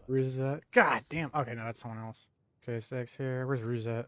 Rosette. God damn. Okay, no, that's someone else. Okay, Six here. Where's Rosette?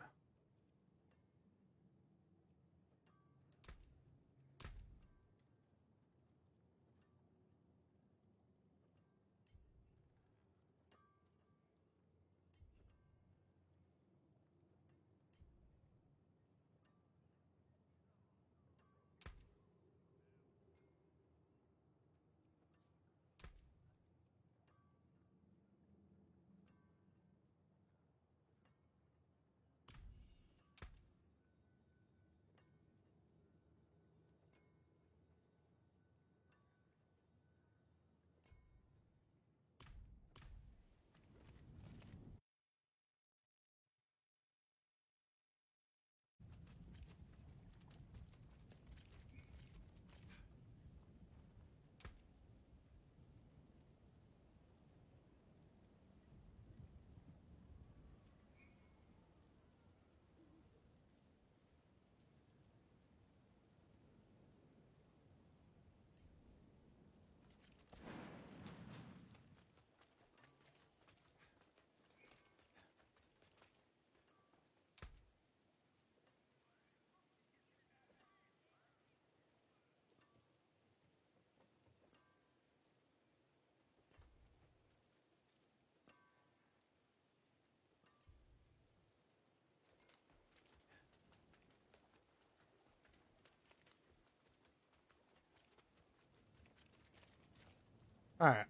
All right.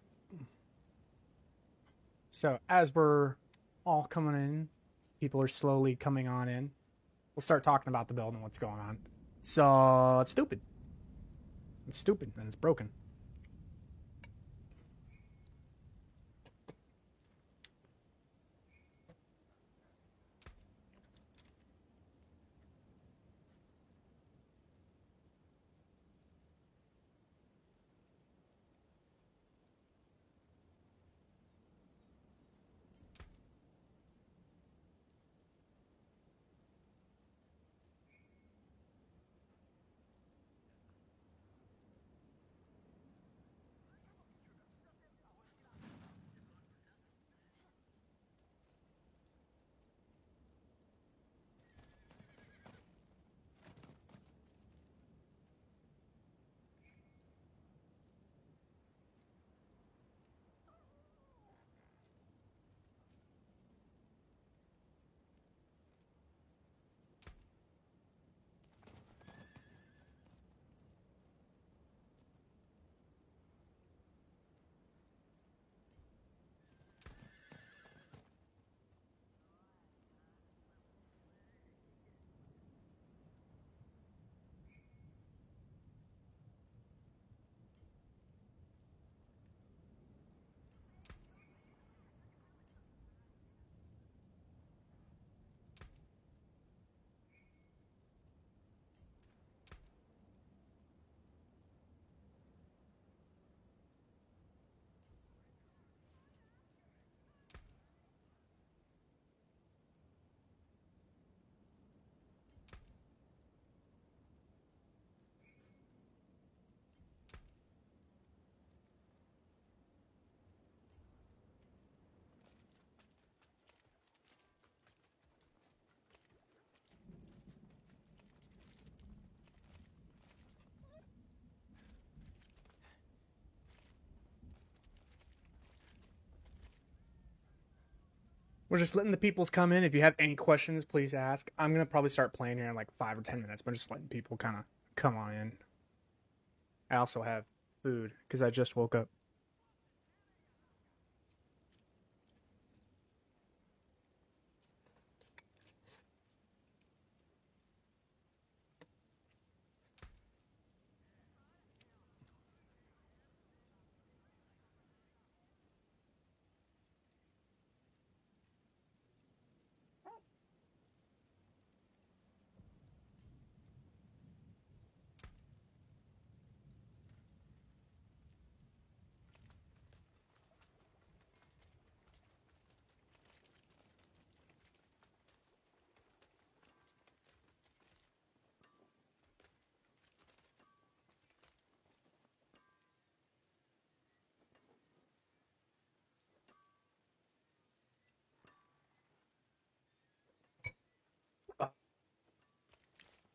So as we're all coming in, people are slowly coming on in. We'll start talking about the build and what's going on. So it's stupid. It's stupid and it's broken. We're just letting the peoples come in. If you have any questions, please ask. I'm gonna probably start playing here in like 5 or 10 minutes, but just letting people kind of come on in. I also have food because I just woke up.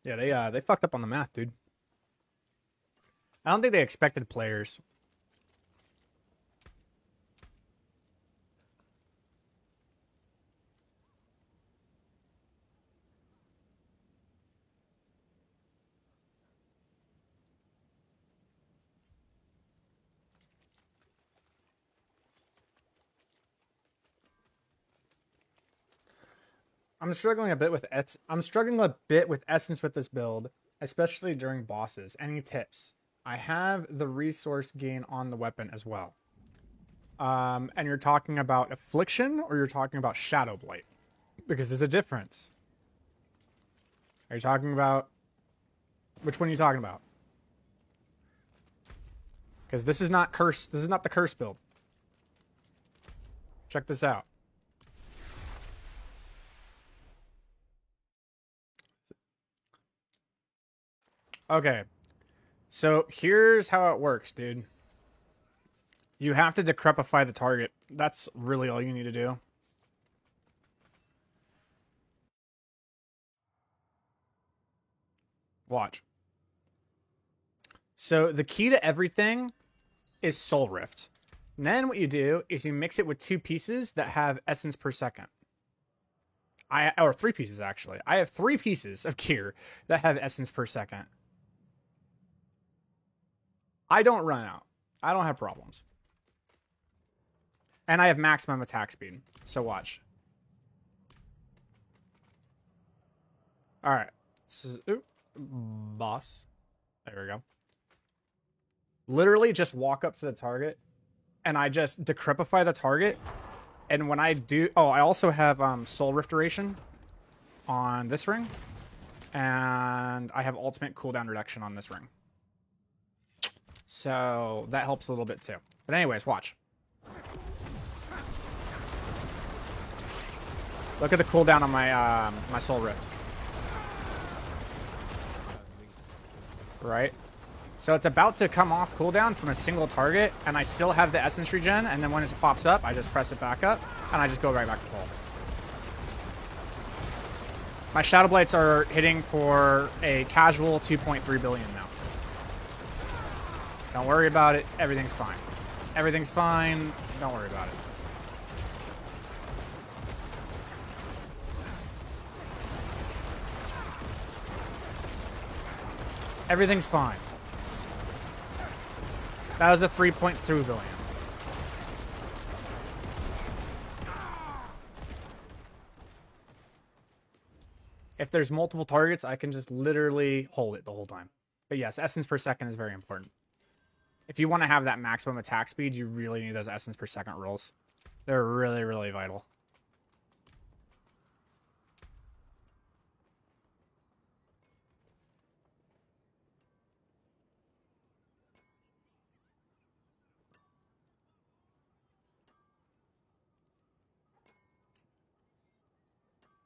Yeah, they fucked up on the math, dude. I don't think they expected players. I'm struggling a bit with essence with this build, especially during bosses. Any tips? I have the resource gain on the weapon as well. And you're talking about affliction or you're talking about shadow blight? Because there's a difference. Are you talking about which one are you talking about? Because this is not curse. This is not the curse build. Check this out. Okay. So here's how it works, dude. You have to decrepify the target. That's really all you need to do. Watch. So the key to everything is Soul Rift. And then what you do is you mix it with 2 pieces that have essence per second. Or 3 pieces, actually. I have 3 pieces of gear that have essence per second. I don't run out. I don't have problems. And I have maximum attack speed. So watch. Alright. Boss. There we go. Literally just walk up to the target and I just decrepify the target. And when I do... Oh, I also have Soul Rift Duration on this ring. And I have ultimate cooldown reduction on this ring. So that helps a little bit too. But anyways, watch. Look at the cooldown on my my Soul Rift. Right? So it's about to come off cooldown from a single target, and I still have the essence regen, and then when it pops up, I just press it back up, and I just go right back to full. My Shadow Blights are hitting for a casual 2.3 billion now. Don't worry about it. Everything's fine. Everything's fine. Don't worry about it. Everything's fine. That was a 3.2 billion. If there's multiple targets, I can just literally hold it the whole time. But yes, essence per second is very important. If you want to have that maximum attack speed, you really need those essence per second rolls. They're really, really vital.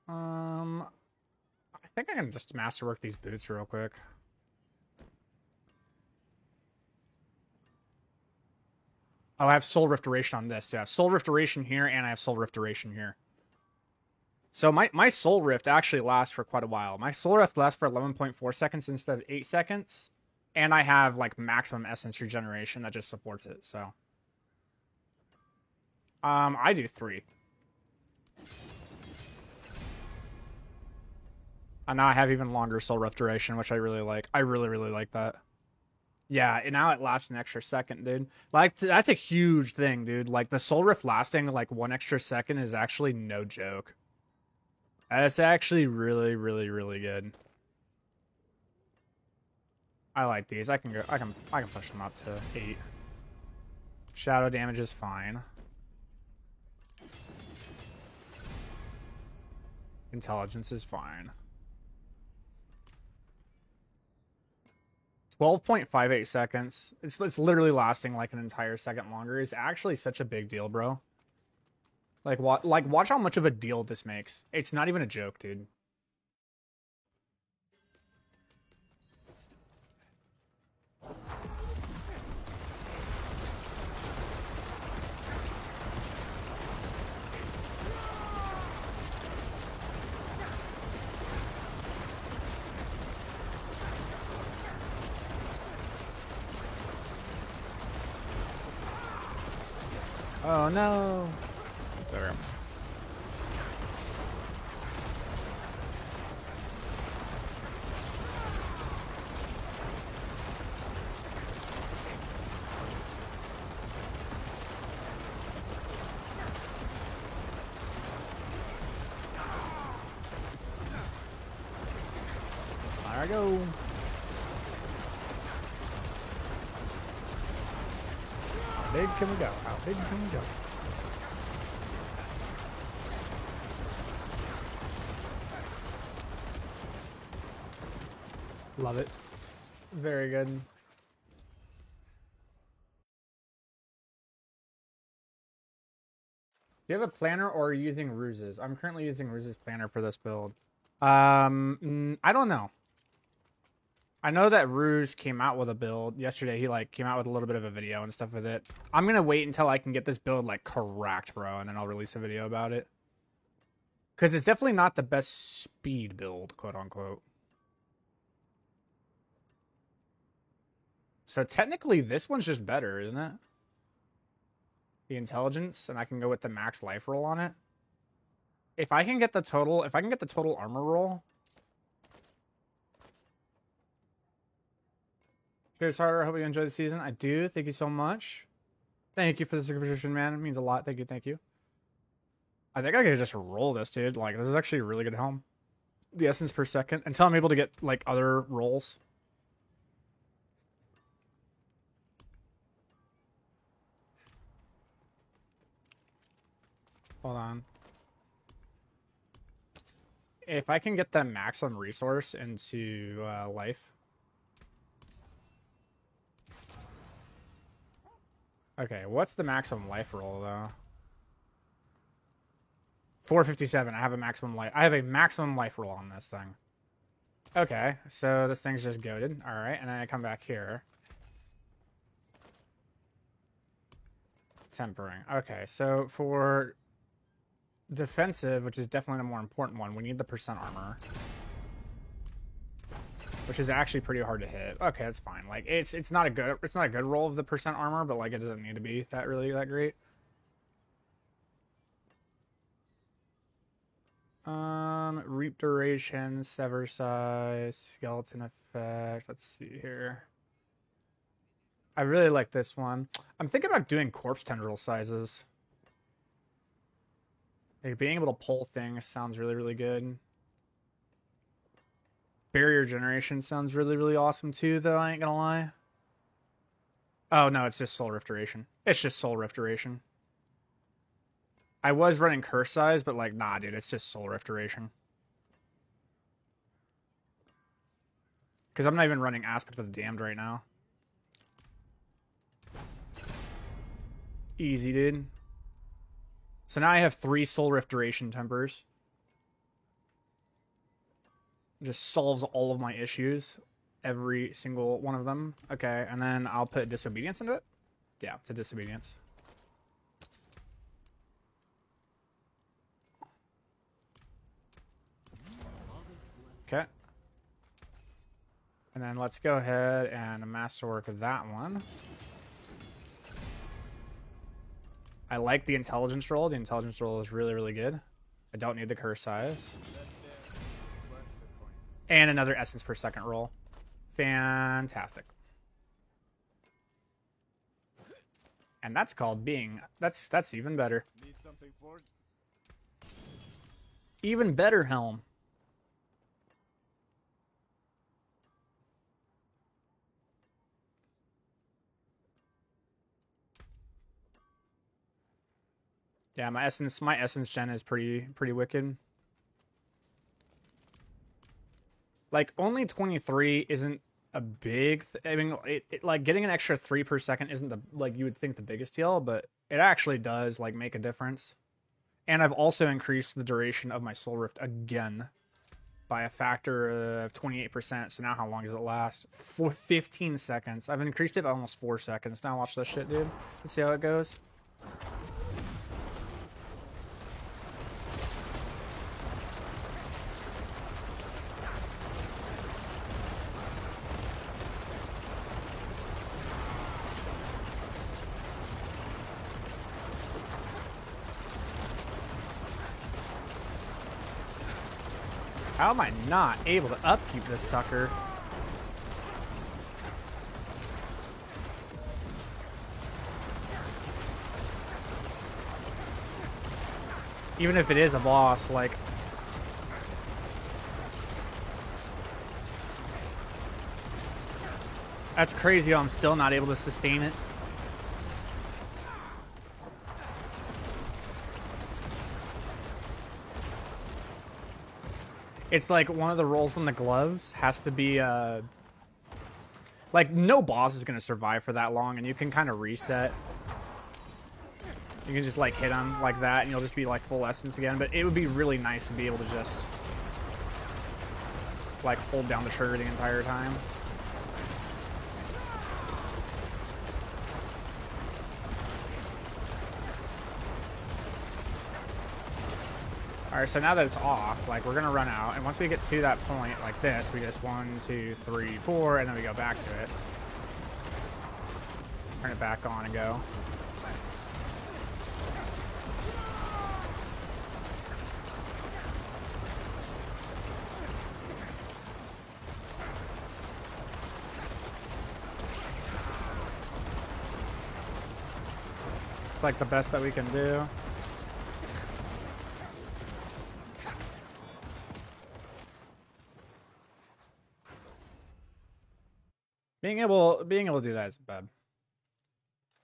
I think I can just masterwork these boots real quick. Oh, I have Soul Rift Duration on this. So I have Soul Rift Duration here, and I have Soul Rift Duration here. So my Soul Rift actually lasts for quite a while. My Soul Rift lasts for 11.4 seconds instead of 8 seconds. And I have, like, maximum essence regeneration that just supports it, so. I do 3. And now I have even longer Soul Rift Duration, which I really like. I really, really like that. Yeah, and now it lasts an extra second, dude. Like, that's a huge thing, dude. Like, the Soul Rift lasting, like, 1 extra second is actually no joke. That's actually really, really, really good. I like these. I can push them up to 8. Shadow damage is fine. Intelligence is fine. 12.58 seconds. It's literally lasting like an entire second longer. It's actually such a big deal, bro. Like watch how much of a deal this makes. It's not even a joke, dude. Oh no. There. There I go. How big can we go? How big can we go? Love it. Very good. Do you have a planner or are you using ruses? I'm currently using ruses planner for this build. I don't know. I know that Ruse came out with a build yesterday. He like came out with a little bit of a video and stuff with it. I'm gonna wait until I can get this build like correct, bro, and then I'll release a video about it. Because it's definitely not the best speed build, quote unquote. So technically, this one's just better, isn't it? The intelligence, and I can go with the max life roll on it. If I can get the total, armor roll. Cheers, Harder. I hope you enjoy the season. I do. Thank you so much. Thank you for the subscription, man. It means a lot. Thank you. Thank you. I think I could just roll this, dude. Like, this is actually a really good helm. The essence per second. Until I'm able to get, like, other rolls. Hold on. If I can get the maximum resource into life. Okay, what's the maximum life roll, though? 457. I have a maximum life roll on this thing. Okay, so this thing's just goated. All right, and then I come back here. Tempering. Okay, so for defensive, which is definitely the more important one, we need the percent armor, which is actually pretty hard to hit. Okay, that's fine. Like it's not a good roll of the percent armor, but like it doesn't need to be that great. Reap duration, sever size, skeleton effect. Let's see here. I really like this one. I'm thinking about doing corpse tendril sizes. Like being able to pull things sounds really, really good. Barrier generation sounds really, really awesome too, though, I ain't gonna lie. Oh, no, it's just soul rift duration. It's just soul rift duration. I was running curse size, but like, nah, dude, it's just soul rift duration. Because I'm not even running Aspect of the Damned right now. Easy, dude. So now I have 3 soul rift duration tempers. It just solves all of my issues. Every single one of them. Okay, and then I'll put disobedience into it. Yeah, it's a disobedience. Okay. And then let's go ahead and masterwork that one. I like the intelligence roll. The intelligence roll is really, really good. I don't need the curse size. And another essence per second roll. Fantastic. And that's called being... That's even better. Need something for it? Even better helm. Yeah, my essence gen is pretty wicked. Like, only 23 isn't a big... I mean, like, getting an extra 3 per second isn't, the like, you would think the biggest deal, but it actually does, like, make a difference. And I've also increased the duration of my Soul Rift again by a factor of 28%. So now how long does it last? 15 seconds. I've increased it by almost 4 seconds. Now watch this shit, dude. Let's see how it goes. How am I not able to upkeep this sucker? Even if it is a boss, like... That's crazy how I'm still not able to sustain it. It's like one of the rolls on the gloves has to be, like, no boss is going to survive for that long, and you can kind of reset. You can just, like, hit them like that, and you'll just be, like, full essence again. But it would be really nice to be able to just, like, hold down the trigger the entire time. Alright, so now that it's off, like, we're gonna run out, and once we get to that point, like this, we just 1, 2, 3, 4, and then we go back to it. Turn it back on and go. It's like the best that we can do. Being able to do that isn't bad.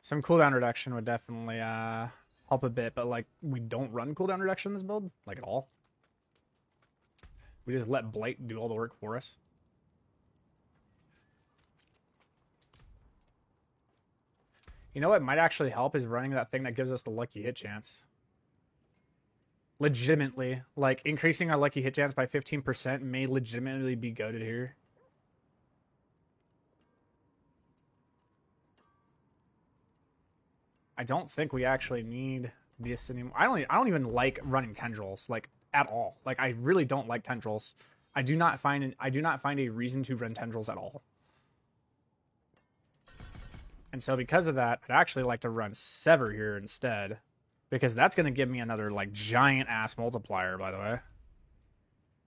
Some cooldown reduction would definitely help a bit, but like we don't run cooldown reduction in this build, like at all. We just let Blight do all the work for us. You know what might actually help is running that thing that gives us the lucky hit chance. Legitimately, like increasing our lucky hit chance by 15% may legitimately be goated here. I don't think we actually need this anymore. I don't even like running tendrils, like at all. Like I really don't like tendrils. I do not find a reason to run tendrils at all. And so because of that, I'd actually like to run Sever here instead, because that's going to give me another like giant ass multiplier, by the way.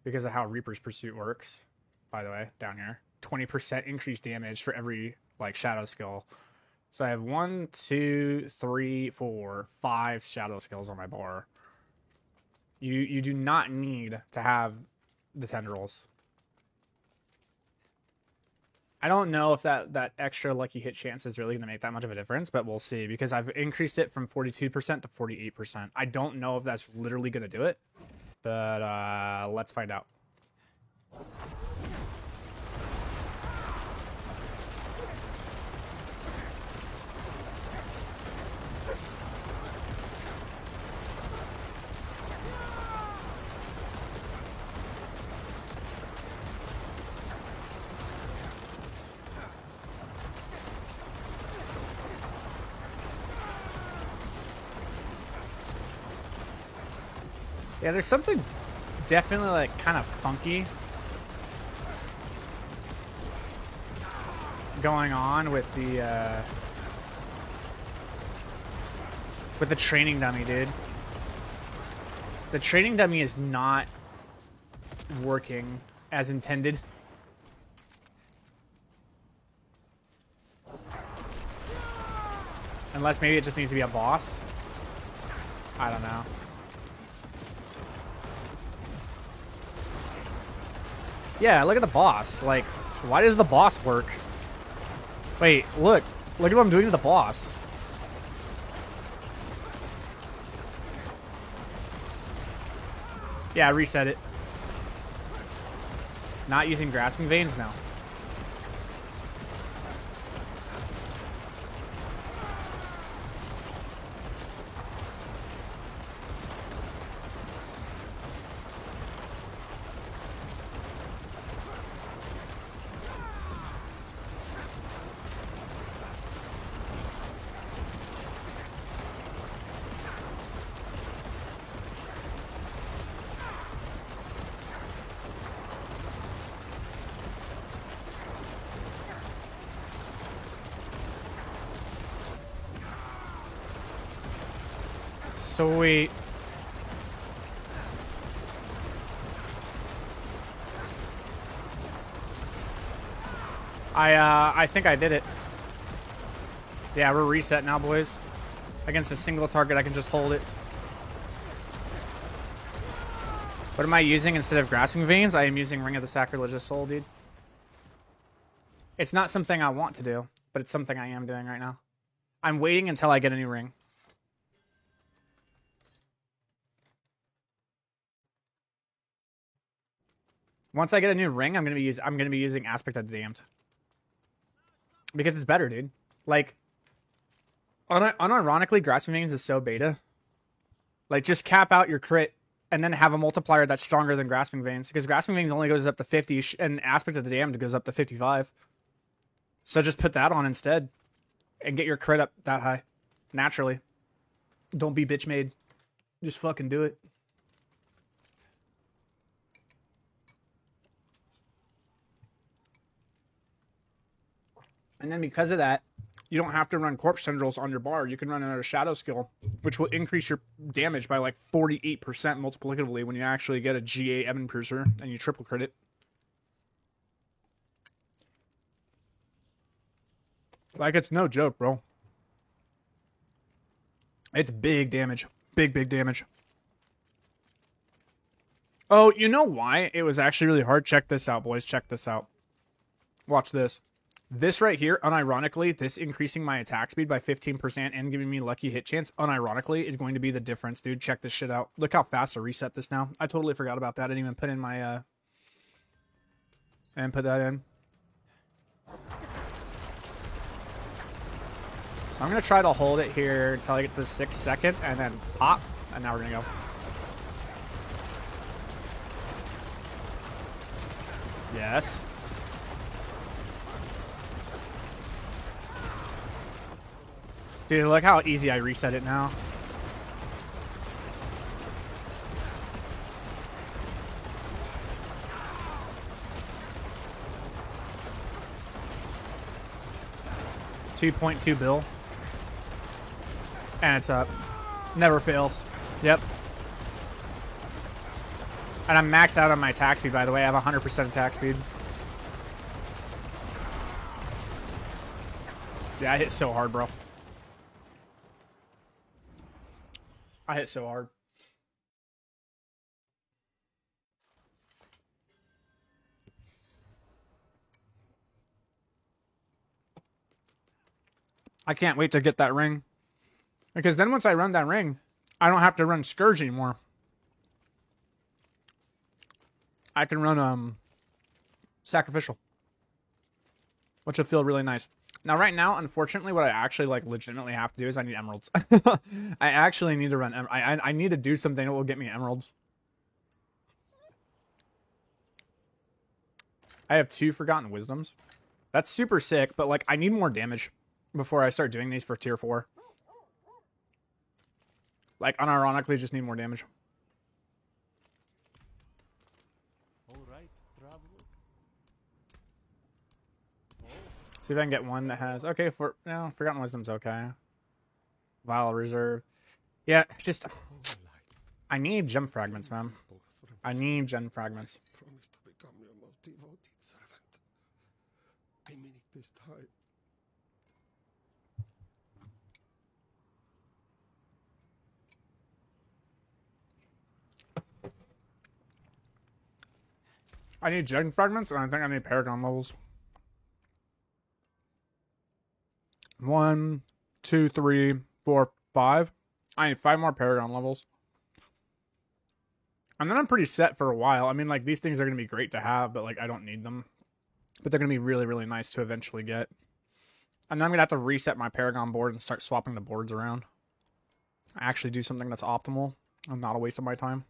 Because of how Reaper's Pursuit works, by the way, down here. 20% increased damage for every like shadow skill. So I have 1, 2, 3, 4, 5 shadow skills on my bar. You do not need to have the tendrils. I don't know if that extra lucky hit chance is really going to make that much of a difference, but we'll see, because I've increased it from 42% to 48%. I don't know if that's literally going to do it, but let's find out. Yeah, there's something definitely like kind of funky going on with the training dummy, dude. The training dummy is not working as intended. Unless maybe it just needs to be a boss. I don't know. Yeah, look at the boss. Like, why does the boss work? Wait, look. Look at what I'm doing to the boss. Yeah, reset it. Not using Grasping Veins now. Sweet. I think I did it. Yeah, we're reset now, boys. Against a single target, I can just hold it. What am I using instead of Grasping Veins? I am using Ring of the Sacrilegious Soul, dude. It's not something I want to do, but it's something I am doing right now. I'm waiting until I get a new ring. Once I get a new ring, I'm gonna be using Aspect of the Damned. Because it's better, dude. Like, unironically, Grasping Veins is so beta. Like, just cap out your crit and then have a multiplier that's stronger than Grasping Veins. Because Grasping Veins only goes up to 50, and Aspect of the Damned goes up to 55. So just put that on instead. And get your crit up that high. Naturally. Don't be bitch made. Just fucking do it. And then because of that, you don't have to run Corpse Tendrils on your bar. You can run another Shadow skill, which will increase your damage by like 48% multiplicatively when you actually get a GA Ebon Piercer and you triple crit it. Like, it's no joke, bro. It's big damage. Big, big damage. Oh, you know why it was actually really hard? Check this out, boys. Check this out. Watch this. This right here, unironically, this increasing my attack speed by 15% and giving me lucky hit chance, unironically, is going to be the difference, dude. Check this shit out. Look how fast I reset this now. I totally forgot about that. I didn't even put in my, and put that in. So I'm going to try to hold it here until I get to the 6th second, and then pop, and now we're going to go. Yes. Dude, look how easy I reset it now. $2.2 bill. And it's up. Never fails. Yep. And I'm maxed out on my attack speed, by the way. I have 100% attack speed. Yeah, I hit so hard, bro. I hit so hard. I can't wait to get that ring. Because then once I run that ring, I don't have to run Scourge anymore. I can run Sacrificial. Which will feel really nice. Now, right now, unfortunately, what I actually like legitimately have to do is I need emeralds. I actually need to run. I need to do something that will get me emeralds. I have 2 Forgotten Wisdoms. That's super sick, but like I need more damage before I start doing these for tier 4. Like, unironically, just need more damage. See if I can get one that has... Okay, Forgotten Wisdom's okay. Vile Reserve. Yeah, it's just... I need gem fragments, man. I need gem fragments. I mean it this time. I need gem fragments, and I think I need Paragon levels. 1, 2, 3, 4, 5. I need 5 more Paragon levels. And then I'm pretty set for a while. I mean, like, these things are going to be great to have, but, like, I don't need them. But they're going to be really, really nice to eventually get. And then I'm going to have to reset my Paragon board and start swapping the boards around. Actually do something that's optimal and not a waste of my time.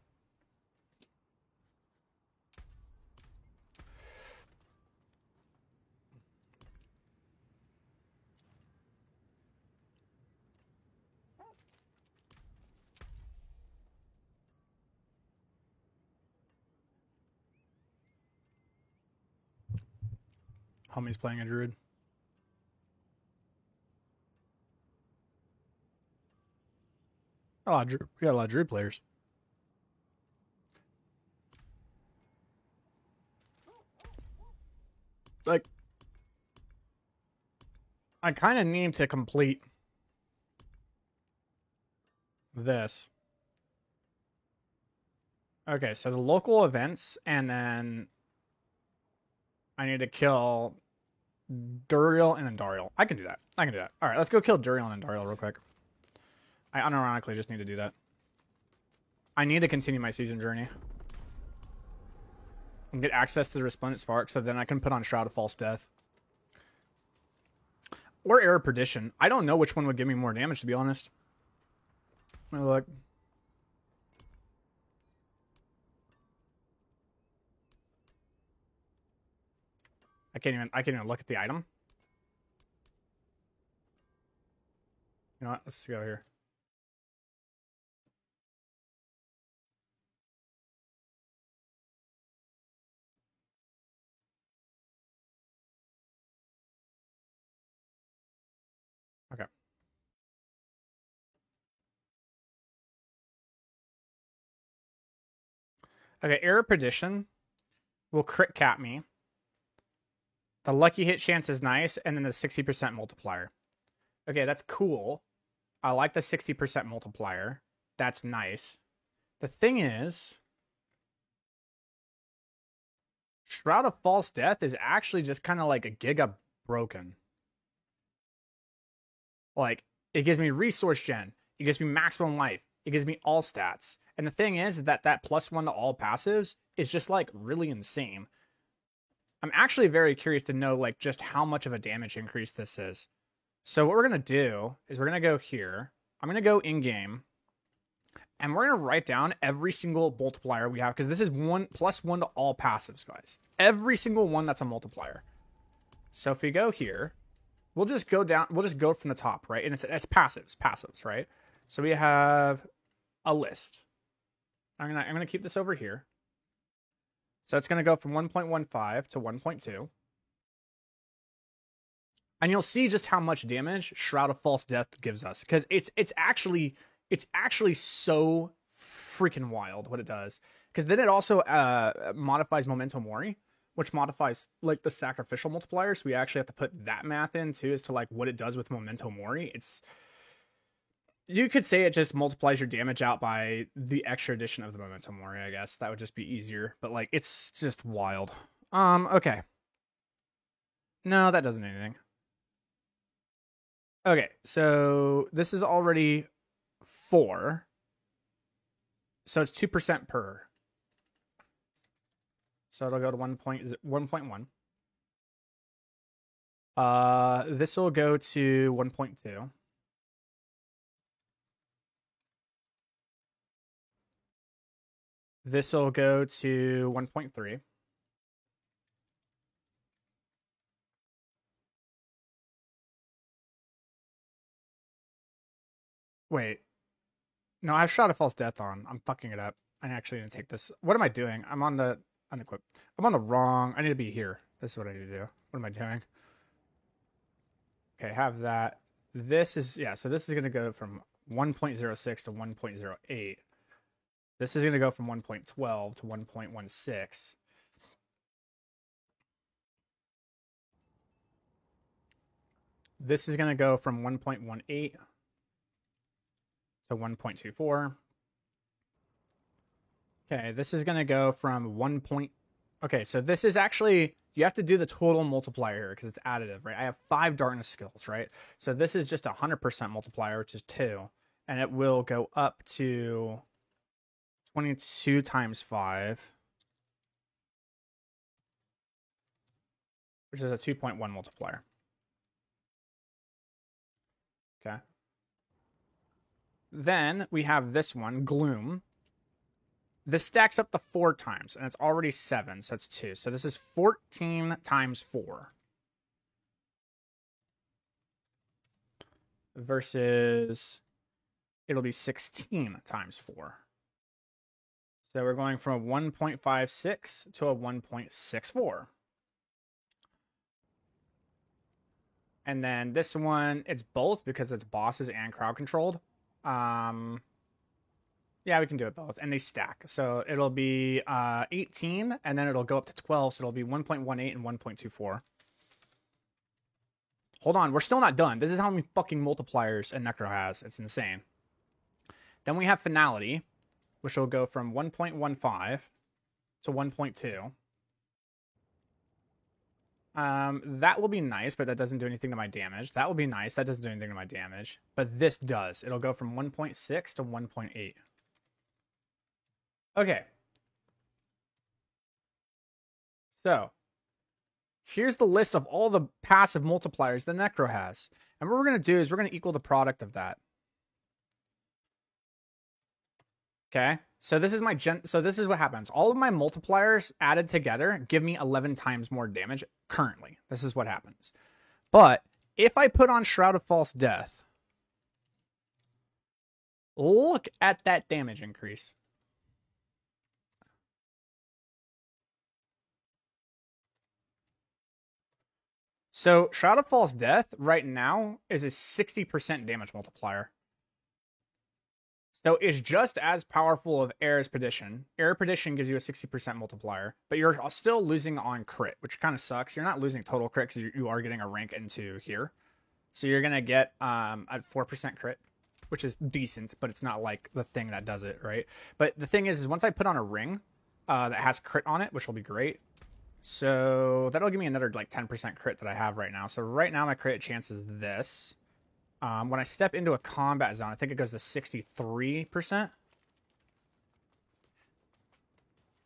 Homie's playing a druid. We got a lot of druid players. Like, I kind of need to complete this. Okay, so the local events, and then I need to kill Duriel and Andariel. I can do that. I can do that. All right, let's go kill Duriel and Andariel real quick. I unironically just need to do that. I need to continue my season journey and get access to the Resplendent Spark so then I can put on Shroud of False Death. Or Era of Perdition. I don't know which one would give me more damage, to be honest. Let me look. I can't even look at the item. You know what? Let's go here. Okay. Okay, Era of Perdition will crit cap me. The lucky hit chance is nice, and then the 60% multiplier. Okay, that's cool. I like the 60% multiplier. That's nice. The thing is, Shroud of False Death is actually just kind of like a Giga broken. Like, it gives me resource gen. It gives me maximum life. It gives me all stats. And the thing is that +1 to all passives is just like really insane. I'm actually very curious to know like just how much of a damage increase this is. So what we're going to do is we're going to go here. I'm going to go in game. And we're going to write down every single multiplier we have. Because this is +1 to all passives, guys. Every single one that's a multiplier. So if we go here, we'll just go down. We'll just go from the top, right? And it's passives, right? So we have a list. I'm gonna keep this over here. So it's gonna go from 1.15 to 1.2. And you'll see just how much damage Shroud of False Death gives us. Because it's actually so freaking wild what it does. Because then it also modifies Memento Mori, which modifies like the sacrificial multiplier. So we actually have to put that math in too as to like what it does with Memento Mori. You could say it just multiplies your damage out by the extra addition of the Memento Mori, I guess. That would just be easier. But like it's just wild. Okay. No, that doesn't do anything. Okay, so this is already 4. So it's 2% per. So it'll go to 1.1. This will go to 1.2. This will go to 1.3. Wait. No, I have Shroud of False Death on. I'm fucking it up. I actually need to take this. What am I doing? I'm on the unequipped. I'm on the wrong. I need to be here. This is what I need to do. What am I doing? Okay, have that. This is, yeah, so this is going to go from 1.06 to 1.08. This is going to go from 1.12 to 1.16. This is going to go from 1.18 to 1.24. Okay, this is going to go from 1. Okay, so this is actually, you have to do the total multiplier here because it's additive, right? I have 5 darkness skills, right? So this is just 100% multiplier, which is 2. And it will go up to 22 times 5, which is a 2.1 multiplier. Okay. Then we have this one, Gloom. This stacks up to 4 times, and it's already 7, so it's 2. So this is 14 times 4. Versus, it'll be 16 times 4. So we're going from a 1.56 to a 1.64. And then this one, it's both because it's bosses and crowd controlled. Yeah, we can do it both. And they stack. So it'll be 18, and then it'll go up to 12. So it'll be 1.18 and 1.24. Hold on, we're still not done. This is how many fucking multipliers a Necro has. It's insane. Then we have Finality, which will go from 1.15 to 1.2. That will be nice, but that doesn't do anything to my damage. That will be nice. That doesn't do anything to my damage. But this does. It'll go from 1.6 to 1.8. Okay. So, here's the list of all the passive multipliers the Necro has. And what we're going to do is we're going to equal the product of that. Okay? So this is my so this is what happens. All of my multipliers added together give me 11 times more damage currently. This is what happens. But if I put on Shroud of False Death, look at that damage increase. So Shroud of False Death right now is a 60% damage multiplier. So it's just as powerful of Air's Perdition. Air Perdition gives you a 60% multiplier, but you're still losing on crit, which kind of sucks. You're not losing total crit because you are getting a rank into here. So you're going to get a 4% crit, which is decent, but it's not like the thing that does it, right? But the thing is once I put on a ring that has crit on it, which will be great. So that'll give me another like 10% crit that I have right now. So right now my crit chance is this. When I step into a combat zone, I think it goes to 63%.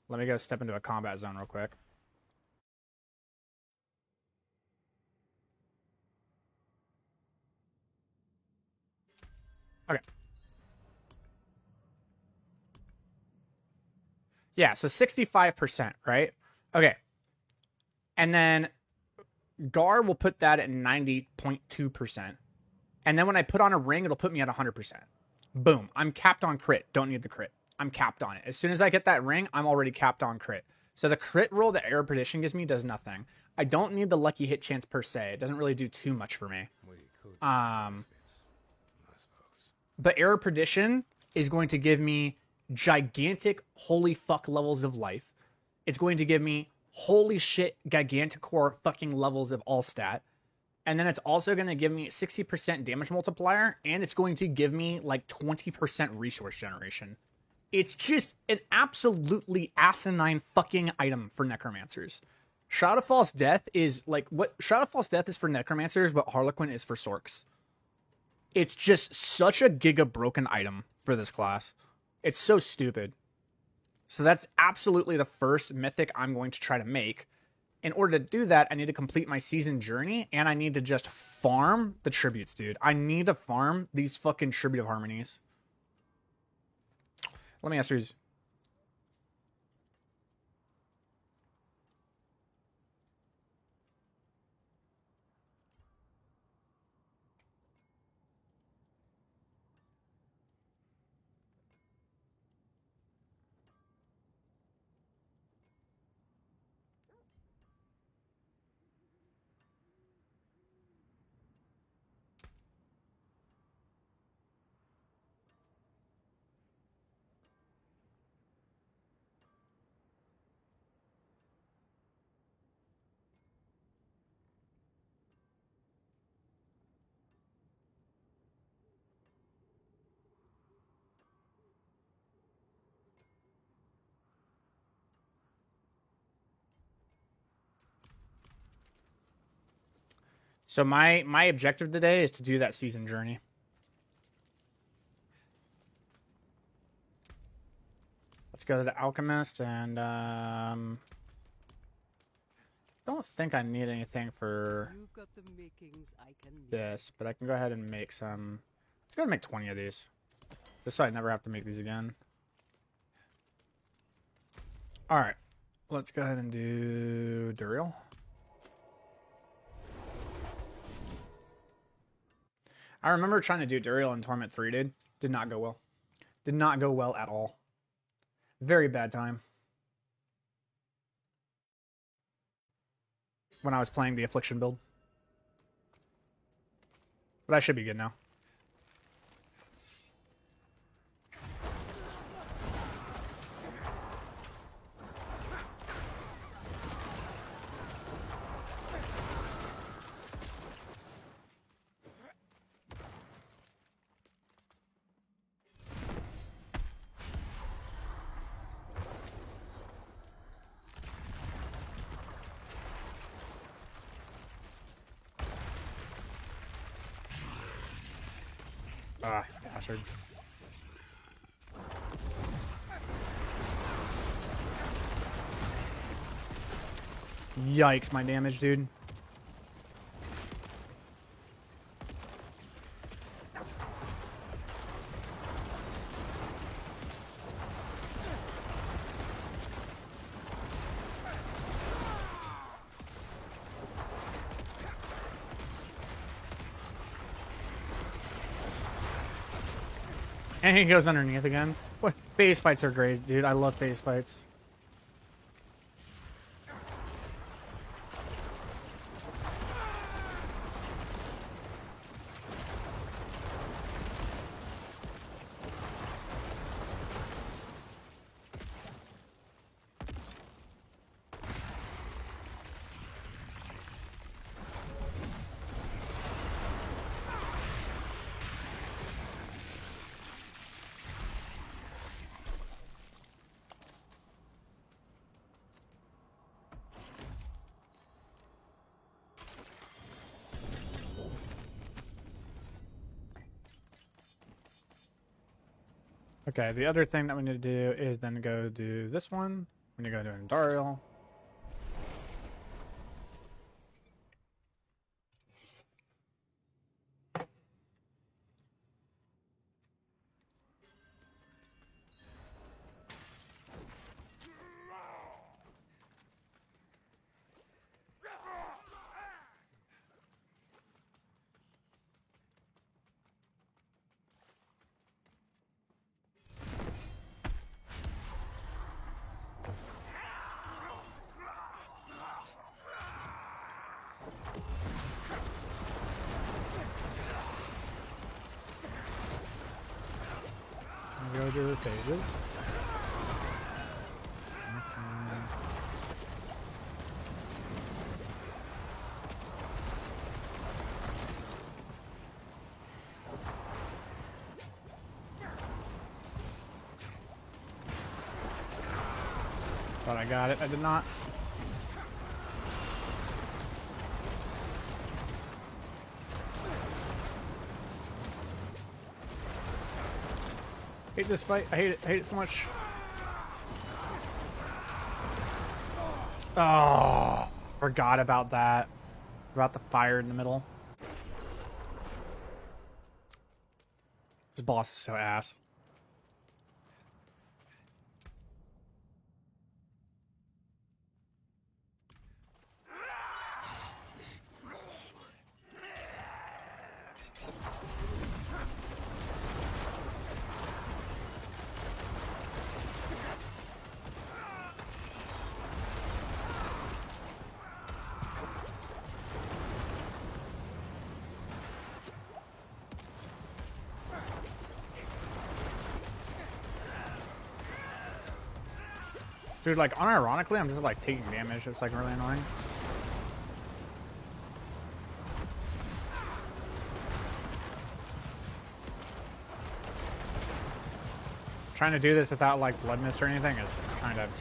Let me go step into a combat zone real quick. Okay. Yeah, so 65%, right? Okay. And then Gar will put that at 90.2%. And then when I put on a ring, it'll put me at 100%. Boom. I'm capped on crit. Don't need the crit. I'm capped on it. As soon as I get that ring, I'm already capped on crit. So the crit roll that Air Perdition gives me does nothing. I don't need the lucky hit chance per se. It doesn't really do too much for me. But Air Perdition is going to give me gigantic holy fuck levels of life. It's going to give me holy shit gigantic-core fucking levels of all stat. And then it's also going to give me 60% damage multiplier, and it's going to give me like 20% resource generation. It's just an absolutely asinine fucking item for Necromancers. Shroud of False Death is like what Shroud of False Death is for Necromancers, what Harlequin is for Sorks. It's just such a giga broken item for this class. It's so stupid. So that's absolutely the first mythic I'm going to try to make. In order to do that, I need to complete my season journey, and I need to just farm the tributes, dude. I need to farm these fucking tribute of harmonies. Let me ask you. So my objective today is to do that season journey. Let's go to the Alchemist, and don't think I need anything for this, but I can go ahead and make some. Let's go ahead and make 20 of these, just so I never have to make these again. All right, let's go ahead and do Duriel. I remember trying to do Duriel in Torment 3, dude. Did not go well. Did not go well at all. Very bad time. When I was playing the Affliction build. But I should be good now. Ah, bastard. Yikes, my damage, dude. And he goes underneath again. What? Phase fights are great, dude. I love phase fights. Okay, the other thing that we need to do is then go do this one. We need to go do Andariel. Go do the phases. Thought I got it. I did not. Hate this fight. I hate it. I hate it so much. Oh, forgot about that. About the fire in the middle. This boss is so ass. Dude, like, unironically, I'm just, like, taking damage. It's, like, really annoying. Trying to do this without, like, blood mist or anything is kind of...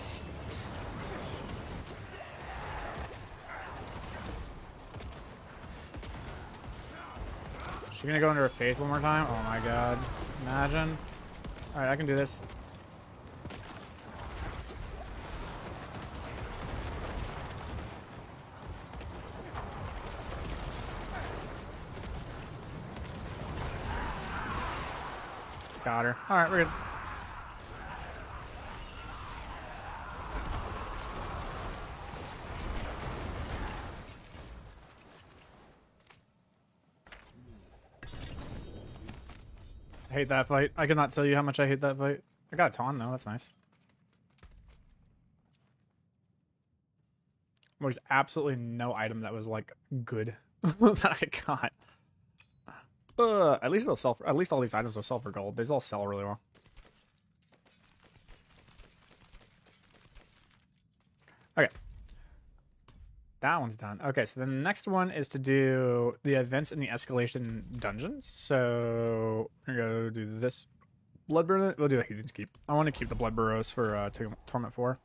Is she gonna go into her face one more time? Oh my god. Imagine. Alright, I can do this. Got her. Alright, we're good. I hate that fight. I cannot tell you how much I hate that fight. I got a taunt though, that's nice. There's absolutely no item that was like good that I got. At least it'll sell for, at least all these items will sell for gold. These all sell really well. Okay. That one's done. Okay, so the next one is to do the events in the escalation dungeons. So we're gonna go do this. Blood Burrow. We'll do a Heathen's Keep. I want to keep the Blood Burrows for Torment 4.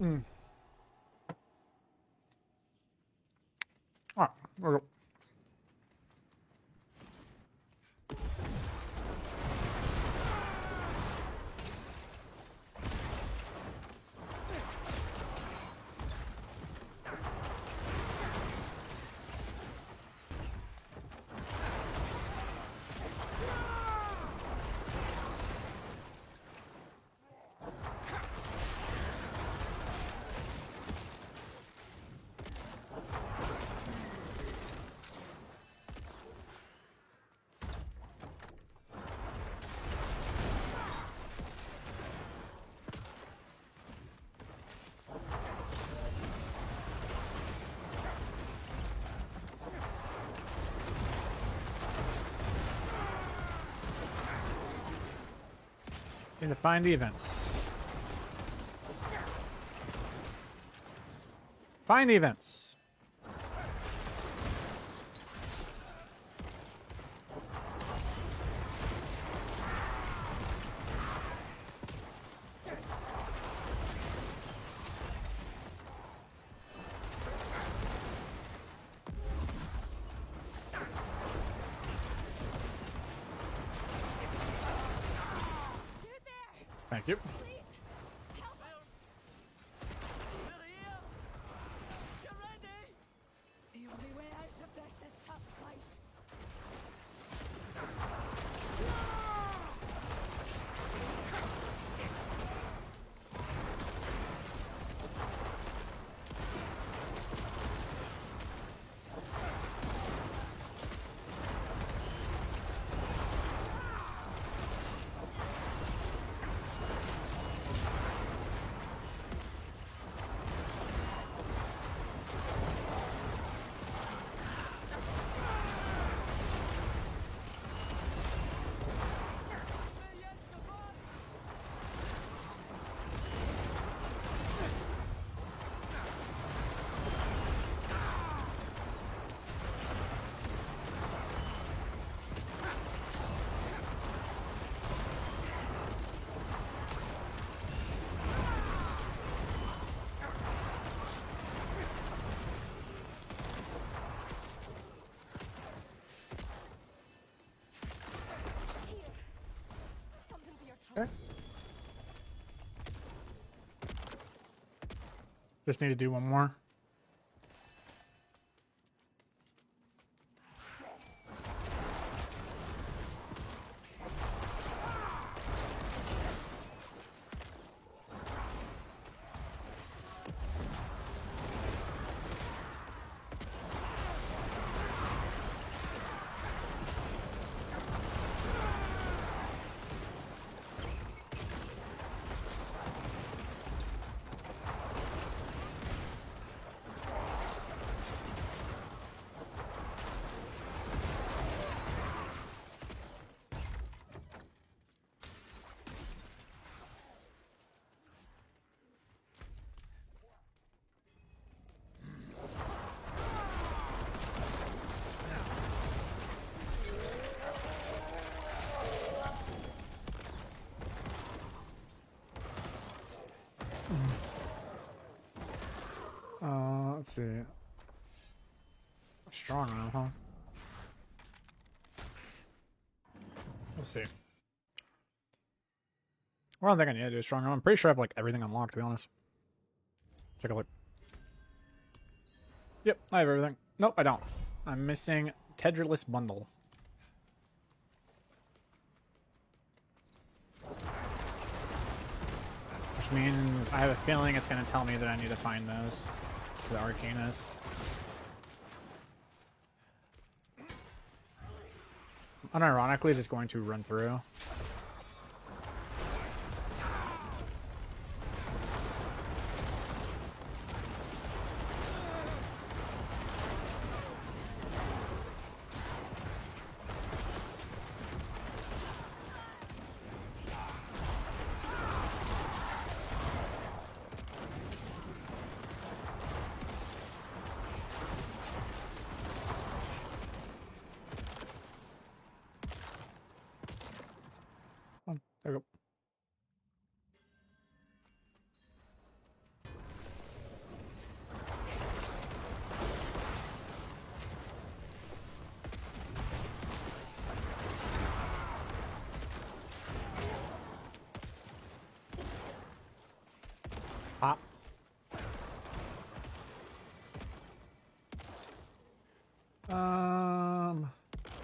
Mm. All right, we're go. Need to find the events. Find the events. Thank you. The only way out of this is to fight. Something for your trouble. Okay. Just need to do one more. Let's see. Strong arm, huh? We'll see. Well, I don't think I need to do a strong arm. I'm pretty sure I have like everything unlocked, to be honest. Take a look. Yep, I have everything. Nope, I don't. I'm missing Tedryless Bundle. Which means I have a feeling it's going to tell me that I need to find those. The Arcanus. Unironically, just going to run through.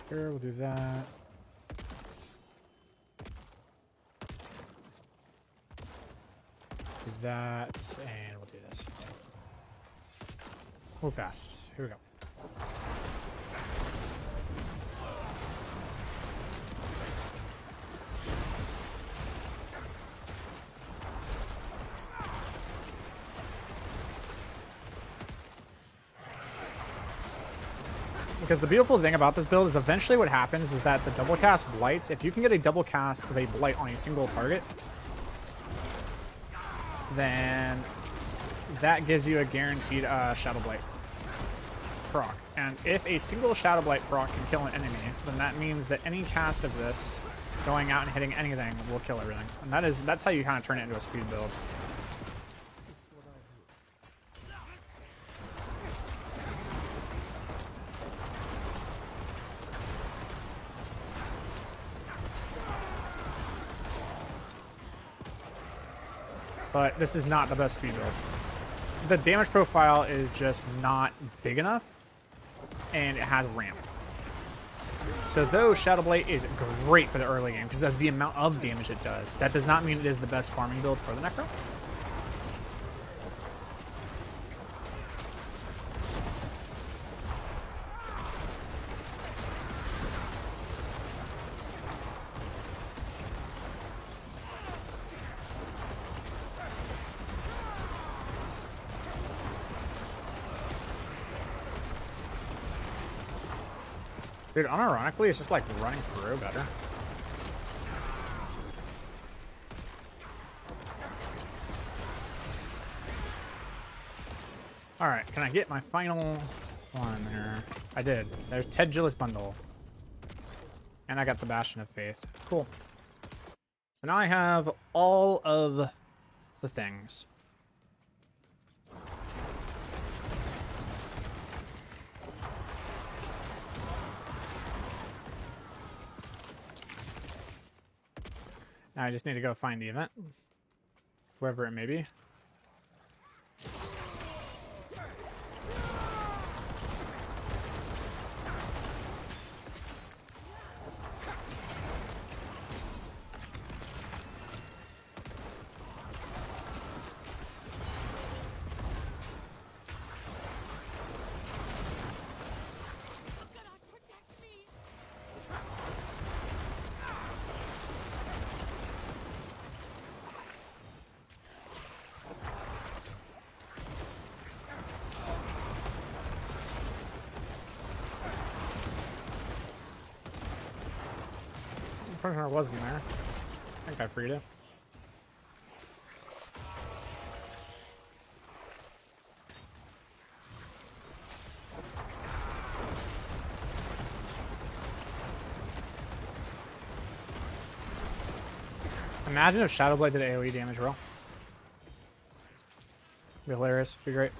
Here we'll do that. Do that, and we'll do this. Move fast. Here we go. Because the beautiful thing about this build is eventually what happens is that the double cast blights, if you can get a double cast with a blight on a single target, then that gives you a guaranteed Shadow Blight proc. And if a single Shadow Blight proc can kill an enemy, then that means that any cast of this going out and hitting anything will kill everything. And that's how you kind of turn it into a speed build. But this is not the best speed build. The damage profile is just not big enough, and it has ramp. So though Shadow Blade is great for the early game because of the amount of damage it does, that does not mean it is the best farming build for the Necro. Dude, unironically, it's just like running through better. Alright, can I get my final one here? I did. There's Ted Gillis bundle. And I got the Bastion of Faith. Cool. So now I have all of the things. Now I just need to go find the event, wherever it may be. Prisoner wasn't there. I think I freed it. Imagine if Shadowblade did AoE damage roll. Be hilarious. Be great.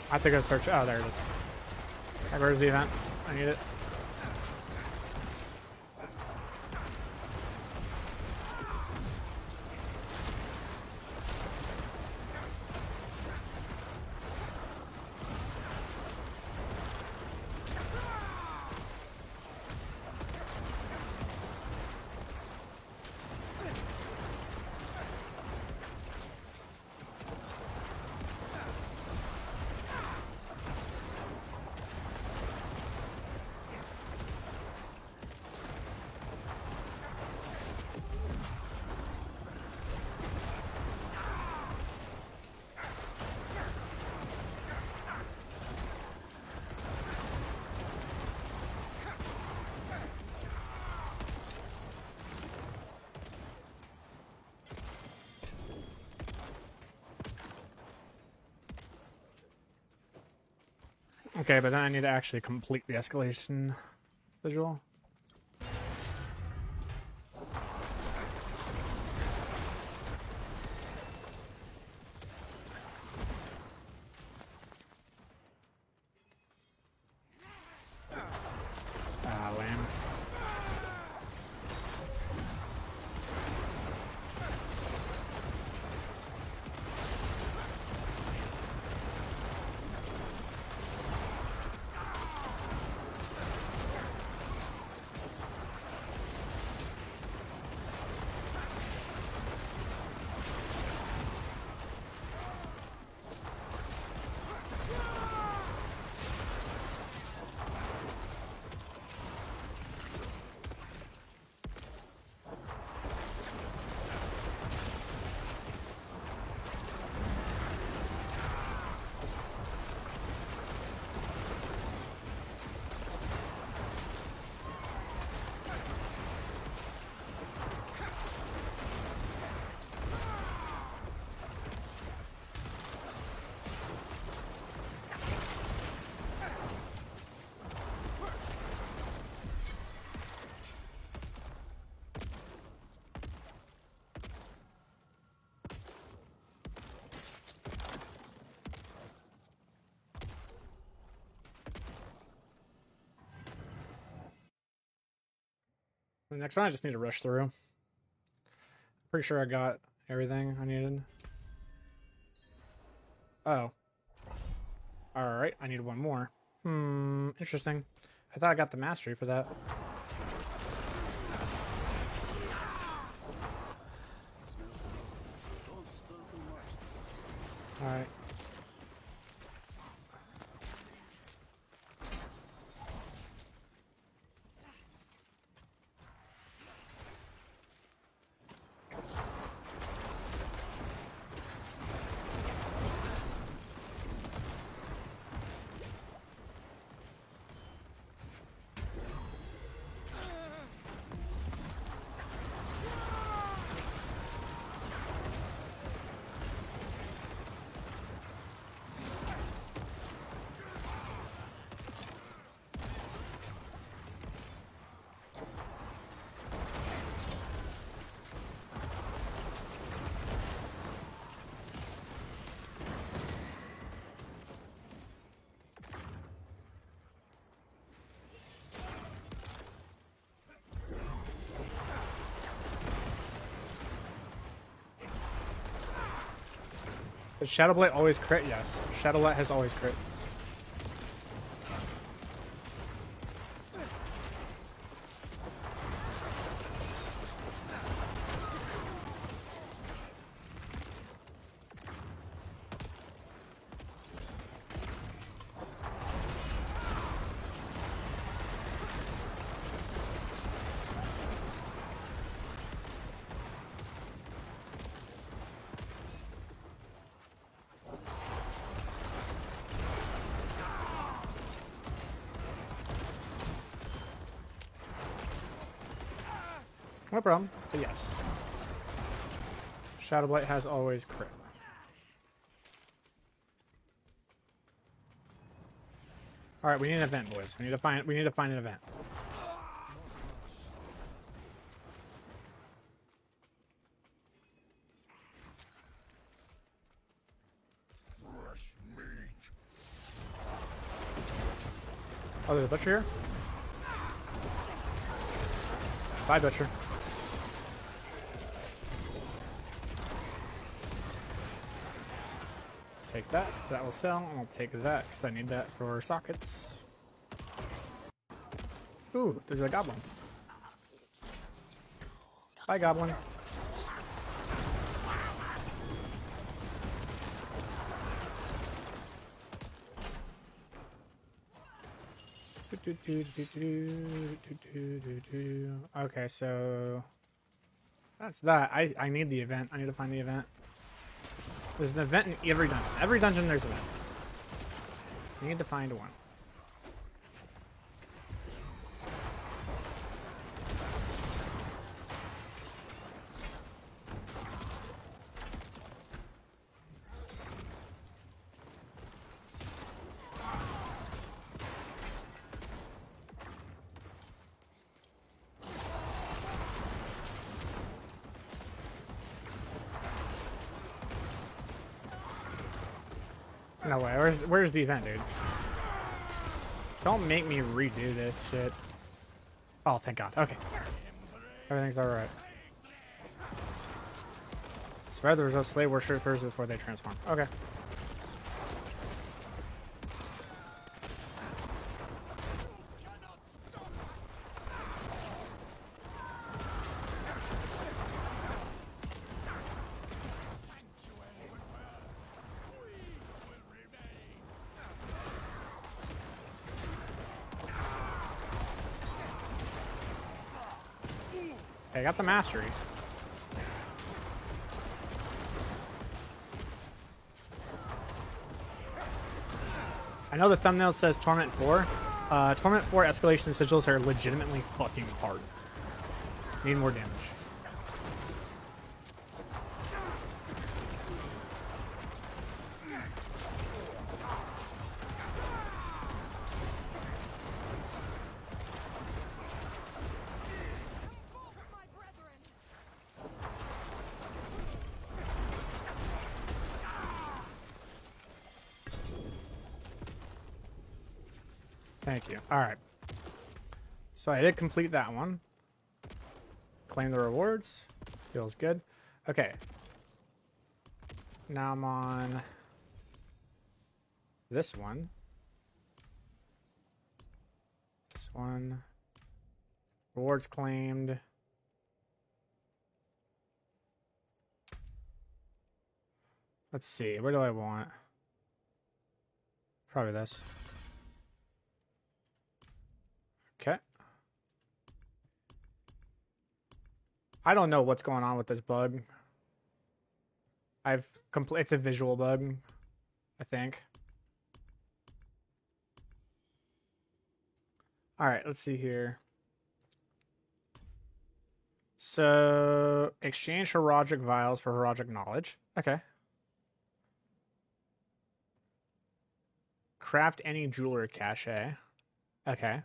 I have to go search. Oh, there it is. Right, where's the event? I need it. Okay, but then I need to actually complete the escalation visual. The next one I just need to rush through. Pretty sure I got everything I needed. Oh. Alright, I need one more. Interesting. I thought I got the mastery for that. Alright. Does Shadowblight always crit? Yes. Shadowblight has always crit. No problem. But yes. Shadowblight has always crit. Alright, we need an event, boys. We need to find an event. Oh, there's a butcher here? Bye, butcher. Take that, so that will sell. I'll take that, because I need that for sockets. Ooh, there's a goblin. Bye, goblin. Okay, so that's that. I need the event. I need to find the event. There's an event in every dungeon. Every dungeon there's an event. I need to find one. No way. Where's the event, dude? Don't make me redo this shit. Oh, thank God. Okay. Everything's alright. Spread the results slave worshippers before they transform. Okay. I got the mastery. I know the thumbnail says Torment 4. Torment 4 escalation sigils are legitimately fucking hard. Need more damage. Thank you. All right. So I did complete that one. Claim the rewards. Feels good. Okay. Now I'm on this one. This one. Rewards claimed. Let's see. Where do I want? Probably this. Okay. I don't know what's going on with this bug. It's a visual bug, I think. All right, let's see here. So, exchange Herogic Vials for Herogic Knowledge. Okay. Craft any jeweler cache. Okay.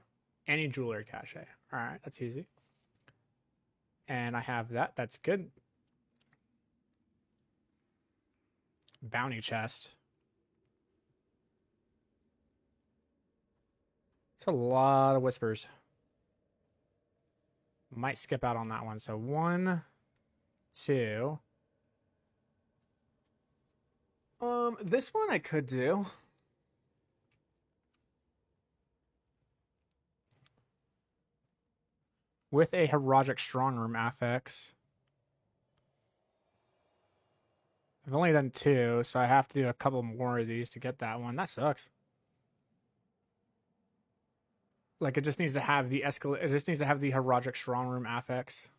Any jeweler cache. All right, that's easy. And I have that. That's good. Bounty chest. It's a lot of whispers. Might skip out on that one. So 1, 2. This one I could do. With a Herogic Strong Room affix. I've only done 2, so I have to do a couple more of these to get that one. That sucks. Like, it just needs to have the it just needs to have the Herogic Strong Room affix.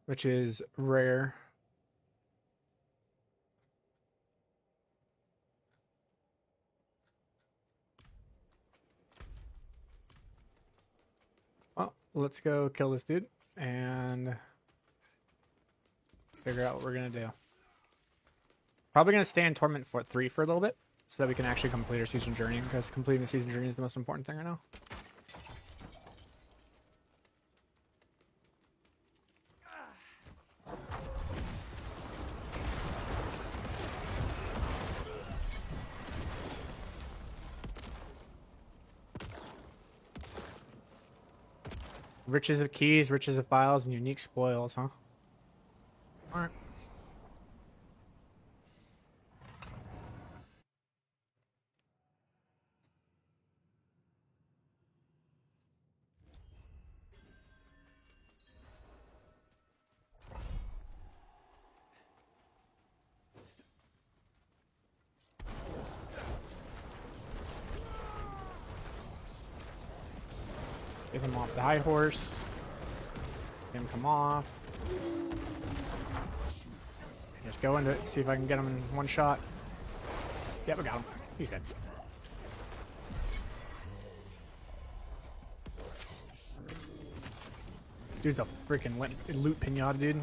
Which is rare. Well, let's go kill this dude and figure out what we're gonna do. Probably gonna stay in Torment Fort 3 for a little bit so that we can actually complete our season journey, because completing the season journey is the most important thing right now. Riches of keys, riches of files, and unique spoils, huh? Alright. Get him off the high horse. Get him come off. Just go into it, see if I can get him in one shot. Yep, we got him. He's dead. Dude's a freaking loot pinata, dude.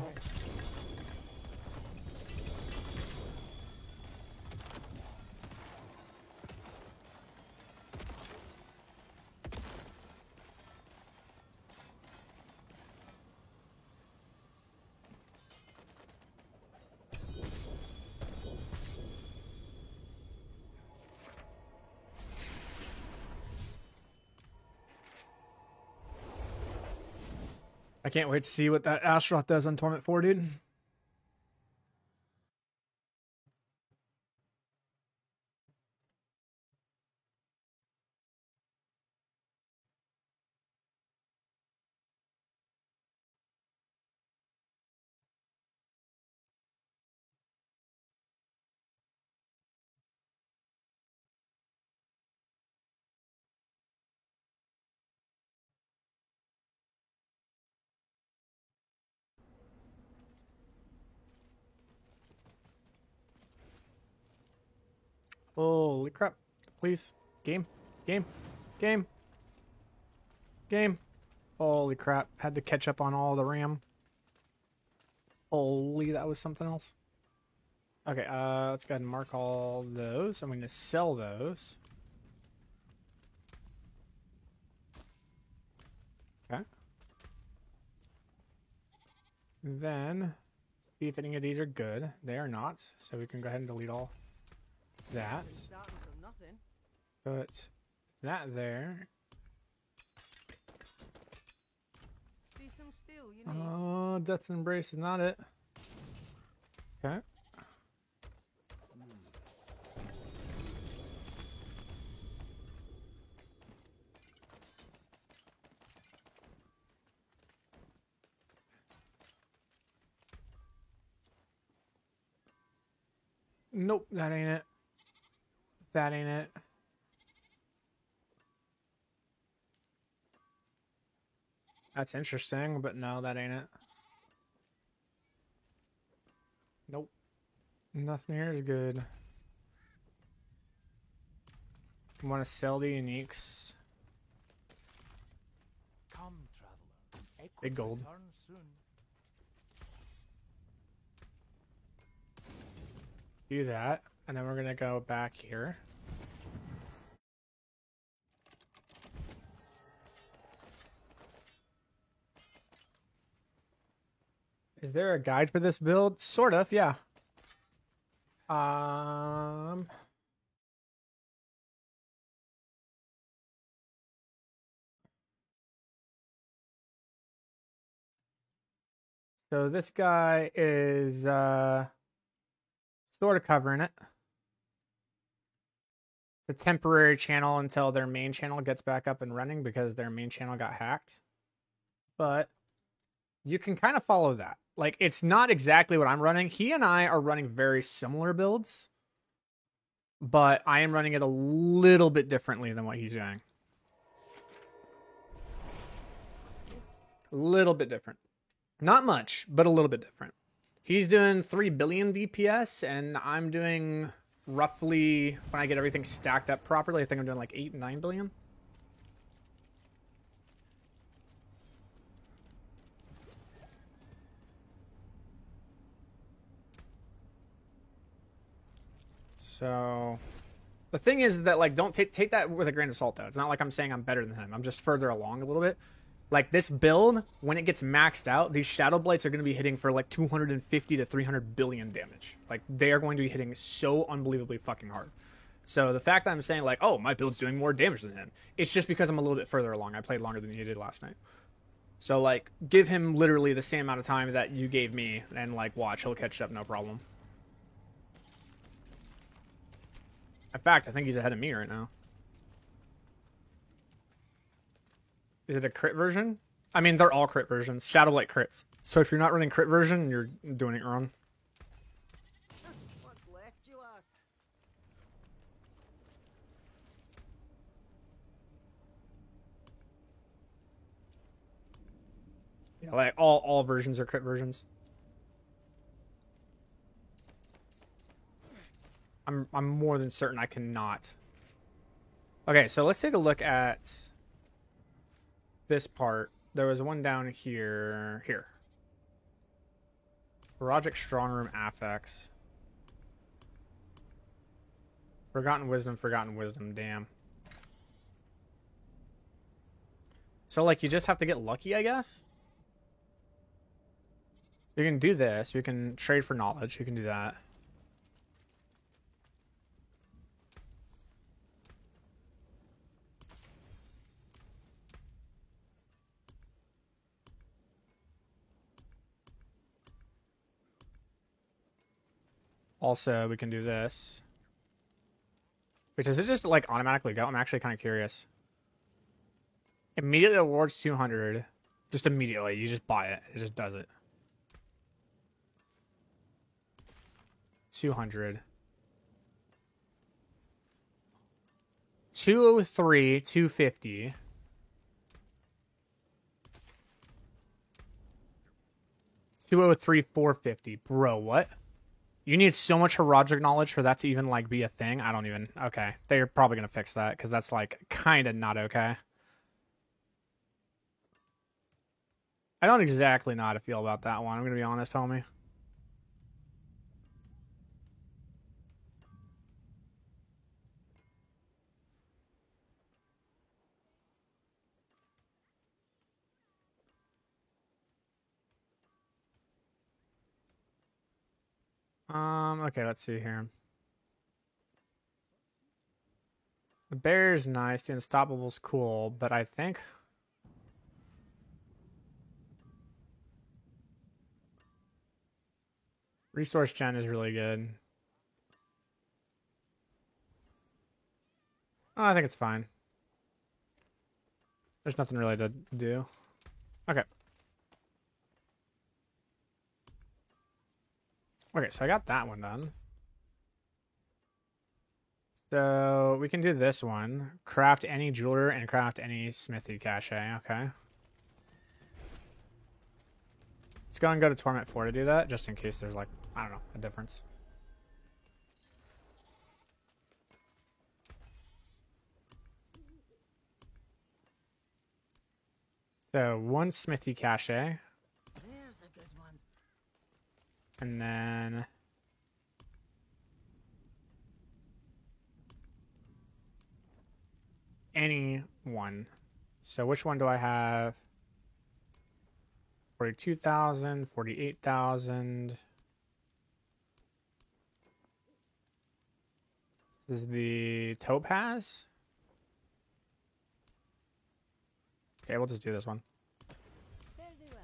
I can't wait to see what that Astaroth does on Torment 4, dude. Holy crap. Please. Game. Game. Game. Game. Holy crap. Had to catch up on all the RAM. Holy, that was something else. Okay, let's go ahead and mark all those. I'm going to sell those. Okay. Then, see if any of these are good. They are not, so we can go ahead and delete all that. nothing. Put that there. See some steel, you need. Oh, Death's Embrace is not it. Okay. Nope, that ain't it. That ain't it. That's interesting, but no, that ain't it. Nope. Nothing here is good. Want to sell the uniques. Come, traveler. Big gold. Return soon. Do that, and then we're gonna go back here. Is there a guide for this build? Sort of, yeah. So this guy is sort of covering it. It's a temporary channel until their main channel gets back up and running because their main channel got hacked. But you can kind of follow that. Like, it's not exactly what I'm running. He and I are running very similar builds, but I am running it a little bit differently than what he's doing. A little bit different. Not much, but a little bit different. He's doing 3 billion DPS, and I'm doing roughly, when I get everything stacked up properly, I think I'm doing like 8 and 9 billion. So the thing is that, like, don't take that with a grain of salt, though. It's not like I'm saying I'm better than him. I'm just further along a little bit. Like, this build, when it gets maxed out, these Shadow Blights are going to be hitting for like 250 to 300 billion damage. Like, they are going to be hitting so unbelievably fucking hard. So the fact that I'm saying, like, oh, my build's doing more damage than him, it's just because I'm a little bit further along. I played longer than he did last night. So, like, give him literally the same amount of time that you gave me, and, like, watch, he'll catch up no problem. In fact, I think he's ahead of me right now. Is it a crit version? I mean, they're all crit versions. Shadowblight crits. So if you're not running crit version, you're doing it wrong. What's left, you ask? Yeah, like all versions are crit versions. I'm more than certain I cannot. Okay, so let's take a look at this part. There was one down here. Here. Project Strong Room Affects. Forgotten Wisdom, damn. So, like, you just have to get lucky, I guess? You can do this. You can trade for knowledge. You can do that. Also, we can do this. Wait, does it just, like, automatically go? I'm actually kind of curious. Immediately awards 200. Just immediately. You just buy it. It just does it. 200. 203, 250. 203, 450. Bro, what? You need so much Herodic knowledge for that to even, like, be a thing? I don't even... Okay. They're probably going to fix that, because that's, like, kind of not okay. I don't exactly know how to feel about that one. I'm going to be honest, homie. Okay, let's see here. The barrier's nice, the unstoppable's cool, but I think resource gen is really good. Oh, I think it's fine. There's nothing really to do. Okay. Okay, so I got that one done. So we can do this one. Craft any jeweler and craft any smithy cache. Okay. Let's go and go to Torment 4 to do that, just in case there's like, I don't know, a difference. So one smithy cache. There's a good one. And then any one. So which one do I have? 42,000, 48,000. This is the topaz. Okay, we'll just do this one. Fairly well.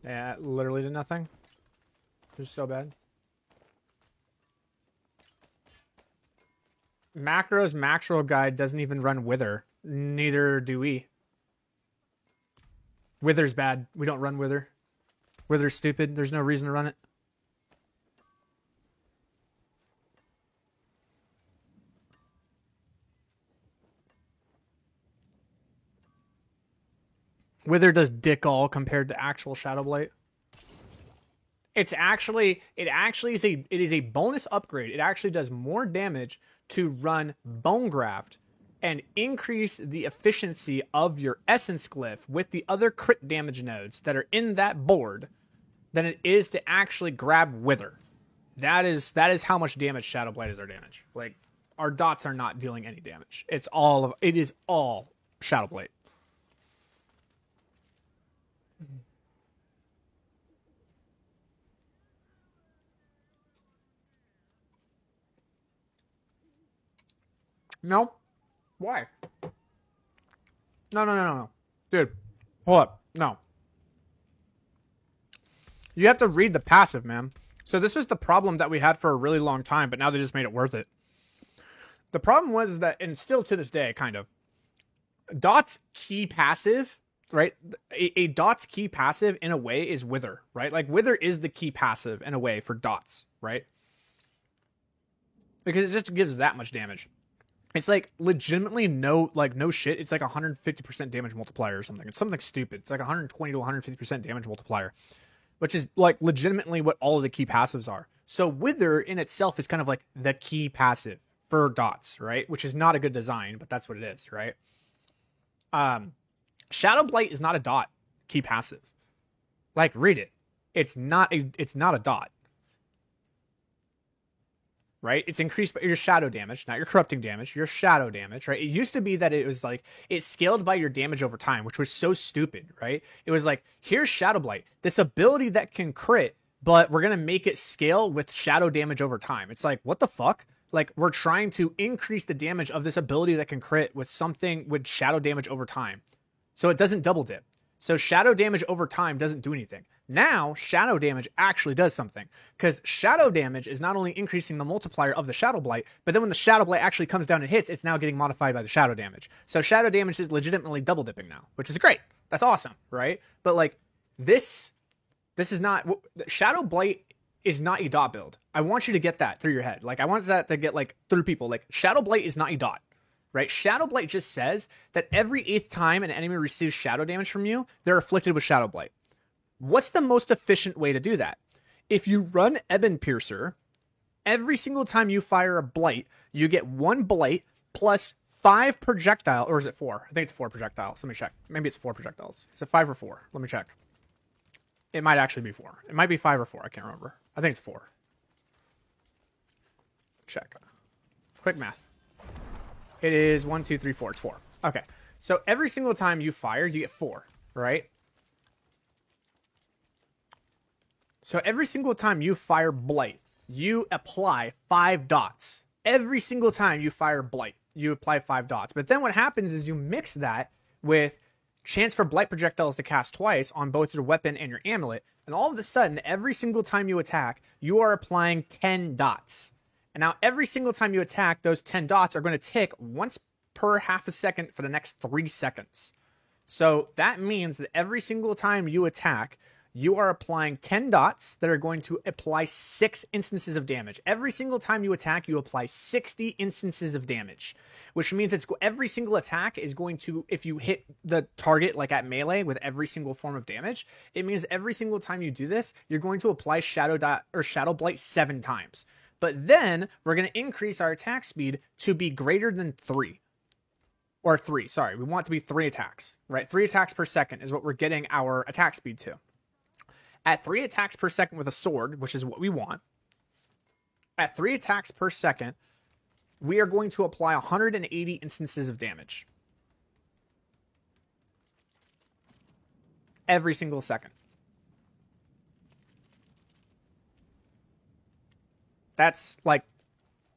Yeah, it literally did nothing. It was so bad. Macros Maxroll Guide doesn't even run Wither. Neither do we. Wither's bad. We don't run Wither. Wither's stupid. There's no reason to run it. Wither does dick all compared to actual Shadowblight. It actually is a bonus upgrade. It actually does more damage to run Bonegraft and increase the efficiency of your Essence Glyph with the other crit damage nodes that are in that board than it is to actually grab Wither. That is how much damage Shadowblight is our damage. Like, our dots are not dealing any damage. It is all Shadowblight. No. Why? No. Dude, hold up. No. You have to read the passive, man. So this was the problem that we had for a really long time, but now they just made it worth it. The problem was that, and still to this day, kind of, Dot's key passive, right? A Dot's key passive, in a way, is Wither, right? Like, Wither is the key passive, in a way, for Dots, right? Because it just gives that much damage. It's like legitimately no shit. It's like 150% damage multiplier or something. It's something stupid. It's like 120 to 150% damage multiplier, which is like legitimately what all of the key passives are. So Wither in itself is kind of like the key passive for Dots, right? Which is not a good design, but that's what it is, right? Shadowblight is not a Dot key passive. Like, read it. It's not a Dot. Right? It's increased by your shadow damage, not your corrupting damage, your shadow damage, right? It used to be that it was like, it scaled by your damage over time, which was so stupid, right? It was like, here's Shadowblight, this ability that can crit, but we're going to make it scale with shadow damage over time. It's like, what the fuck? Like, we're trying to increase the damage of this ability that can crit with something with shadow damage over time. So it doesn't double dip. So shadow damage over time doesn't do anything. Now, shadow damage actually does something. Because shadow damage is not only increasing the multiplier of the Shadow Blight, but then when the Shadow Blight actually comes down and hits, it's now getting modified by the shadow damage. So shadow damage is legitimately double dipping now, which is great. That's awesome, right? But like, this is not... Shadow Blight is not a Dot build. I want you to get that through your head. Like, I want that to get like through people. Like, Shadow Blight is not a Dot. Right? Shadow Blight just says that every 8th time an enemy receives shadow damage from you, they're afflicted with Shadow Blight. What's the most efficient way to do that? If you run Ebon Piercer, every single time you fire a Blight, you get 1 Blight plus 5 projectile, or is it 4? I think it's 4 projectiles. Let me check. Maybe it's 4 projectiles. Is it 5 or 4? Let me check. It might actually be 4. It might be 5 or 4. I can't remember. I think it's 4. Check. Quick math. It is 1, 2, 3, 4. It's 4. Okay. So every single time you fire, you get 4, right? So every single time you fire Blight, you apply 5 dots. Every single time you fire Blight, you apply 5 dots. But then what happens is you mix that with chance for Blight projectiles to cast twice on both your weapon and your amulet, and all of a sudden, every single time you attack, you are applying 10 dots. And now every single time you attack, those 10 dots are going to tick once per half a second for the next 3 seconds. So that means that every single time you attack, you are applying 10 dots that are going to apply 6 instances of damage. Every single time you attack, you apply 60 instances of damage, which means every single attack is going to, if you hit the target like at melee with every single form of damage, it means every single time you do this, you're going to apply Shadow Blight 7 times. But then we're going to increase our attack speed to be greater than 3. Or 3, sorry. We want it to be 3 attacks, right? 3 attacks per second is what we're getting our attack speed to. At 3 attacks per second with a sword, which is what we want, at 3 attacks per second, we are going to apply 180 instances of damage. Every single second. That's like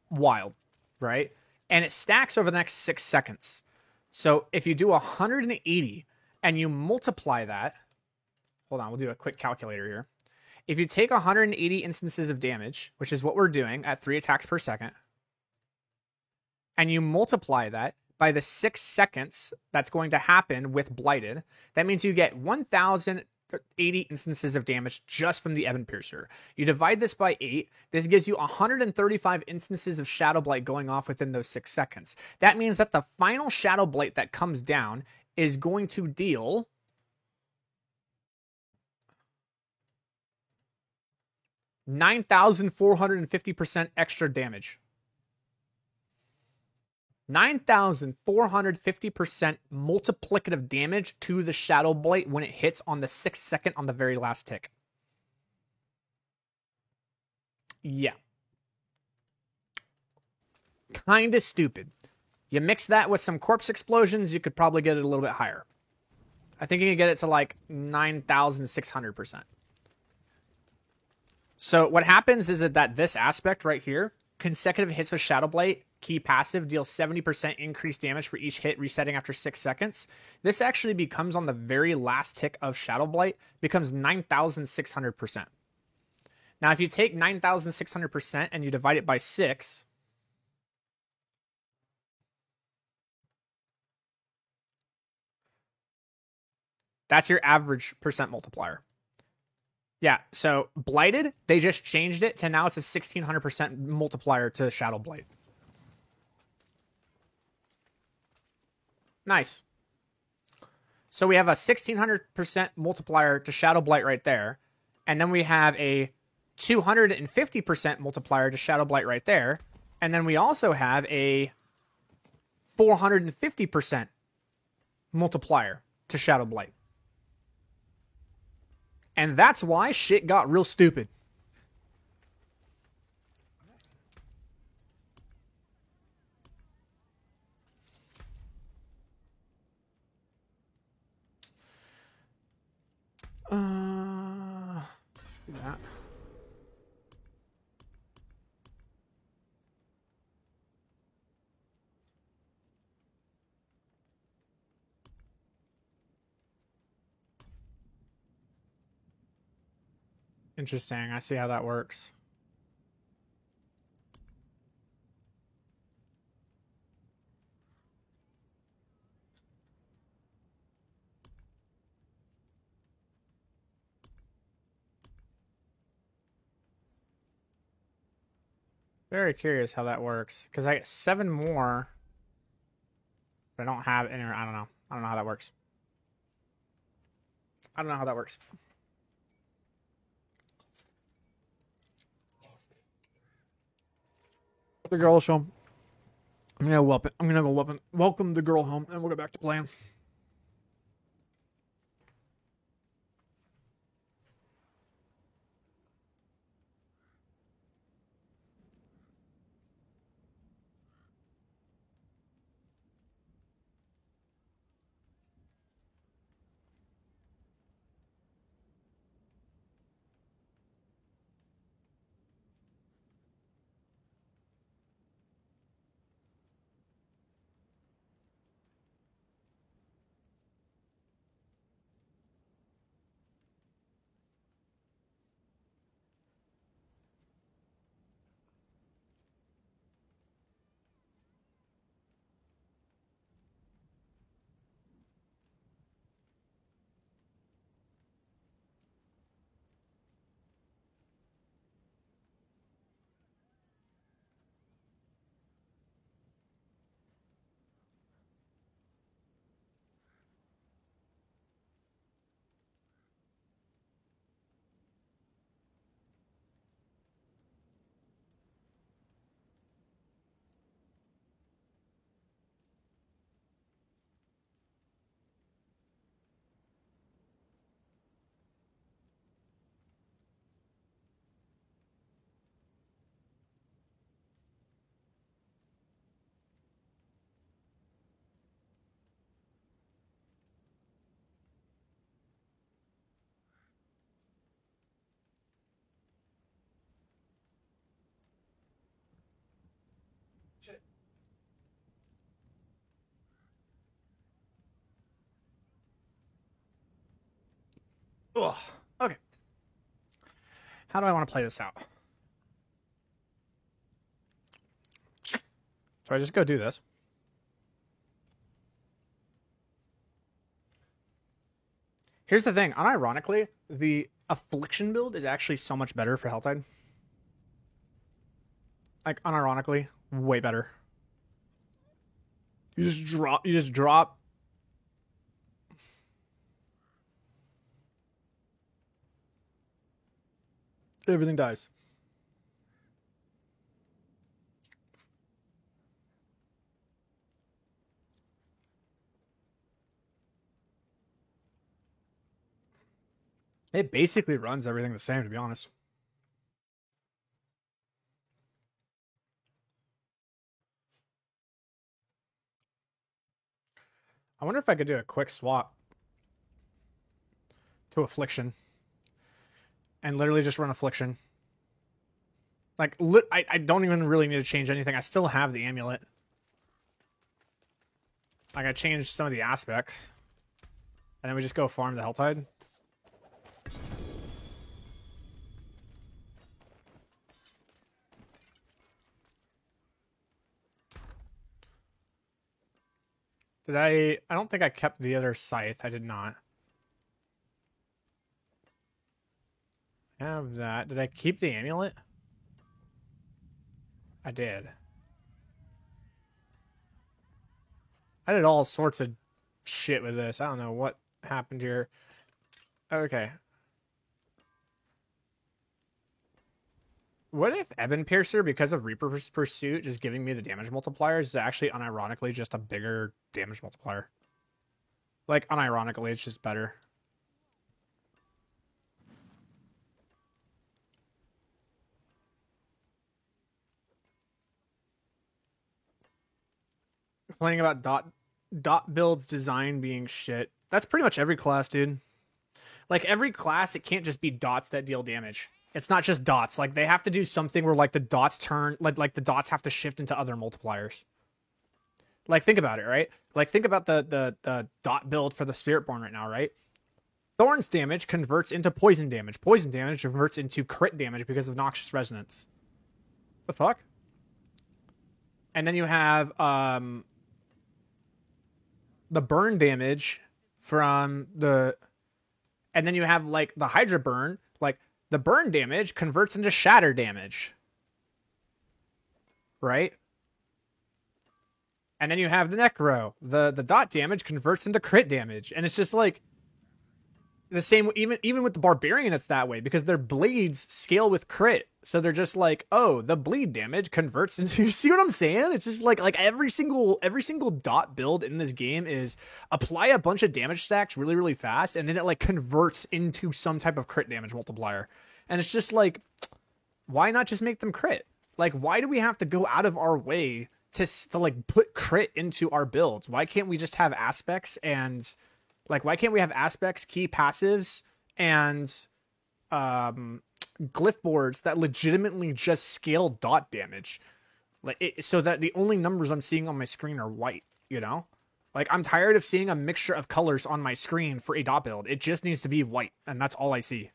wild, right? And it stacks over the next 6 seconds. So if you do 180 and you multiply that, hold on, we'll do a quick calculator here. If you take 180 instances of damage, which is what we're doing at 3 attacks per second, and you multiply that by the 6 seconds that's going to happen with Blighted, that means you get 1,080 instances of damage just from the Ebon Piercer. You divide this by 8, this gives you 135 instances of Shadow Blight going off within those 6 seconds. That means that the final Shadow Blight that comes down is going to deal 9,450% extra damage. 9,450% multiplicative damage to the Shadow Blight when it hits on the 6th second on the very last tick. Yeah. Kinda stupid. You mix that with some corpse explosions, you could probably get it a little bit higher. I think you can get it to like 9,600%. So what happens is that this aspect right here, consecutive hits with Shadow Blight, key passive, deals 70% increased damage for each hit, resetting after 6 seconds. This actually becomes on the very last tick of Shadow Blight, becomes 9,600%. Now, if you take 9,600% and you divide it by 6, that's your average percent multiplier. Yeah, so Blighted, they just changed it to now it's a 1,600% multiplier to Shadow Blight. Nice. So we have a 1,600% multiplier to Shadow Blight right there. And then we have a 250% multiplier to Shadow Blight right there. And then we also have a 450% multiplier to Shadow Blight. And that's why shit got real stupid. Do that. Interesting. I see how that works. Very curious how that works. Because I get 7 more. But I don't have any. I don't know. I don't know how that works. I don't know how that works. The girls home. I'm gonna welcome the girl home, and we'll go back to playing. Ugh. Okay. How do I want to play this out? So I just go do this. Here's the thing. Unironically, the Affliction build is actually so much better for Helltide. Like, unironically, way better. You just drop. Everything dies. It basically runs everything the same, to be honest. I wonder if I could do a quick swap to Affliction and literally just run Affliction. Like, I don't even really need to change anything. I still have the amulet. Like, I changed some of the aspects. And then we just go farm the Helltide. Did I don't think I kept the other scythe. I did not. I have that. Did I keep the amulet? I did. I did all sorts of shit with this. I don't know what happened here. Okay. What if Ebon Piercer, because of Reaper's Pursuit, just giving me the damage multipliers, is actually unironically just a bigger damage multiplier? Like, unironically, it's just better. Complaining about dot builds design being shit. That's pretty much every class, dude. Like, every class, it can't just be dots that deal damage. It's not just dots. Like, they have to do something where, like, the dots turn... Like the dots have to shift into other multipliers. Like, think about it, right? Like, think about the dot build for the Spiritborn right now, right? Thorns damage converts into poison damage. Poison damage converts into crit damage because of Noxious Resonance. The fuck? And then you have, the burn damage from the... And then you have, like, the Hydra burn. Like, the burn damage converts into shatter damage. Right? And then you have the Necro. The dot damage converts into crit damage. And it's just, like, the same... Even with the Barbarian, it's that way. Because their bleeds scale with crit. So they're just like, oh, the bleed damage converts into... You see what I'm saying? It's just like every single dot build in this game is apply a bunch of damage stacks really, really fast, and then it like converts into some type of crit damage multiplier. And it's just like, why not just make them crit? Like, why do we have to go out of our way to like put crit into our builds? Why can't we just have aspects and like, why can't we have aspects, key passives, and glyph boards that legitimately just scale dot damage, like so that the only numbers I'm seeing on my screen are white, you know? Like, I'm tired of seeing a mixture of colors on my screen for a dot build. It just needs to be white, and that's all I see.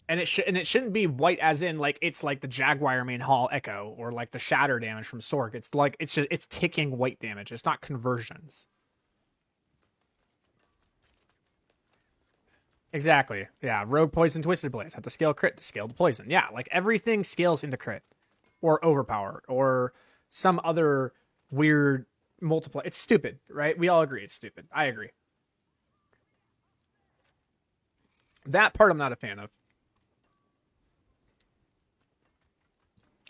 And it shouldn't be white as in like it's like the Jaguar main hall echo or like the shatter damage from Sork. It's like it's ticking white damage. It's not conversions. Exactly. Yeah. Rogue Poison Twisted Blaze have to scale crit to scale the poison. Yeah. Like, everything scales into crit or overpower or some other weird multiplier. It's stupid, right? We all agree it's stupid. I agree. That part I'm not a fan of.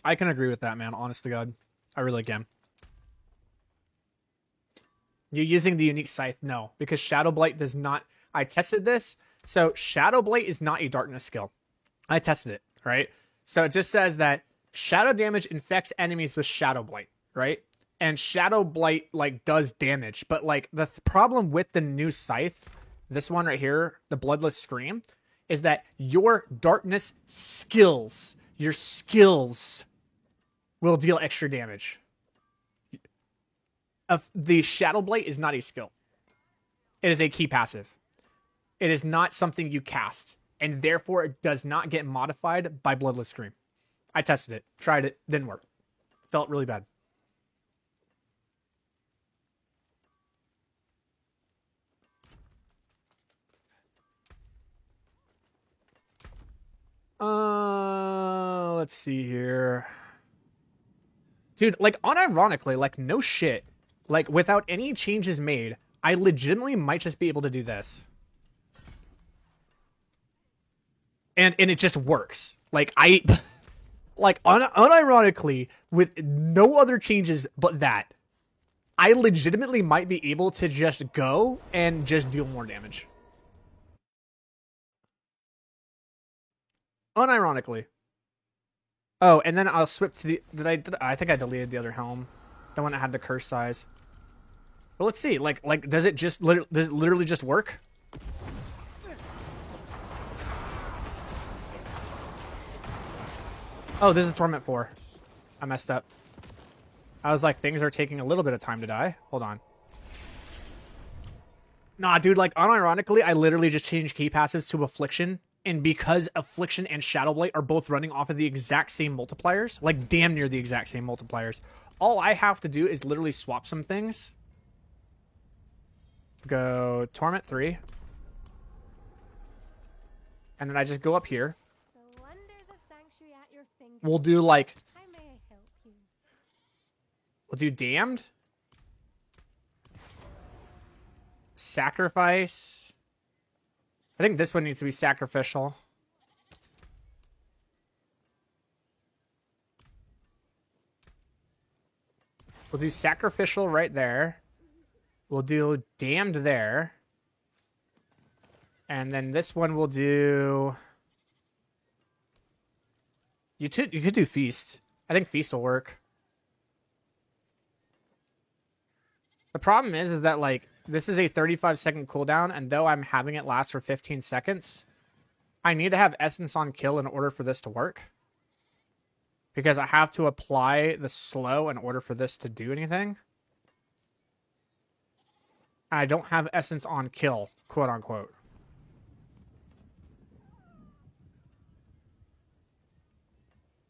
I can agree with that, man. Honest to God. I really can. You using the unique scythe? No. Because Shadow Blight does not... I tested this. So, Shadow Blight is not a darkness skill. I tested it, right? So, it just says that shadow damage infects enemies with Shadow Blight, right? And Shadow Blight, like, does damage. But, like, the problem with the new scythe, this one right here, the Bloodless Scream, is that your darkness skills, your skills will deal extra damage. The Shadow Blight is not a skill. It is a key passive. It is not something you cast, and therefore it does not get modified by Bloodless Scream. I tested it, tried it, didn't work. Felt really bad. Let's see here. Dude, like, unironically, like, no shit. Like, without any changes made, I legitimately might just be able to do this. And it just works. Like, unironically, with no other changes but that, I legitimately might be able to just go and just deal more damage. Unironically. Oh, and then I'll switch to the... I think I deleted the other helm. The one that had the curse size. But let's see. Like does it literally just work? Oh, this is Torment 4. I messed up. I was like, things are taking a little bit of time to die. Hold on. Nah, dude, like, unironically, I literally just changed key passives to Affliction. And because Affliction and Shadowblight are both running off of the exact same multipliers, like damn near the exact same multipliers, all I have to do is literally swap some things. Go Torment 3. And then I just go up here. The wonders of Sanctuary at your fingertips. We'll do like... How may I help you? We'll do Damned. Sacrifice. I think this one needs to be Sacrificial. We'll do Sacrificial right there. We'll do Damned there. And then this one we'll do... You could do Feast. I think Feast will work. The problem is that, like, this is a 35-second cooldown, and though I'm having it last for 15 seconds, I need to have Essence on kill in order for this to work. Because I have to apply the slow in order for this to do anything. I don't have Essence on kill, quote-unquote.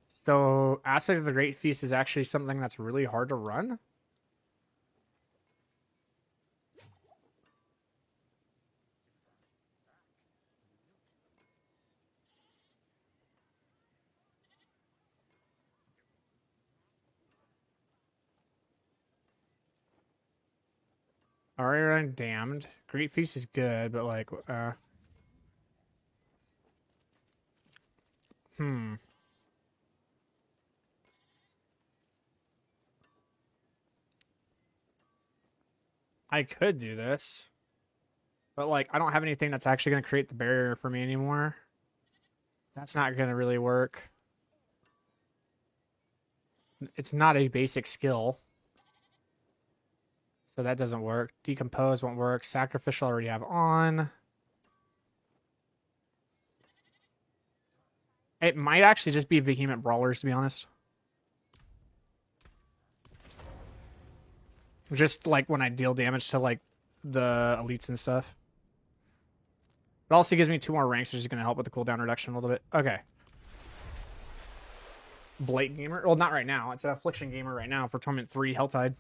So, Aspect of the Great Feast is actually something that's really hard to run. Already running Damned. Great Feast is good, but like, I could do this. But like, I don't have anything that's actually going to create the barrier for me anymore. That's not going to really work. It's not a basic skill. So that doesn't work. Decompose won't work. Sacrificial I already have on. It might actually just be Vehement Brawlers, to be honest. Just like when I deal damage to like the elites and stuff. It also gives me 2 more ranks, which is going to help with the cooldown reduction a little bit. Okay. Blade Gamer. Well, not right now. It's an Affliction Gamer right now for Torment 3 Helltide.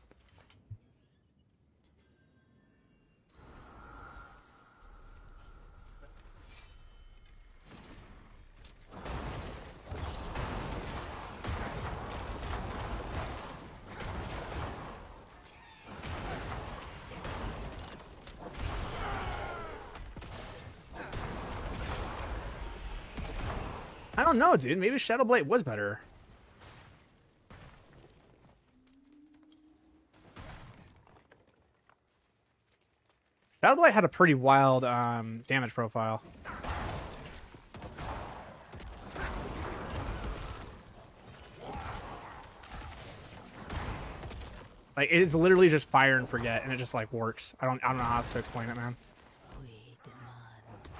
I don't know, dude. Maybe Shadowblight was better. Shadowblight had a pretty wild damage profile. Like, it is literally just fire and forget, and it just like works. I don't know how else to explain it, man. We demand blood.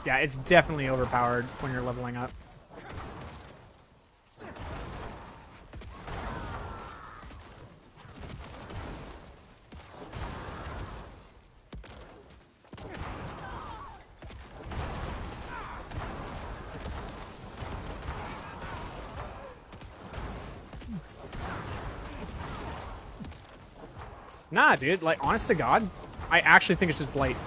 Yeah, it's definitely overpowered when you're leveling up. Nah, dude, like, honest to God, I actually think it's just Blight.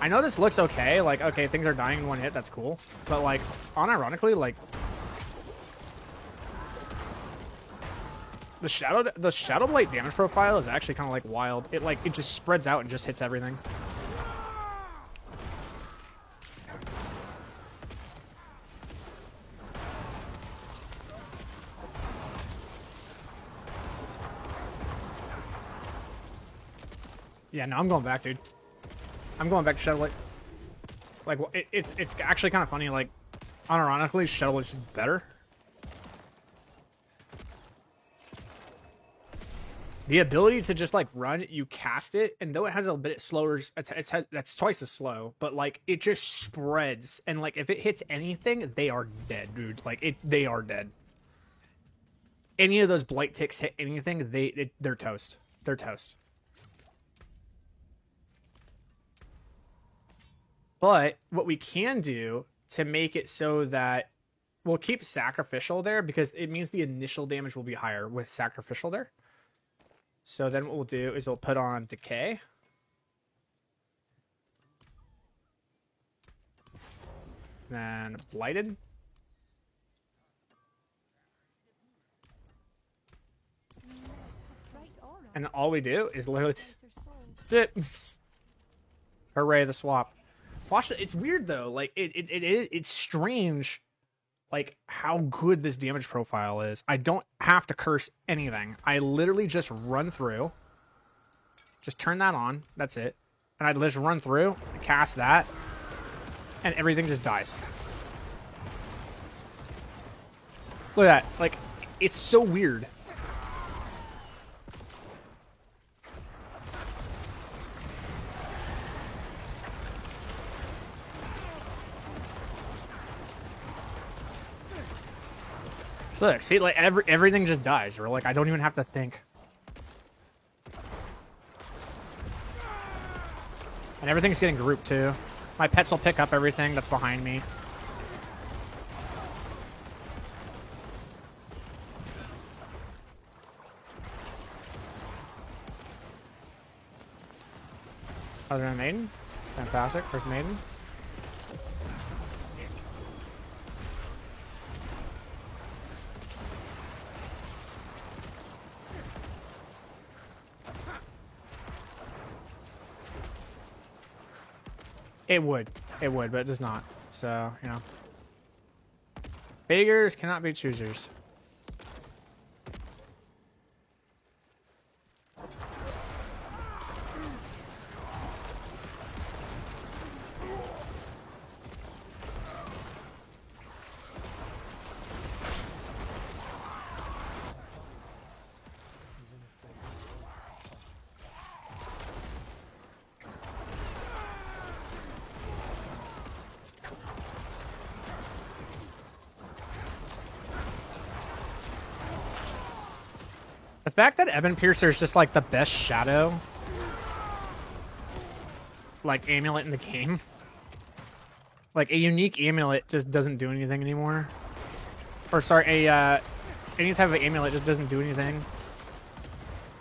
I know this looks okay, like, okay, things are dying in one hit, that's cool. But, like, unironically, like, the Shadow Blight damage profile is actually kind of, like, wild. It just spreads out and just hits everything. Yeah, no, I'm going back, dude. I'm going back to Shadow Blight. Like, it's actually kind of funny. Like, unironically, Shadow Blight's better. The ability to just like run, you cast it, and though it has a bit slower, that's twice as slow. But like, it just spreads, and like, if it hits anything, they are dead, dude. Like, they are dead. Any of those Blight ticks hit anything, they're toast. They're toast. But what we can do to make it so that we'll keep Sacrificial there because it means the initial damage will be higher with Sacrificial there. So then what we'll do is we'll put on Decay. Then Blighted. And all we do is literally... That's it. Hooray, the swap. Watch it. It's weird though. Like it's strange, like how good this damage profile is. I don't have to curse anything. I literally just run through, just turn that on. That's it, and I just run through, cast that, and everything just dies. Look at that. Like it's so weird. Look, see, like everything just dies. Or like I don't even have to think. And everything's getting grouped too. My pets will pick up everything that's behind me. Other than Maiden? Fantastic. Where's Maiden? It would, but it does not. So, you know. Beggars cannot be choosers. The fact that Ebon Piercer is just like the best shadow like amulet in the game. Like a unique amulet just doesn't do anything anymore. Or sorry, any type of amulet just doesn't do anything.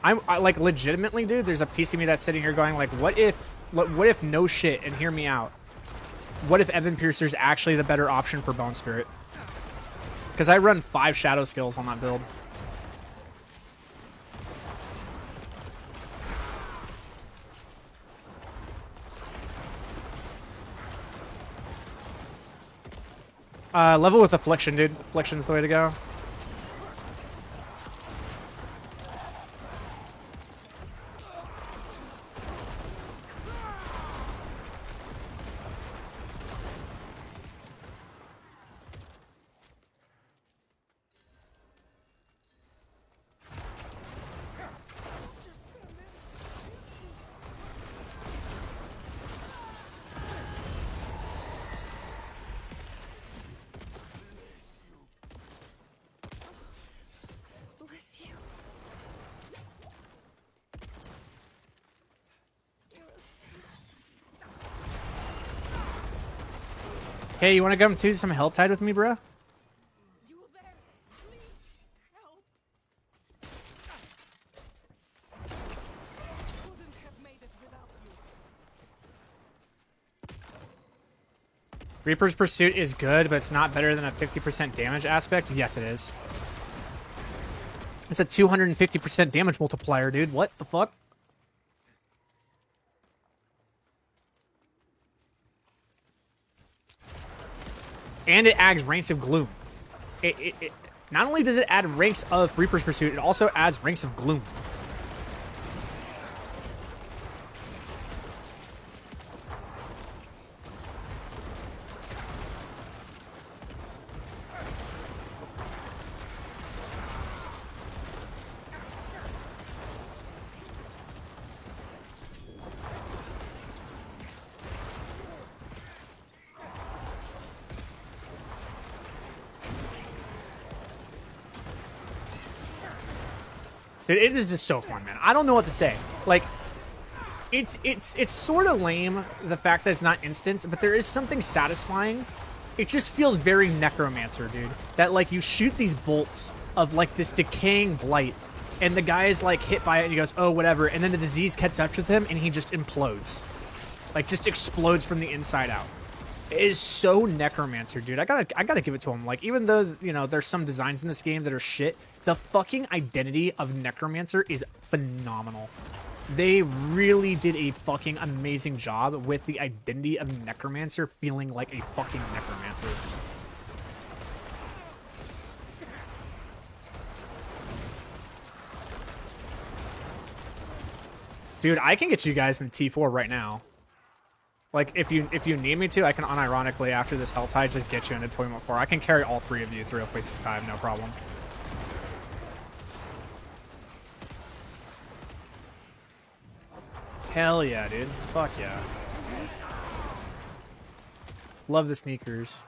I like legitimately, dude, there's a piece of me that's sitting here going like, what if no shit, and hear me out. What if Ebon Piercer is actually the better option for Bone Spirit? Because I run 5 shadow skills on that build. Level with Affliction, dude. Affliction's the way to go. Hey, you want to come to some Helltide with me, bro? You there? Please help. Couldn't have made it without you. Reaper's Pursuit is good, but it's not better than a 50% damage aspect. Yes, it is. It's a 250% damage multiplier, dude. What the fuck? And it adds Ranks of Gloom. It not only does it add ranks of Reaper's Pursuit, it also adds Ranks of Gloom. Dude, it is just so fun, man. I don't know what to say. Like, it's sort of lame, the fact that it's not instant, but there is something satisfying. It just feels very Necromancer, dude. That, like, you shoot these bolts of, like, this decaying blight, and the guy is, like, hit by it, and he goes, oh, whatever, and then the disease catches up with him, and he just implodes. Like, just explodes from the inside out. It is so Necromancer, dude. I gotta give it to him. Like, even though, you know, there's some designs in this game that are shit, the fucking identity of Necromancer is phenomenal. They really did a fucking amazing job with the identity of Necromancer feeling like a fucking Necromancer. Dude, I can get you guys in T4 right now. Like, if you need me to, I can unironically, after this Helltide, just get you into Tournament 4. I can carry all three of you through if I have no problem. Hell yeah, dude. Fuck yeah. Love the sneakers.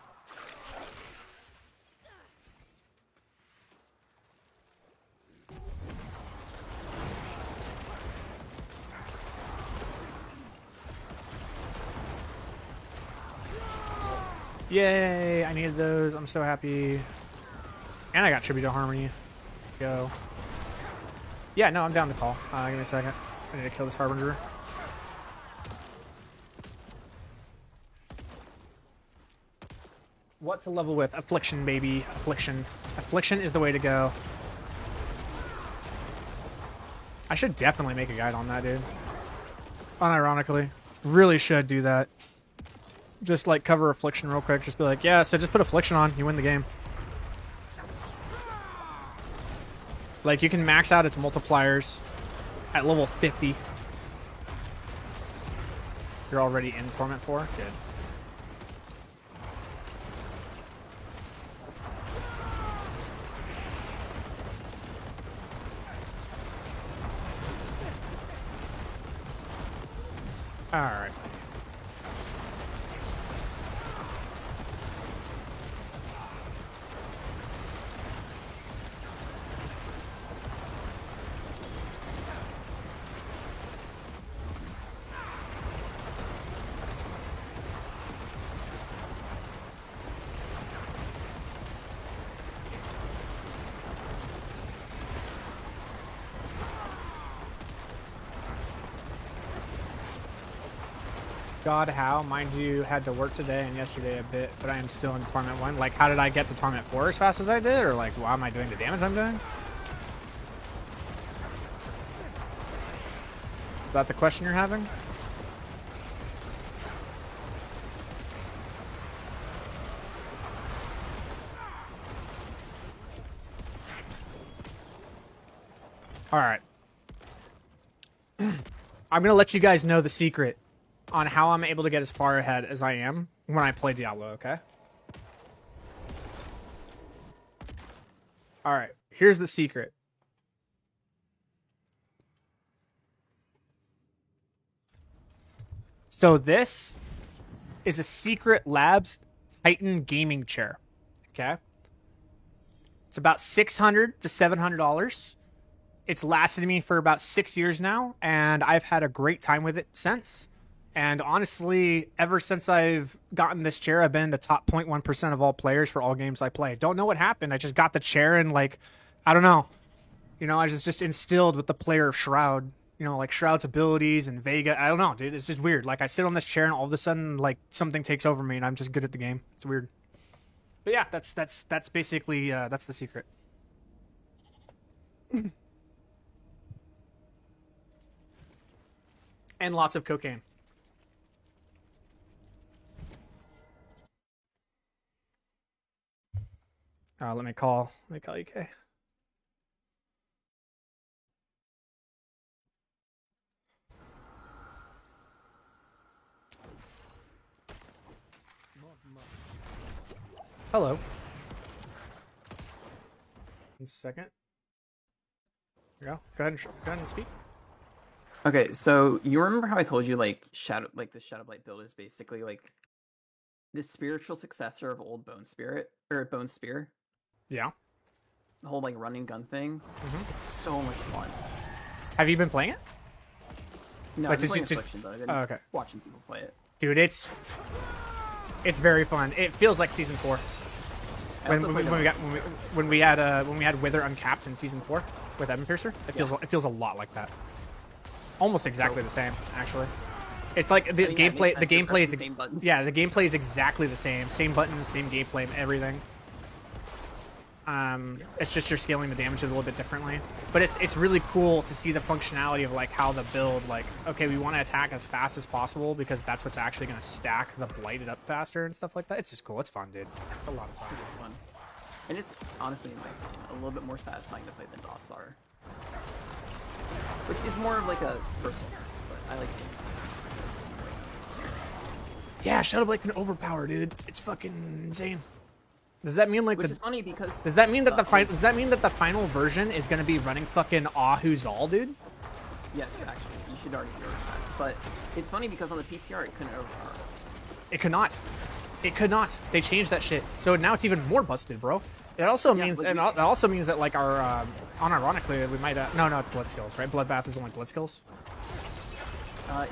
Yay, I needed those. I'm so happy. And I got Tribute to Harmony. Go. Yeah, no, I'm down to call. Give me a second. I need to kill this Harbinger. What to level with? Affliction, baby. Affliction. Affliction is the way to go. I should definitely make a guide on that, dude. Unironically. Really should do that. Just, like, cover Affliction real quick. Just be like, yeah, so just put Affliction on. You win the game. Like, you can max out its multipliers at level 50. You're already in Torment 4? Good. Alright. God, how? Mind you, had to work today and yesterday a bit, but I am still in Torment 1. Like, how did I get to Torment 4 as fast as I did? Or, like, why am I doing the damage I'm doing? Is that the question you're having? Alright. I'm going to let you guys know the secret on how I'm able to get as far ahead as I am when I play Diablo, okay? Alright, here's the secret. So this is a Secret Labs Titan gaming chair, okay? It's about $600 to $700. It's lasted me for about 6 years now, and I've had a great time with it since. And honestly, ever since I've gotten this chair, I've been the top 0.1% of all players for all games I play. Don't know what happened. I just got the chair and like, I don't know. You know, I was just instilled with the player of Shroud. You know, like Shroud's abilities and Vega. I don't know, dude. It's just weird. Like I sit on this chair and all of a sudden, like something takes over me and I'm just good at the game. It's weird. But yeah, that's basically that's the secret. And lots of cocaine. Let me call EK. Hello. 1 second. Here you go. Go ahead and speak. Okay, so you remember how I told you the Shadowblight build is basically like the spiritual successor of old Bone Spirit or Bone Spear? Yeah. The whole like running gun thing. Mhm. It's so much fun. Have you been playing it? No, Like, I've been playing did you- Affliction, but I've been Oh, okay. watching people play it. Dude, it's very fun. It feels like season 4. I also played When we had Wither uncapped in season 4 with Evan Piercer, it feels a lot like that. Almost exactly the same, actually. It's like the I mean, yeah, it gameplay. makes The sense. You're gameplay is pressing the same buttons. the gameplay is exactly the same. Same buttons, same gameplay, everything. It's just you're scaling the damage a little bit differently, but it's really cool to see the functionality of like how the build, like, okay, we want to attack as fast as possible because that's what's actually going to stack the blighted up faster and stuff like that. It's just cool. It's fun, dude. It's a lot of fun. It is fun. And it's honestly, in my opinion, a little bit more satisfying to play than Dots are. Which is more of like a personal thing, but I like seeing that. Yeah, Shadowblade can overpower, dude. It's fucking insane. Does that mean like Which is funny because Does that mean that the final version is going to be running fucking Ahuzal, dude? yes, actually, you should already hear that. But it's funny because on the PTR it couldn't overpower. It could not. It could not. They changed that shit. So now it's even more busted, bro. It also Yeah, means, but and it also means that like our, unironically, we might. No, it's blood skills, right? Bloodbath is only blood skills.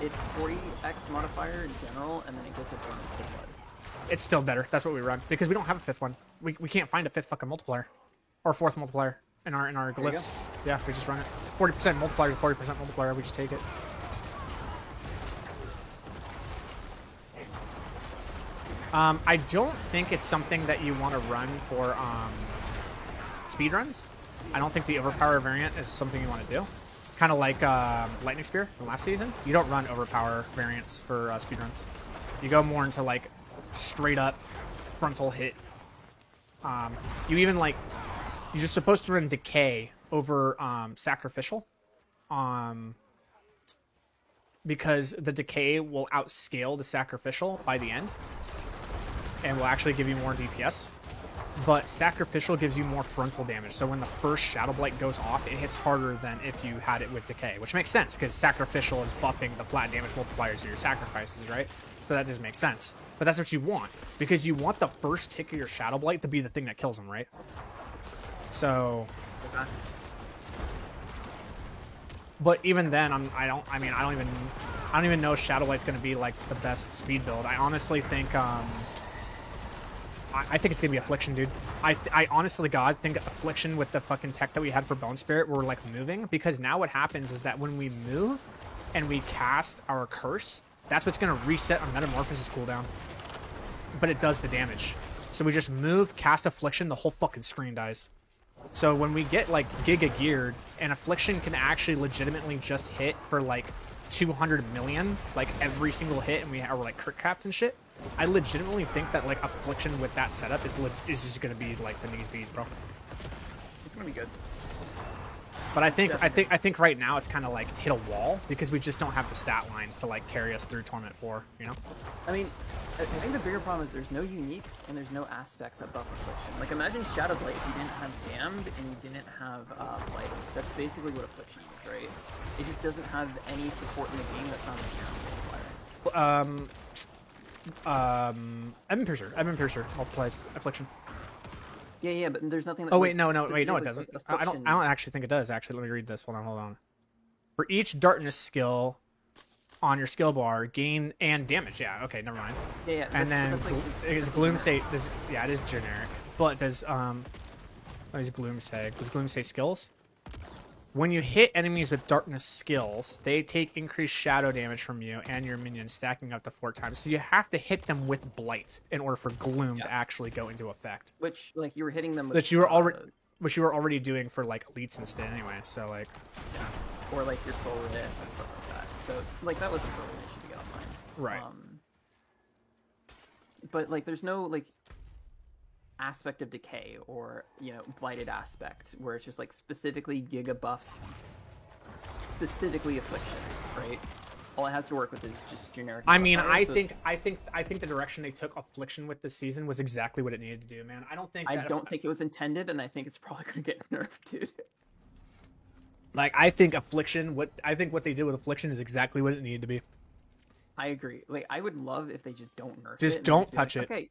It's 40x modifier in general, and then it gets a bonus to blood. It's still better. That's what we run because we don't have a 5th one. We can't find a 5th fucking multiplier, or 4th multiplier in our There you glyphs. Yeah, we just run it. 40% multiplier to 40% multiplier. We just take it. I don't think it's something that you want to run for speedruns. I don't think the overpower variant is something you want to do. Kind of like Lightning Spear from last season. You don't run overpower variants for speedruns. You go more into like straight up frontal hit. You even like, you're just supposed to run Decay over Sacrificial. Because the Decay will outscale the Sacrificial by the end. And will actually give you more DPS. But Sacrificial gives you more frontal damage. So when the first Shadowblight goes off, it hits harder than if you had it with Decay. Which makes sense, because Sacrificial is buffing the flat damage multipliers of your sacrifices, right? So that just makes sense. But that's what you want. Because you want the first tick of your Shadowblight to be the thing that kills them, right? So... But even then, I don't even know Shadowblight's going to be like the best speed build. I honestly think... I think it's gonna be Affliction, dude. I honestly, God, think Affliction with the fucking tech that we had for Bone Spirit, we're like moving, because now what happens is that when we move and we cast our Curse, that's what's gonna reset our Metamorphosis cooldown. But it does the damage. So we just move, cast Affliction, the whole fucking screen dies. So when we get like Giga geared, and Affliction can actually legitimately just hit for like 200 million, like every single hit, and we are like crit capped and shit. I legitimately think that like Affliction with that setup is just gonna be like the knees bees, bro. It's gonna be good. But I think right now it's kind of like hit a wall because we just don't have the stat lines to like carry us through Torment 4, you know? I mean, I think the bigger problem is there's no uniques and there's no aspects that buff Affliction. Like imagine Shadowblight if you didn't have Damned and you didn't have Blight. That's basically what Affliction is, right? It just doesn't have any support in the game that's not a Damned multiplier. Evan Piercer multiplies Affliction. Yeah, but there's nothing. Oh wait, no, it specifically doesn't. says I don't actually think it does. Actually, let me read this. Hold on. For each darkness skill, on your skill bar, gain and damage. Yeah, okay, never mind. Yeah. And then that's like, is Gloom say this? Yeah, it is generic. But does what does Gloom say? Does Gloom say skills? When you hit enemies with darkness skills, they take increased shadow damage from you and your minions, stacking up to 4 times. So you have to hit them with blight in order for Gloom to actually go into effect. which like you were hitting them with, Which you were already doing for like elites instead anyway. So like, or like your soul rift and stuff like that. So it's like that wasn't really an issue to get online. right. But like there's no like aspect of decay or blighted aspect where it's just like specifically giga buffs, specifically affliction, right? All it has to work with is just generic. I mean, buff power, so I think the direction they took affliction with this season was exactly what it needed to do, man. I don't think it was intended, and I think it's probably gonna get nerfed too. Like, I think affliction. What they did with affliction is exactly what it needed to be. I agree. Like, I would love if they just don't nerf it. Just and don't be touch like, it. Okay.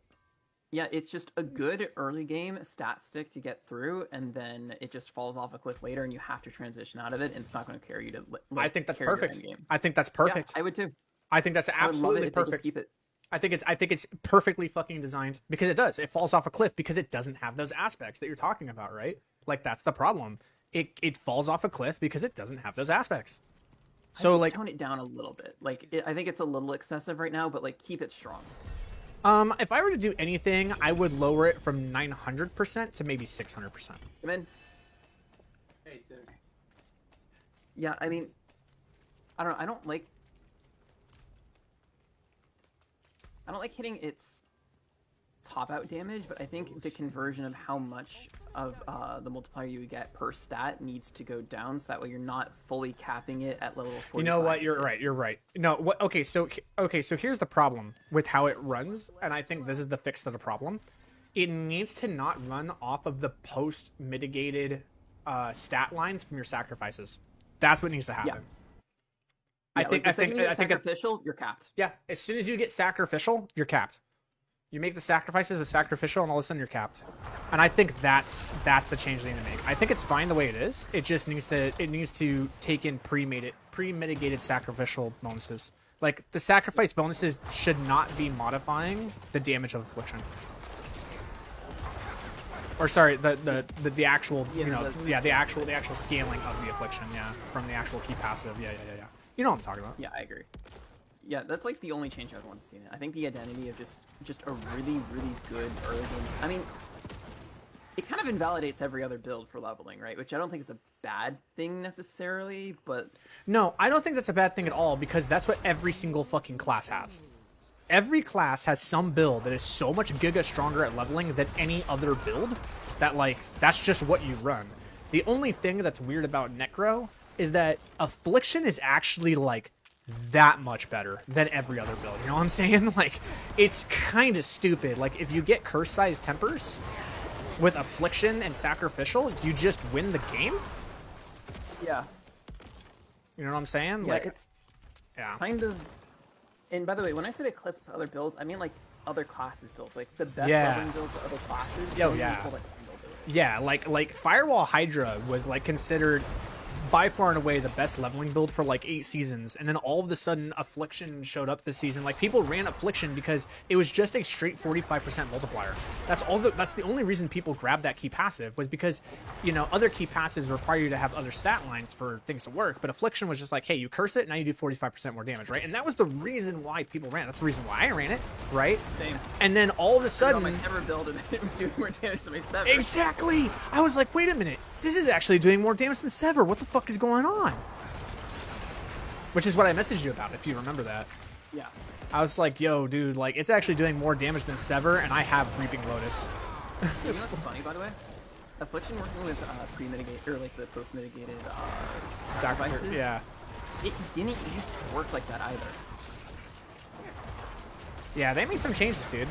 Yeah, it's just a good early game stat stick to get through, and then it just falls off a cliff later, and you have to transition out of it, and it's not going to carry you to. Like, I think that's carry your perfect. endgame. I think that's perfect. Yeah, I would too. I think that's I would love absolutely it if they just perfect. keep it. I think it's perfectly fucking designed because it does. It falls off a cliff because it doesn't have those aspects that you're talking about, right? Like, that's the problem. It falls off a cliff because it doesn't have those aspects. So like, tone it down a little bit. Like, I think it's a little excessive right now, but like keep it strong. if I were to do anything, I would lower it from 900% to maybe 600%. Come in. Hey, dude. Yeah, I mean, I don't know. I don't like hitting its top out damage, but I think the conversion of how much of the multiplier you get per stat needs to go down, so that way you're not fully capping it at level 45. You know what? You're right. No, what? Okay, so here's the problem with how it runs, and I think this is the fix to the problem. It needs to not run off of the post mitigated stat lines from your sacrifices. That's what needs to happen. Yeah, I think sacrificial, you're capped. yeah. As soon as you get sacrificial, you're capped. You make the sacrifices a sacrificial, and all of a sudden you're capped. And I think that's the change they need to make. I think it's fine the way it is. It just needs to take in pre-mitigated sacrificial bonuses. Like, the sacrifice bonuses should not be modifying the damage of affliction. Or sorry, the actual the actual scaling of the affliction, from the actual key passive. Yeah. You know what I'm talking about. Yeah, I agree. Yeah, that's like the only change I'd want to see in it. I think the identity of just a really, really good early game. I mean, it kind of invalidates every other build for leveling, right? Which I don't think is a bad thing necessarily, but... No, I don't think that's a bad thing at all, because that's what every single fucking class has. Every class has some build that is so much giga stronger at leveling than any other build that, like, that's just what you run. The only thing that's weird about Necro is that Affliction is actually, like, that much better than every other build. You know what I'm saying? Like, it's kind of stupid. Like, if you get curse-sized tempers with Affliction and Sacrificial, you just win the game? Yeah. You know what I'm saying? Yeah, like, it's yeah. kind of... And by the way, when I said eclipse other builds, I mean, like, other classes builds. Like, the best leveling builds for other classes. Oh, yeah. Yeah, like Firewall Hydra was, like, considered by far and away the best leveling build for like 8 seasons, and then all of a sudden Affliction showed up this season. Like, people ran Affliction because it was just a straight 45% multiplier. That's the only reason people grabbed that key passive, was because, you know, other key passives require you to have other stat lines for things to work, but Affliction was just like, hey, you curse it, now you do 45% more damage, right? And that was the reason why people ran it. That's the reason why I ran it, right? Same. And then all of a sudden, my Sever build, and it was doing more damage than my Sever. Exactly! I was like, wait a minute, this is actually doing more damage than Sever. What the fuck is going on? Which is what I messaged you about, if you remember that. Yeah. I was like, yo, dude, like, it's actually doing more damage than Sever, and I have Reaping Lotus. You know what's funny, by the way? Affliction working with pre-mitigate, or like the post-mitigated sacrifices, yeah. It didn't used to work like that either. Yeah, they made some changes, dude.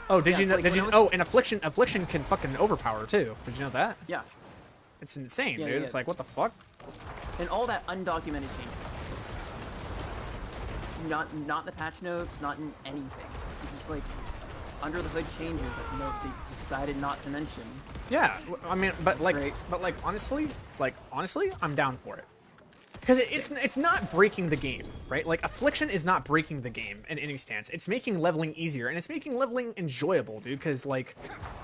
Oh, did Yeah, you know? like Did you? when Oh, and Affliction can fucking overpower too. Did you know that? Yeah. It's insane, Yeah, dude. yeah. It's like, what the fuck? And all that undocumented changes. Not in the patch notes, not in anything. It's just like under the hood changes that they decided not to mention. Yeah, I mean, but Great. honestly, I'm down for it. Because it's not breaking the game, right? Like, Affliction is not breaking the game in any stance. It's making leveling easier, and it's making leveling enjoyable, dude. Because, like,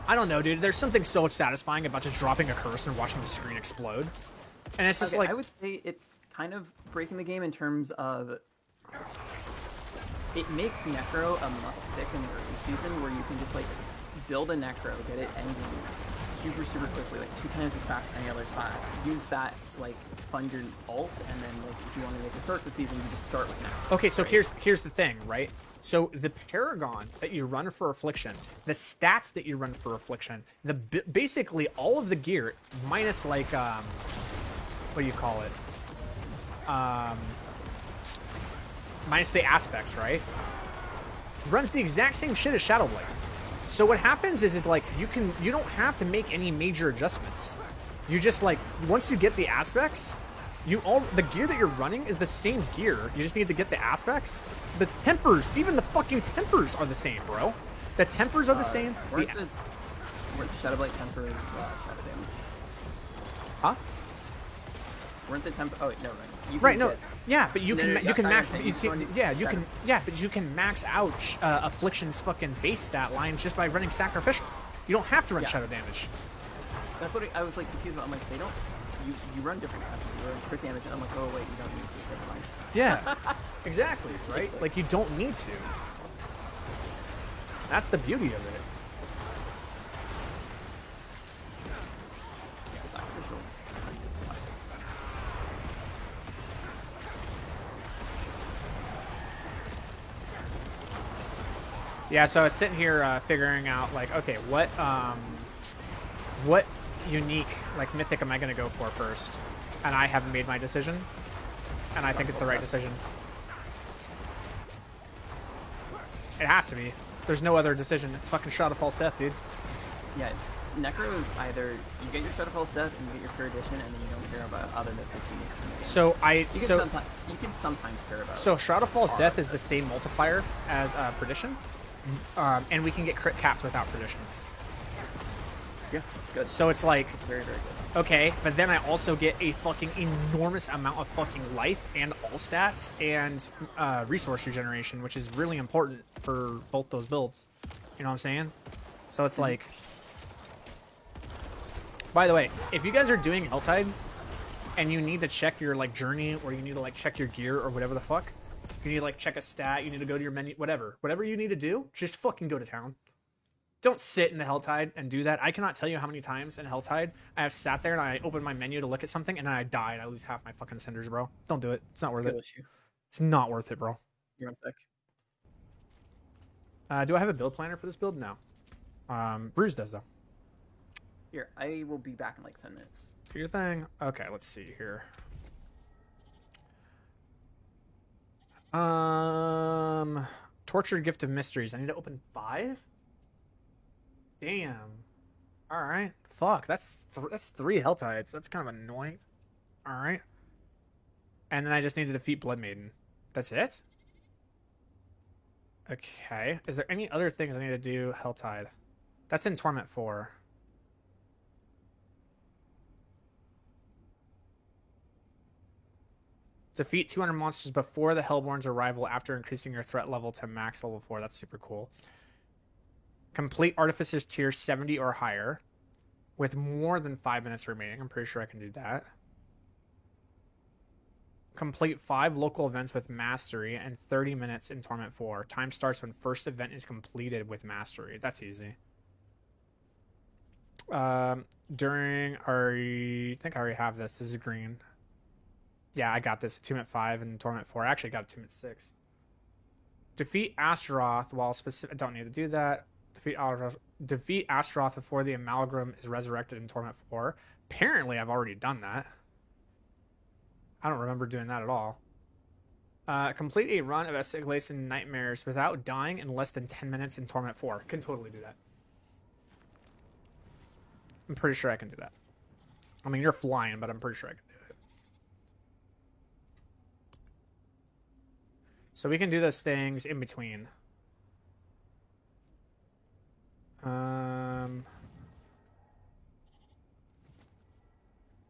I don't know, dude. There's something so satisfying about just dropping a curse and watching the screen explode. And it's just Okay, like... I would say it's kind of breaking the game in terms of it makes Necro a must-pick in the early season, where you can just, like, build a Necro, get it ending super, super quickly, like 2 times as fast as any other class. Use that to, like, fund your ult, and then, like, if you want to make a start the season, you just start with Necro. Okay, so right? here's the thing, right? So the Paragon that you run for Affliction, the stats that you run for Affliction, basically all of the gear, minus, like, what do you call it? Minus the aspects, right? Runs the exact same shit as Shadowblade. So what happens is like you don't have to make any major adjustments. You just, like, once you get the aspects, the gear that you're running is the same gear. You just need to get the aspects. The tempers, even the fucking tempers are the same, bro. The tempers are the same. Weren't the Shadowblade tempers shadow damage? Huh? Weren't the temp? Oh wait, never mind. You Right, can no, get- yeah, but you No, can no, you can I max understand. you You see, can run yeah you Shadow. can yeah, but you can max out Affliction's fucking base stat line just by running Sacrificial. You don't have to run Yeah. Shadow damage. That's what I was, like, confused about. I'm like, they don't. You run different stats. You run crit damage, and I'm like, oh wait, you don't need to. Never mind. Yeah, exactly, right? Like, you don't need to. That's the beauty of it. Yeah, sacrificials. Yeah, so I was sitting here figuring out, like, okay, what unique, like, mythic am I going to go for first? And I haven't made my decision, and I think it's the right decision. It has to be. There's no other decision. It's fucking Shroud of False Death, dude. Yeah, it's Necro is either you get your Shadowfall's Death and you get your Pure Edition, and then you don't care about other mythic uniques in the game. So You can sometimes care about. So Shroud of False Death is the same multiplier as Perdition, and we can get crit caps without Perdition. Yeah, it's good. So it's like, It's very, very good. okay, but then I also get a fucking enormous amount of fucking life and all stats and resource regeneration, which is really important for both those builds. You know what I'm saying? So it's like... By the way, if you guys are doing Helltide and you need to check your, like, journey, or you need to, like, check your gear or whatever the fuck, you need to, like, check a stat, you need to go to your menu, whatever you need to do, just fucking go to town. Don't sit in the Helltide and do that. I cannot tell you how many times in Helltide I have sat there and I opened my menu to look at something and then I die and I lose half my fucking cinders, bro. Don't do it. It's not worth it. Skill issue. It's not worth it, bro. You're on spec. Do I have a build planner for this build? No. Bruce does, though. Here, I will be back in like 10 minutes. Do your thing. Okay, let's see here. Tortured Gift of Mysteries. I need to open 5? Damn. All right. Fuck. That's 3 Helltides. That's kind of annoying. All right. And then I just need to defeat Blood Maiden. That's it? Okay. Is there any other things I need to do Helltide? That's in Torment 4. Defeat 200 monsters before the Hellborn's arrival after increasing your threat level to max level 4. That's super cool. Complete Artificer's Tier 70 or higher with more than 5 minutes remaining. I'm pretty sure I can do that. Complete 5 local events with Mastery and 30 minutes in Torment 4. Time starts when first event is completed with Mastery. That's easy. I think I already have this. This is green. Yeah, I got this. Attunement 5 and Torment 4. I actually got Attunement 6. Defeat Astaroth while specific... I don't need to do that. Defeat Astaroth before the Amalgam is resurrected in Torment 4. Apparently, I've already done that. I don't remember doing that at all. Complete a run of Escalation Nightmares without dying in less than 10 minutes in Torment 4. Can totally do that. I'm pretty sure I can do that. I mean, you're flying, but I'm pretty sure I can do it. So we can do those things in between.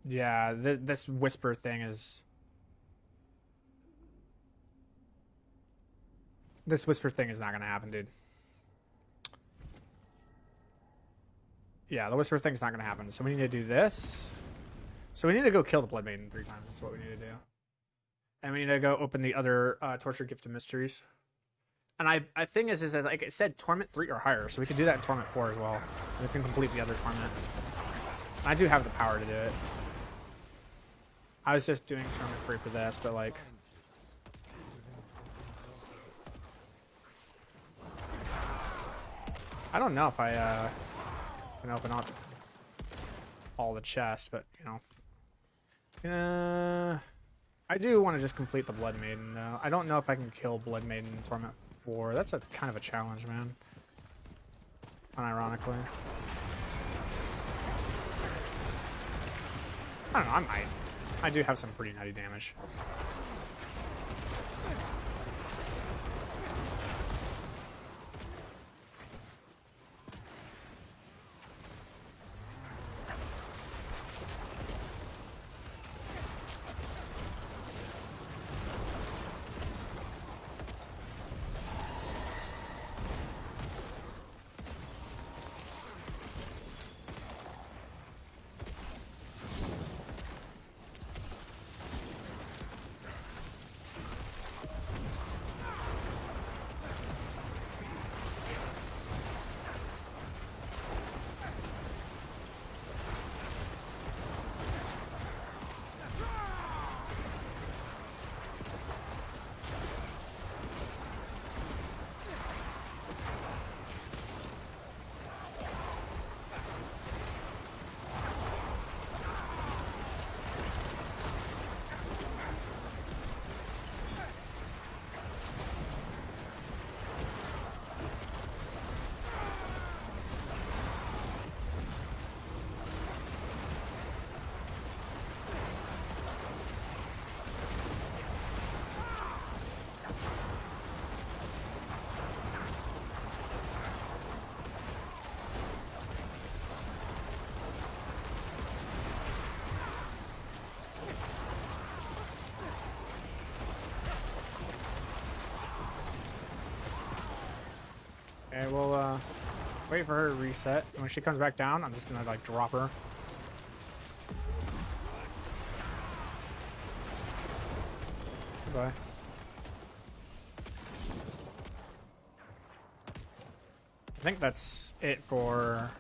Yeah, this whisper thing is This whisper thing is not gonna happen, dude. Yeah, the whisper thing's not gonna happen. So we need to do this. So we need to go kill the Blood Maiden 3 times. That's what we need to do. And we need to go open the other Tortured Gift of Mysteries. And I thing is that, like it said, Torment 3 or higher, so we could do that in Torment 4 as well. We can complete the other Torment. I do have the power to do it. I was just doing Torment 3 for this, but like... I don't know if I can open up all the chests, but, you know... I do want to just complete the Blood Maiden, though. I don't know if I can kill Blood Maiden in Torment 4. That's a kind of a challenge, man. Unironically. I don't know, I might. I do have some pretty nutty damage. Okay, we'll wait for her to reset. And when she comes back down, I'm just gonna like drop her. Goodbye. I think that's it for...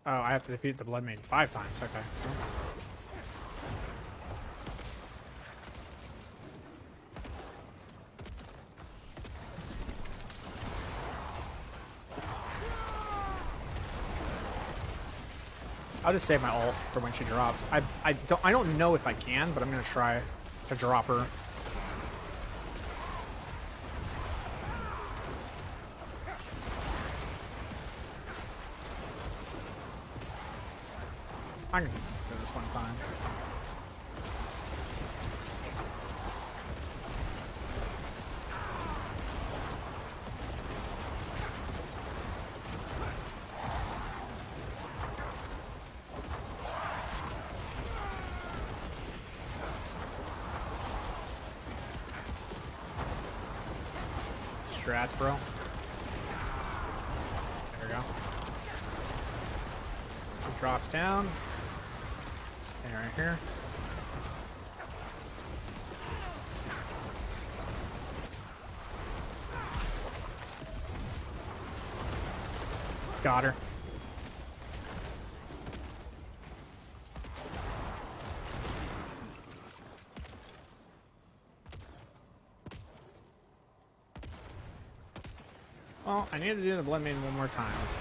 Oh, I have to defeat the Blood Maiden 5 times. Okay. I'll just save my ult for when she drops. I don't know if I can, but I'm gonna try to drop her. I'm gonna do this one time. Strats, bro. There we go. So it drops down. And right here. Got her. Well, I need to do the Blood Maiden one more time, so...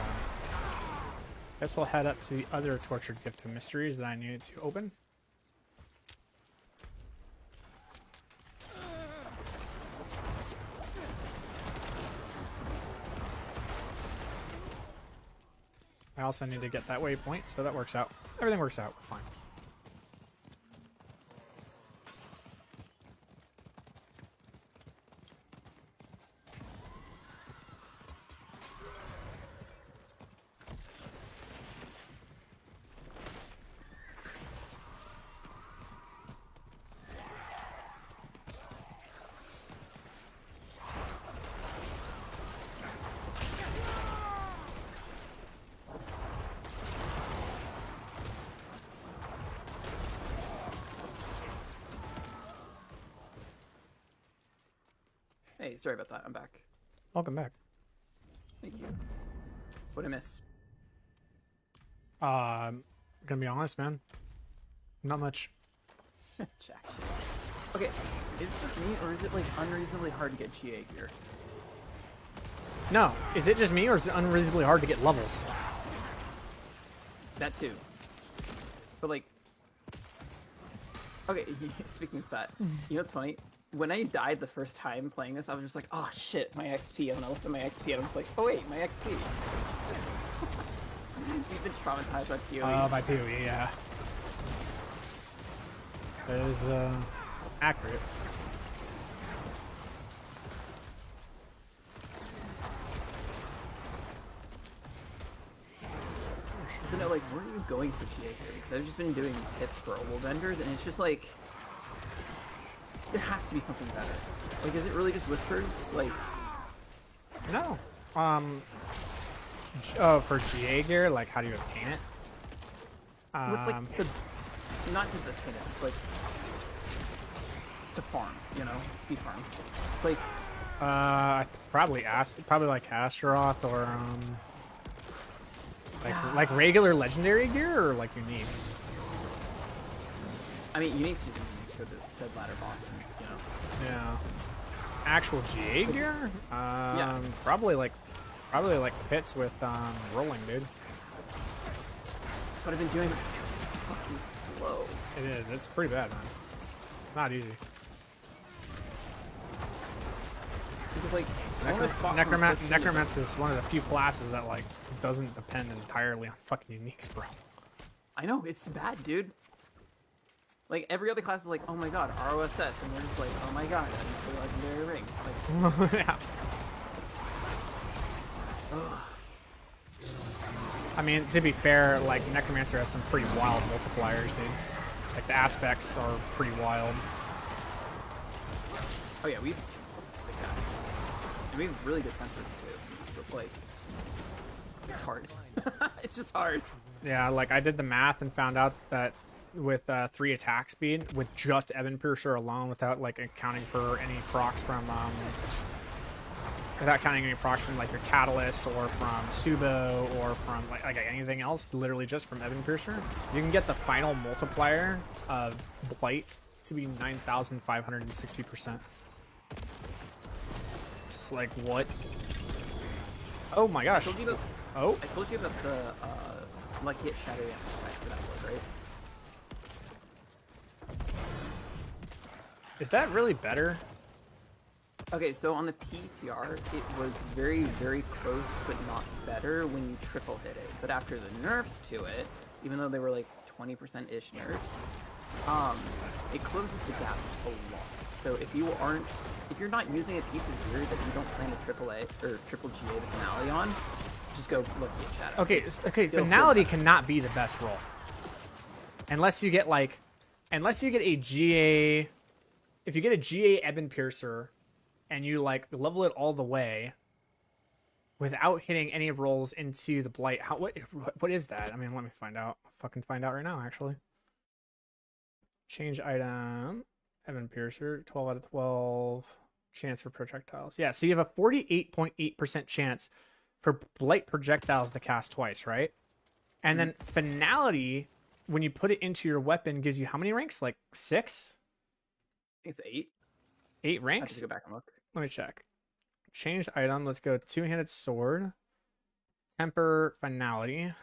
Guess we'll head up to the other Tortured Gift of Mysteries that I needed to open. I also need to get that waypoint, so that works out. Everything works out. We're fine. Hey, sorry about that. I'm back. Welcome back. Thank you. What'd I miss? Gonna be honest, man. Not much. Jack shit. Okay, is it just me, or is it like unreasonably hard to get GA gear? No, is it just me or is it unreasonably hard to get levels? That too. But like, okay, speaking of that, you know what's funny? When I died the first time playing this, I was just like, oh shit, my XP. And I looked at my XP and I was like, oh wait, my XP. You've been traumatized by PoE. By PoE, yeah. That is, accurate. But no, like, where are you going for GA here? Because I've just been doing hits for old vendors, and it's just like, there has to be something better. Like, is it really just whispers? Like, No. For GA gear, like how do you obtain it? what's like the, not just obtain it, it's like to farm, you know, speed farm. It's like, probably like Astaroth or like regular legendary gear or like uniques. I mean, Unique's just for the said ladder boss, and, you know. Yeah. Actual GA gear? Yeah. Probably like pits with rolling, dude. That's what I've been doing. It's so fucking slow. It is. It's pretty bad, man. Not easy. Because like, I wanna swap from Affliction to- Necromancer is one of the few classes that like doesn't depend entirely on fucking uniques, bro. I know, it's bad, dude. Like, every other class is like, oh my god, ROSS, and we're just like, oh my god, that's the legendary ring. Like, Yeah. ugh. I mean, to be fair, like Necromancer has some pretty wild multipliers, dude. Like the aspects are pretty wild. Oh yeah, we have some sick ass ones. And we have really good tempers too. So it's like, it's hard. It's just hard. Yeah, like I did the math and found out that with 3 attack speed, with just Ebon Piercer alone, without like accounting for any procs from without counting any procs from like your Catalyst or from Subo or from like anything else, literally just from Ebon Piercer, you can get the final multiplier of Blight to be 9,560%. It's like what? Oh my I gosh! told you about, Oh, I told you about the Lucky Hit Shadow Damage check for that book, right? is that really better? Okay, so on the PTR, it was very, very close, but not better when you triple hit it. But after the nerfs to it, even though they were like 20%-ish nerfs, it closes the gap a lot. So if you're not using a piece of gear that you don't plan to triple GA the finale on, just go look at Shadow. Okay, okay. Feel Finality better. cannot be the best roll unless you get a GA. If you get a GA Ebon Piercer and you like level it all the way without hitting any rolls into the Blight, what is that? I mean, let me find out. I'll fucking find out right now, actually. Change item, Ebon Piercer, 12 out of 12. Chance for projectiles. Yeah, so you have a 48.8% chance for Blight projectiles to cast twice, right? And then Finality, when you put it into your weapon, gives you how many ranks? Like 6? It's 8. 8 I have ranks? to go back and look. Let me check. Changed item. Let's go two-handed sword. Temper Finality.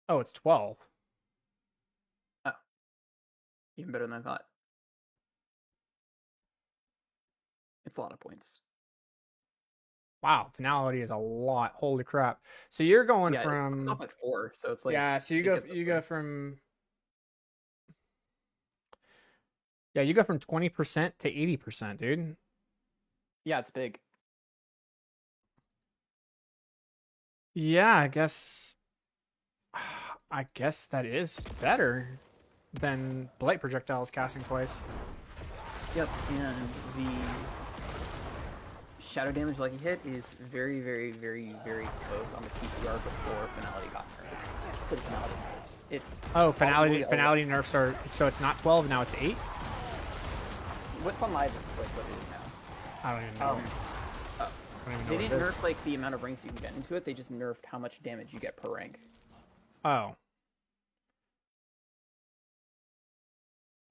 Oh, it's 12. Oh. Even better than I thought. It's a lot of points. Wow, Finality is a lot. Holy crap. So you're going Yeah, from it's off at 4, so it's like... yeah, so you it go gets up you there. go from yeah, you go from 20% to 80%, dude. Yeah, it's big. Yeah, I guess that is better than Blight projectiles casting twice. Yep, and the shadow damage Lucky Hit is very, very, very, very close on the PTR before Finality got nerfed. after the finality nerfs. It's Oh, probably finality nerfs are, so it's not 12, now it's 8? What's on live is like what it is now. I don't even know. I don't even know They what it didn't is. nerf like the amount of ranks you can get into it. They just nerfed how much damage you get per rank. Oh.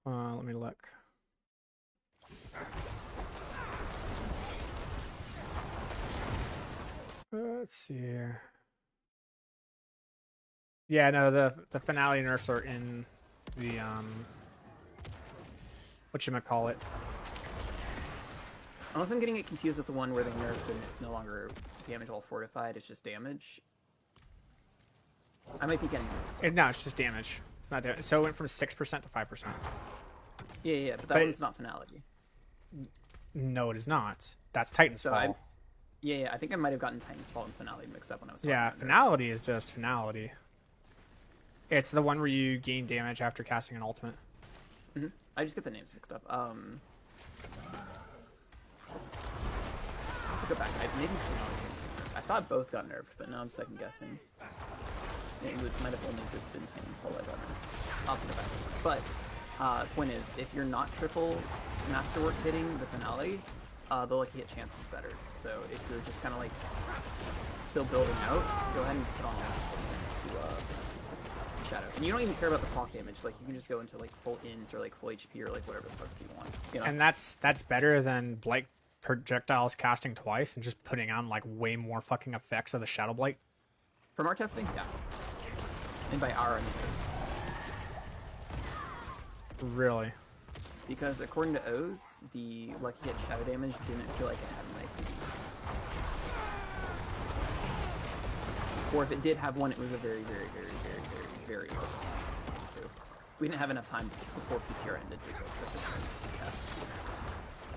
Let me look. Let's see here. Yeah, no, the finale nerfs are in the whatchamacallit. Unless I'm getting it confused with the one where they nerfed and it's no longer damage while fortified, it's just damage. I might be getting it. No, it's just damage. It's not damage. So it went from 6% to 5%. Yeah, but that But- one's not finality. No, it is not. That's Titan's So Fall. I think I might have gotten Titan's Fall and finality mixed up when I was talking Yeah, about nerfs. finality is just finality. It's the one where you gain damage after casting an ultimate. I just get the names mixed up. Let's go back. Maybe finality. I thought both got nerfed, but now I'm second guessing. It might have only just been Titan's Fall I got nerfed. I'll think about it. But point is, if you're not triple masterwork hitting the finale, the lucky hit chance is better. So if you're just kind of like still building out, go ahead and put on ultimates to shadow. And you don't even care about the proc damage. Like you can just go into like full int or like full HP or like whatever the fuck you want. You know? And that's better than Blight projectiles casting twice and just putting on like way more fucking effects of the Shadow Blight. From our testing, yeah. And by our, I mean those. Really? Because according to O's, the lucky hit shadow damage didn't feel like it had an ICD. Or if it did have one, it was a very, very, very, very, very, very low one. So we didn't have enough time before PTR ended to go with this test.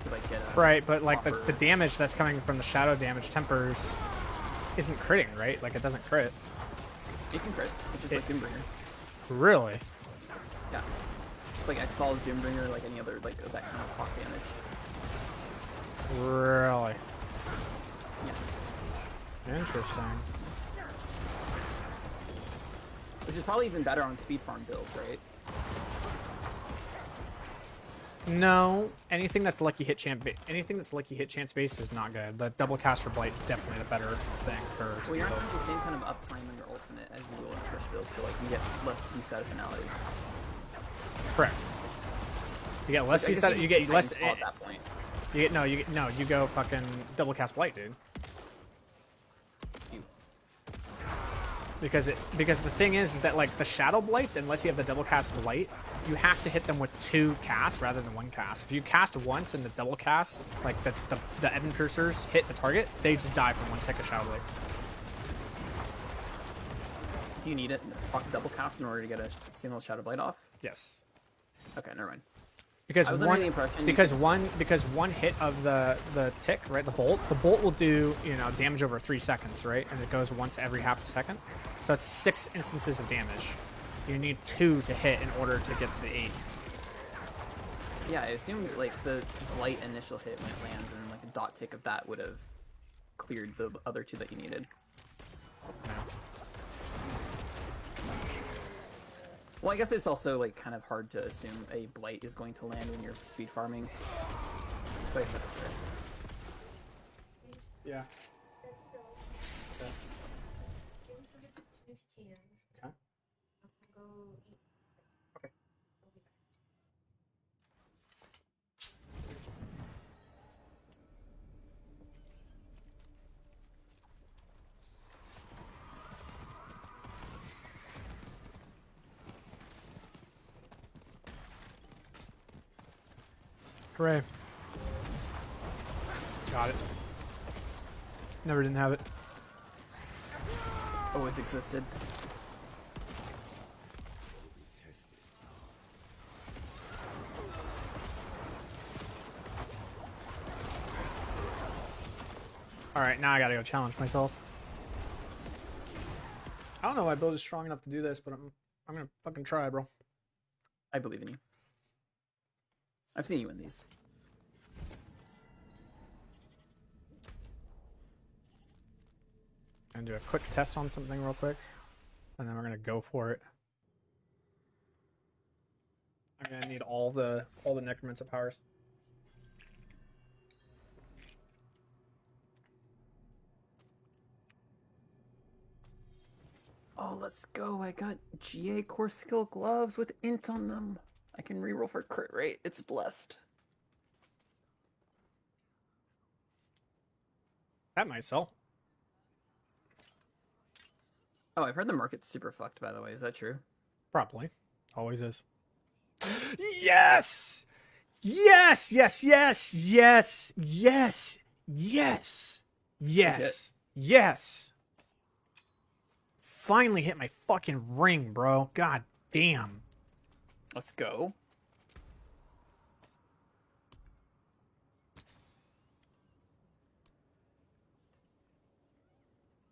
To like get a Right, but like the proper- damage that's coming from the shadow damage tempers isn't critting, right? Like it doesn't crit. It can crit. It's just like Doombringer. Really? Yeah. It's like Exal's Doombringer, like any other like that kind of proc damage. Really? Yeah. Interesting. Which is probably even better on speed farm builds, right? No, anything that's lucky hit chance based is not good. The double cast for Blight is definitely the better thing for Well, speed you're not builds. getting the same kind of uptime on your ultimate as you will in a push build, so like you get less use out of finality. Correct. You get less Like, I use guess out. You just get do less. Titan's Fall at that point. You go fucking double cast Blight, dude. You- Because the thing is that like the Shadow Blights, unless you have the double cast Blight, you have to hit them with 2 casts rather than 1 cast. If you cast once and the double cast, like the Ebon Piercers hit the target, they just die from 1 tick of Shadow Blight. Do you need it double cast in order to get a single Shadow Blade off? Yes. Okay, never mind. Because I was under the impression you because could- one hit of the tick, right, the bolt will do, damage over 3 seconds, right, and it goes once every half a second, so it's 6 instances of damage. You need 2 to hit in order to get to the 8. Yeah, I assumed like the Blight initial hit when it lands and like a dot tick of that would have cleared the other 2 that you needed. Well, I guess it's also like kind of hard to assume a Blight is going to land when you're speed farming. So I guess that's fair. Yeah. Hooray. Got it. Never didn't have it. Always existed. Alright, now I gotta go challenge myself. I don't know why build is strong enough to do this, but I'm gonna fucking try, bro. I believe in you. I've seen you in these. And do a quick test on something real quick. And then we're gonna go for it. I'm gonna need all the necromancer powers. Oh, let's go. I got GA core skill gloves with int on them. I can reroll for crit rate. It's blessed. That might sell. Oh, I've heard the market's super fucked, by the way. Is that true? Probably. Always is. Yes! Yes! Yes! Yes! Yes! Yes! Yes! Yes! Yes! Finally hit my fucking ring, bro. God damn. Let's go.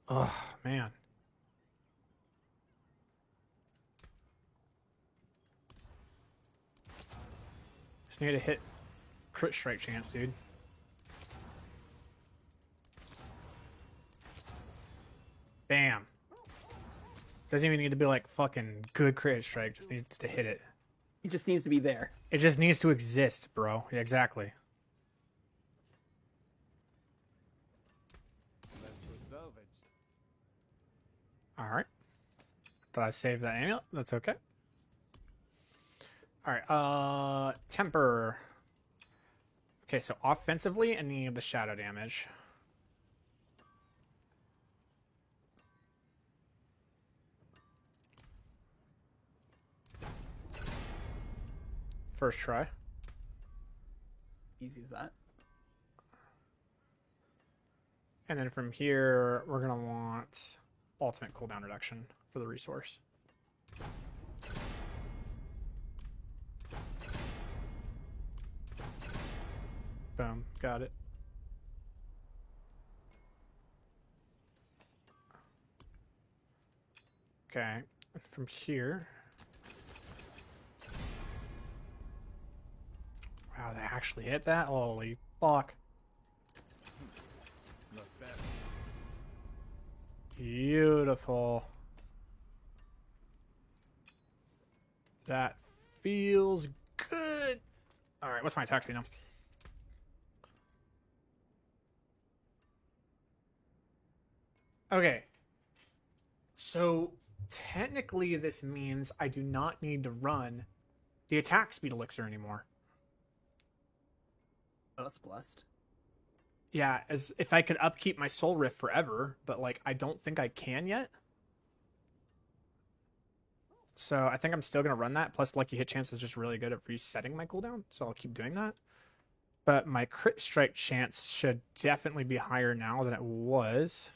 Oh, man. Just need to hit crit strike chance, dude. Bam. Doesn't even need to be like fucking good crit strike, just needs to hit it. It just needs to be there. It just needs to exist, bro. Yeah, exactly. Alright. Did I save that amulet? That's okay. Alright, temper. Okay, so offensively, I need the shadow damage. First try. Easy as that. And then from here, we're going to want ultimate cooldown reduction for the resource. Boom, got it. Okay, from here. Wow, they actually hit that? Holy fuck. Beautiful. That feels good. Alright, what's my attack speed now? Okay. So, technically this means I do not need to run the attack speed elixir anymore. Oh, that's blessed. Yeah, as if I could upkeep my soul rift forever, but like I don't think I can yet. So I think I'm still gonna run that. Plus, lucky hit chance is just really good at resetting my cooldown, so I'll keep doing that. But my crit strike chance should definitely be higher now than it was.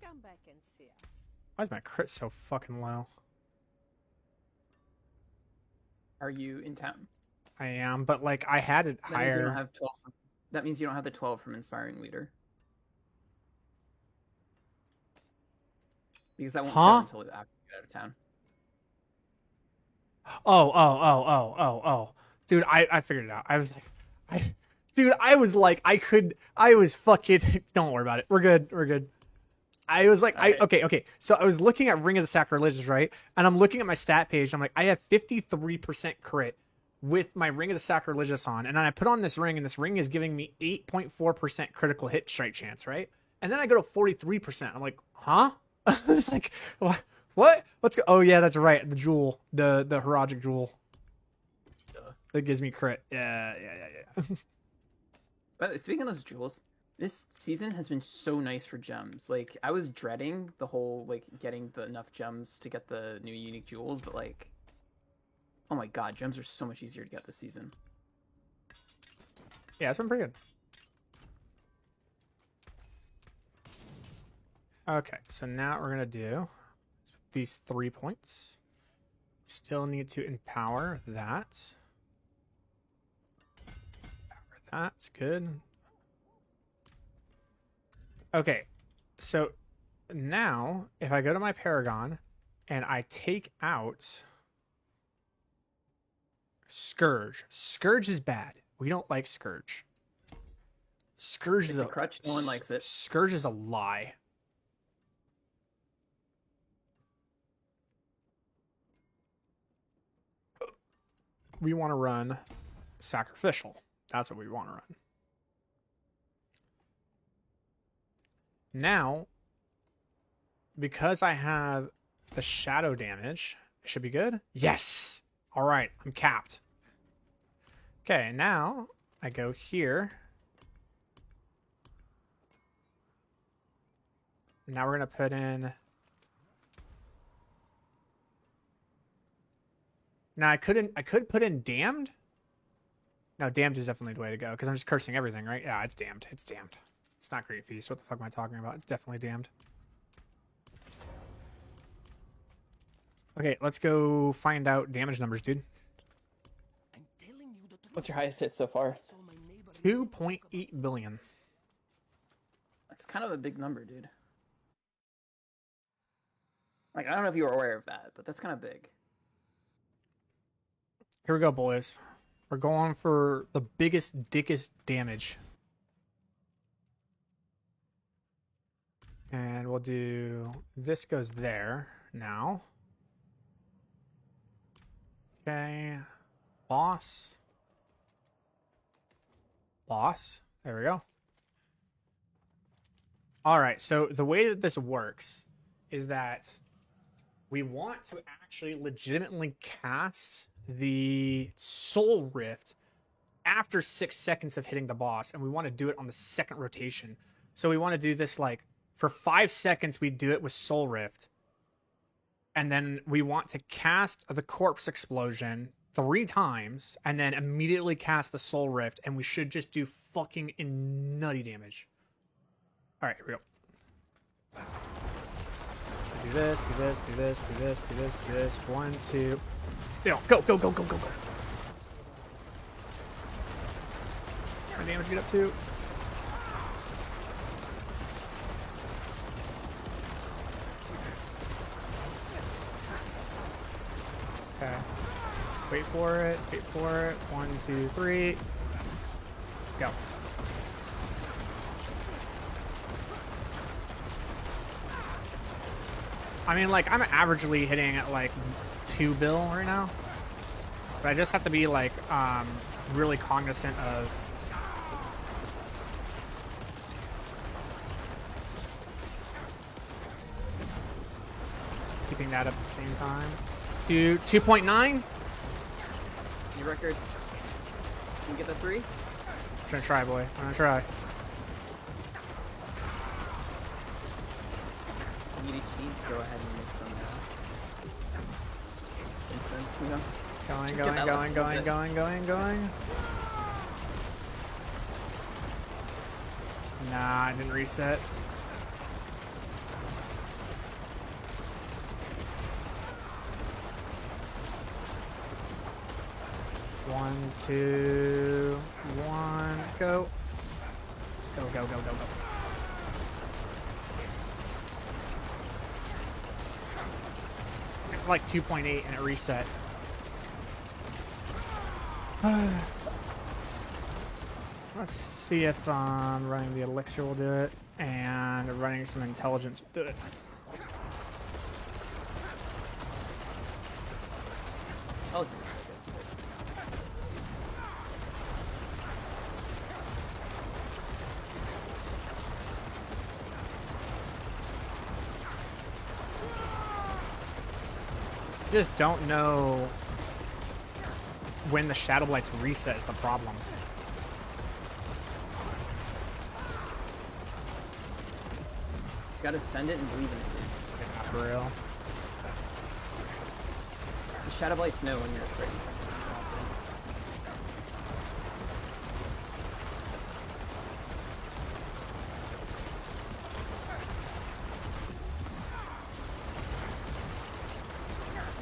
Come back and see us. Why is my crit so fucking low? Are you in town? I am, but like I had it That means you higher. don't have 12. That means you don't have the 12 from Inspiring Leader. Because that won't show until after you get out of town. Oh. Dude, I figured it out. I was like, I was fucking, don't worry about it. We're good. I was like, Okay. okay. So I was looking at Ring of the Sacrilegious, right? And I'm looking at my stat page. And I'm like, I have 53% crit with my Ring of the Sacrilegious on. And then I put on this ring, and this ring is giving me 8.4% critical hit strike chance, right? And then I go to 43%. I'm like, huh? It's like, what? Let's go. Oh, yeah, that's right. The jewel, the Haragic jewel. That gives me crit. Yeah. By the way, speaking of those jewels, this season has been so nice for gems. Like, I was dreading the whole, like, getting enough gems to get the new unique jewels, but, like, oh my god, gems are so much easier to get this season. Yeah, it's been pretty good. Okay, so now what we're going to do these 3 points. Still need to empower that. That's good. Okay, so now, if I go to my Paragon and I take out Scourge. Scourge is bad. We don't like Scourge. Scourge It's is a crutch. No one likes it. Scourge is a lie. We want to run Sacrificial. That's what we want to run. Now, because I have the shadow damage, it should be good. Yes! All right, I'm capped. Okay, now I go here. Now we're going to put in... Now I could put in Damned. No, Damned is definitely the way to go because I'm just cursing everything, right? Yeah, it's Damned. It's Damned. It's not Great Feast. What the fuck am I talking about? It's definitely Damned. Okay, let's go find out damage numbers, dude. What's your highest hit so far? 2.8 billion. That's kind of a big number, dude. Like, I don't know if you were aware of that, but that's kind of big. Here we go, boys. We're going for the biggest, dickest damage. And we'll do... This goes there now. Okay. Boss. Boss. There we go. Alright, so the way that this works is that we want to actually legitimately cast the Soul Rift after 6 seconds of hitting the boss, and we want to do it on the second rotation. So we want to do this like for 5 seconds. We do it with Soul Rift, and then we want to cast the Corpse Explosion 3 times, and then immediately cast the Soul Rift, and we should just do fucking nutty damage. All right, here we go. Do this, do this, do this, do this, do this, do this. 1, 2. Go, go, go, go, go, go, go. How damage get up to? Okay. Wait for it, wait for it. 1, 2, 3. Go. I mean, like, I'm averagely hitting at like 2 bill right now, but I just have to be like really cognizant of keeping that up at the same time. 2.9. Your record. Can you get the 3? I'm gonna try, boy. I'm gonna try. You need a cheat? Go ahead and make some instance, you know? Going, Just going, get that going, last going, little going, going, going. Nah, I didn't reset. One, 2, 1, go. Go, go, go, go, go. Like 2.8 and it reset. Let's see if running the elixir will do it, and running some intelligence will do it. Oh, that's good. Just don't know when the Shadow Blights reset is the problem. Just gotta send it and believe in it, dude. Not for real. The Shadow Blights know when you're ready.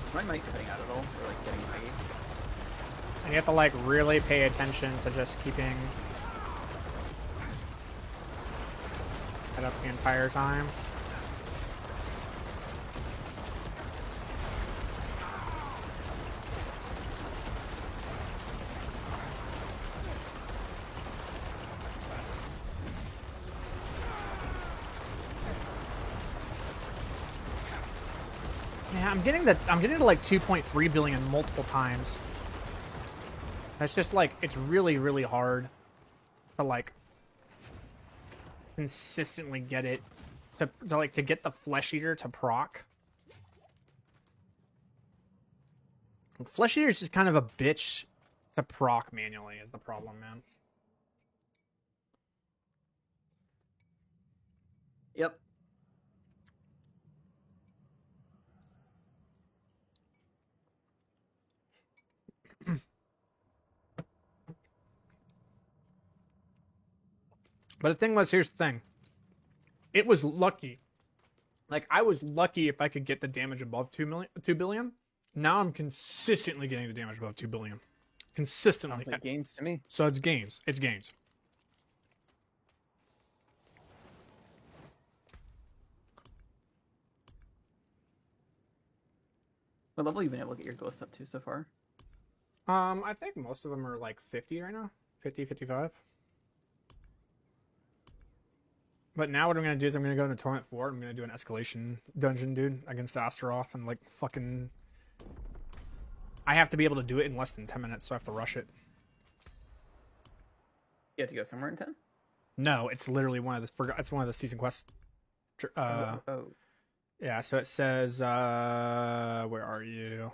Is my mic cutting out at all? Or like getting laggy? And you have to like really pay attention to just keeping it up the entire time. Yeah, I'm getting to like 2.3 billion multiple times. That's just like, it's really, really hard to like consistently get it to get the Flesh Eater to proc. Flesh Eater is just kind of a bitch to proc manually is the problem, man. Yep. But the thing was, here's the thing. It was lucky. Like, I was lucky if I could get the damage above 2 billion. Now I'm consistently getting the damage above 2 billion. Consistently. Sounds like gains to me. So it's gains. It's gains. What level have you been able to get your ghosts up to so far? I think most of them are like 50 right now. 50, 55. But now what I'm going to do is I'm going to go into Torment 4. I'm going to do an escalation dungeon, dude, against Astaroth. And like fucking... I have to be able to do it in less than 10 minutes, so I have to rush it. You have to go somewhere in 10? No, it's literally it's one of the season quests. Yeah, so it says, where are you?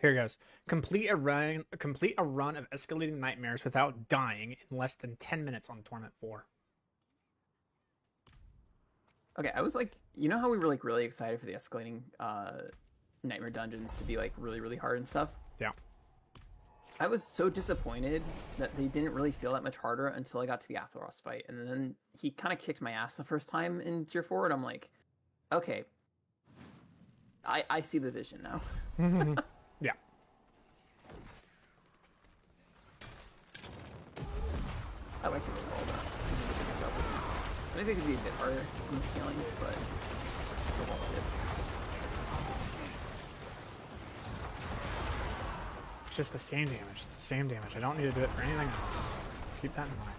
Here it goes. Complete a run of escalating nightmares without dying in less than 10 minutes on Torment 4. Okay, I was like, you know how we were like really excited for the escalating nightmare dungeons to be like really, really hard and stuff? Yeah. I was so disappointed that they didn't really feel that much harder until I got to the Atheros fight. And then he kind of kicked my ass the first time in Tier 4, and I'm like, okay, I see the vision now. Yeah. I like the all that. I think it could be a bit harder in the scaling, but overall good. It's just the same damage. It's the same damage. I don't need to do it for anything else. Keep that in mind.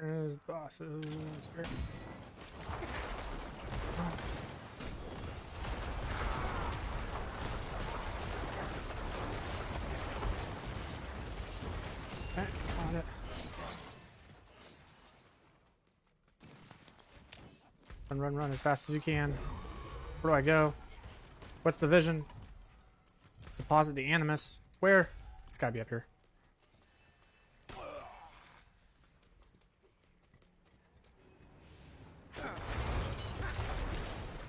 There's the bosses. Right. Okay, got it. Run as fast as you can. Where do I go? What's the vision? Deposit the Animus. Where? It's gotta be up here.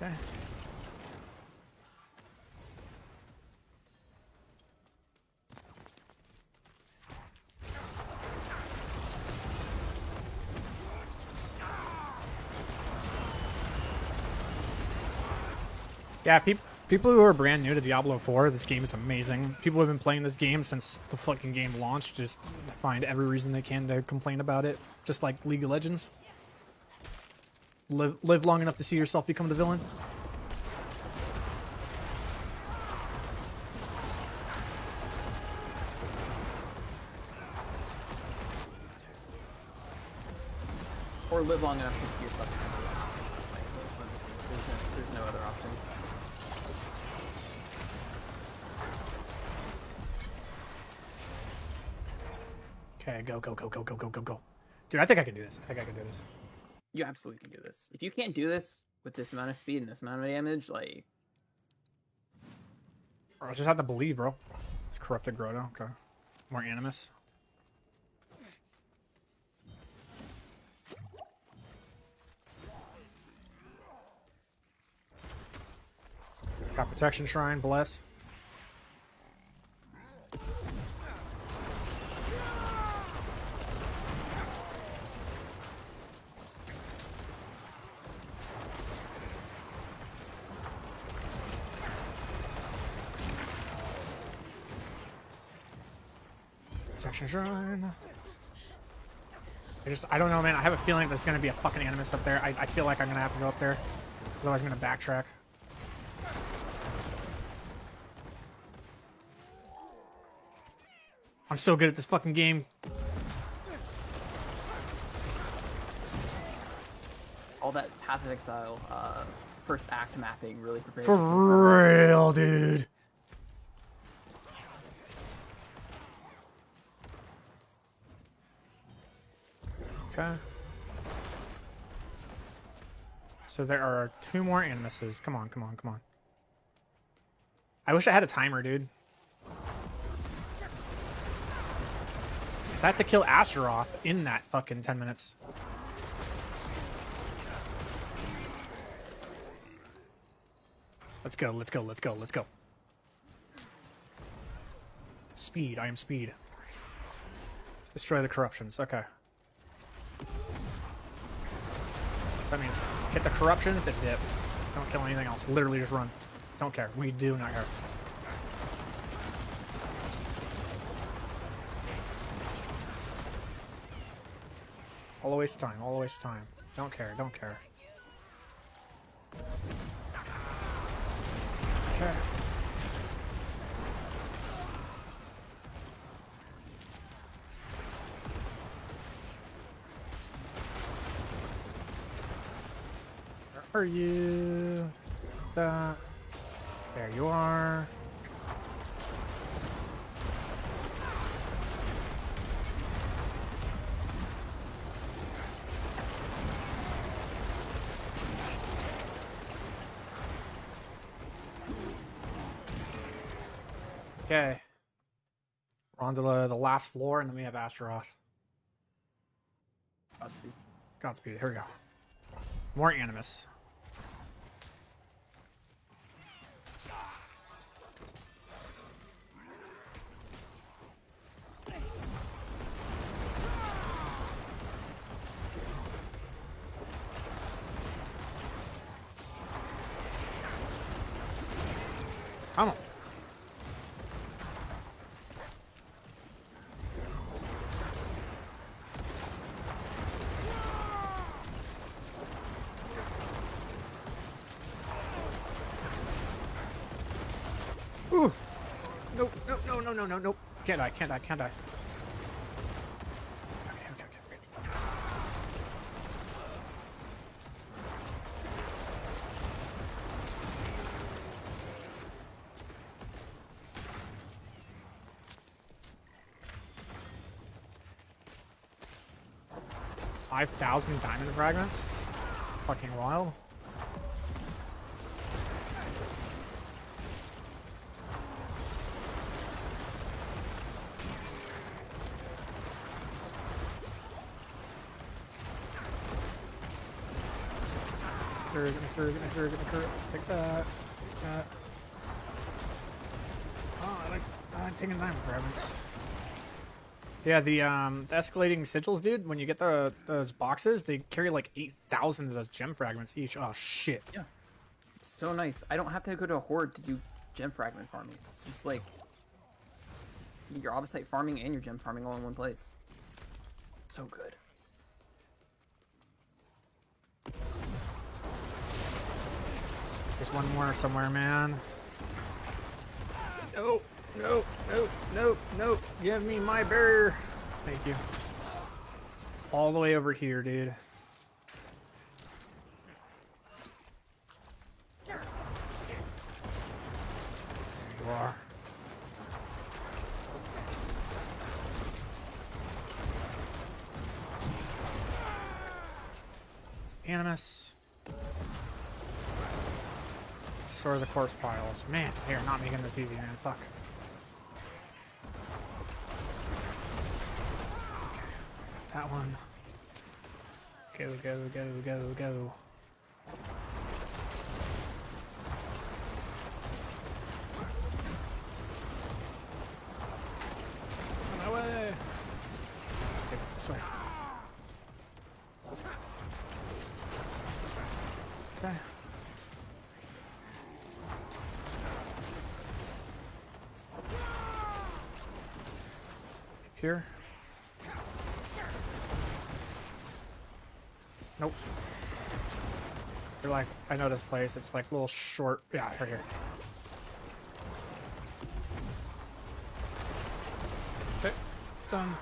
Okay. Yeah, people who are brand new to Diablo 4, this game is amazing. People who have been playing this game since the fucking game launched just find every reason they can to complain about it. Just like League of Legends. Live long enough to see yourself become the villain. Or live long enough to see yourself become the villain. Like, there's no other option. Okay, go. Dude, I think I can do this. You absolutely can do this. If you can't do this with this amount of speed and this amount of damage, like... I just have to believe, bro. It's Corrupted Grotto. Okay. More Animus. Got Protection Shrine, bless. Protection shrine. I don't know, man. I have a feeling there's gonna be a fucking animus up there. I feel like I'm gonna have to go up there. Otherwise, I'm gonna backtrack. I'm so good at this fucking game. All that Path of Exile first act mapping really prepares For you for real, dude. Okay. So there are 2 more animuses. Come on, come on, come on. I wish I had a timer, dude. Because I have to kill Astaroth in that fucking 10 minutes. Let's go, let's go, let's go, let's go. Speed, I am speed. Destroy the corruptions, okay. So that means get the corruptions and dip. Don't kill anything else. Literally just run. Don't care. We do not care. All a waste of time. All a waste of time. Don't care. Don't care. Okay. Where are you? There you are. Okay. We're on to the last floor, and then we have Astaroth. Godspeed. Godspeed. Here we go. More Animus. Come on. Ooh. Nope, nope, no, no, no, no, nope. Can't die, can't die, can't die. Okay, okay, okay, okay. 5,000 diamond fragments? Fucking wild. Take that. Oh, I like taking diamond fragments. Yeah, the escalating sigils, dude. When you get those boxes, they carry like 8,000 of those gem fragments each. Oh shit. Yeah, it's so nice. I don't have to go to a horde to do gem fragment farming. It's just like your obisite farming and your gem farming all in one place. So good. There's one more somewhere, man. No, no, no, no, no. Give me my barrier. Thank you. All the way over here, dude. There you are. It's Animus. Destroy the corpse piles. Man, they are not making this easy, man. Fuck. Okay, that one. Go, go, go, go, go. On my way. Okay, this way. Okay. here. Nope. You're like, I know this place. It's like a little short. Yeah, right here. Okay, it's done.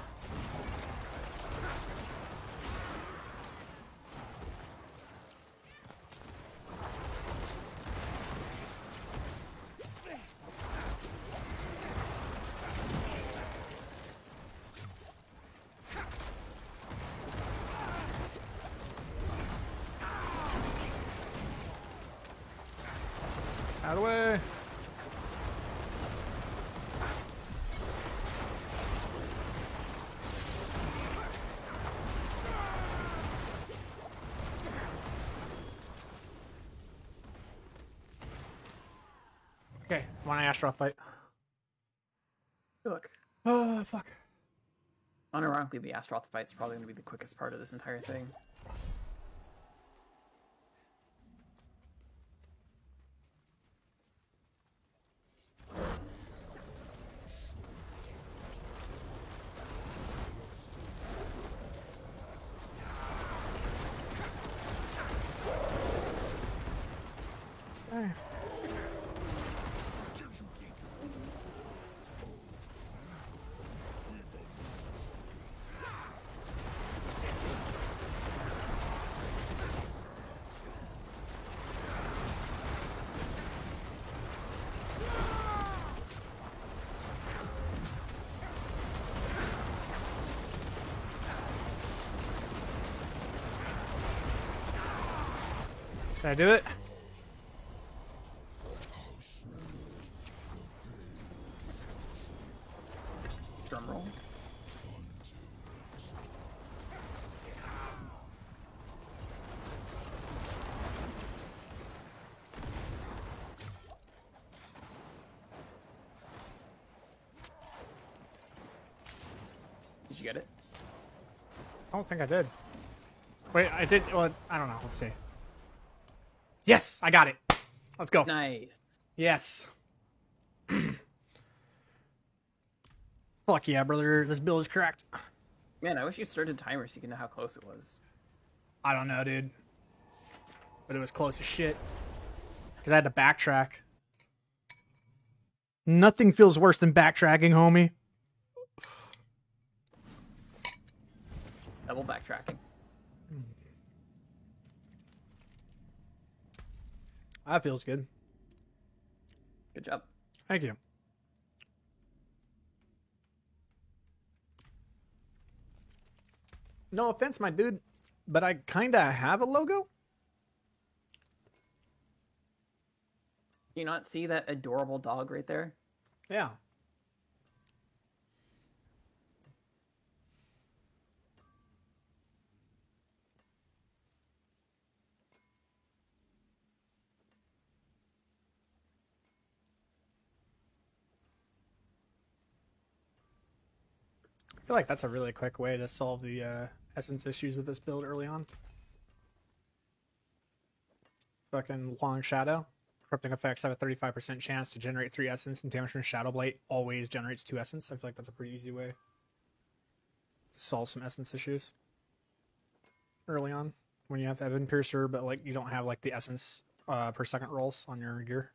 Out of the way. Okay, one Astral fight. Look, Oh, fuck. unironically, the Astaroth fight's probably going to be the quickest part of this entire thing. Hey. Did I do it? Drum roll. Did you get it? I don't think I did. Wait, I did. Well, I don't know. Let's see. Yes, I got it. Let's go. Nice. Yes. Fuck yeah, brother. This build is correct. Man, I wish you started timer so you can know how close it was. I don't know, dude. But it was close as shit. Because I had to backtrack. Nothing feels worse than backtracking, homie. Double backtracking. That feels good. Good job. Thank you. No offense, my dude, but I kind of have a logo. Do you not see that adorable dog right there? Yeah. I feel like that's a really quick way to solve the essence issues with this build early on. Fucking Long Shadow. Corrupting effects have a 35% chance to generate 3 essence, and damage from Shadow Blade always generates 2 essence. I feel like that's a pretty easy way to solve some essence issues early on when you have Evan Piercer, but like you don't have like the essence per second rolls on your gear.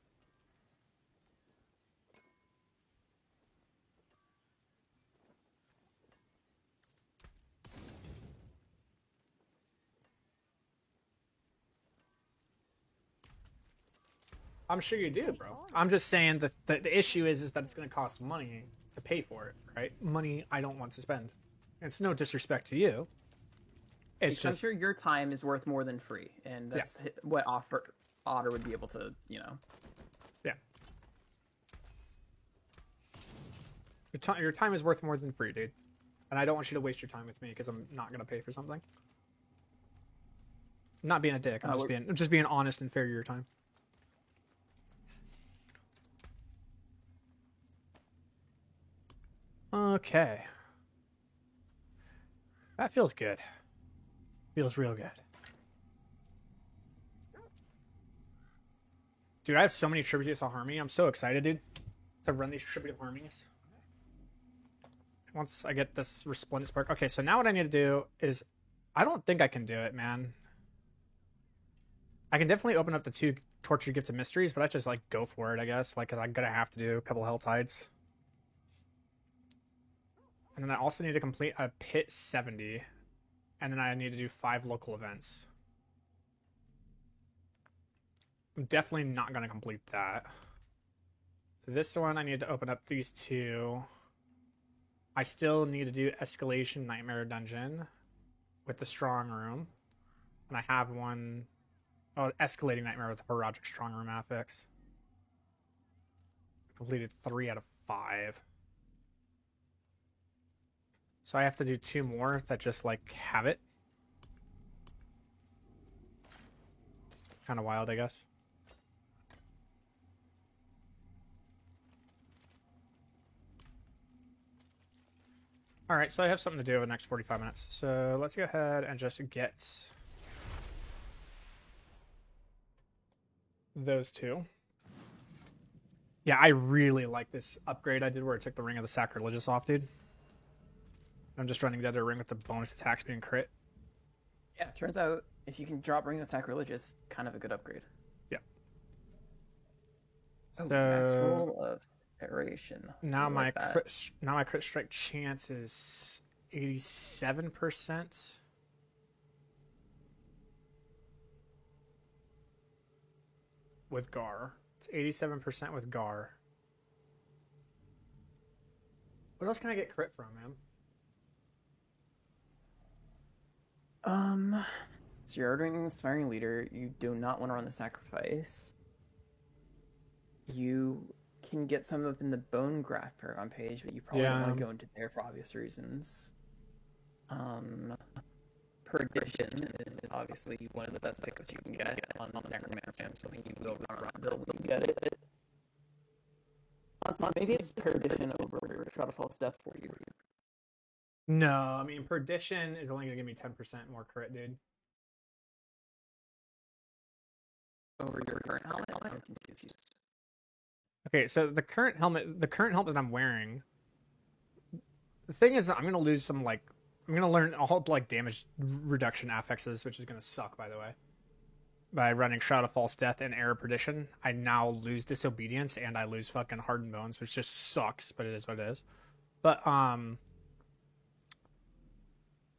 I'm sure you do, bro. I'm just saying that the issue is that it's going to cost money to pay for it, right? Money I don't want to spend. It's no disrespect to you. It's Because I'm just sure your time is worth more than free, and that's what Otter would be able to, you know. yeah. Your time is worth more than free, dude. And I don't want you to waste your time with me because I'm not going to pay for something. I'm not being a dick. I'm just being honest and fair to your time. Okay. That feels good. Feels real good. Dude, I have so many tributes to Harmony. I'm so excited, dude, to run these tribute harmonies. once I get this Resplendent Spark. Okay, so now what I need to do is, I don't think I can do it, man. I can definitely open up the 2 Tortured Gifts of Mysteries, but I just like go for it, I guess. Like, cause I'm gonna have to do a couple Hell Tides. And then I also need to complete a Pit 70. And then I need to do 5 local events. I'm definitely not gonna complete that. This one, I need to open up these 2. I still need to do Escalation Nightmare Dungeon with the Strong Room. And I have one... Oh, Escalating Nightmare with Horagic Strong Room affix. Completed 3 out of 5. So I have to do 2 more that just, like, have it. Kind of wild, I guess. Alright, so I have something to do over the next 45 minutes. So let's go ahead and just get those 2. Yeah, I really like this upgrade I did where it took the Ring of the Sacrilegious off, dude. I'm just running the other ring with the bonus attack speed and crit. Yeah, it turns out if you can drop Ring of Sacrilegious, kind of a good upgrade. Yep. Oh, So max roll of Separation. now my like that. crit strike chance is 87%. With Gar. It's 87% with Gar. What else can I get crit from, man? So you're ordering an Inspiring Leader. You do not want to run the Sacrifice. You can get some up in the Bone Graft Paragon page, but you probably don't want to go into there for obvious reasons. Perdition is obviously one of the best picks you can get on Necromancer, and something you will run around build when you get it. Maybe it's Perdition over Shroud of Death for you. No, I mean, Perdition is only going to give me 10% more crit, dude. Over your current helmet? I'm confused. Okay, so the current helmet that I'm wearing, the thing is, I'm going to lose some, like, I'm going to learn all, like, damage reduction affixes, which is going to suck, by the way. By running Shroud of False Death and Air of Perdition, I now lose Disobedience, and I lose fucking Hardened Bones, which just sucks, but it is what it is. But,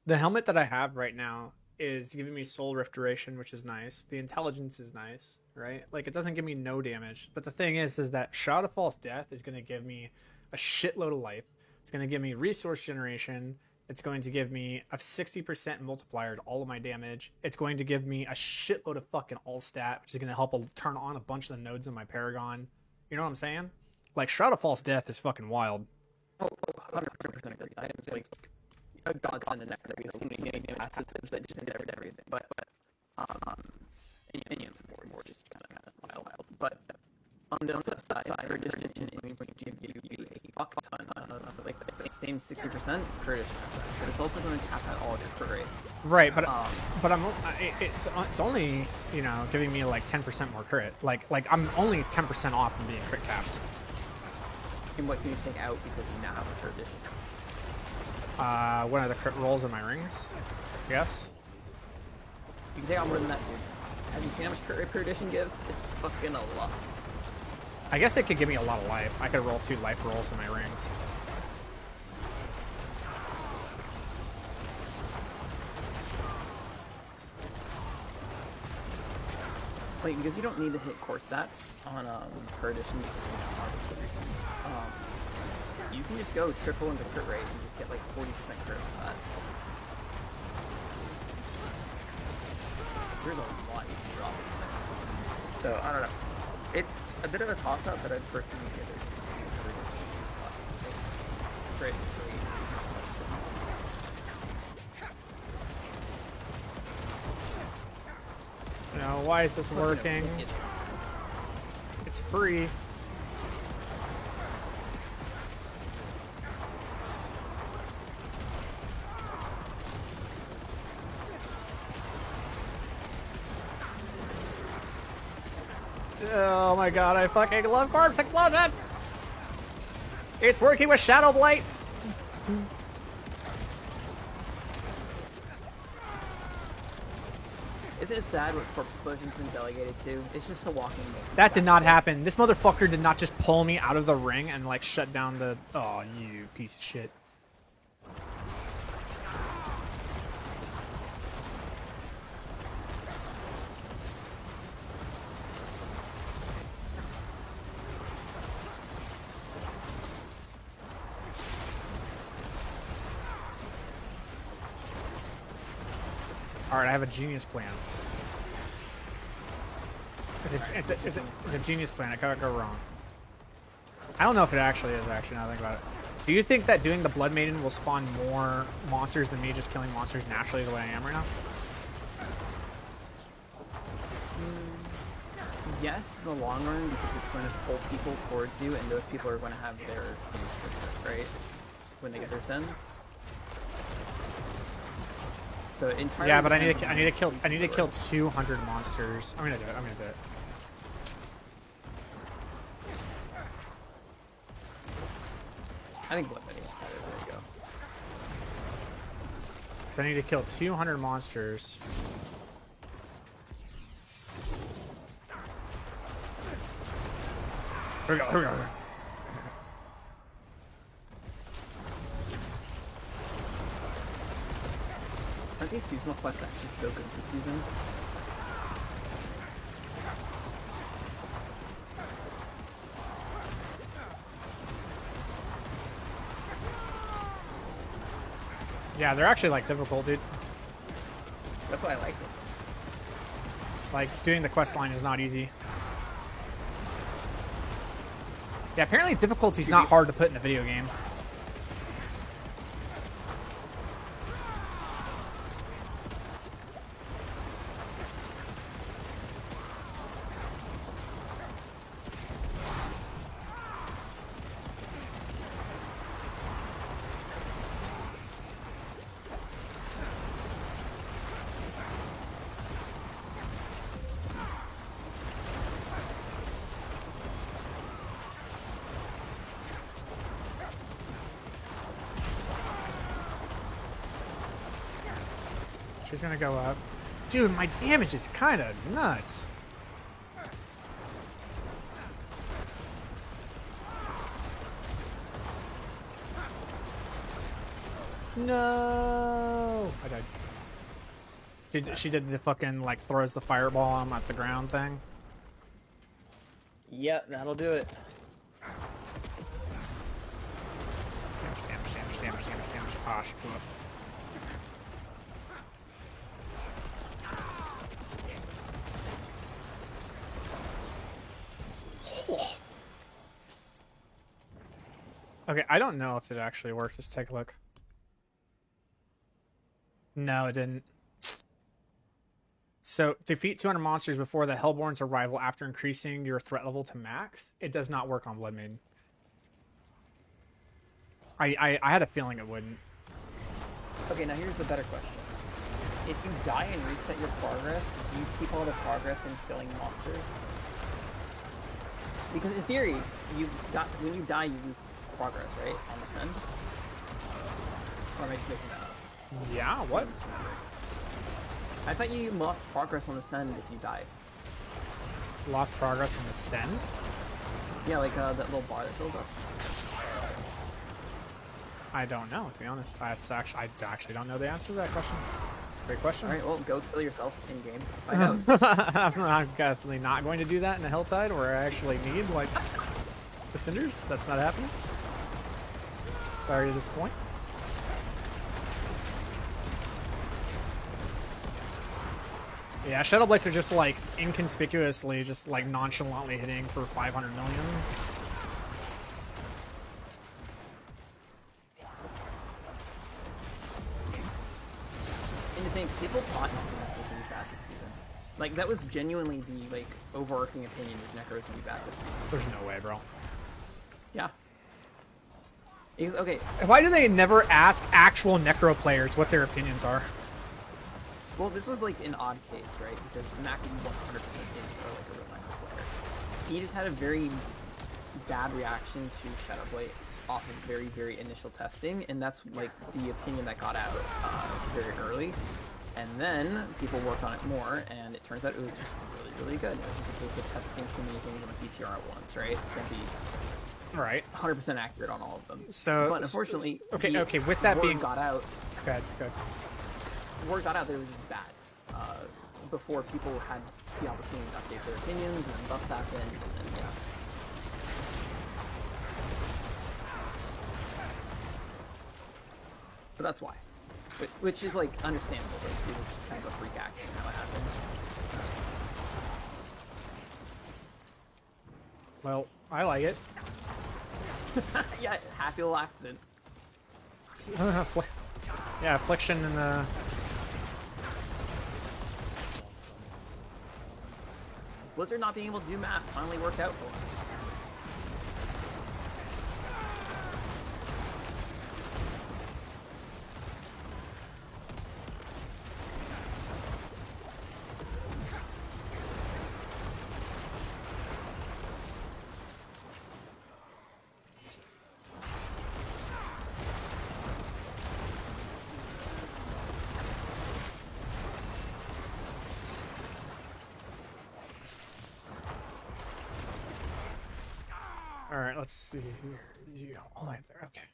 the helmet that I have right now is giving me Soul Rift duration, which is nice. The intelligence is nice, right? Like, it doesn't give me no damage. But the thing is that Shroud of False Death is going to give me a shitload of life. It's going to give me resource generation. It's going to give me a 60% multiplier to all of my damage. It's going to give me a shitload of fucking all stat, which is going to help turn on a bunch of the nodes in my Paragon. You know what I'm saying? Like, Shroud of False Death is fucking wild. Oh, 100% agree. Items like a godsend and nectar because so many assets that just did everything. But minions are just kind of wild. But on the flip side, Perdition is going to give you a fuck ton of like the same 60% Perdition, but it's also going to cap out all of your crit rate. Right, but it's only, you know, giving me like 10% more crit. Like I'm only 10% off from being crit capped. And what can you take out because you now have a Perdition? One of the crit rolls in my rings. Yes. You can take out more than that, dude. Have you seen how much crit rate Perdition gives? It's fucking a lot. I guess it could give me a lot of life. I could roll 2 life rolls in my rings. Like, because you don't need to hit core stats on Perdition because you know obviously you can just go triple into crit rate and just get like 40% crit on that. There's a lot you can drop. So I don't know. It's a bit of a toss-up, but I'd personally give it Perdition spot. Crit rate. No, why is this working? It's free. Oh my god, I fucking love Corpse Explosion! It's working with Shadow Blight! Isn't it sad what Corpse Explosion's been delegated to? It's just a walking multi. That did not happen. This motherfucker did not just pull me out of the ring and like shut down the. Oh, you piece of shit. Alright, I have a genius plan. It's a genius plan. I can't go wrong. I don't know if it actually is, now that I think about it. Do you think that doing the Blood Maiden will spawn more monsters than me just killing monsters naturally the way I am right now? Yes, in the long run, because it's going to pull people towards you, and those people are going to have their things triggered, right? When they get their sins. So entirely. Yeah, but I need to kill 200 monsters. I'm gonna do it. I think Blood Maiden is better. There you go. Because I need to kill 200 monsters. Here we go. Aren't these seasonal quests actually so good this season? Yeah, they're actually like difficult, dude. That's why I like them. Like doing the quest line is not easy. Yeah, apparently difficulty's not hard to put in a video game. She's gonna go up. Dude, my damage is kind of nuts. No! I died. She did the fucking, like, throws the fireball at the ground thing. Yep, that'll do it. Damage. Ah, she flew up. Okay, I don't know if it actually works. Let's take a look. No, it didn't. So, defeat 200 monsters before the Hellborn's arrival after increasing your threat level to max. It does not work on Blood Maiden. I had a feeling it wouldn't. Okay, now here's the better question. If you die and reset your progress, do you keep all the progress in killing monsters? Because in theory, when you die, you lose progress, right? On the send? Or am I just making that up? Yeah, what? I thought you lost progress on the send if you died. Lost progress in the send? Yeah, like that little bar that fills up. I don't know, to be honest. I actually don't know the answer to that question. Great question. Alright, well, go kill yourself in-game. Find out. I'm definitely not going to do that in a Helltide where I actually need, like, the cinders. That's not happening. Sorry to disappoint. Yeah, Shadow Blades are just, like, inconspicuously, just, like, nonchalantly hitting for 500 million. And to think, people thought Necros was going to be bad this season. Like, that was genuinely the, like, overarching opinion is Necros was going to be bad this season. There's no way, bro. Yeah. Because, okay. Why do they never ask actual Necro players what their opinions are? Well, this was, like, an odd case, right? Because Mackie 100% is, like, a real Necro player. He just had a very bad reaction to Shadowblade off of very, very initial testing, and that's like the opinion that got out very early. And then people worked on it more, and it turns out it was just really, really good. It was just a case of testing too many things in a PTR at once, right? Can't be Right. 100% accurate on all of them. So, but unfortunately, okay. With that word being, got out. good. Word got out that it was just bad. Before people had the opportunity to update their opinions, and then buffs happened, and then yeah. But that's why. Which is like understandable. Like, it was just kind of a freak accident how it happened. Well, I like it. Yeah, happy little accident. Yeah, affliction and Blizzard not being able to do math finally worked out for us. all right. Let's see here. You all right there? Okay.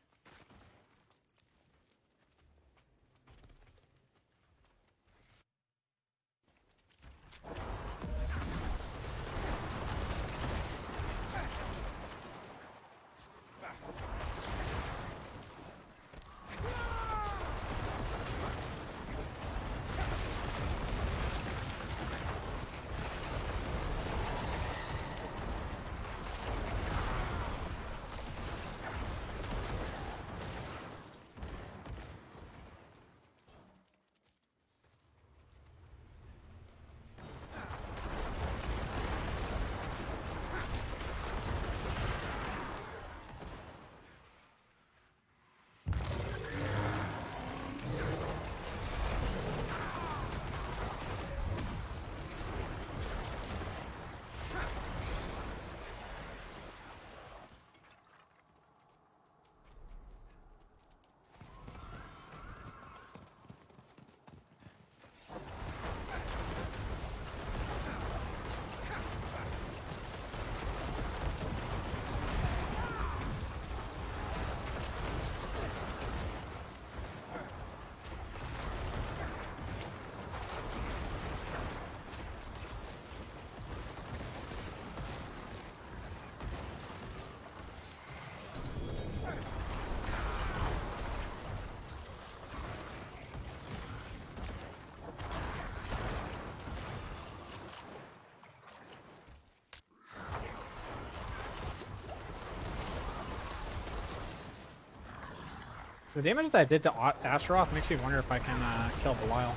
The damage that I did to Astaroth makes me wonder if I can kill Belial.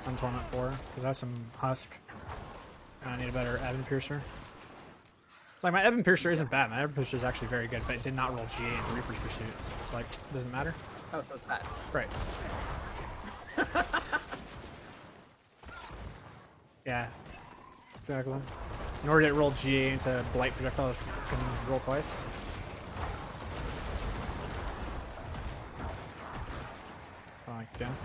On Torment 4, because I have some Husk, and I need a better Evan Piercer. Like, my Evan Piercer isn't bad, my Evan Piercer is actually very good, but it did not roll GA into Reaper's Pursuit, so it's like, doesn't matter. Oh, so it's bad. Right. Yeah, exactly. Nor did it roll GA into Blight Projectiles can roll twice. Again.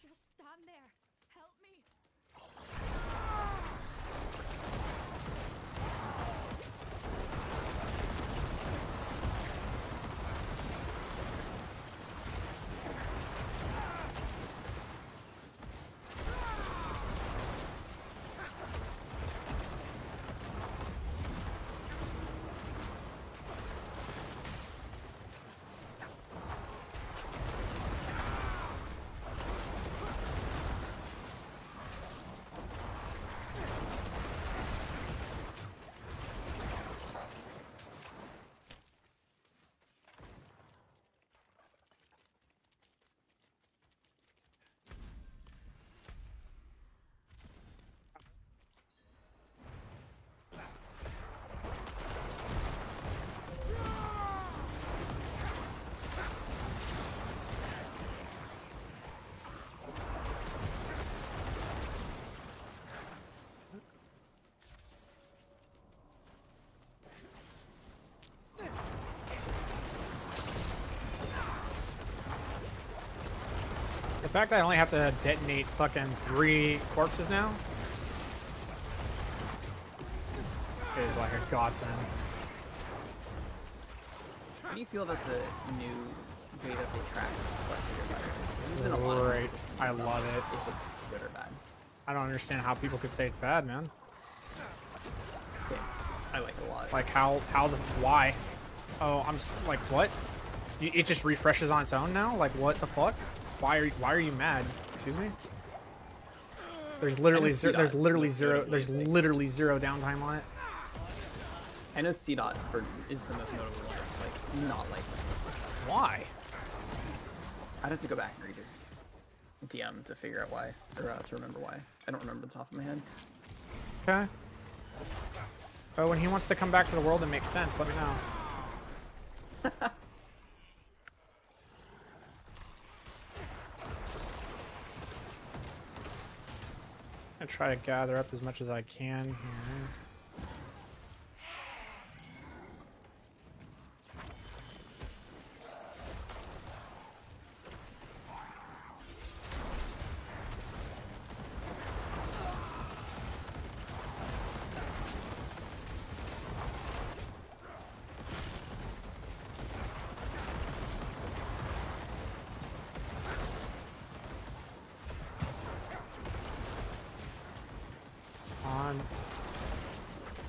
Just stand there. Help me. fact that I only have to detonate fucking 3 corpses now is like a godsend. How do you feel about the new way that they track flesh of your fire? There's been a lot of Great. mixed I opinions on love it. if it's good or bad. I don't understand how people could say it's bad, man. Same. I like it a lot. Like why? Oh, like what? It just refreshes on its own now? Like what the fuck? Why are you mad? Excuse me? There's literally zero downtime on it. I know CDOT is the most notable one. It's like not like that. Why? I'd have to go back and read his DM to figure out why, or to remember why. I don't remember the top of my head. Okay. Oh, when he wants to come back to the world, it makes sense. Let me know. I try to gather up as much as I can here.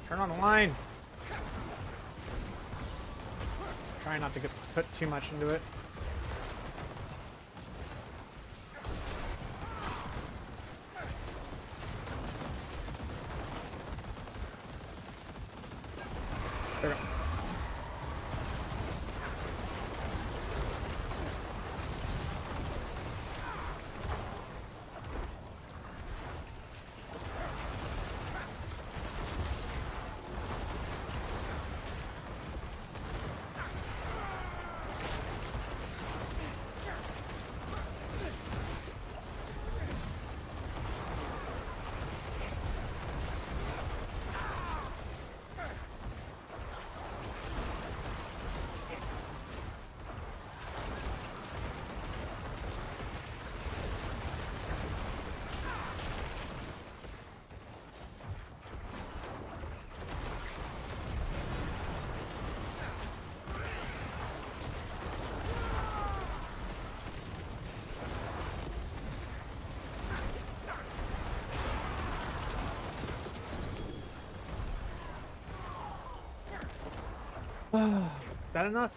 Turn on the line. Try not to put too much into it. There we go. That enough?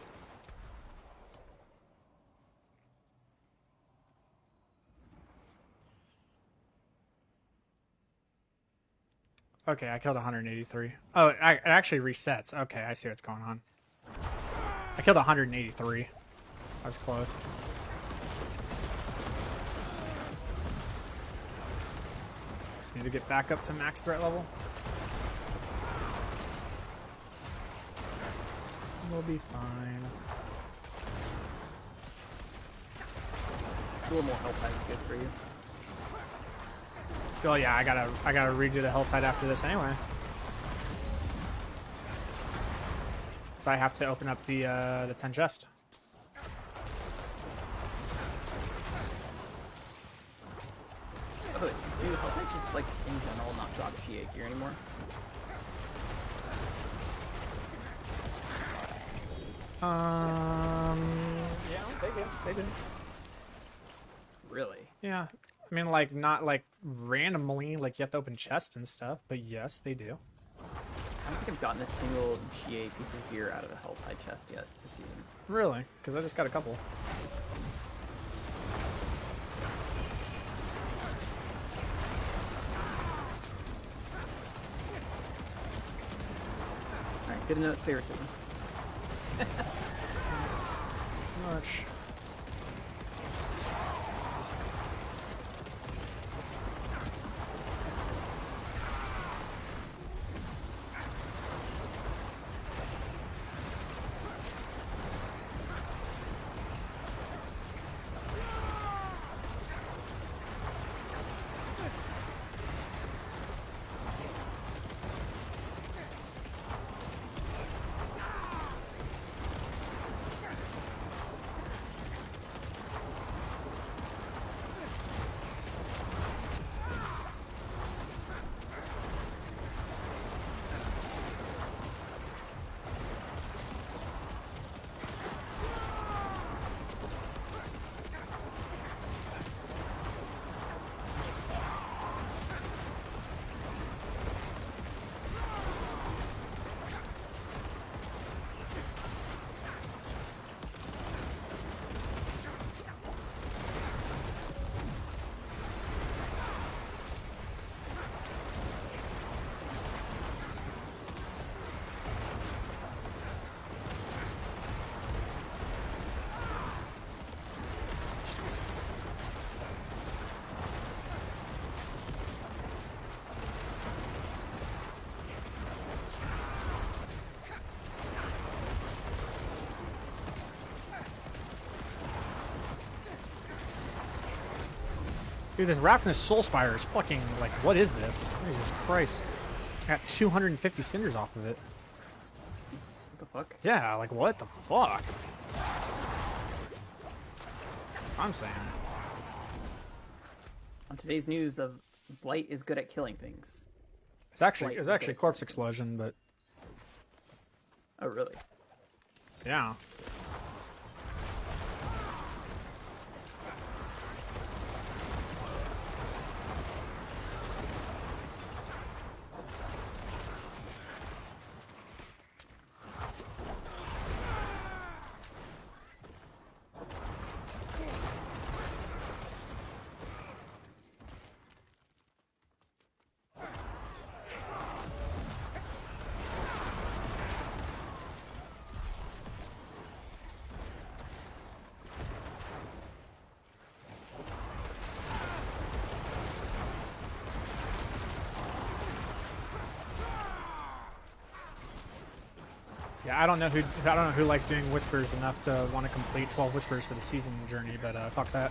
Okay, I killed 183. Oh, it actually resets. Okay, I see what's going on. I killed 183. That was close. Just need to get back up to max threat level. We'll be fine. A little more health is good for you. Well, yeah, I gotta redo the Helltide after this anyway. So I have to open up the 10 chest. By the way, do Helltide just like in general not drop GA gear anymore? Yeah, they do. Really? Yeah, I mean, like, not like randomly, like you have to open chests and stuff, but yes, they do. I don't think I've gotten a single GA piece of gear out of a Helltide chest yet this season. Really? Because I just got a couple. Alright, good to know it's favoritism. Much. Dude, this Raptinus Soul Spire is fucking, like, what is this? Jesus Christ. I got 250 cinders off of it. What the fuck? Yeah, like, what the fuck? I'm saying. On today's news of Blight is good at killing things. It was actually Corpse Explosion, but Oh, really? yeah. Yeah, I don't know who likes doing whispers enough to want to complete 12 whispers for the season journey, but fuck that.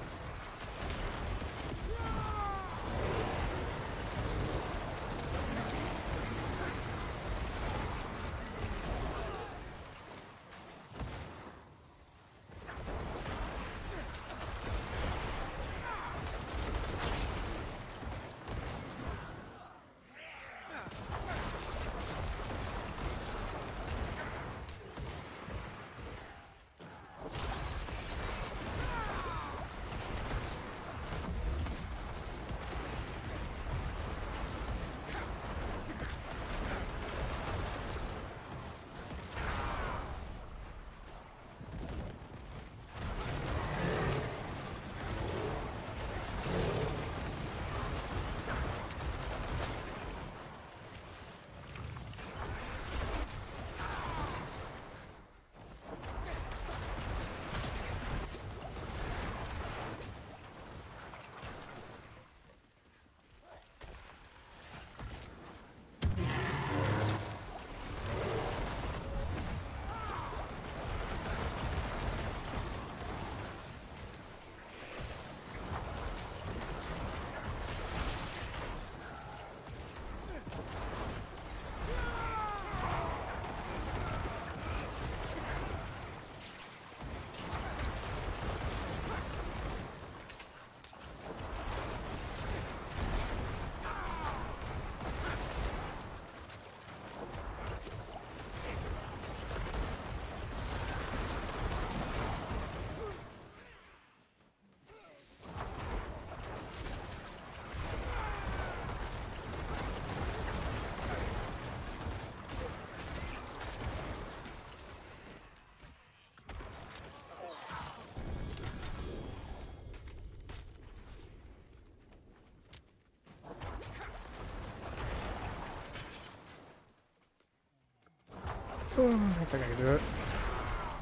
I think I can do it.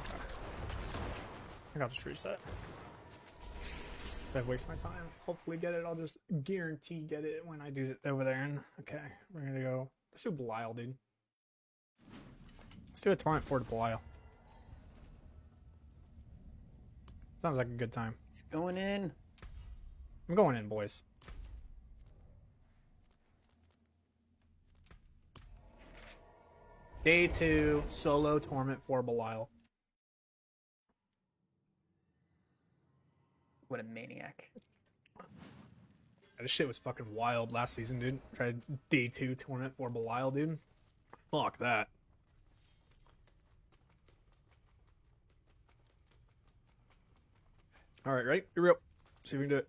I think I'll just reset. Instead of waste my time. Hopefully get it. I'll just guarantee get it when I do it over there. And okay, we're gonna go. Let's do Belial, dude. Let's do a Torment Fort Belial. Sounds like a good time. It's going in. I'm going in, boys. Day 2, solo Torment for Belial. What a maniac. This shit was fucking wild last season, dude. Tried Day 2 Torment for Belial, dude. Fuck that. Alright, ready? Here we go. See if we can do it.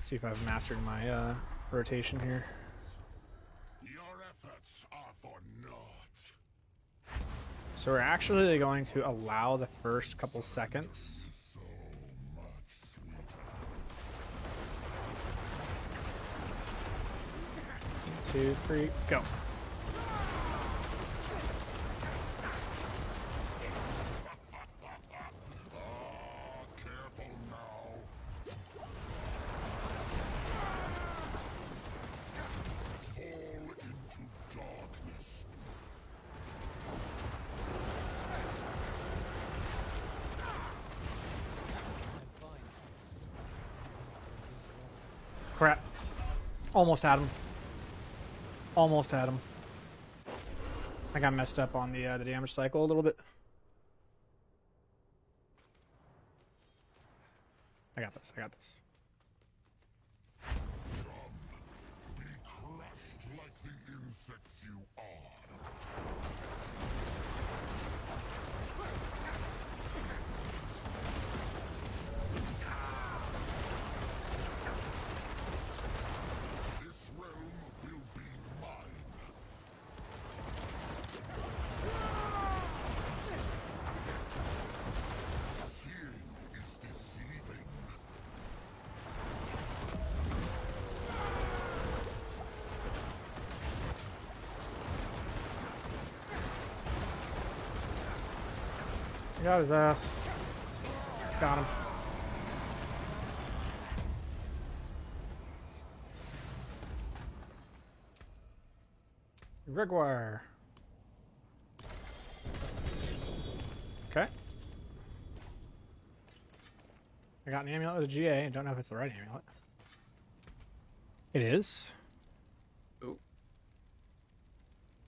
See if I've mastered my rotation here. So we're actually going to allow the first couple seconds. 2, 3, go. crap. Almost had him. Almost had him. I got messed up on the damage cycle a little bit. I got this. I got this. Be crushed like the insects you are. This realm will be mine. Seeing is deceiving. Got his ass. Got him. Gregoire. Okay. I got an amulet with a GA. I don't know if it's the right amulet. It is. Ooh.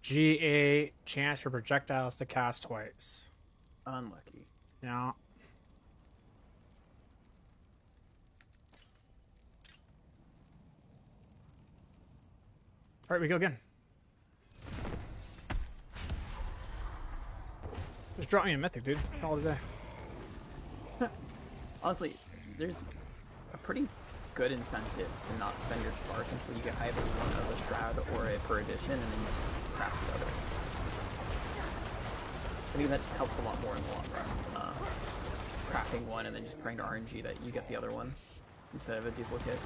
GA chance for projectiles to cast twice. Unlucky. Yeah. Alright, we go again. Just drop me a mythic, dude. Call it a day. Honestly, there's a pretty good incentive to not spend your spark until you get either one of a shroud or a per edition, and then you just craft the other. I think that helps a lot more in the long run. Crafting one and then just praying to RNG that you get the other one instead of a duplicate.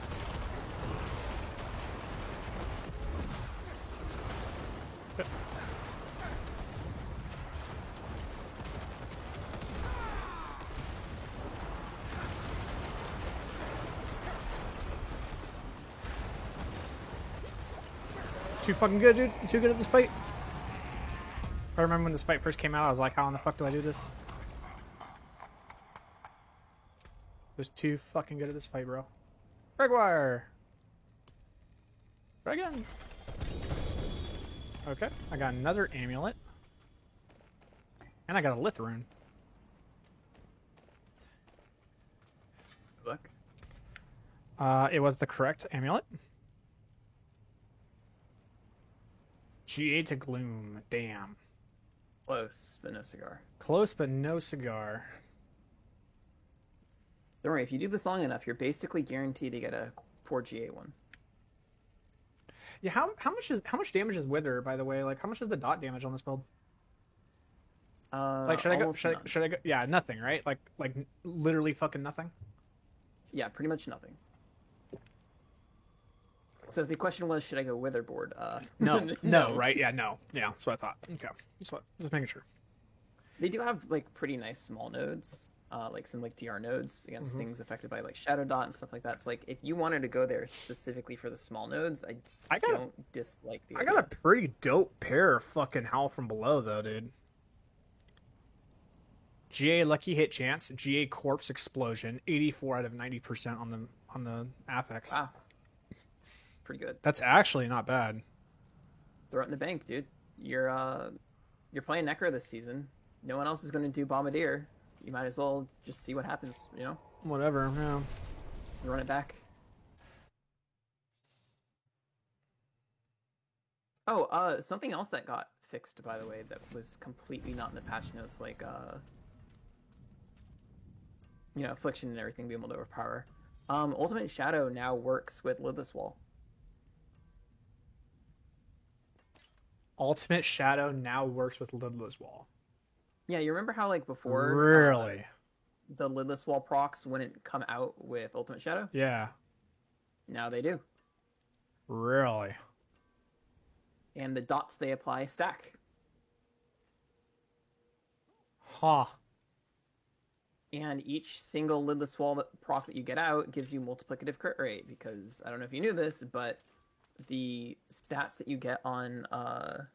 Too fucking good, dude. Too good at this fight. I remember when this fight first came out, I was like, how in the fuck do I do this? Just too fucking good at this fight, bro. Gregoire! Try again. Okay, I got another amulet. And I got a Lith rune. Look. It was the correct amulet. GA to Gloom. Damn. Close, but no cigar. Close, but no cigar. Don't worry, if you do this long enough, you're basically guaranteed to get a 4GA one. Yeah, how much damage is Wither, by the way? Like, how much is the dot damage on this build? Like, should I go? Almost Should none. I go? Yeah, nothing, right? Like literally fucking nothing. Yeah, pretty much nothing. So if the question was, should I go Witherboard? No, no, right? Yeah, no, yeah. That's what I thought. Okay, that's what. Just making sure. They do have like pretty nice small nodes, like some like DR nodes against things affected by like Shadow Dot and stuff like that. So like if you wanted to go there specifically for the small nodes, I don't dislike the I idea. got a pretty dope pair of fucking Howl from Below though, dude. GA lucky hit chance, GA corpse explosion, 84 out of 90% on the affix. Wow, pretty good. That's actually not bad. Throw it in the bank, dude. You're playing Necro this season. No one else is going to do Bombardier. You might as well just see what happens. You know, Whatever, yeah. run it back. Oh, something else that got fixed, by the way, that was completely not in the patch notes, like you know, Affliction and everything being able to overpower. Ultimate Shadow now works with Lidless Wall. Ultimate Shadow now works with Lidless Wall. Yeah, you remember how like before Really? the Lidless Wall procs wouldn't come out with Ultimate Shadow? Yeah. Now they do. Really? And the dots they apply stack. Huh. And each single Lidless Wall proc that you get out gives you multiplicative crit rate, because I don't know if you knew this, but the stats that you get on a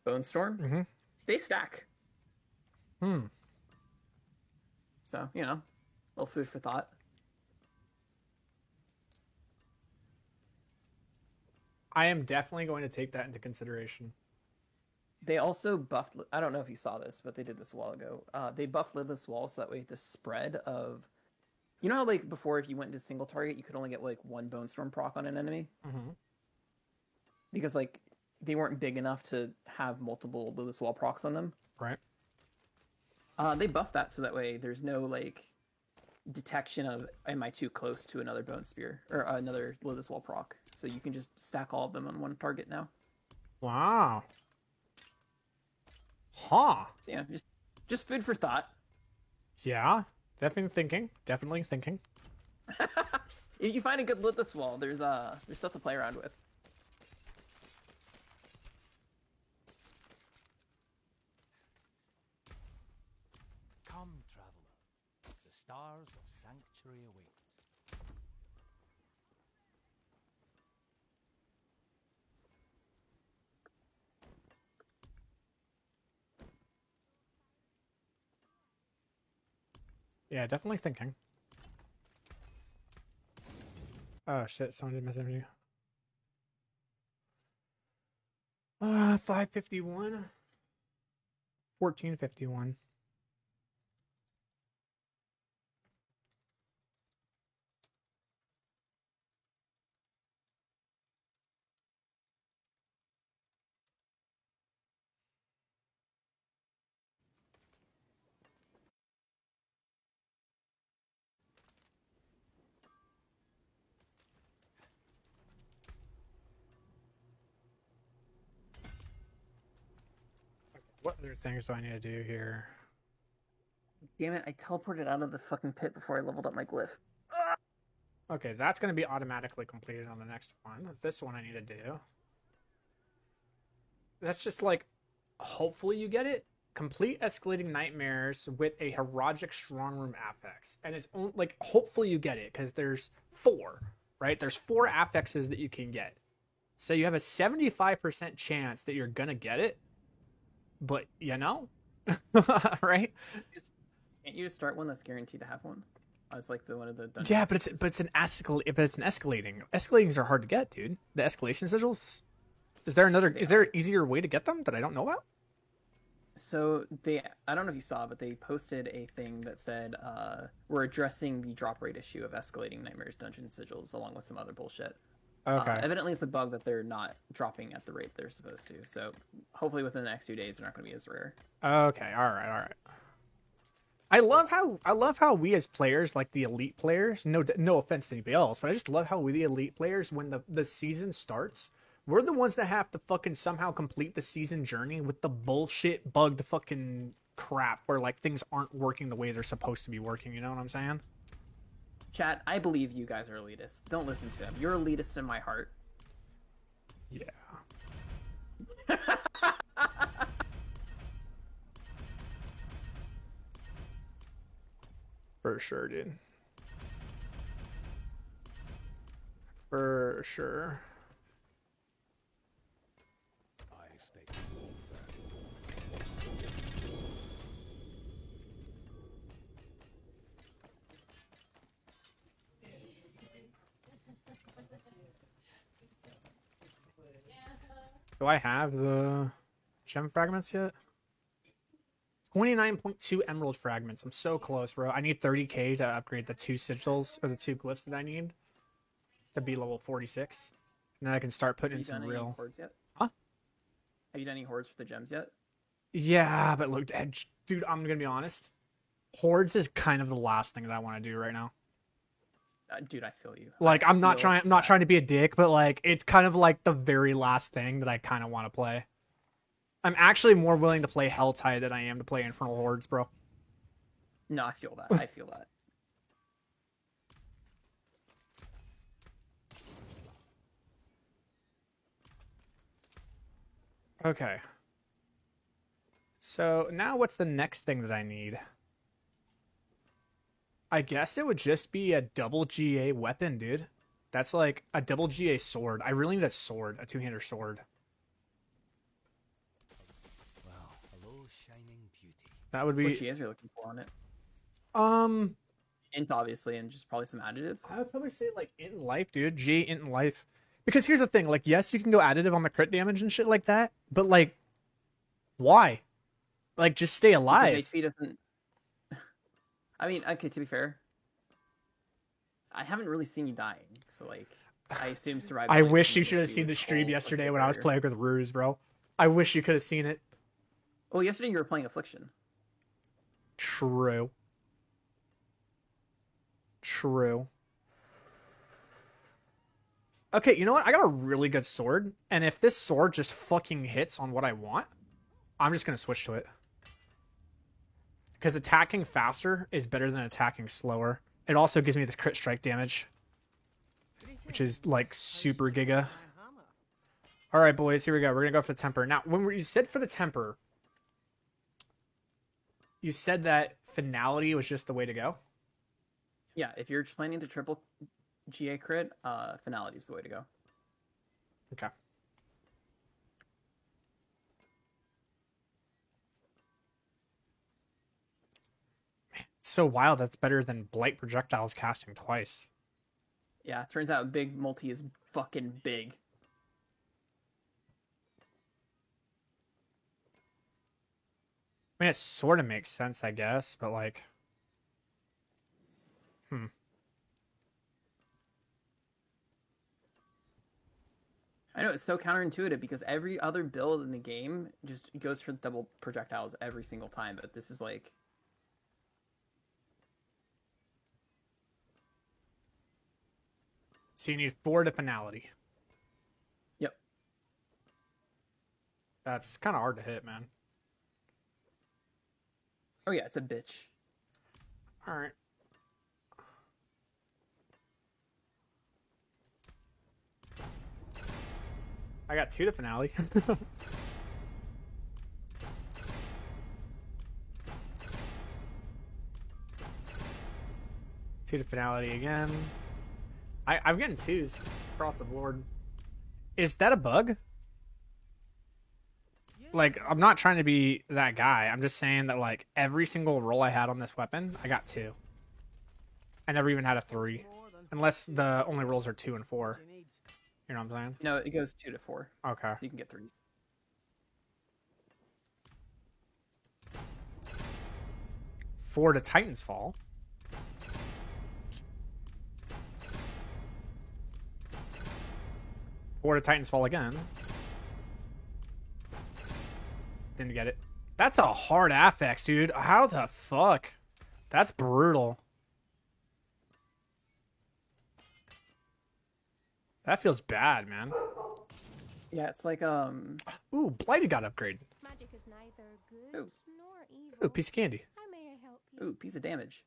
Bone Storm, they stack. So, you know, a little food for thought. I am definitely going to take that into consideration. They also buffed. I don't know if you saw this, but they did this a while ago. They buffed lidless walls so that way the spread of, you know how like before if you went into single target you could only get like one bone storm proc on an enemy Mm-hmm. because like they weren't big enough to have multiple lidless wall procs on them. Right. They buffed that so that way there's no like detection of am I too close to another bone spear or another lidless wall proc. So you can just stack all of them on one target now. Wow. Huh. So yeah, just food for thought. Yeah. Definitely thinking. Definitely thinking. If you find a good lidless wall, there's stuff to play around with. Come, traveler. The stars of Sanctuary await. Yeah, definitely thinking. Oh shit, someone did message me. 551. 1451. What other things do I need to do here? Damn it, I teleported out of the fucking pit before I leveled up my glyph. Okay, that's going to be automatically completed on the next one. This one I need to do. That's just like, hopefully you get it. Complete Escalating Nightmares with a Herogic Strongroom affix. And it's only, like, hopefully you get it, because there's 4, right? There's 4 affixes that you can get. So you have a 75% chance that you're going to get it. But, you know? Right? Can't you just start one that's guaranteed to have one? As like the one of the dungeon Yeah, but passes? it's an escalating. Escalatings are hard to get, dude. The escalation sigils. Is there an easier way to get them that I don't know about? So I don't know if you saw, but they posted a thing that said we're addressing the drop rate issue of Escalating Nightmares dungeon sigils along with some other bullshit. Okay. Evidently it's a bug that they're not dropping at the rate they're supposed to. So hopefully within the next 2 days they're not going to be as rare. Okay. All right. I love how we as players, like the elite players, no offense to anybody else, but I just love how we the elite players, when the season starts, we're the ones that have to fucking somehow complete the season journey with the bullshit bugged fucking crap where like things aren't working the way they're supposed to be working. You know what I'm saying? Chat, I believe you guys are elitists. Don't listen to them. You're elitist in my heart. Yeah. For sure, dude. For sure. I stay. Do I have the gem fragments yet? 29.2 emerald fragments. I'm so close, bro. I need 30k to upgrade the 2 sigils or the 2 glyphs that I need to be level 46. And then I can start putting in some Any real. hordes yet? Huh? Have you done any hordes for the gems yet? Yeah, but look, dude, I'm gonna be honest. Hordes is kind of the last thing that I want to do right now. Dude, I feel you. Like, I'm not feel trying to be a dick, but like, it's kind of like the very last thing that I kind of want to play. I'm actually more willing to play Helltide than I am to play Infernal Hordes, bro. No, I feel that. I feel that. Okay. So now what's the next thing that I need? I guess it would just be a double GA weapon, dude. That's like a double GA sword. I really need a sword, a 2-hander sword. Well, hello, shining beauty. That would What be GAs are you looking for on it? Int, obviously, and just probably some additive. I would probably say like Int Life, dude. GA Int Life. Because here's the thing, like, yes, you can go additive on the crit damage and shit like that, but like, why? Like, just stay Because alive. HP doesn't. I mean, okay. To be fair, I haven't really seen you dying, so like, I assume survival. I wish you should have seen the stream yesterday when I was playing with Ruse, bro. I wish you could have seen it. Well, yesterday you were playing Affliction. True. True. Okay, you know what? I got a really good sword, and if this sword just fucking hits on what I want, I'm just gonna switch to it. Because attacking faster is better than attacking slower. It also gives me this crit strike damage, which is like super giga. All right, boys, here we go. We're gonna go for the temper. Now, when you said for the temper, you said that finality was just the way to go. Yeah, if you're planning to triple GA crit, finality is the way to go. Okay. Man, it's so wild. That's better than Blight projectiles casting twice. Yeah, turns out big multi is fucking big. I mean, it sort of makes sense, I guess, but like, I know it's so counterintuitive because every other build in the game just goes for double projectiles every single time, but this is like, so you need 4 to finality. yep. That's kind of hard to hit, man. Oh yeah, it's a bitch. All right. I got 2 to finale. 2 to finality again. I'm getting 2s across the board. Is that a bug? Like, I'm not trying to be that guy. I'm just saying that, like, every single roll I had on this weapon, I got 2. I never even had a 3. Unless the only rolls are 2 and 4. You know what I'm saying? No, it goes 2 to 4. Okay. You can get 3s. 4 to Titan's Fall. Four to Titan's Fall again. Didn't get it. That's a hard affix, dude. How the fuck? That's brutal. That feels bad, man. Yeah, it's like Ooh, Blighted got upgraded. Magic is neither good Ooh. nor evil. Ooh, piece of candy. How may I help you? ooh, piece of damage.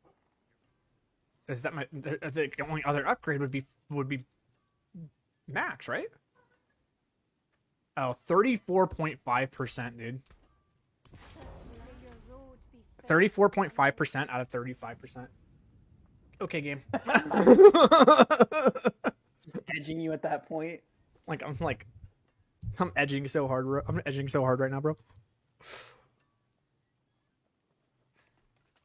Is that the only other upgrade would be max, right? Oh, 34.5%, dude. May your road be fair. 34.5% out of 35%. Okay, game. Just edging you at that point. I'm edging so hard. I'm edging so hard right now, bro.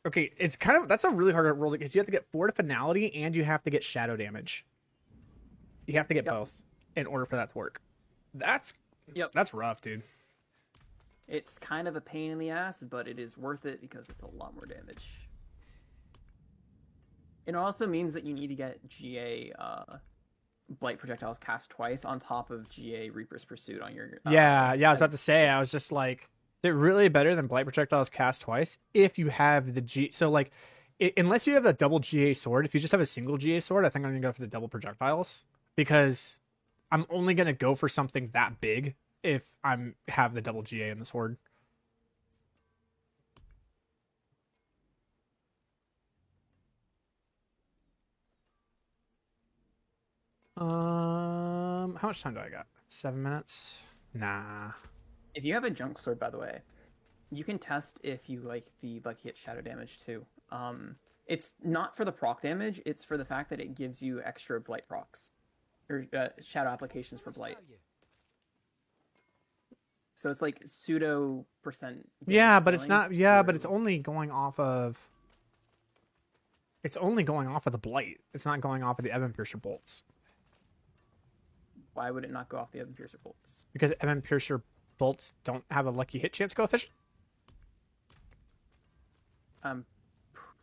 Okay, it's kind of, that's a really hard roll because you have to get 4 to finality and you have to get shadow damage. You have to get both in order for that to work. That's rough, dude. It's kind of a pain in the ass, but it is worth it because it's a lot more damage. It also means that you need to get GA Blight projectiles cast twice on top of GA Reaper's Pursuit on your. Yeah, I was about to say. I was just like, they're really better than Blight projectiles cast twice if you have the G. So like, unless you have a double GA sword, if you just have a single GA sword, I think I'm gonna go for the double projectiles because I'm only gonna go for something that big if I'm have the double GA in the sword. How much time do I got? 7 minutes? Nah. If you have a junk sword, by the way, you can test if you like the hit shadow damage too. It's not for the proc damage; it's for the fact that it gives you extra blight procs or shadow applications for blight. So it's like pseudo percent. Yeah, but it's scaling not. Yeah, but for- it's only going off of. It's only going off of the blight. It's not going off of the Evan Piercer bolts. Why would it not go off the Evan Piercer bolts? Because Evan Piercer bolts don't have a lucky hit chance coefficient. I'm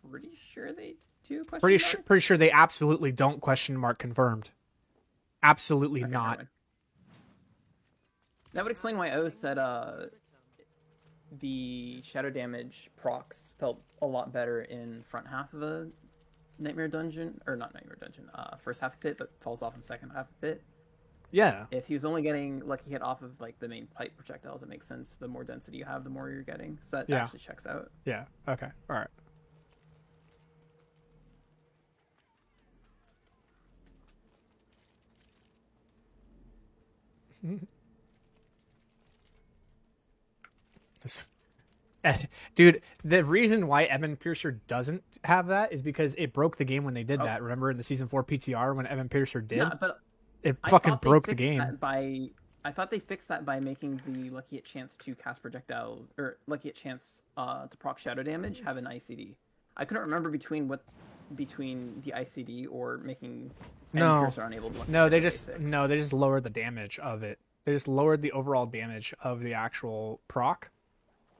pretty sure they do. Pretty sure they absolutely don't. Question mark confirmed. Absolutely Okay, not. never mind. That would explain why Oz said the shadow damage procs felt a lot better in front half of the Nightmare Dungeon, or not Nightmare Dungeon, first half of Pit, but falls off in second half of Pit. Yeah. If he was only getting lucky hit off of like the main pipe projectiles, it makes sense. The more density you have, the more you're getting. So that Yeah. actually checks out. Yeah. Okay. All right. Just, dude, the reason why Evan Piercer doesn't have that is because it broke the game when they did that. Remember in the season 4 PTR when Evan Piercer did? Yeah, but it I fucking thought they broke the fixed game. that I thought they fixed that by making the lucky hit chance to cast projectiles, or lucky hit chance to proc shadow damage have an ICD. I couldn't remember between the ICD or making No. Piercer unable to lucky No, hit they that just fixed. lowered the damage of it. They just lowered the overall damage of the actual proc,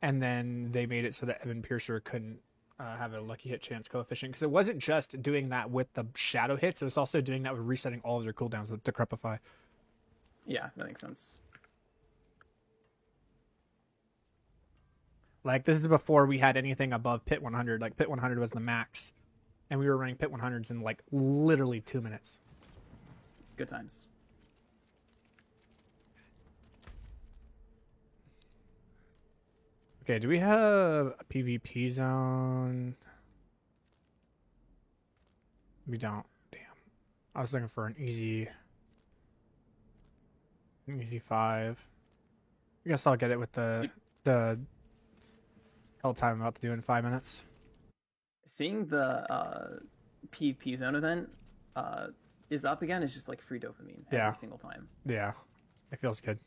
and then they made it so that Evan Piercer couldn't have a lucky hit chance coefficient, because it wasn't just doing that with the shadow hits; it was also doing that with resetting all of their cooldowns with Decrepify. Yeah, that makes sense. Like, this is before we had anything above Pit 100. Like, Pit 100 was the max, and we were running Pit 100s in like literally 2 minutes. Good times. Okay, do we have a PvP zone? We don't. Damn. I was looking for an easy 5. I guess I'll get it with the hell time I'm about to do in 5 minutes. Seeing the PvP zone event is up again is just like free dopamine Yeah. every single time. Yeah, it feels good.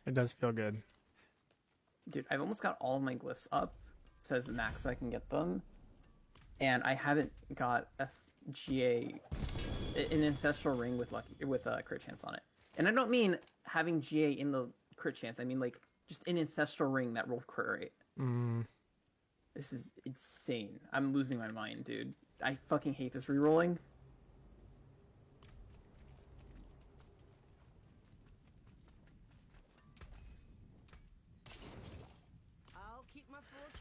It does feel good. Dude, I've almost got all of my glyphs up. It says max I can get them. And I haven't got a GA, an ancestral ring with a crit chance on it. And I don't mean having GA in the crit chance. I mean like just an ancestral ring that rolled crit rate. This is insane. I'm losing my mind, dude. I fucking hate this rerolling.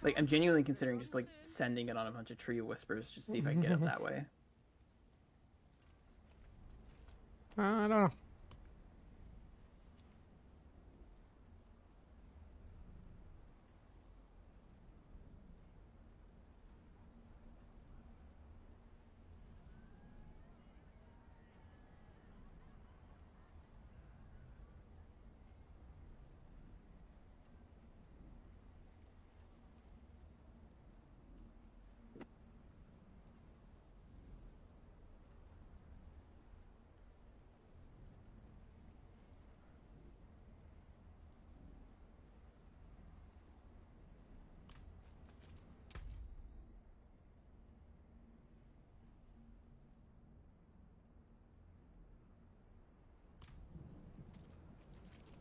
Like, I'm genuinely considering just, like, sending it on a bunch of Tree of Whispers just to see if I can get it that way. I don't know.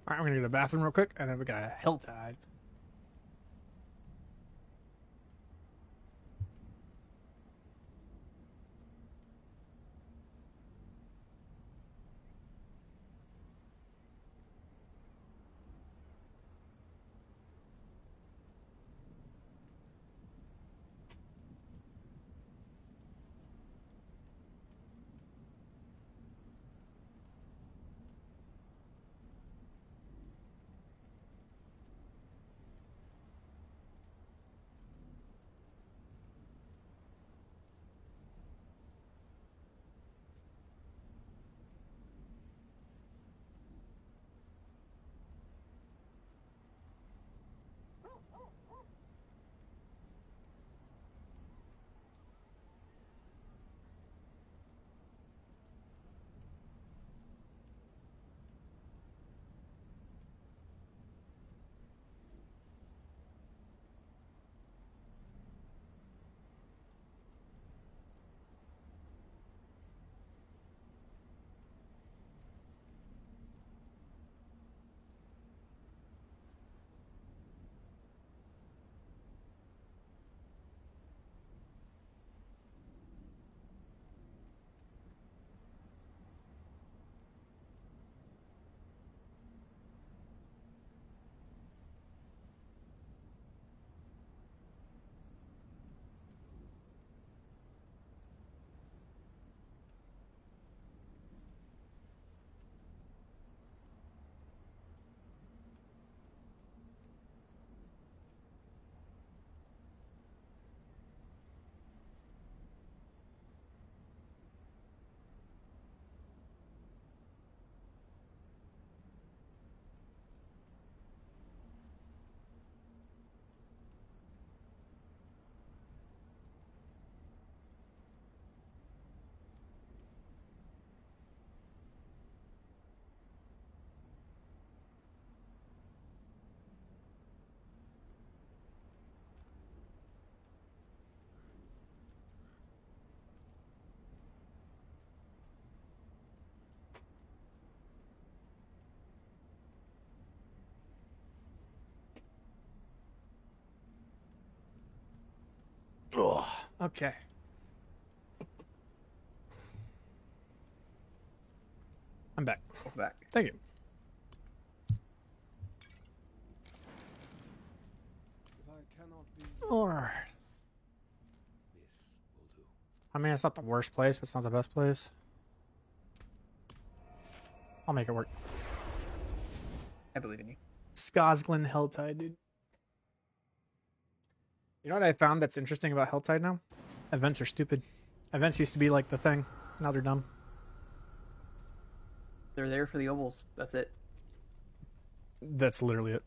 Alright, I'm gonna go to the bathroom real quick, and then we got a hell tide. Ugh. Okay. I'm back. Welcome back. Thank you. If I cannot be Alright. This will do. I mean, it's not the worst place, but it's not the best place. I'll make it work. I believe in you. Skosglen Helltide, dude. You know what I found that's interesting about Helltide now? Events are stupid. Events used to be like the thing. Now they're dumb. They're there for the ovals. That's it. That's literally it.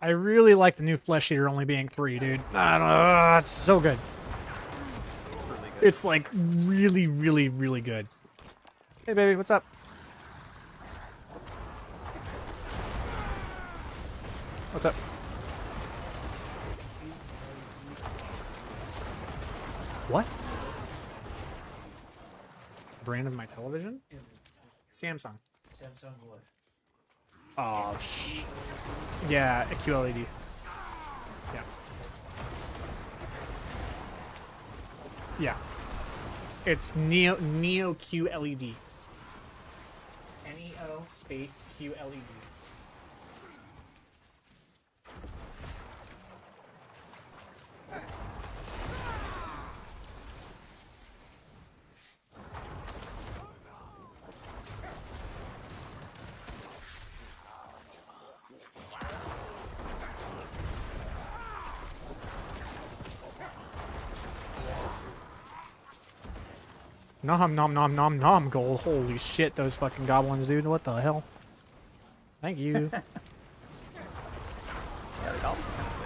I really like the new Flesh Eater only being 3, dude. I don't know. It's so good. It's really good. It's like really, really, really good. Hey, baby, what's up? What's up? What? Brand of my television? Samsung. Samsung what? Oh, yeah, a QLED. Yeah. Yeah. It's Neo QLED. NEO space QLED. Nom nom nom nom nom gold. Holy shit, those fucking goblins, dude. What the hell? Thank you. Yeah, the goblins are kind of sick.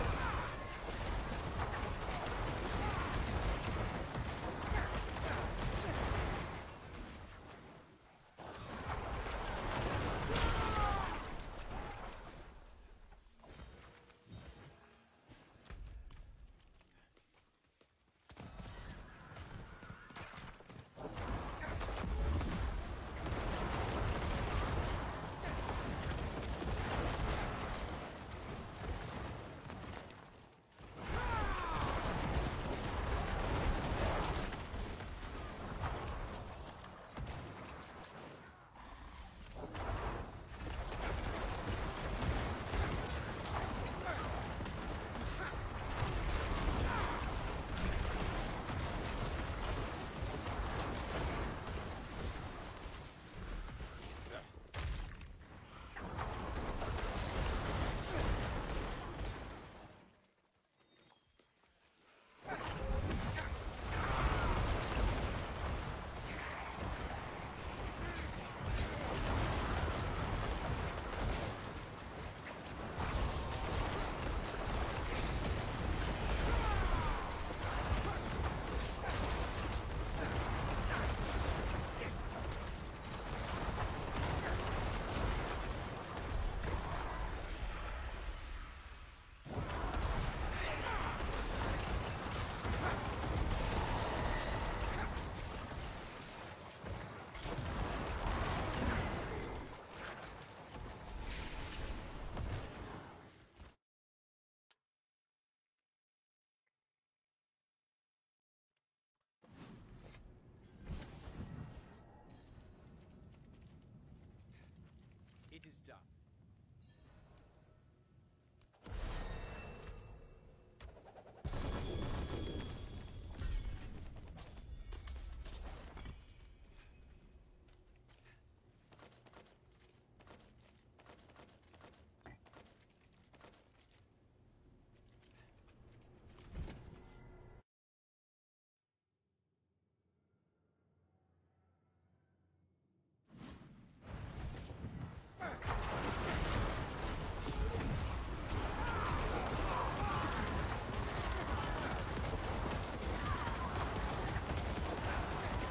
It is done.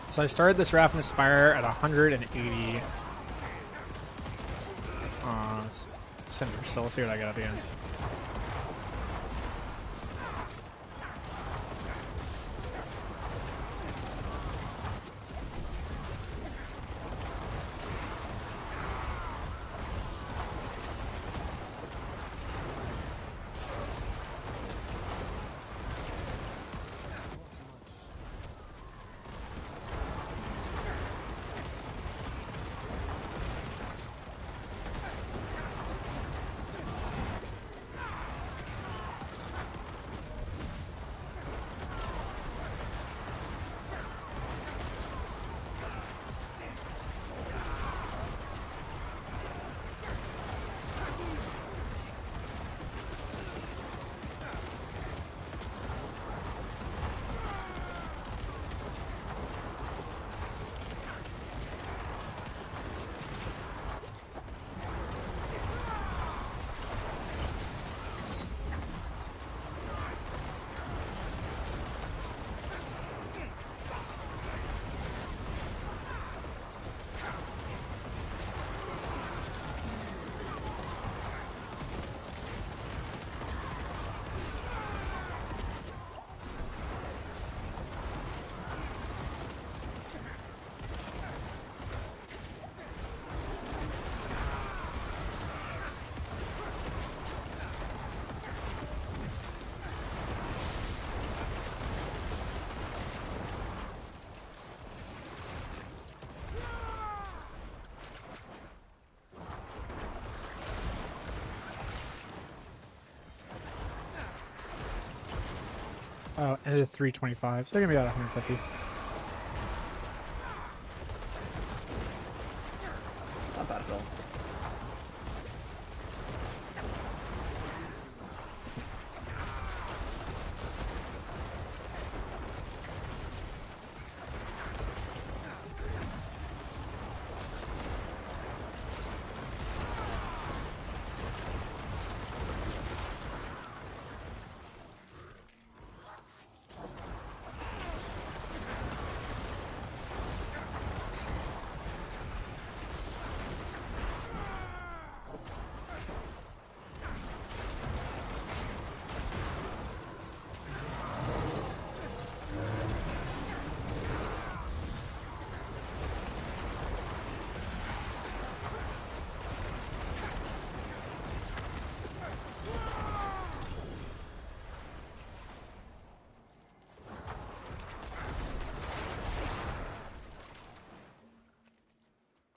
So I started this Rapid Aspire at 180 cinders, so we'll see what I get at the end. Oh, ended at 325, so they're gonna be about 150. Not bad at all.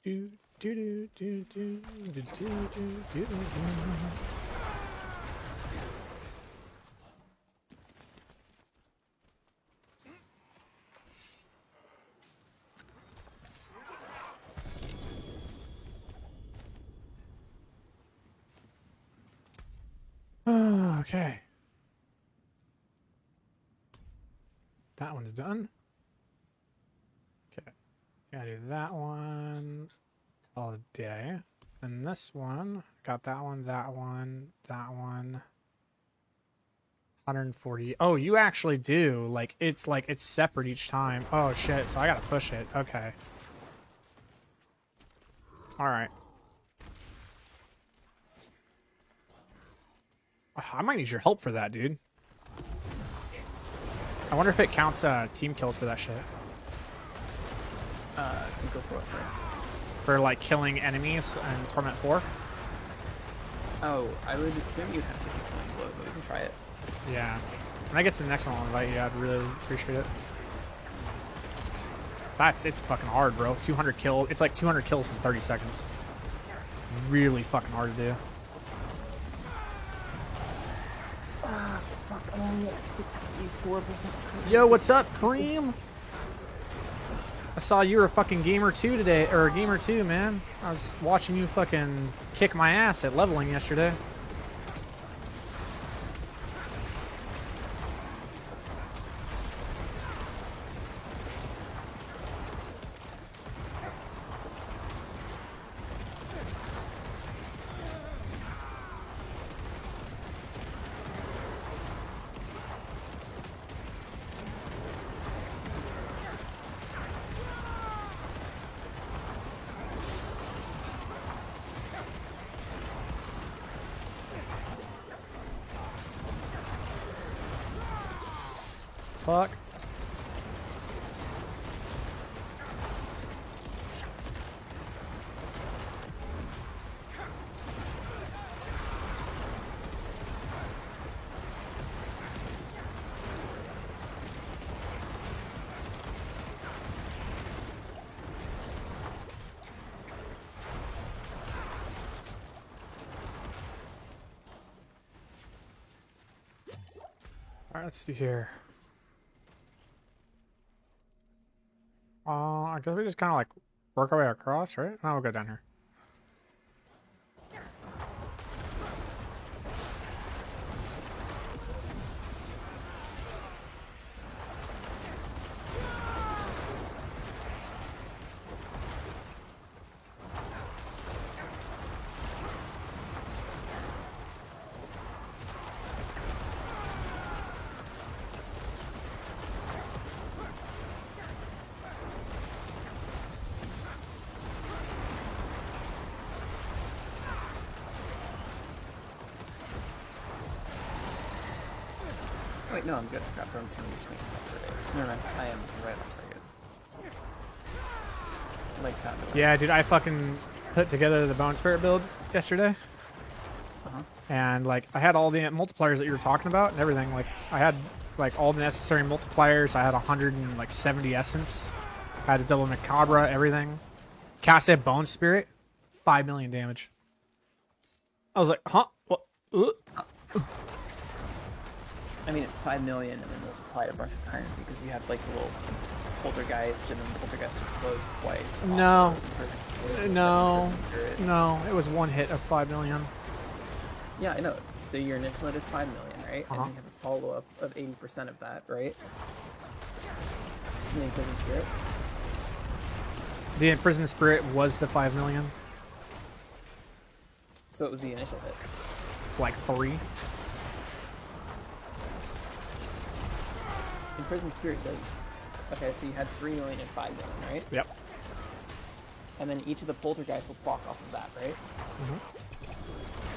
Do do do do do do do do do. Okay. That one's done. Okay. Gotta do that one all day. And this one, got that one, that one, that one. 140. Oh, you actually do. Like it's separate each time. Oh shit, so I gotta push it. Okay. Alright. I might need your help for that, dude. I wonder if it counts team kills for that shit. Team kills for what, sorry? For like killing enemies in Torment 4. Oh, I would assume you'd have to keep killing blow, but we can try it. Yeah. When I get to the next one, I'll invite you. I'd really appreciate it. It's fucking hard, bro. 200 kills. It's like 200 kills in 30 seconds. really fucking hard to do. Fuck, I'm only at 64%. Yo, what's up, Cream? I saw you were a fucking gamer 2 today, or a gamer 2, man. I was watching you fucking kick my ass at leveling yesterday. Fuck. Alright, let's see here. I guess we just kind of like work our way across, right? Now we'll go down here. Wait, no, I'm good. I got burns from the swings. Never mind. I am right on target. Like that. Yeah, dude, I fucking put together the Bone Spirit build yesterday. And like I had all the multipliers that you were talking about and everything. Like I had like all the necessary multipliers. I had 170 essence. I had a double Macabre, everything. Casted Bone Spirit, 5 million damage. I was like, huh? What? I mean, it's 5 million and then multiplied a bunch of times because you have like the little poltergeist and then the poltergeist explode twice. No. No. No, it was one hit of 5 million. Yeah, I know. So your initial hit is 5 million, right? And then you have a follow-up of 80% of that, right? And then Imprisoned Spirit. The Imprisoned Spirit was the 5 million. So it was the initial hit. Like 3. Imprisoned Spirit does. Okay, so you had 3 million and 5 million, right? Yep. And then each of the poltergeists will block off of that, right?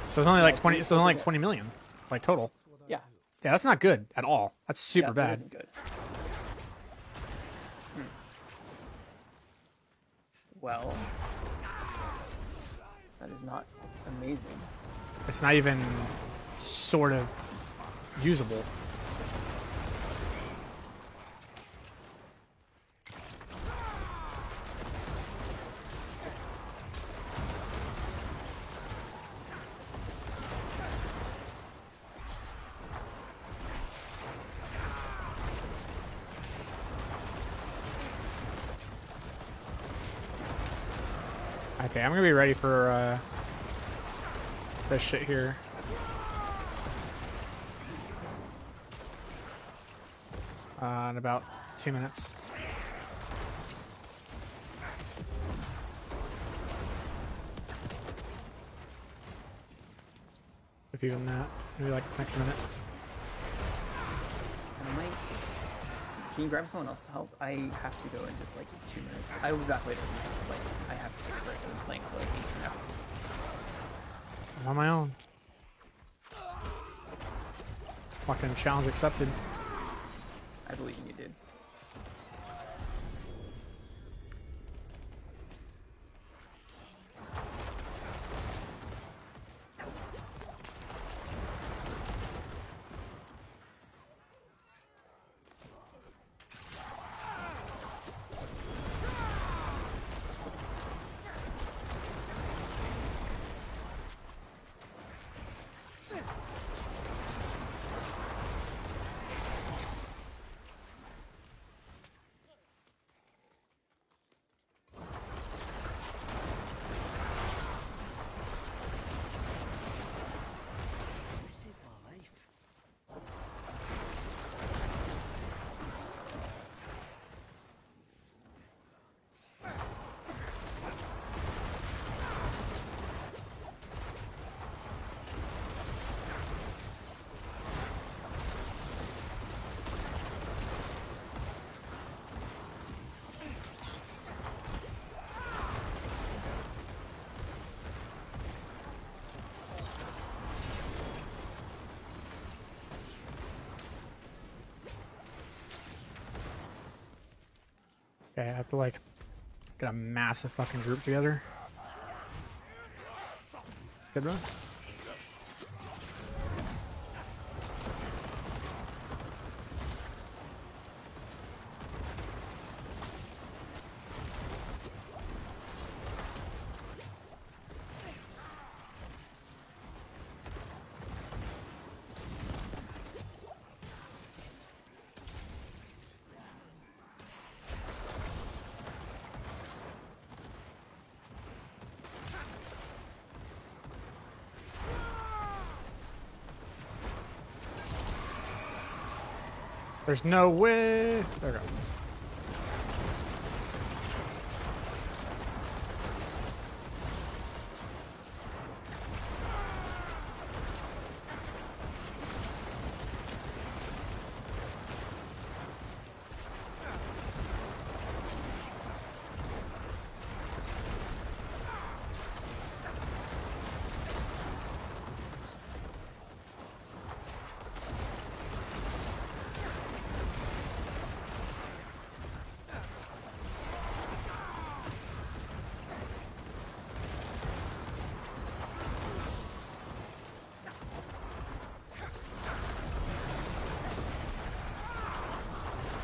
So it's only like 20. So it's only like 20 million, like total. Yeah. Yeah, that's not good at all. That's super That bad. isn't good. Well, that is not amazing. It's not even sort of usable. Okay, I'm gonna be ready for this shit here. In about 2 minutes. If even that, maybe like next minute. I might. Can you grab someone else to help? I have to go in just like 2 minutes. I will be back later. Like I have to take a break. I've been playing for like 18 hours. I'm on my own. Fucking challenge accepted. I believe in you, dude. Okay, I have to like get a massive fucking group together. Good run. There's no way. There we go.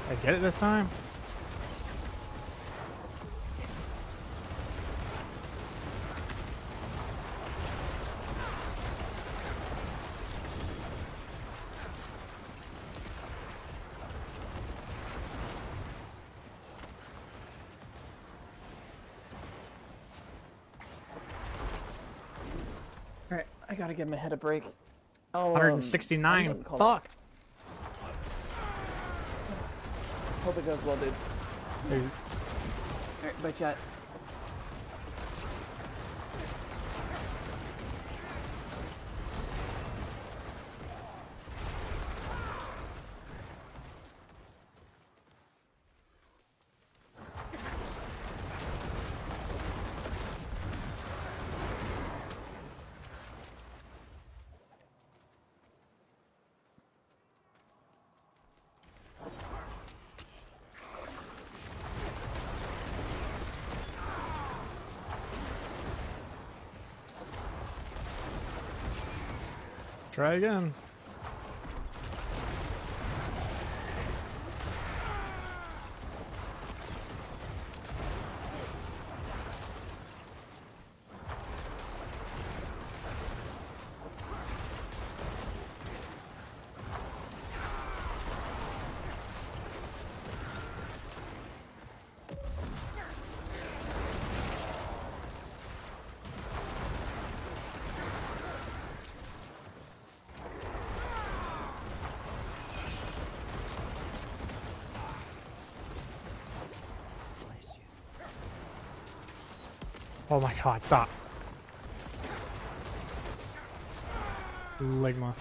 I get it this time? Alright, I gotta give my head a break. I'll, 169. call it. Fuck. Hope it goes well, dude. Hey, Alright, bye, chat. try again. Oh my god, stop. Ligma.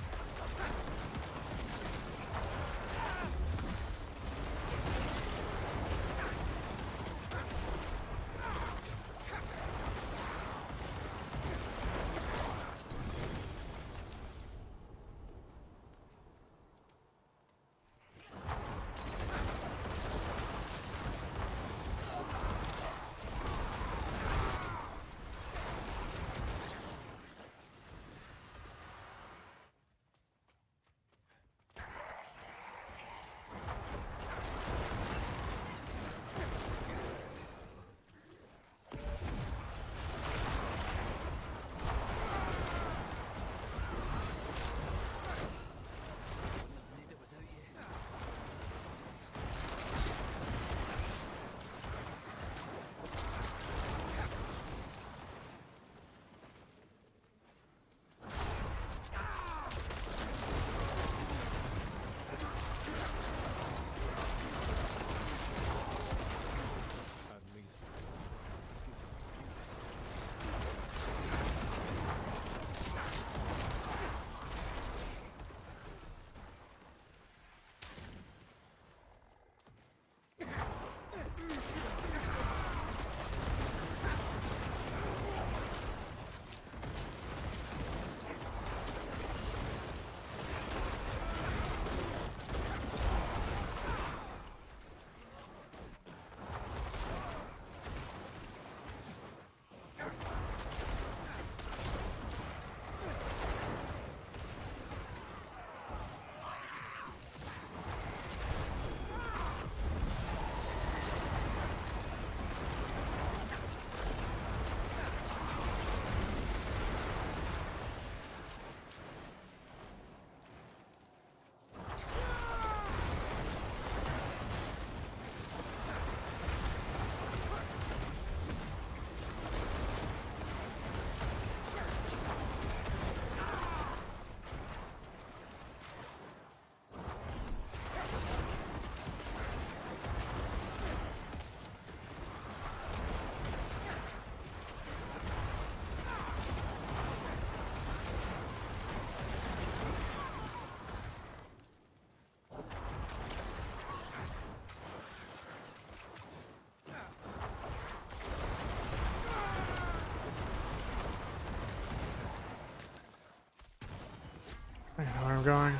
I'm going.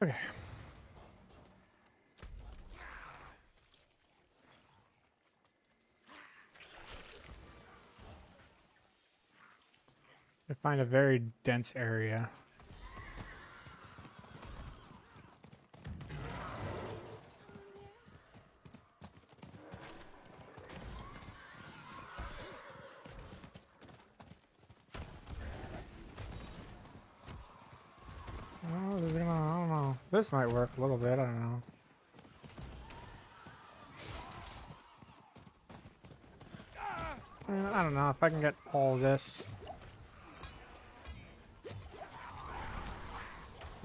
Okay. I find a very dense area. Oh, I don't know. This might work a little bit. I don't know. I don't know if I can get all this.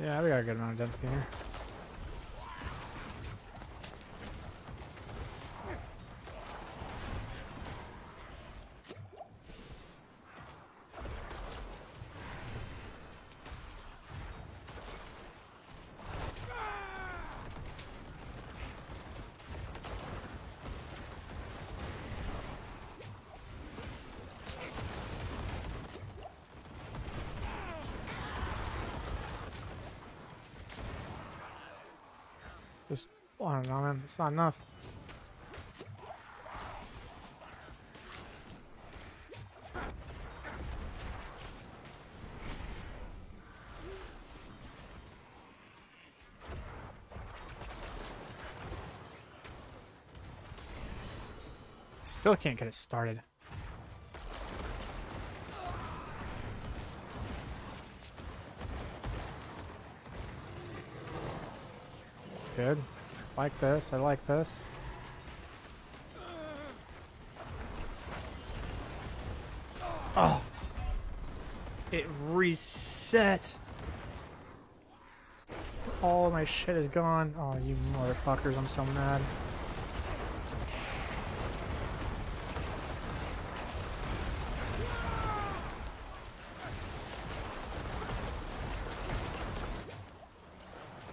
Yeah, we got a good amount of density here. Just, I don't know, man. It's not enough. Still can't get it started. It's good. Like this. I like this. Oh! It reset! All my shit is gone. Oh, you motherfuckers, I'm so mad.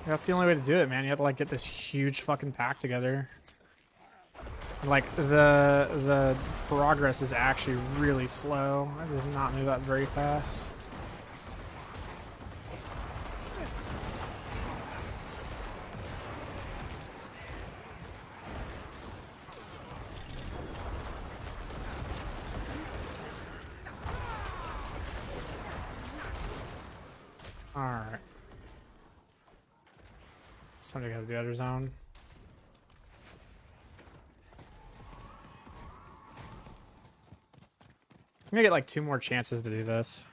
That's the only way to do it, man. You have to like get this huge fucking pack together. Like the progress is actually really slow. It does not move up very fast. Alright. Somebody got to the other zone. I'm gonna get like 2 more chances to do this.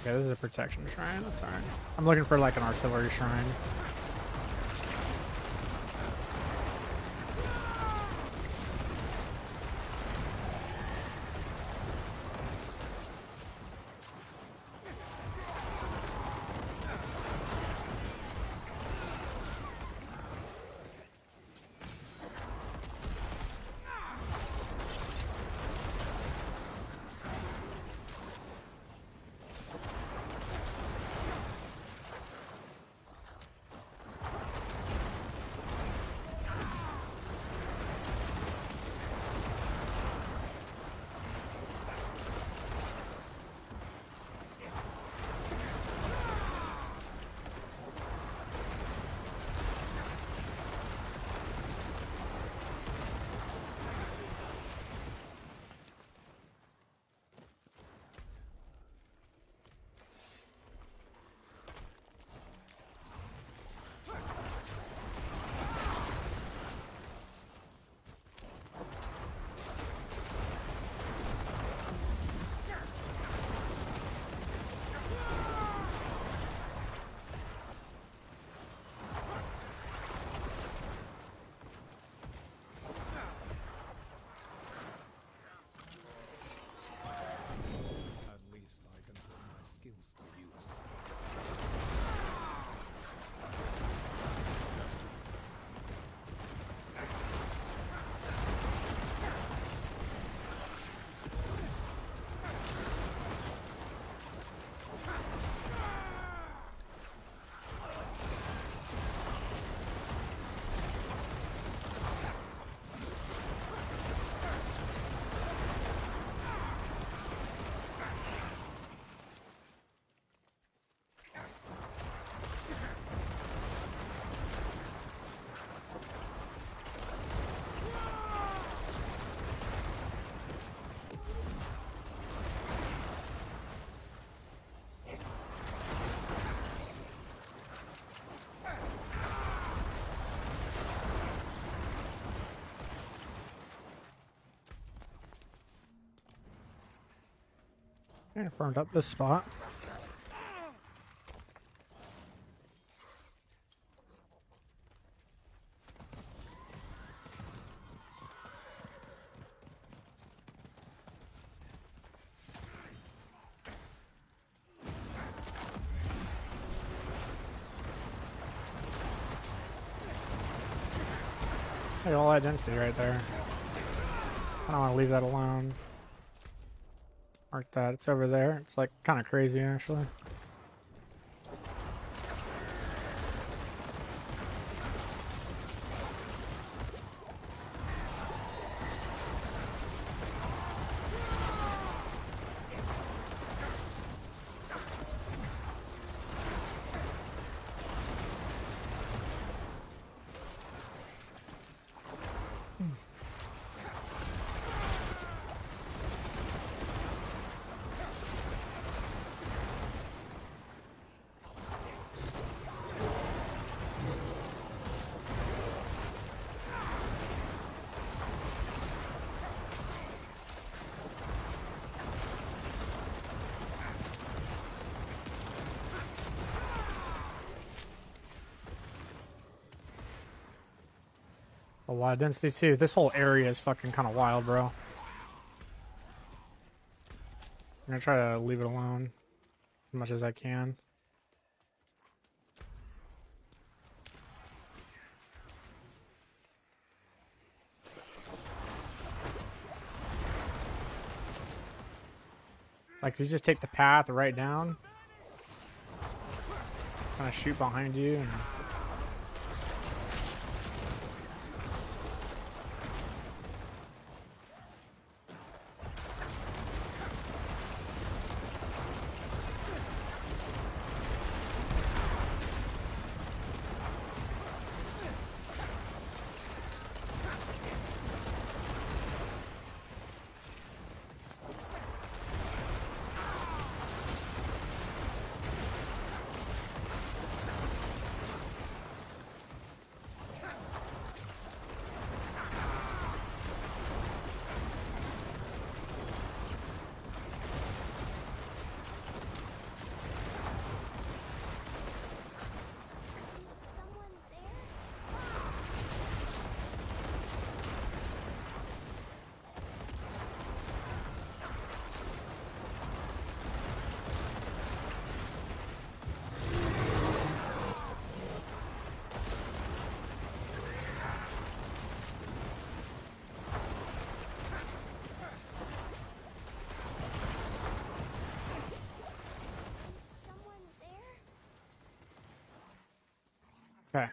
Okay, this is a protection shrine. That's alright. I'm looking for like an artillery shrine. I farmed up this spot. Hey, all that density right there. I don't want to leave that alone. Mark that. It's over there. It's like kind of crazy actually. A lot of density too. This whole area is fucking kind of wild, bro. I'm gonna try to leave it alone as much as I can. Like if you just take the path right down, kind of shoot behind you and Someone there? Someone there? okay.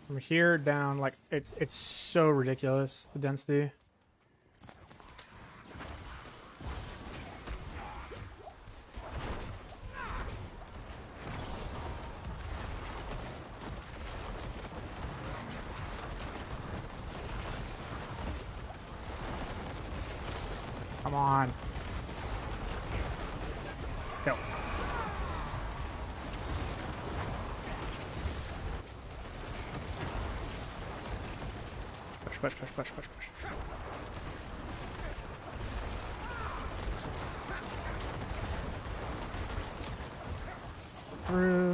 From here down, like it's so ridiculous, the density. Come on. Go. Push, push, push, push, push, push. Through.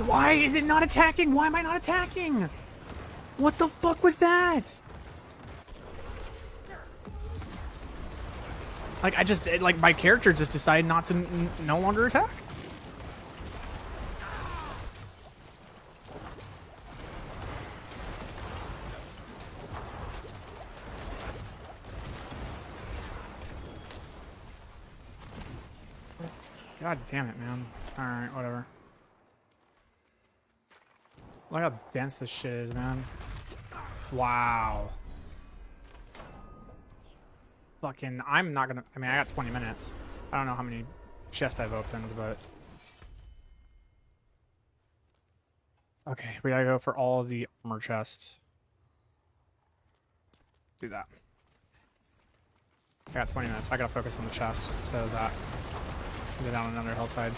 Why is it not attacking? Why am I not attacking? What the fuck was that? Like, like, my character just decided not to no longer attack. God damn it, man. Alright, whatever. Look how dense this shit is, man. Wow. Fucking, I'm not gonna, I mean, I got 20 minutes. I don't know how many chests I've opened, but... Okay, we gotta go for all the armor chests. Do that. I got 20 minutes. I gotta focus on the chest instead of that. Go down another hillside.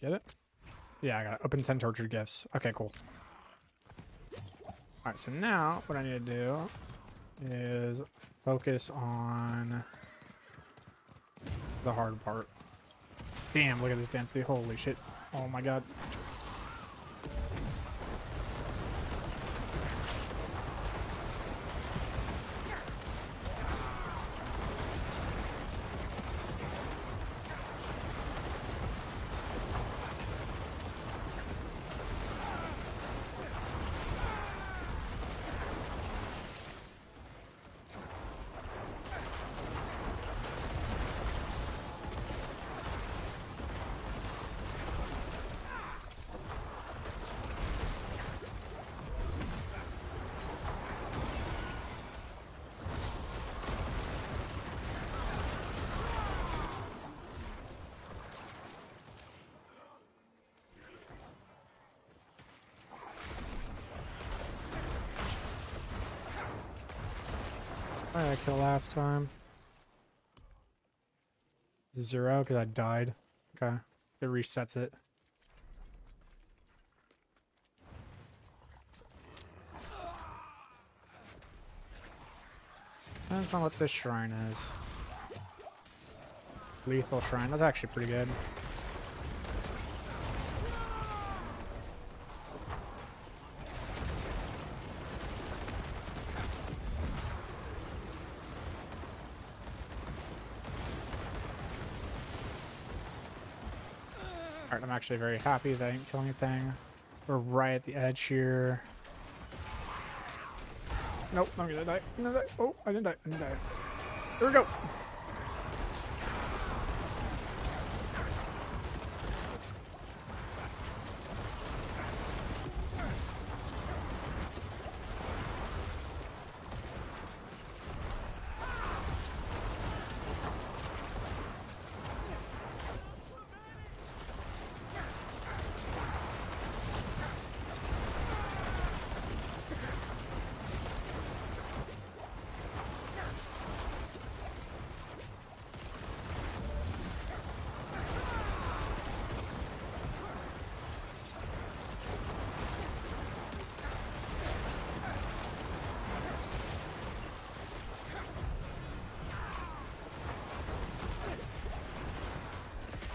get it? Yeah, I got it. Open 10 torture gifts. Okay, cool. Alright, so now what I need to do is focus on the hard part. Damn, look at this density. Holy shit. Oh my god. What did I kill last time? 0 because I died. Okay. It resets it. That's not what this shrine is. Lethal shrine. That's actually pretty good. Alright, I'm actually very happy that I didn't kill anything. We're right at the edge here. Nope, I'm gonna die. I'm gonna die. Oh, I didn't die. I didn't die. Here we go.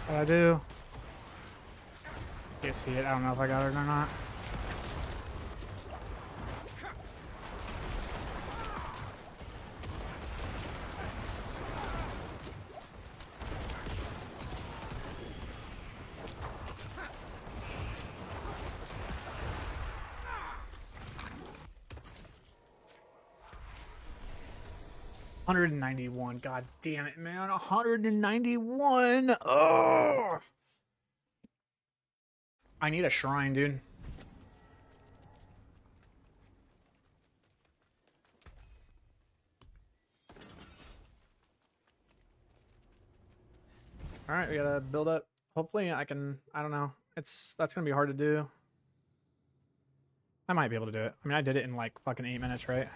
What I do? Can't see it. I don't know if I got it or not. $191. God damn it, man. 191. Oh. I need a shrine, dude. All right, we gotta build up. Hopefully I can, I don't know. That's gonna be hard to do. I might be able to do it. I mean, I did it in like fucking 8 minutes, right?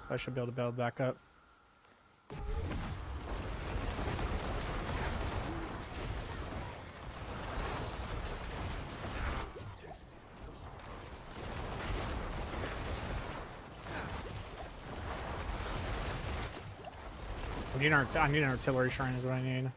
I should be able to build back up. I need an artillery shrine is what I need.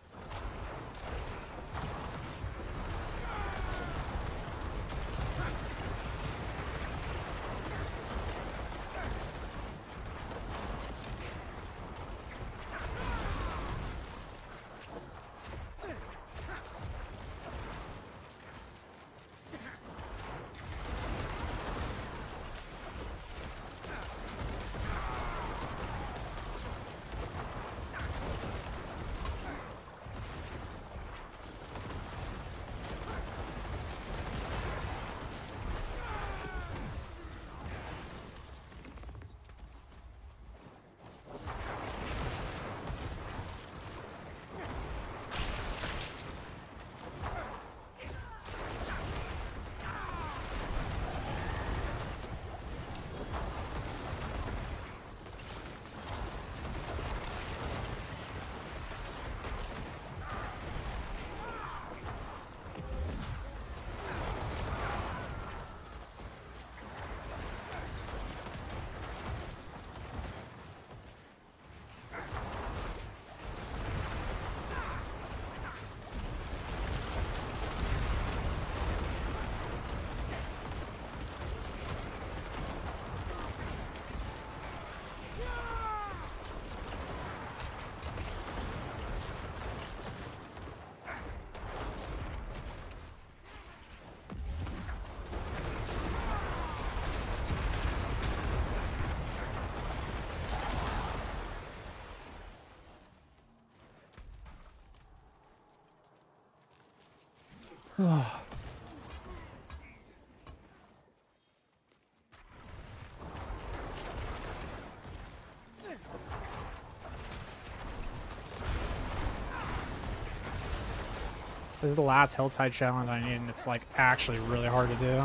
This is the last Hilltide challenge I need, and it's like actually really hard to do.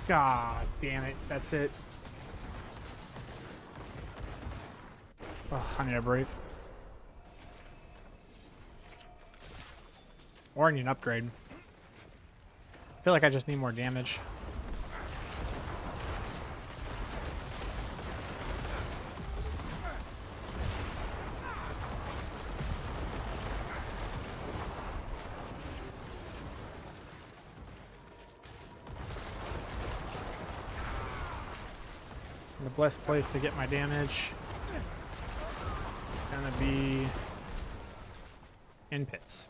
God damn it, that's it. Oh, I need a break. Or I need an upgrade. I feel like I just need more damage. The best place to get my damage gonna be in pits.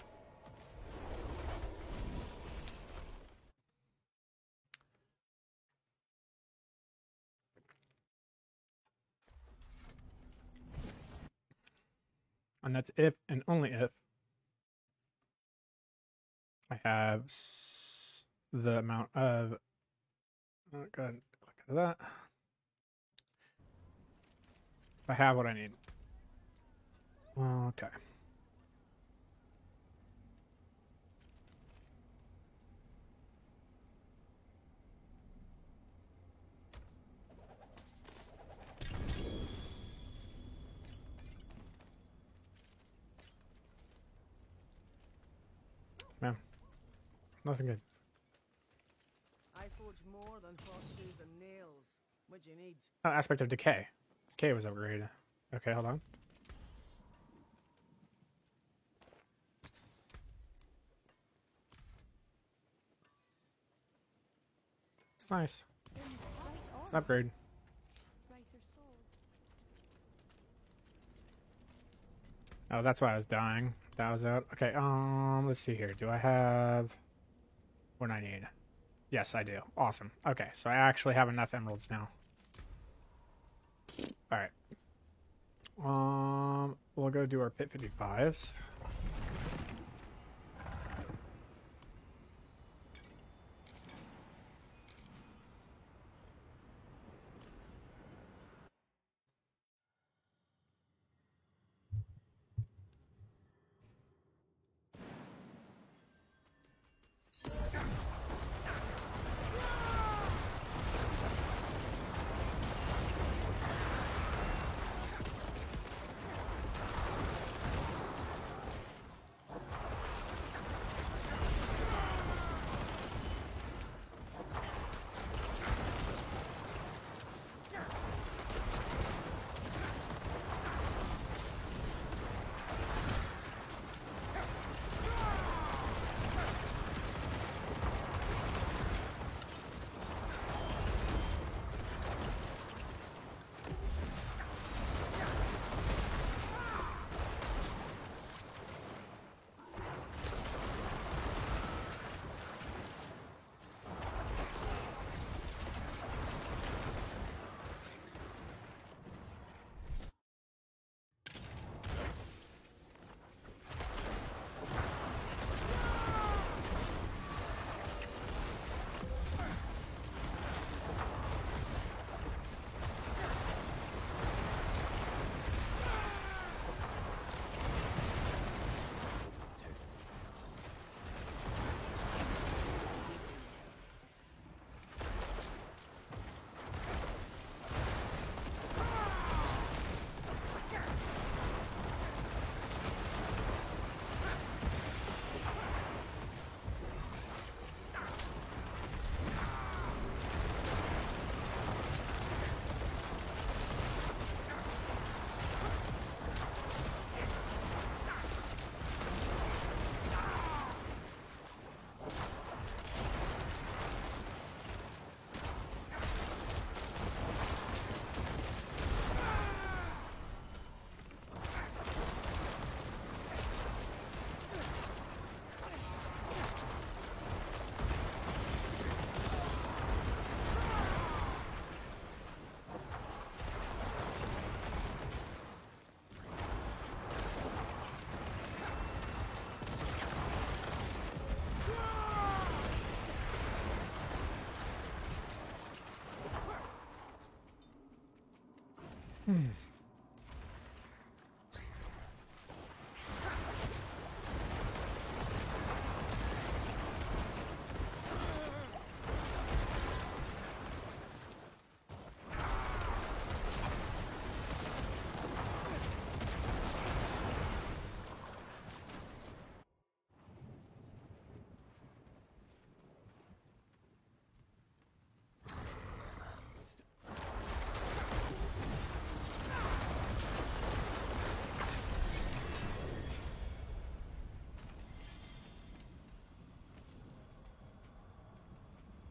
And that's if and only if I have the amount of. Oh, go ahead and click into that. If I have what I need. Okay. Man, nothing good. I forge more than horseshoes and nails. What do you need? Oh, aspect of decay. Decay was upgraded. Okay, hold on. It's nice. It's an upgrade. Oh, that's why I was dying. That was out. Okay, let's see here. Do I have what I need? Yes, I do. Awesome. Okay, so I actually have enough emeralds now. Alright. We'll go do our pit 55s.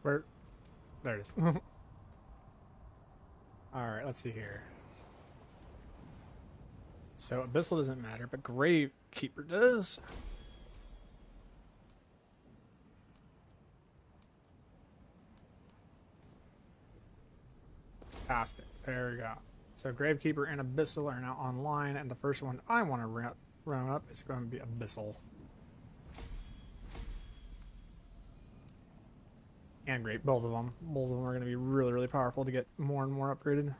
Where? There it is. Alright, let's see here. So Abyssal doesn't matter, but Gravekeeper does. Passed it. There we go. So Gravekeeper and Abyssal are now online, and the first one I want to run up is going to be Abyssal. And great, both of them. Both of them are going to be really, really powerful to get more and more upgraded.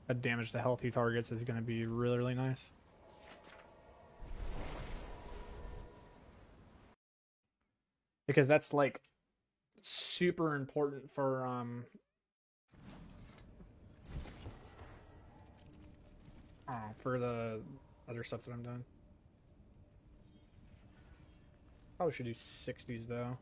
The damage to health he targets is going to be really, really nice. Because that's like super important for for the other stuff that I'm doing. Probably should do 60s though.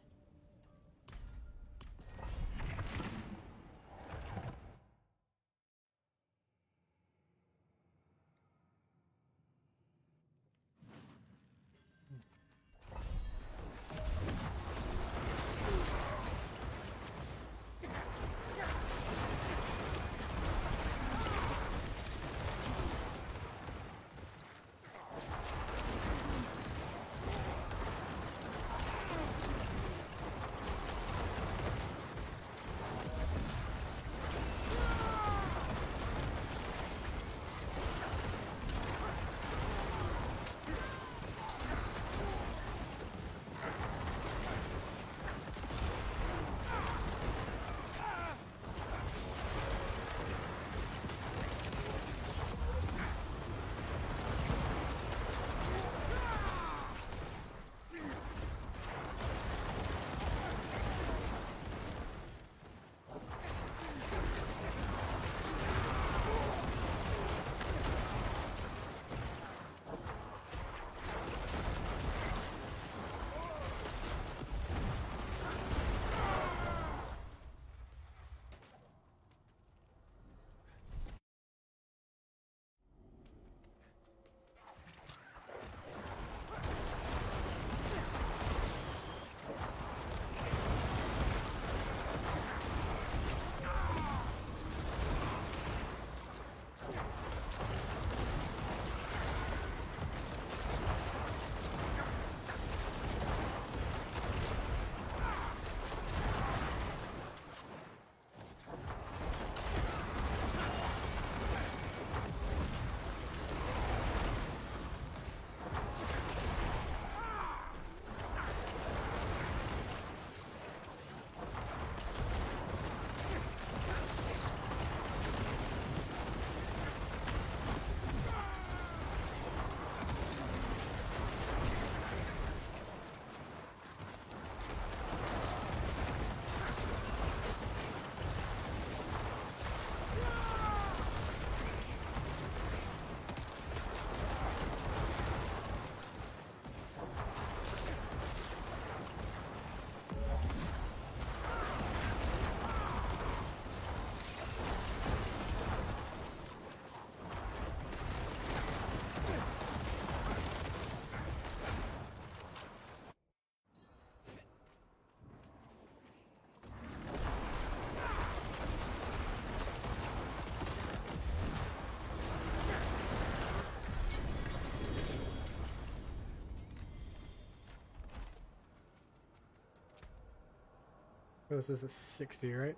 This is a 60, right?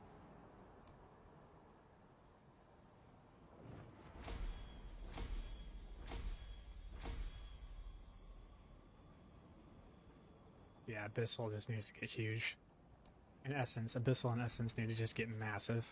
Yeah, Abyssal just needs to get huge. and Essence. Abyssal and Essence need to just get massive.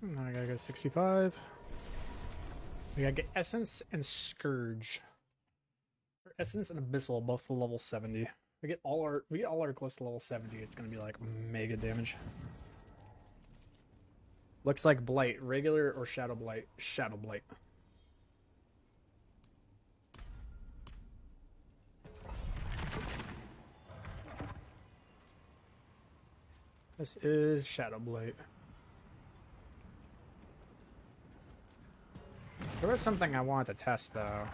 Now I gotta go 65. We gotta get Essence and Scourge. Or Essence and Abyssal, both to level 70. We get all our close to level 70, it's gonna be like mega damage. Looks like Blight, regular or Shadow Blight? Shadow Blight. This is Shadow Blight. There was something I wanted to test though.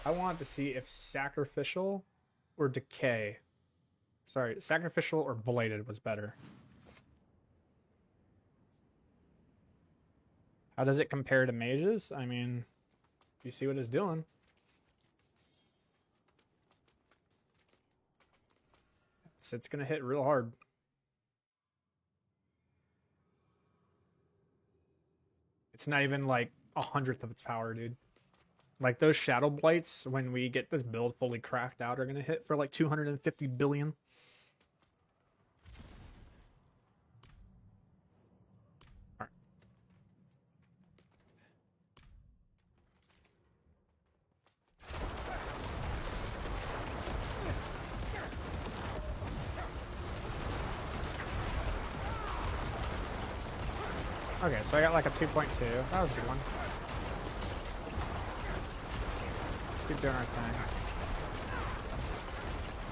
I wanted to see if Sacrificial or Decay. Sorry, Sacrificial or Bladed was better. How does it compare to mages? I mean, you see what it's doing. It's gonna hit real hard. It's not even like 1/100th of its power, dude. Like those Shadow Blights, when we get this build fully cracked out, are gonna hit for like 250 billion. All right. Okay, so I got like a 2.2. That was a good one. Let's keep doing our thing.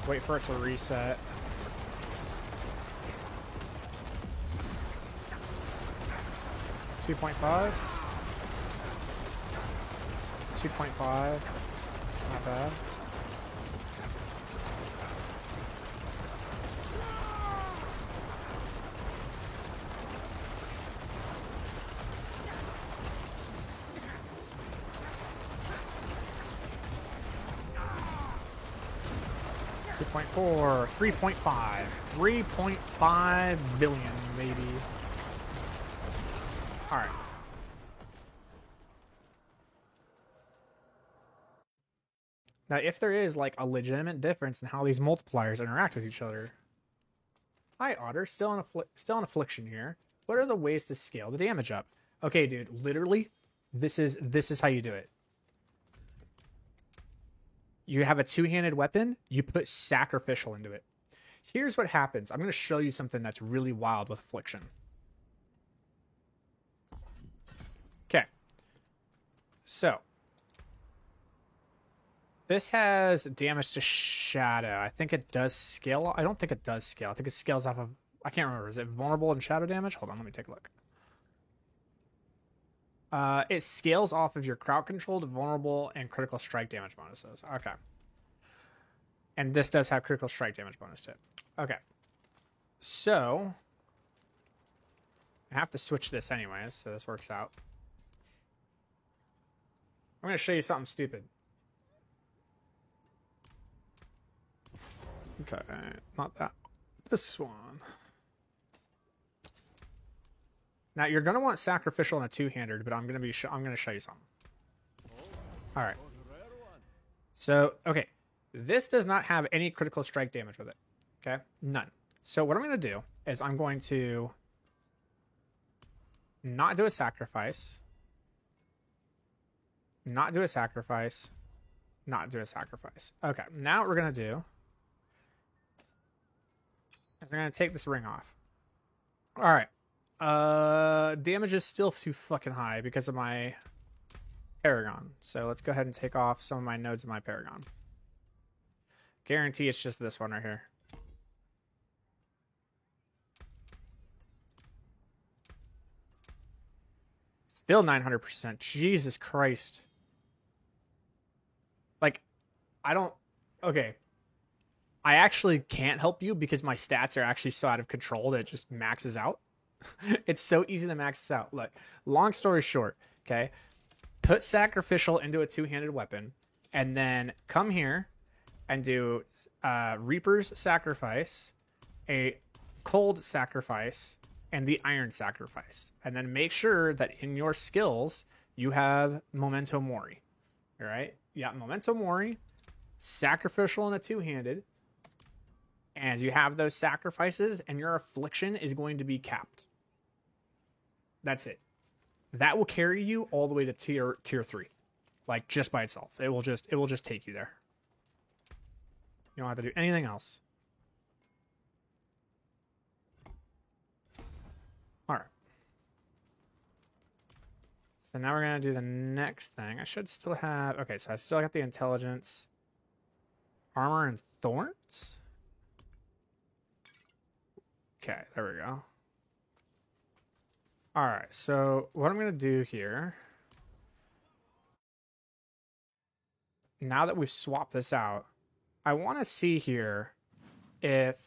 Wait for it to reset. $2.5. 2.5. Not bad. $2.4, 3.5, 3.5 billion, maybe. All right. Now, if there is like a legitimate difference in how these multipliers interact with each other. Hi, Otter. Still on affliction here. What are the ways to scale the damage up? Okay, dude. Literally, this is how you do it. You have a two-handed weapon. You put sacrificial into it. Here's what happens. I'm going to show you something that's really wild with affliction. Okay. So. This has damage to shadow. I think it does scale. I don't think it does scale. I think it scales off of... I can't remember. Is it vulnerable and shadow damage? Hold on. Let me take a look. It scales off of your crowd controlled, vulnerable, and critical strike damage bonuses. Okay. And this does have critical strike damage bonus to it. Okay. So... I have to switch this anyways, so this works out. I'm going to show you something stupid. Okay, not that. This one. Now you're gonna want sacrificial and a two-handed, but I'm gonna show you something. All right. So okay, this does not have any critical strike damage with it. Okay, none. So what I'm gonna do is I'm going to not do a sacrifice. Not do a sacrifice. Not do a sacrifice. Okay, now what we're gonna do. I'm going to take this ring off. All right. Damage is still too fucking high because of my Paragon. So let's go ahead and take off some of my nodes of my Paragon. Guarantee it's just this one right here. Still 900%. Jesus Christ. Like, I don't... Okay. I actually can't help you because my stats are actually so out of control that it just maxes out. It's so easy to max this out. Look, long story short, okay? Put sacrificial into a two-handed weapon and then come here and do Reaper's Sacrifice, a Cold Sacrifice, and the Iron Sacrifice. And then make sure that in your skills, you have Memento Mori. All right? You got Memento Mori, sacrificial, and a two-handed. And you have those sacrifices, and your affliction is going to be capped. That's it. That will carry you all the way to tier 3, like just by itself. It will just take you there. You don't have to do anything else. All right. So now we're gonna do the next thing. I should still have. Okay, so I still got the intelligence, armor, and thorns. Okay, there we go. All right, so what I'm going to do here, now that we've swapped this out, I want to see here if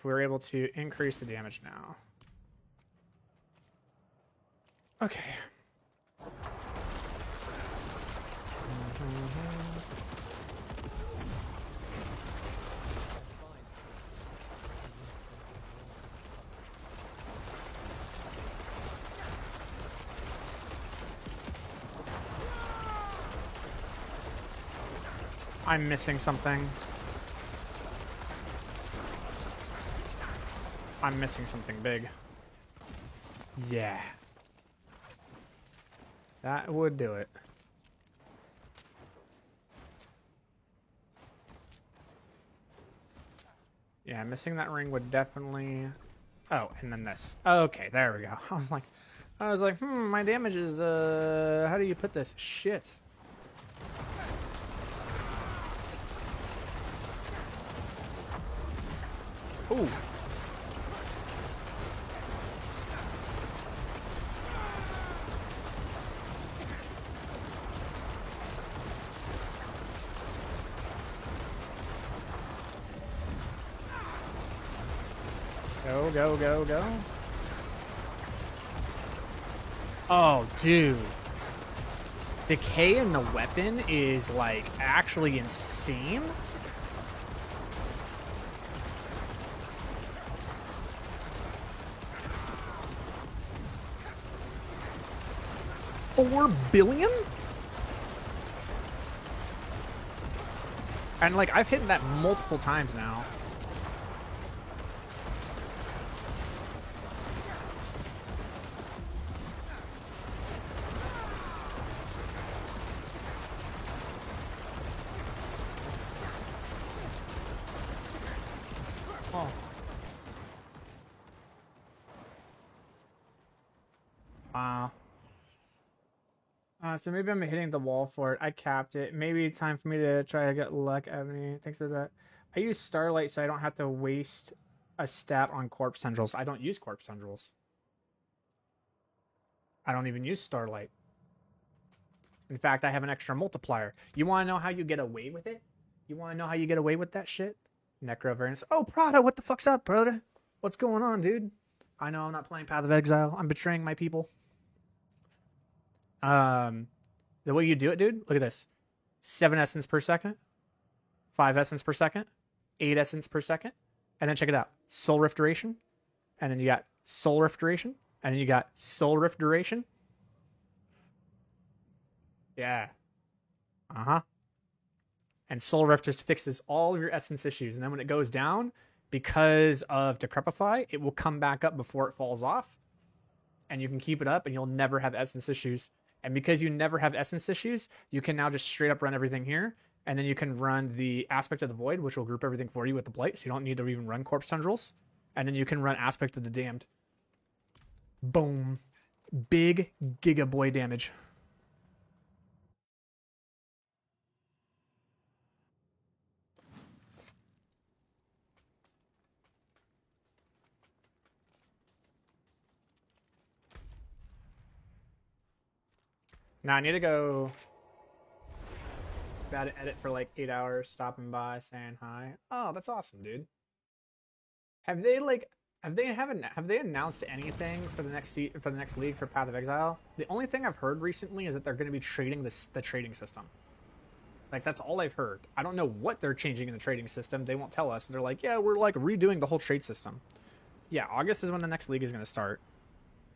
we're able to increase the damage now. Okay. I'm missing something. I'm missing something big. Yeah. That would do it. Yeah, missing that ring would definitely... Oh, and then this. Okay, there we go. I was like, my damage is, how do you put this? Shit. Ooh. Go, go, go, go. Oh, dude. Decay in the weapon is, like, actually insane. $4 billion? And, like, I've hit that multiple times now. Oh. Wow. So maybe I'm hitting the wall for it. I capped it. Maybe it's time for me to try to get luck, Ebony. Thanks for that. I use Starlight so I don't have to waste a stat on Corpse Tendrils. I don't use Corpse Tendrils. I don't even use Starlight. In fact, I have an extra multiplier. You want to know how you get away with it? You want to know how you get away with that shit? Necrovariance. Oh, Prada, what the fuck's up, Prada? What's going on, dude? I know I'm not playing Path of Exile. I'm betraying my people. The way you do it, dude, look at this. 7 essence per second, 5 essence per second, 8 essence per second, and then check it out. Soul Rift duration, and then you got Soul Rift duration, and then you got Soul Rift duration. Yeah. Uh-huh. And Soul Rift just fixes all of your essence issues, and then when it goes down, because of Decrepify, it will come back up before it falls off, and you can keep it up, and you'll never have essence issues. And because you never have essence issues, you can now just straight up run everything here. And then you can run the Aspect of the Void, which will group everything for you with the Blight. So you don't need to even run Corpse Tendrils. And then you can run Aspect of the Damned. Boom. Big Giga Boy damage. Now I need to go. Got to edit for like 8 hours, stopping by, saying hi. Oh, that's awesome, dude. Have they announced anything for the next league for Path of Exile? The only thing I've heard recently is that they're going to be trading the trading system. Like, that's all I've heard. I don't know what they're changing in the trading system. They won't tell us, but they're like, yeah, we're like redoing the whole trade system. Yeah, August is when the next league is going to start.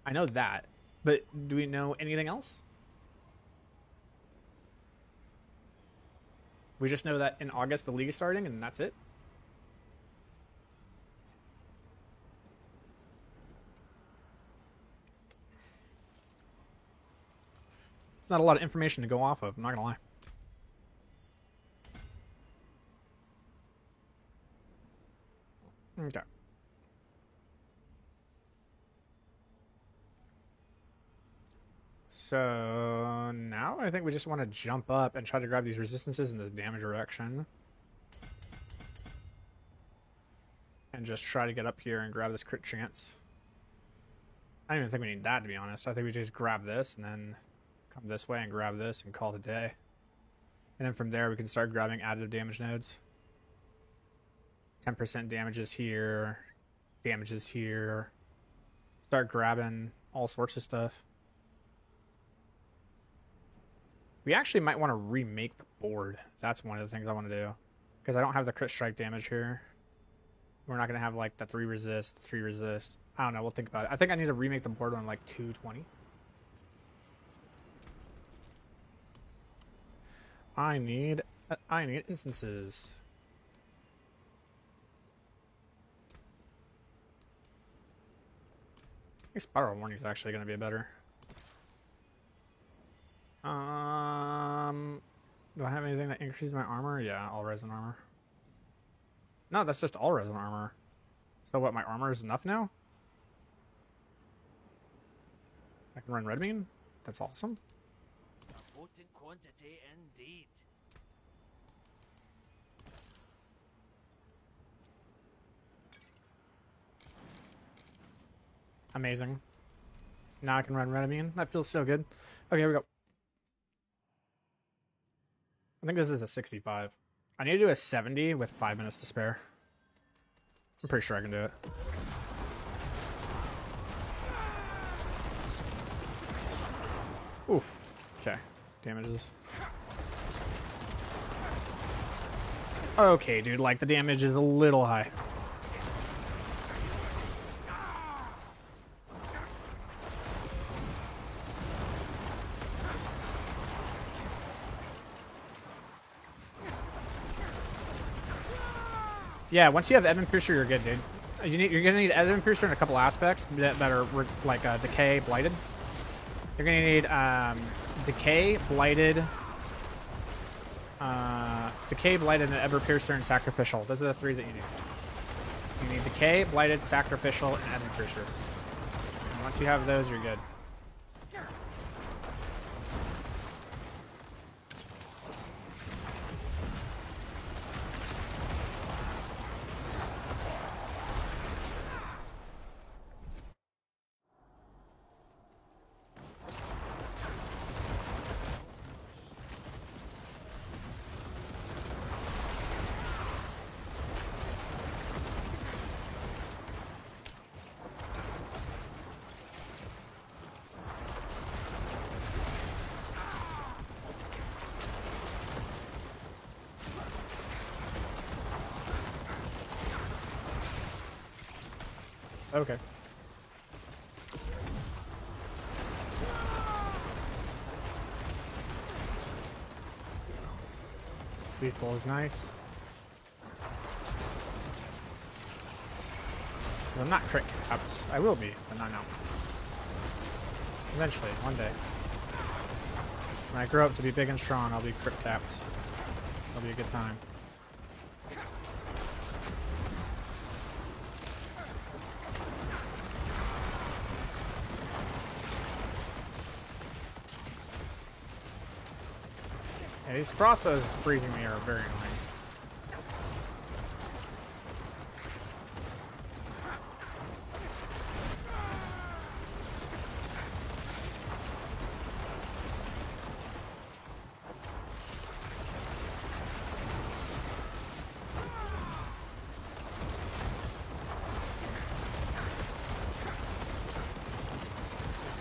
I know that, but do we know anything else? We just know that in August the league is starting, and that's it. It's not a lot of information to go off of, I'm not gonna lie. Okay. So now I think we just want to jump up and try to grab these resistances in this damage direction. And just try to get up here and grab this crit chance. I don't even think we need that, to be honest. I think we just grab this and then come this way and grab this and call it a day. And then from there we can start grabbing additive damage nodes. 10% damages here. Damages here. Start grabbing all sorts of stuff. We actually might want to remake the board. That's one of the things I want to do. Because I don't have the crit strike damage here. We're not going to have like the 3 resist, 3 resist. I don't know, we'll think about it. I think I need to remake the board on like 220. I need instances. I think Spiral Warning is actually going to be better. Do I have anything that increases my armor? Yeah, all resin armor. No, that's just all resin armor. So what, my armor is enough now? I can run red beam? That's awesome. A potent quantity indeed. Amazing. Now I can run red beam. That feels so good. Okay, here we go. I think this is a 65. I need to do a 70 with 5 minutes to spare. I'm pretty sure I can do it. Oof. Okay. Damages. Okay, dude. Like, the damage is a little high. Yeah, once you have Edmund Piercer, you're good, dude. You're gonna need Edmund Piercer in a couple aspects that are like Decay, Blighted. You're gonna need Decay, Blighted, and Edmund Piercer and Sacrificial. Those are the 3 that you need. You need Decay, Blighted, Sacrificial, and Edmund Piercer. And once you have those, you're good. Okay. Lethal is nice. I'm not crit capped. I will be, but not now. Eventually, one day. When I grow up to be big and strong, I'll be crit capped. It'll be a good time. Yeah, these crossbows freezing me are very annoying.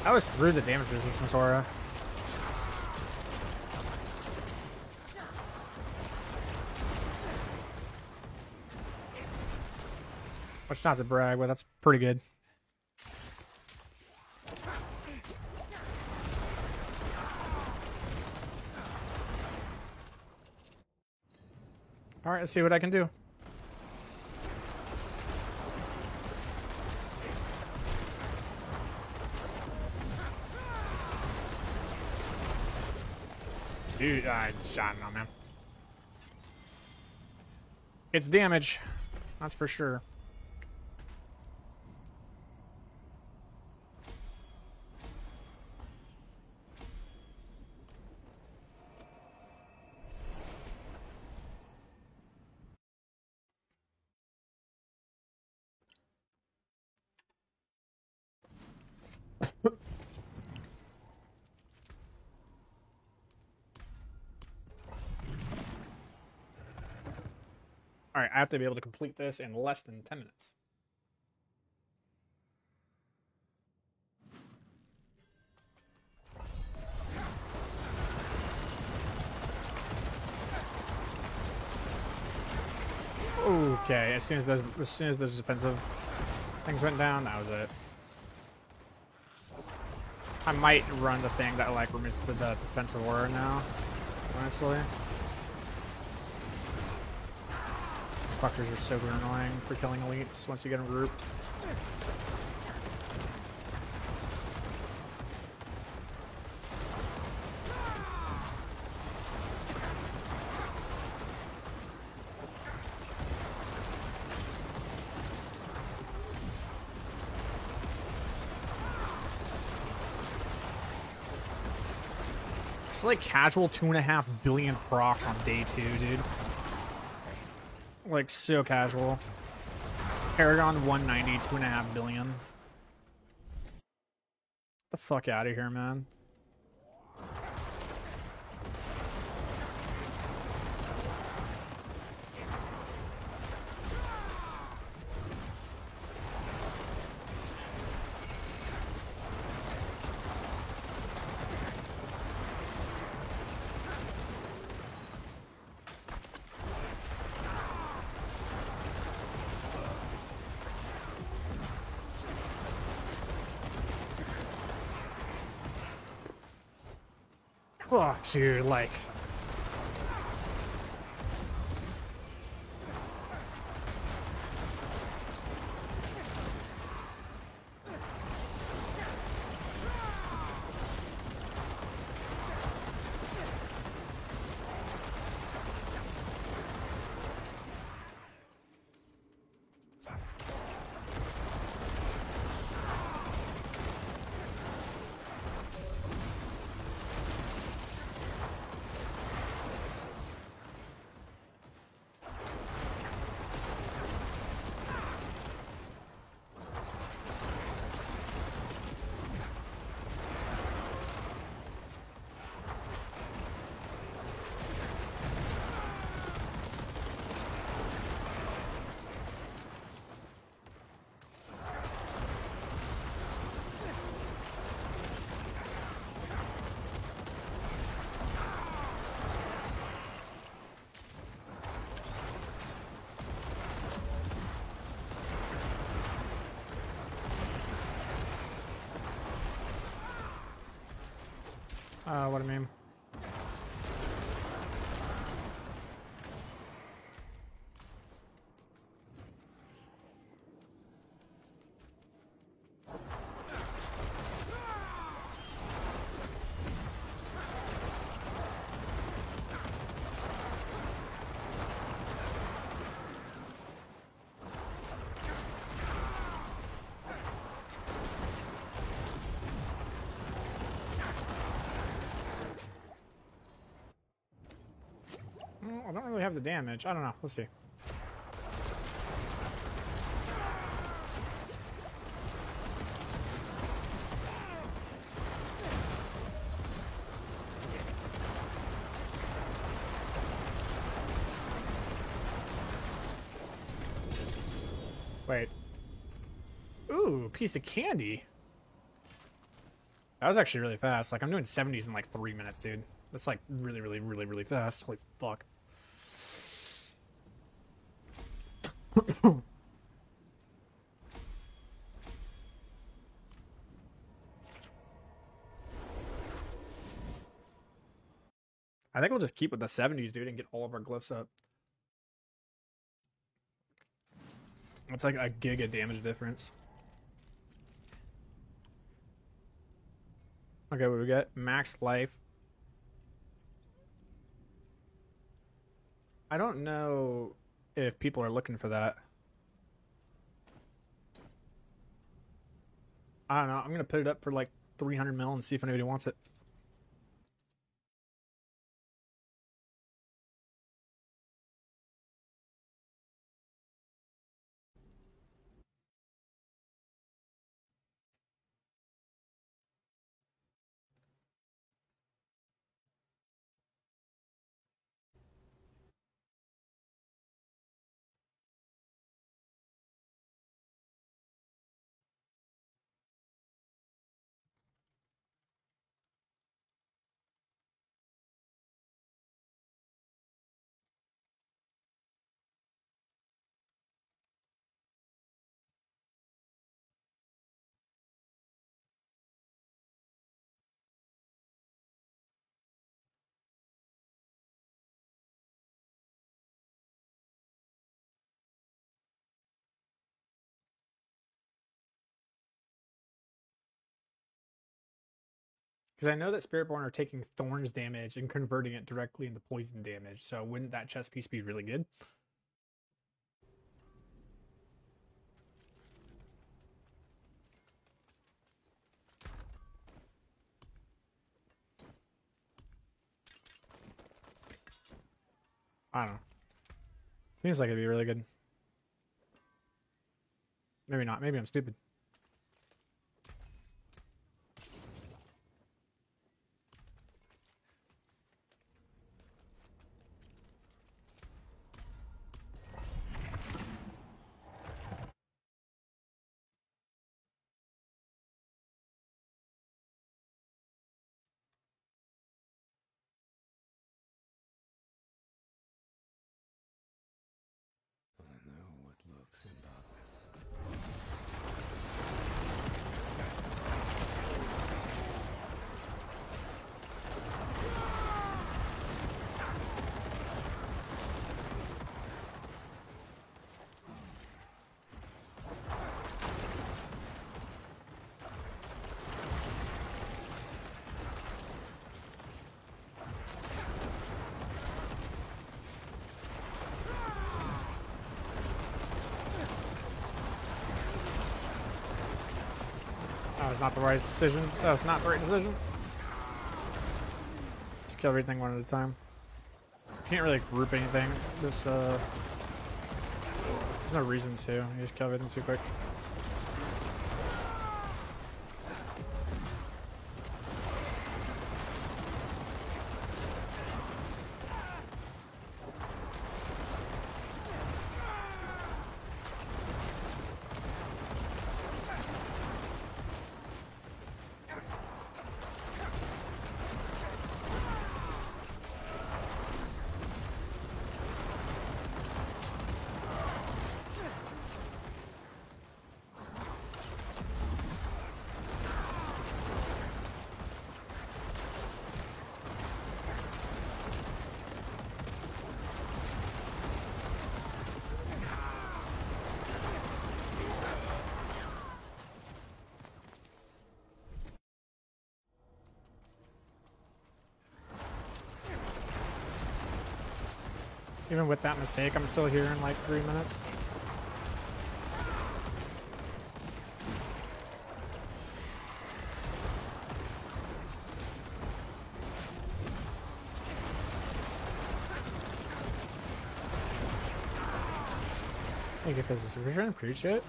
I was through the damage resistance aura. Which, not to brag, but that's pretty good. Alright, let's see what I can do. Dude, I don't know, man. It's damage. That's for sure. Alright, I have to be able to complete this in less than 10 minutes. Okay, as soon as those defensive things went down, that was it. I might run the thing that like removes the defensive aura now, honestly. Fuckers are super annoying for killing elites once you get them grouped. It's like casual 2.5 billion procs on day 2, dude. Like, so casual. Paragon 190, 2.5 billion. The fuck out of here, man. Fuck, dude, like... what I mean. I don't really have the damage. I don't know. Let's see. Wait. Ooh, piece of candy. That was actually really fast. Like, I'm doing 70s in like 3 minutes, dude. That's like really, really, really, really fast. Holy fuck. I think we'll just keep with the 70s, dude, and get all of our glyphs up. It's like a giga damage difference. Okay, what we got? Max life. I don't know if people are looking for that. I don't know. I'm gonna put it up for like 300 mil and see if anybody wants it. Because I know that Spiritborn are taking Thorns damage and converting it directly into poison damage, so wouldn't that chest piece be really good? I don't know. Seems like it'd be really good. Maybe not. Maybe I'm stupid. I know what lurks in darkness. That was not the right decision. That was not the right decision. Just kill everything one at a time. Can't really group anything. This, there's no reason to. You just kill everything too quick. Even with that mistake, I'm still here in like 3 minutes. I think if it's we're trying to preach it.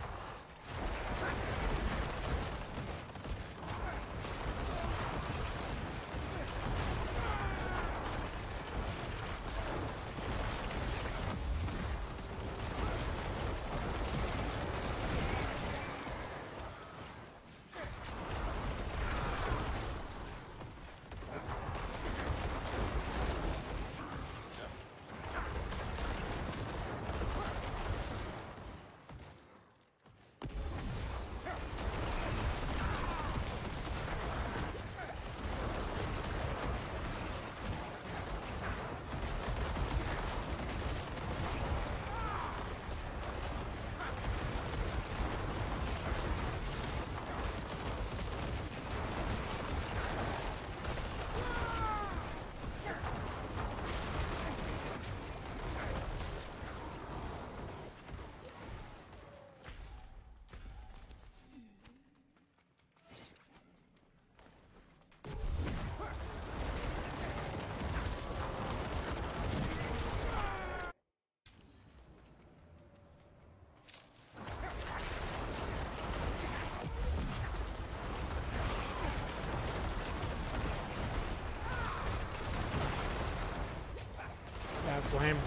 That's lame.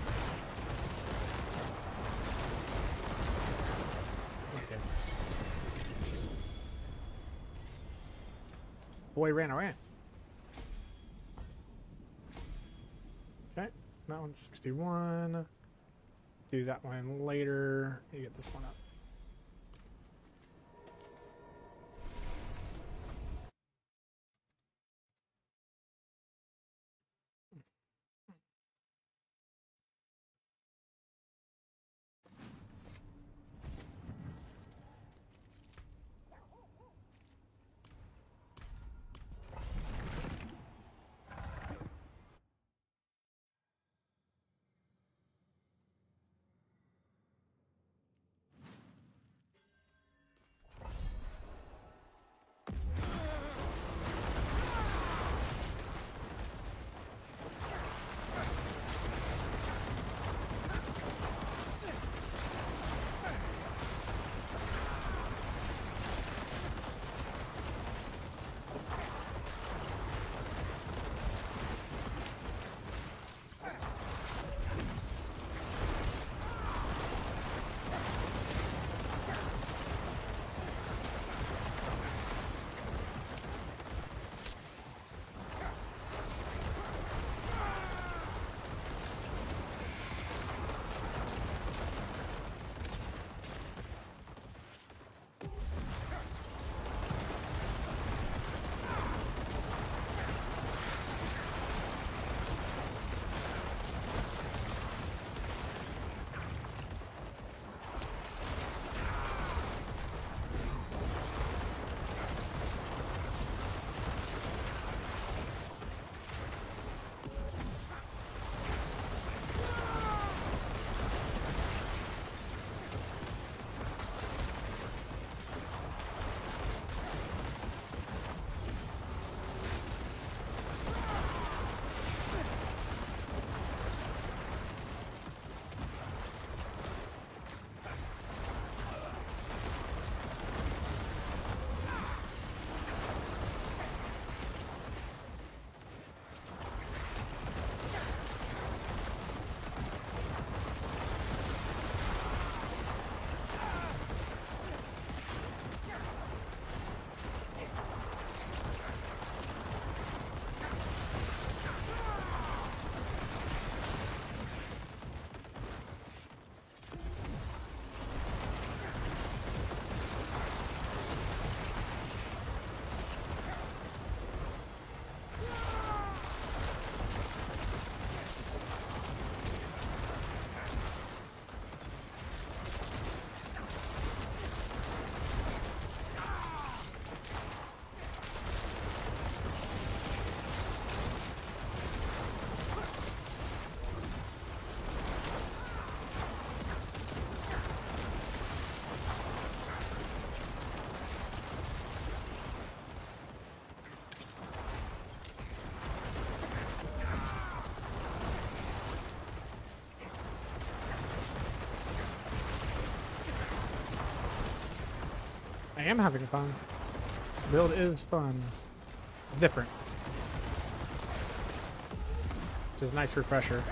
Okay. Boy ran away. Okay, that one's 61. Do that one later. You get this one up. I am having fun. Build is fun. It's different. Just a nice refresher.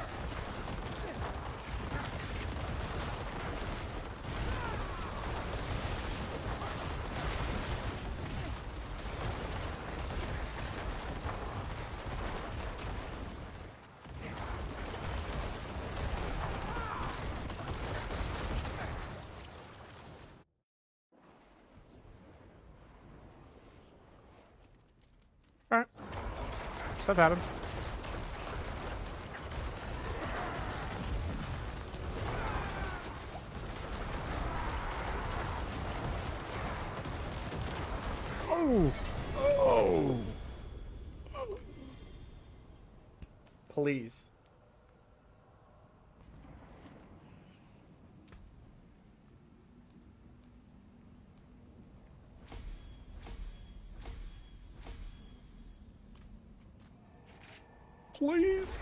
Alright. Stuff happens. Oh! Oh! Please. Please.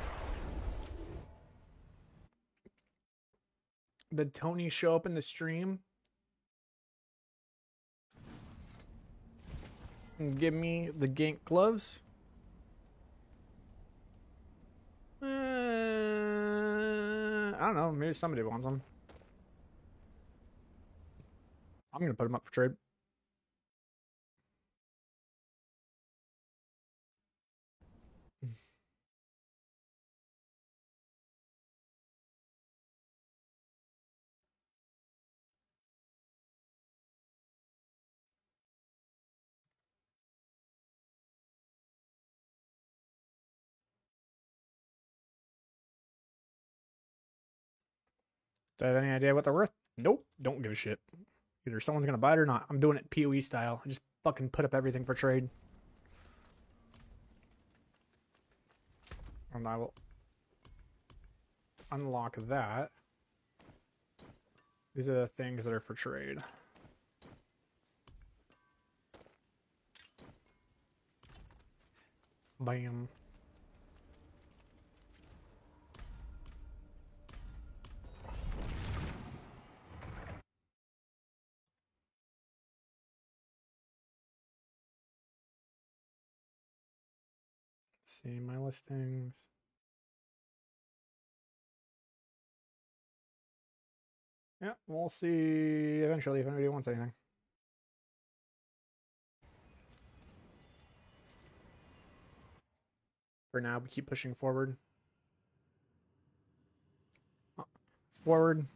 Did Tony show up in the stream? And give me the gank gloves? I don't know. Maybe somebody wants them. I'm gonna put them up for trade. Do I have any idea what they're worth? Nope. Don't give a shit. Either someone's gonna buy it or not. I'm doing it PoE style. I just fucking put up everything for trade. And I will unlock that. These are the things that are for trade. Bam. See my listings. Yeah, we'll see eventually if anybody wants anything. For now, we keep pushing forward. Forward.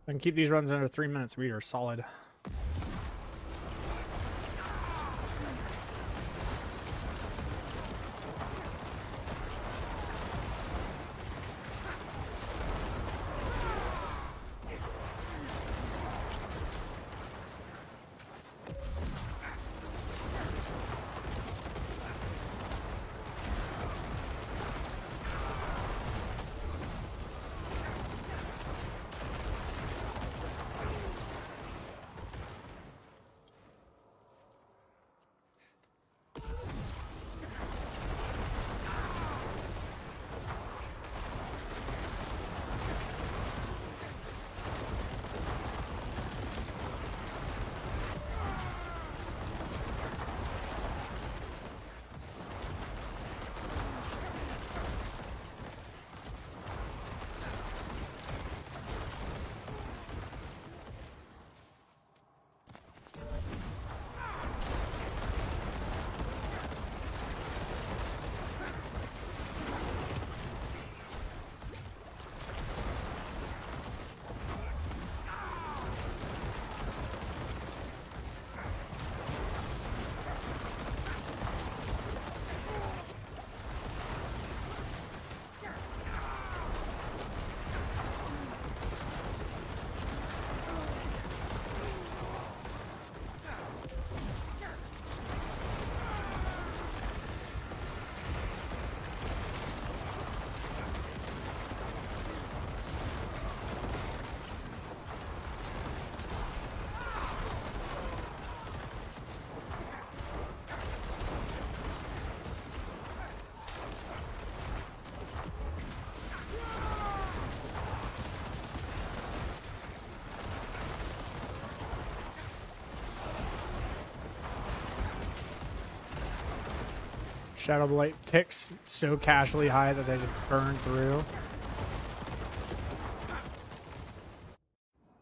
And keep these runs under 3 minutes. We are solid. Shadow Blight ticks so casually high that they just burn through.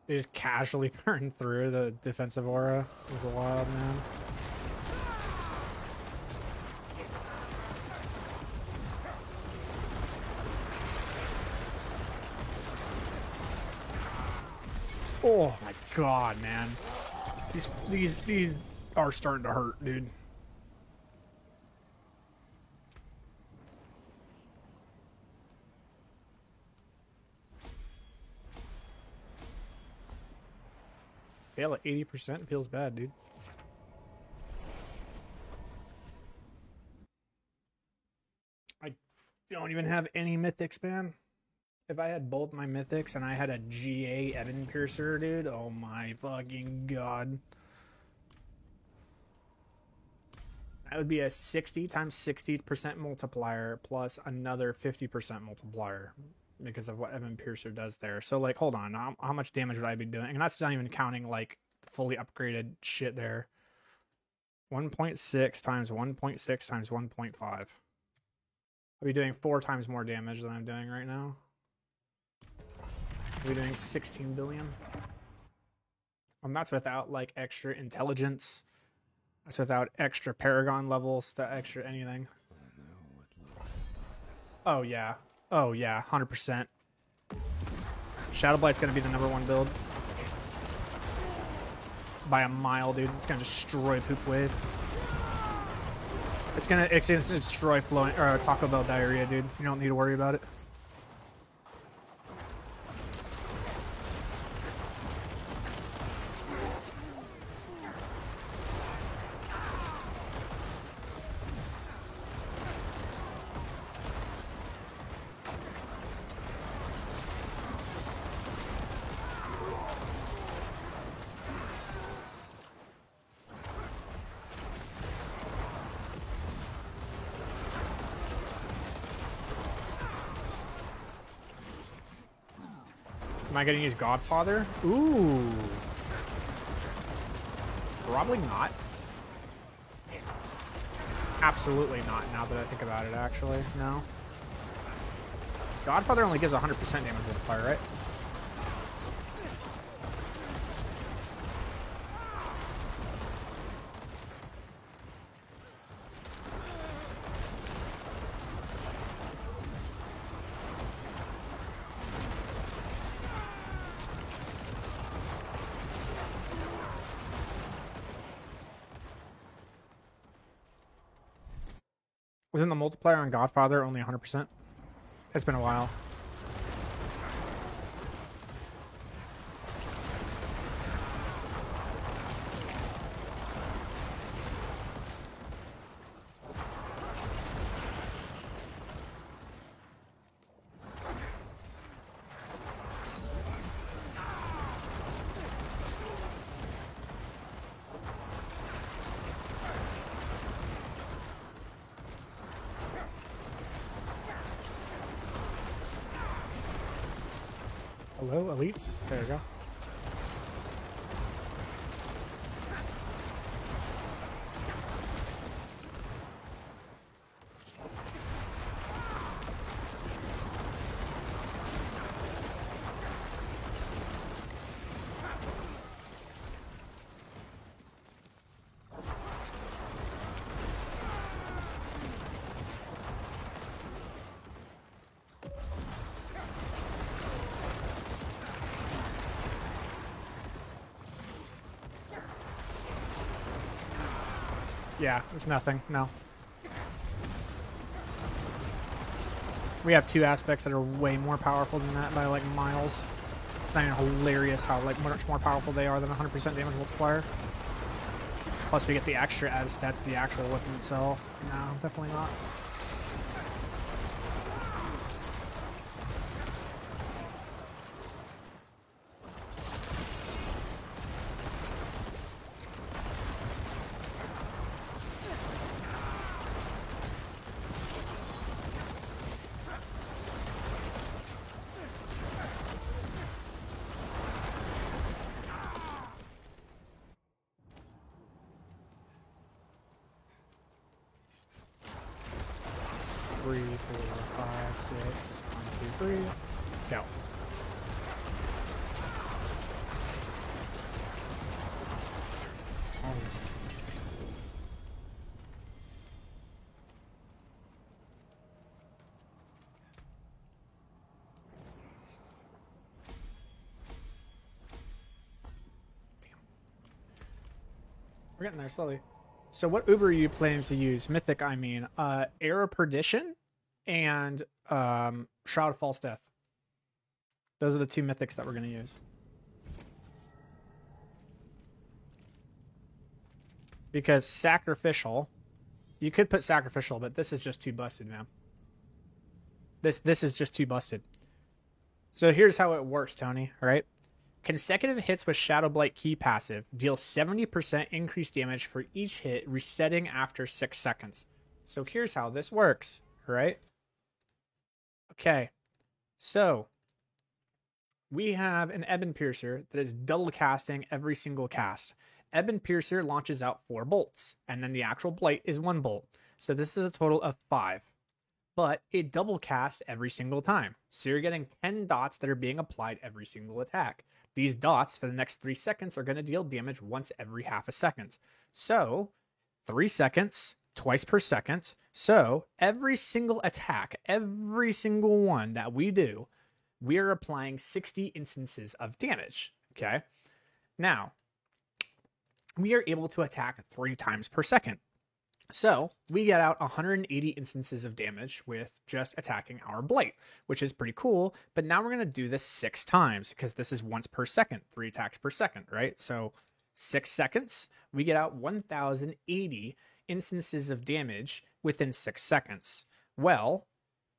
They just casually burn through the defensive aura. It was wild, man. Oh my god, man. These are starting to hurt, dude. Fail at 80% feels bad, dude. I don't even have any mythics, man. If I had both my mythics and I had a GA Evan Piercer, dude, oh my fucking god. That would be a 60 times 60% multiplier plus another 50% multiplier because of what Evan Piercer does there. So, like, hold on. How much damage would I be doing? And that's not even counting, like, fully upgraded shit there. 1.6 times 1.6 times 1.5. I'll be doing 4 times more damage than I'm doing right now. We're doing 16 billion. And that's without like extra intelligence. That's without extra Paragon levels, without extra anything. Oh yeah. Oh yeah, 100%. Shadow Blight's gonna be the #1 build. By a mile, dude. It's gonna destroy Poop Wave. It's gonna destroy flowing or Taco Bell diarrhea, dude. You don't need to worry about it. Am I getting his Godfather? Ooh. Probably not. Absolutely not, now that I think about it, actually. No. Godfather only gives 100% damage multiplier, right? Wasn't the multiplier on Godfather only 100%? It's been a while. Hello, elites? There we go. Yeah, it's nothing. No. We have 2 aspects that are way more powerful than that by like miles. It's not even hilarious how like much more powerful they are than 100% damage multiplier. Plus we get the extra added stats to the actual weapon itself. No, definitely not. 4, 5, 6. 1, 2, 3. Go. We're getting there slowly. So what Uber are you planning to use? Mythic, I mean. Air of Perdition and Shroud of False Death. Those are the 2 mythics that we're going to use. Because Sacrificial... You could put Sacrificial, but this is just too busted, man. This is just too busted. So here's how it works, Tony, all right? Consecutive hits with Shadow Blight key passive deal 70% increased damage for each hit, resetting after 6 seconds. So here's how this works, all right? Okay, so we have an Ebon Piercer that is double casting every single cast. Ebon Piercer launches out 4 bolts, and then the actual Blight is 1 bolt. So this is a total of 5. But it double casts every single time. So you're getting 10 dots that are being applied every single attack. These dots for the next 3 seconds are going to deal damage once every half a second. So 3 seconds, twice per second. So every single attack, every single one that we do, we are applying 60 instances of damage. Okay. Now, we are able to attack 3 times per second. So we get out 180 instances of damage with just attacking our Blight, which is pretty cool. But now we're going to do this 6 times because this is once per second, 3 attacks per second, right? So 6 seconds, we get out 1,080 instances of damage within 6 seconds. Well,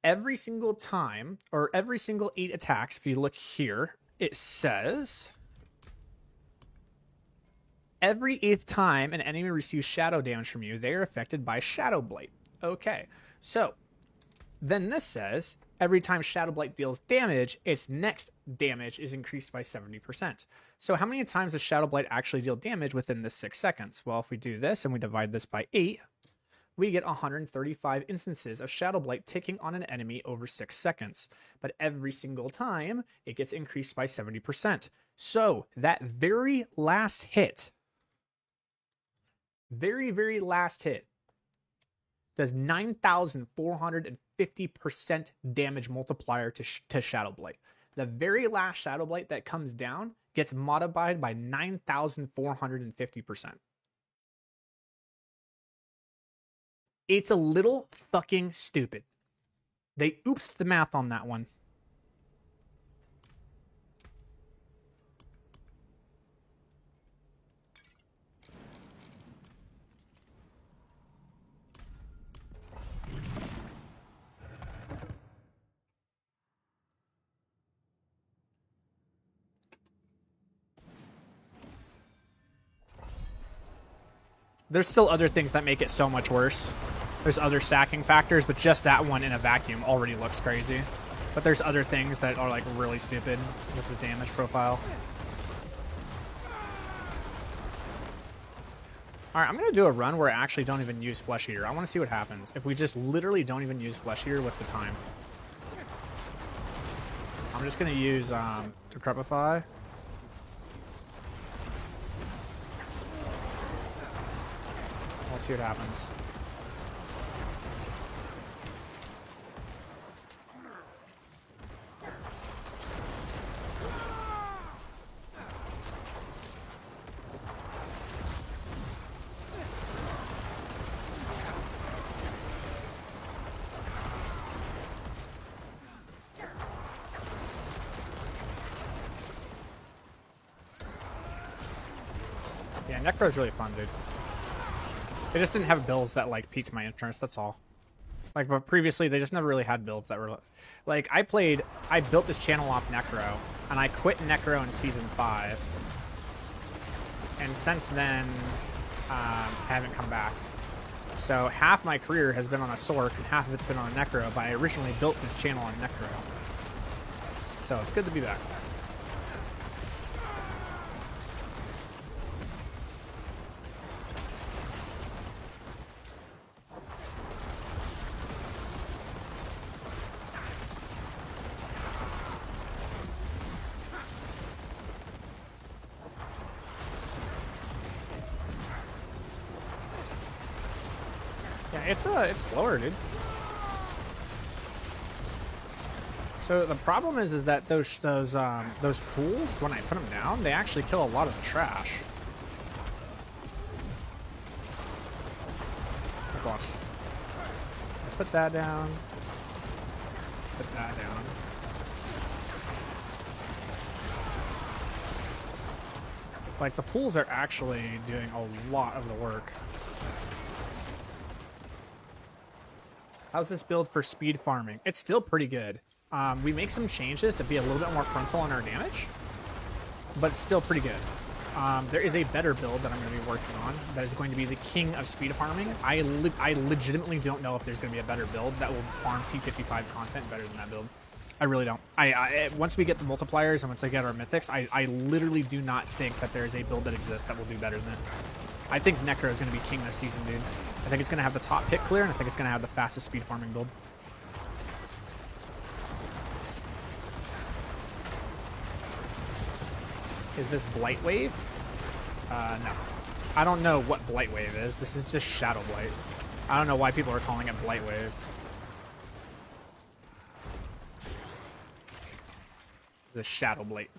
every single time, or every single 8 attacks, if you look here, it says... Every 8th time an enemy receives shadow damage from you, they are affected by Shadow Blight. Okay, so then this says every time Shadow Blight deals damage, its next damage is increased by 70%. So how many times does Shadow Blight actually deal damage within the 6 seconds? Well, if we do this and we divide this by 8, we get 135 instances of Shadow Blight ticking on an enemy over 6 seconds. But every single time, it gets increased by 70%. So that very last hit... very last hit does 9,450% damage multiplier to Shadow Blight. The very last Shadow Blight that comes down gets modified by 9,450%. It's a little fucking stupid. They oops the math on that one. There's still other things that make it so much worse. There's other stacking factors, but just that one in a vacuum already looks crazy. But there's other things that are like really stupid with the damage profile. Alright, I'm going to do a run where I actually don't even use Flesh Eater. I want to see what happens. If we just literally don't even use Flesh Eater, what's the time? I'm just going to use Decrepify. We'll see what happens. Yeah, Necro's really fun, dude. They just didn't have builds that, like, piqued my interest, that's all. Like, but previously, they just never really had builds that were... Like, I built this channel off Necro, and I quit Necro in Season 5. And since then, haven't come back. So, half my career has been on a Sorc, and half of it's been on a Necro, but I originally built this channel on Necro. So, it's good to be back. It's slower, dude. So the problem is that those pools, when I put them down, they actually kill a lot of the trash. Like, watch. I put that down. Put that down. Like, the pools are actually doing a lot of the work. How's this build for speed farming? It's still pretty good. We make some changes to be a little bit more frontal on our damage, but it's still pretty good. There is a better build that I'm going to be working on that is going to be the king of speed farming. I legitimately don't know if there's going to be a better build that will farm T55 content better than that build. I really don't. Once we get the multipliers and once I get our mythics, I literally do not think that there is a build that exists that will do better than it. I think Necro is going to be king this season, dude. I think it's going to have the top hit clear, and I think it's going to have the fastest speed farming build. Is this Blight Wave? No. I don't know what Blight Wave is. This is just Shadow Blight. I don't know why people are calling it Blight Wave. The Shadow Blight.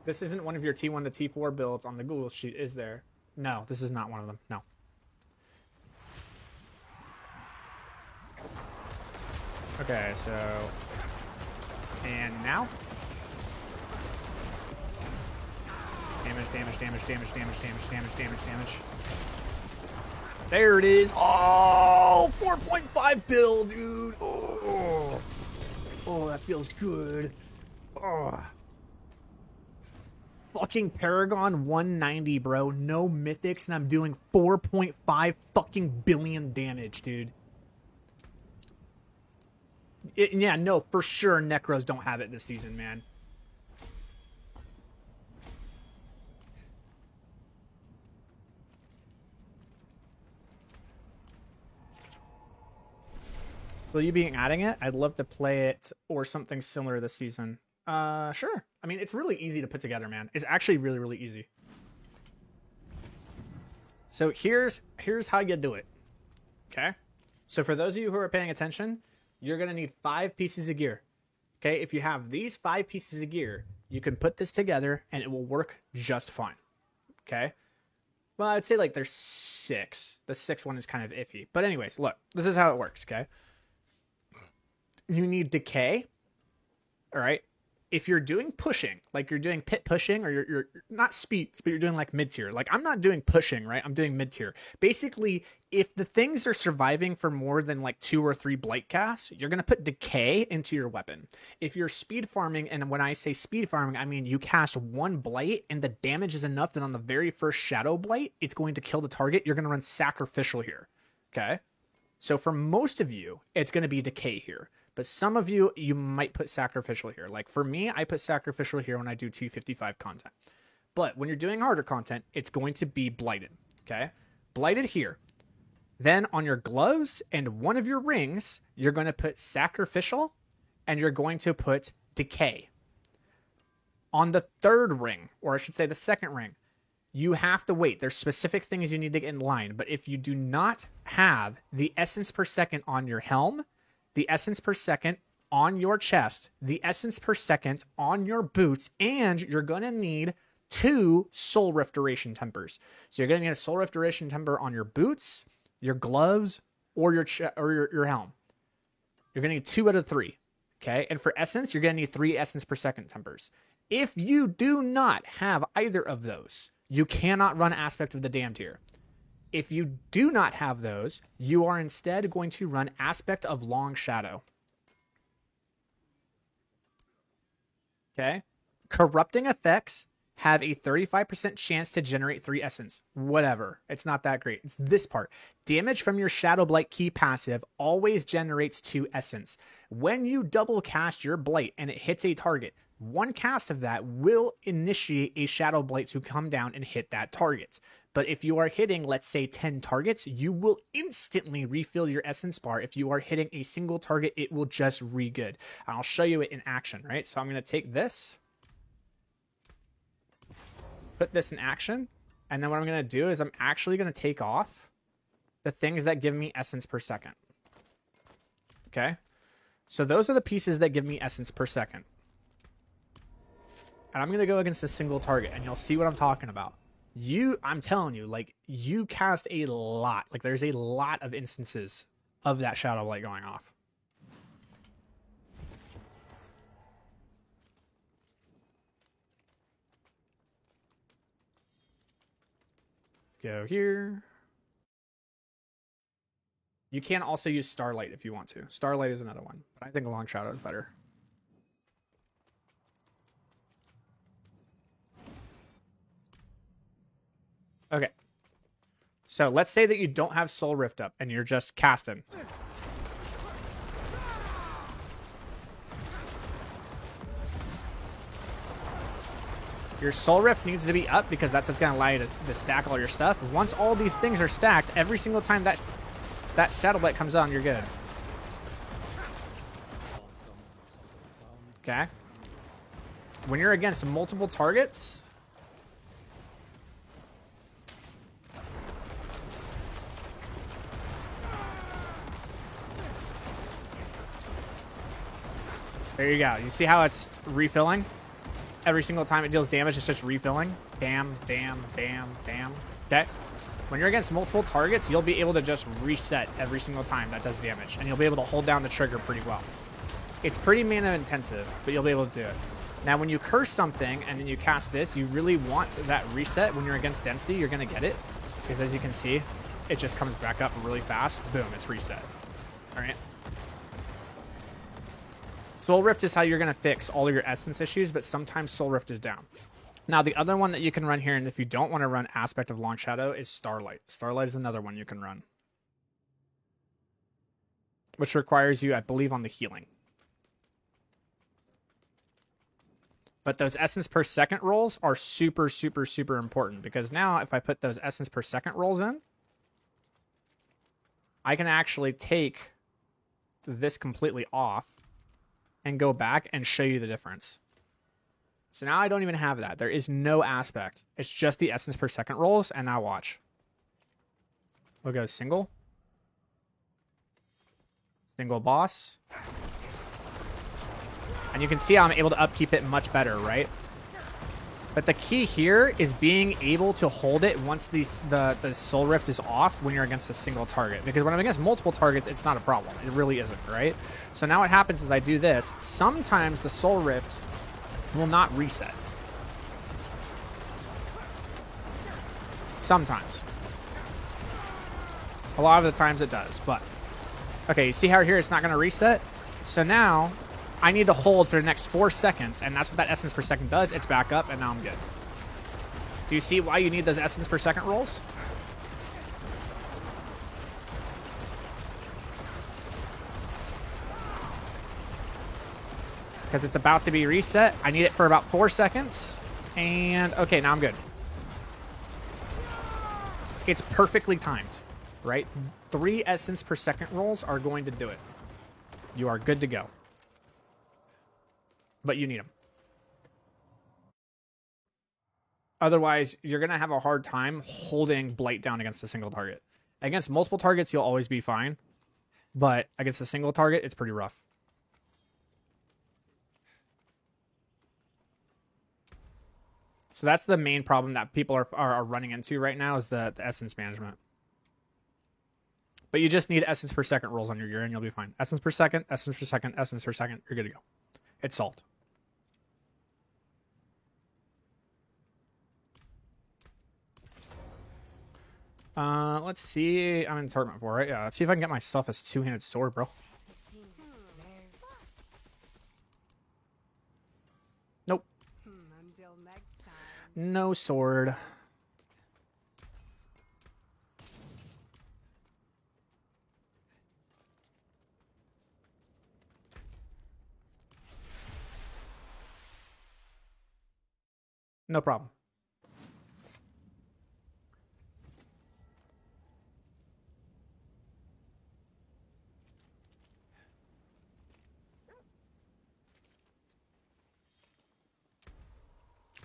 This isn't one of your T1 to T4 builds on the Google sheet, is there? No, this is not one of them. No. Okay, so... And now? Damage, damage, damage, damage, damage, damage, damage, damage, damage. There it is. Oh, 4.5 build, dude. Oh, oh, that feels good. Oh. Fucking Paragon 190, bro. No mythics, and I'm doing 4.5 fucking billion damage, dude. Yeah, no, for sure Necros don't have it this season, man. Will you be adding it? I'd love to play it or something similar this season. Sure. I mean, it's really easy to put together, man. It's actually really, really easy. So here's how you do it. Okay? So for those of you who are paying attention, you're going to need 5 pieces of gear. Okay? If you have these 5 pieces of gear, you can put this together and it will work just fine. Okay? Well, I'd say like there's 6. The 6th one is kind of iffy. But anyways, look. This is how it works, okay? You need decay. All right? If you're doing pushing, like you're doing pit pushing, or you're not speeds, but you're doing like mid-tier. Like I'm not doing pushing, right? I'm doing mid-tier. Basically, if the things are surviving for more than like 2 or 3 blight casts, you're going to put decay into your weapon. If you're speed farming, and when I say speed farming, I mean you cast 1 blight and the damage is enough that on the very first shadow blight, it's going to kill the target. You're going to run sacrificial here. Okay? So for most of you, it's going to be decay here. But some of you, you might put sacrificial here. Like for me, I put sacrificial here when I do T55 content. But when you're doing harder content, it's going to be blighted. Okay? Blighted here. Then on your gloves and one of your rings, you're going to put sacrificial and you're going to put decay. On the 3rd ring, or I should say the 2nd ring, you have to wait. There's specific things you need to get in line. But if you do not have the essence per second on your helm, the essence per second on your chest, the essence per second on your boots, and you're going to need 2 Soul Rift Duration Tempers. So you're going to need a Soul Rift Duration Temper on your boots, your gloves, or your helm. You're going to need 2 out of 3. Okay? And for essence, you're going to need 3 essence per second tempers. If you do not have either of those, you cannot run Aspect of the Damned here. If you do not have those, you are instead going to run Aspect of Long Shadow. Okay? Corrupting effects have a 35% chance to generate 3 essence. Whatever. It's not that great. It's this part. Damage from your Shadow Blight key passive always generates 2 essence. When you double cast your Blight and it hits a target, 1 cast of that will initiate a Shadow Blight to come down and hit that target. But if you are hitting, let's say, 10 targets, you will instantly refill your essence bar. If you are hitting a single target, it will just re-good. And I'll show you it in action, right? So I'm going to take this, put this in action, And then what I'm going to do is I'm actually going to take off the things that give me essence per second. Okay? So those are the pieces that give me essence per second. And I'm going to go against a single target, and you'll see what I'm talking about. I'm telling you, like, you cast a lot. Like, there's a lot of instances of that Shadow Blight going off. Go here. You can also use Starlight if you want to. Starlight is another one, but I think Long Shadow is better. Okay. So let's say that you don't have Soul Rift up and you're just casting. Your Soul Rift needs to be up because that's what's going to allow you to stack all your stuff. Once all these things are stacked, every single time that Shadow Blight comes on, you're good. Okay. When you're against multiple targets, there you go. You see how it's refilling? Every single time it deals damage, it's just refilling. Bam, bam, bam, bam. Okay? When you're against multiple targets, you'll be able to just reset every single time that does damage. And you'll be able to hold down the trigger pretty well. It's pretty mana intensive, but you'll be able to do it. Now, when you curse something and then you cast this, you really want that reset. When you're against Density, you're going to get it. Because as you can see, it just comes back up really fast. Boom, it's reset. All right? Soul Rift is how you're going to fix all of your essence issues, but sometimes Soul Rift is down. Now, the other one that you can run here, and if you don't want to run Aspect of Long Shadow, is Starlight. Starlight is another one you can run, which requires you, I believe, on the healing. But those essence per second rolls are super, super, super important, because now if I put those essence per second rolls in, I can actually take this completely off and go back and show you the difference. So now I don't even have that. There is no aspect. It's just the essence per second rolls, and now watch. We'll go single. Single boss. And you can see how I'm able to upkeep it much better, right? But the key here is being able to hold it once the Soul Rift is off when you're against a single target. Because when I'm against multiple targets, it's not a problem. It really isn't, right? So now what happens is I do this. Sometimes the Soul Rift will not reset. Sometimes. A lot of the times it does, but... Okay, you see how here it's not going to reset? So now... I need to hold for the next 4 seconds, and that's what that essence per second does. It's back up, and now I'm good. Do you see why you need those essence per second rolls? Because it's about to be reset. I need it for about 4 seconds, and okay, now I'm good. It's perfectly timed, right? 3 essence per second rolls are going to do it. You are good to go. But you need them. Otherwise, you're going to have a hard time holding Blight down against a single target. Against multiple targets, you'll always be fine. But against a single target, it's pretty rough. So that's the main problem that people are running into right now is the essence management. But you just need essence per second rolls on your gear and you'll be fine. Essence per second, essence per second, essence per second. You're good to go. It's solved. Let's see. I'm in Tournament 4, right? Yeah, let's see if I can get myself a two-handed sword, bro. Nope. Until next time. No sword. No problem.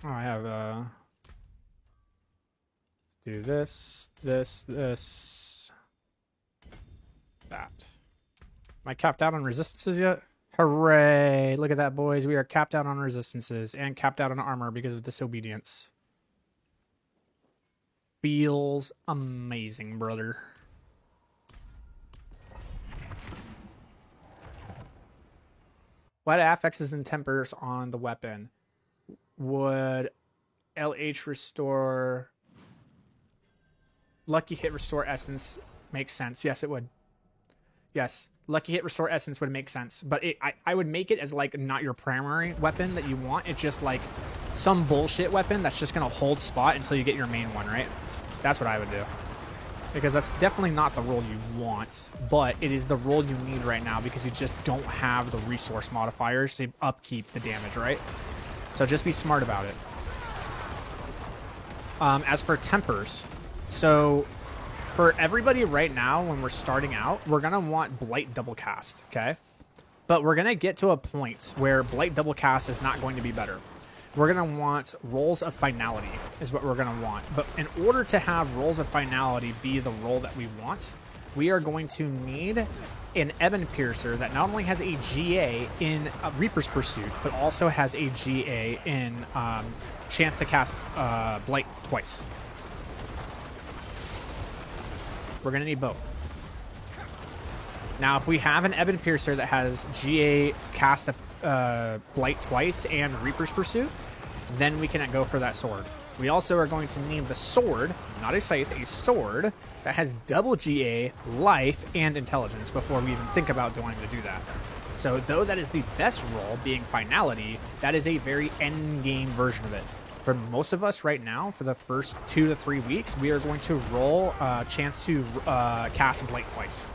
Oh, I have Do this, this, this, that. Am I capped out on resistances yet? Hooray! Look at that, boys. We are capped out on resistances and capped out on armor because of disobedience. Feels amazing, brother. What affixes and tempers on the weapon? Would LH restore... Lucky hit restore essence make sense? Yes, it would. Yes. Lucky hit restore essence would make sense. But I would make it as, like, not your primary weapon that you want. It's just, like, some bullshit weapon that's just going to hold spot until you get your main one, right? That's what I would do. Because that's definitely not the role you want. But it is the role you need right now because you just don't have the resource modifiers to upkeep the damage, right? So just be smart about it. As for tempers... So, for everybody right now, when we're starting out, we're going to want Blight double cast, okay? But we're going to get to a point where Blight double cast is not going to be better. We're going to want Rolls of Finality is what we're going to want. But in order to have Rolls of Finality be the role that we want, we are going to need an Ebon Piercer that not only has a GA in Reaper's Pursuit, but also has a GA in chance to cast Blight twice. We're going to need both. Now, if we have an Ebon Piercer that has GA cast Blight twice and Reaper's Pursuit, then we can go for that sword. We also are going to need the sword, not a scythe, a sword that has double GA, life, and intelligence before we even think about wanting to do that. So, though that is the best role, being Finality, that is a very end-game version of it. For most of us right now, for the first 2 to 3 weeks, we are going to roll a chance to cast Blight twice.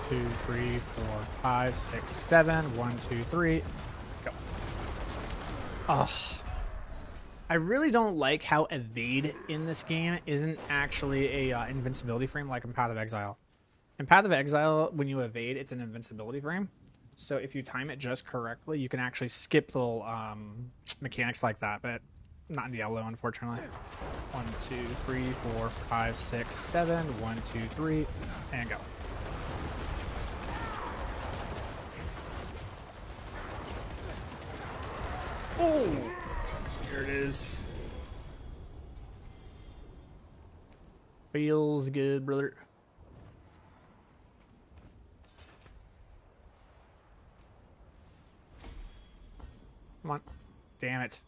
Two, three, 4, 5, 6, 7. 1, 2, 3. Let's go. Ugh. I really don't like how evade in this game isn't actually a invincibility frame like in Path of Exile. In Path of Exile, when you evade, it's an invincibility frame. So if you time it just correctly, you can actually skip little mechanics like that, but not in Diablo, unfortunately. 1, 2, 3, 4, 5, 6, 7. 1, 2, 3, and go. Oh, here it is. Feels good, brother. Come on. Damn it.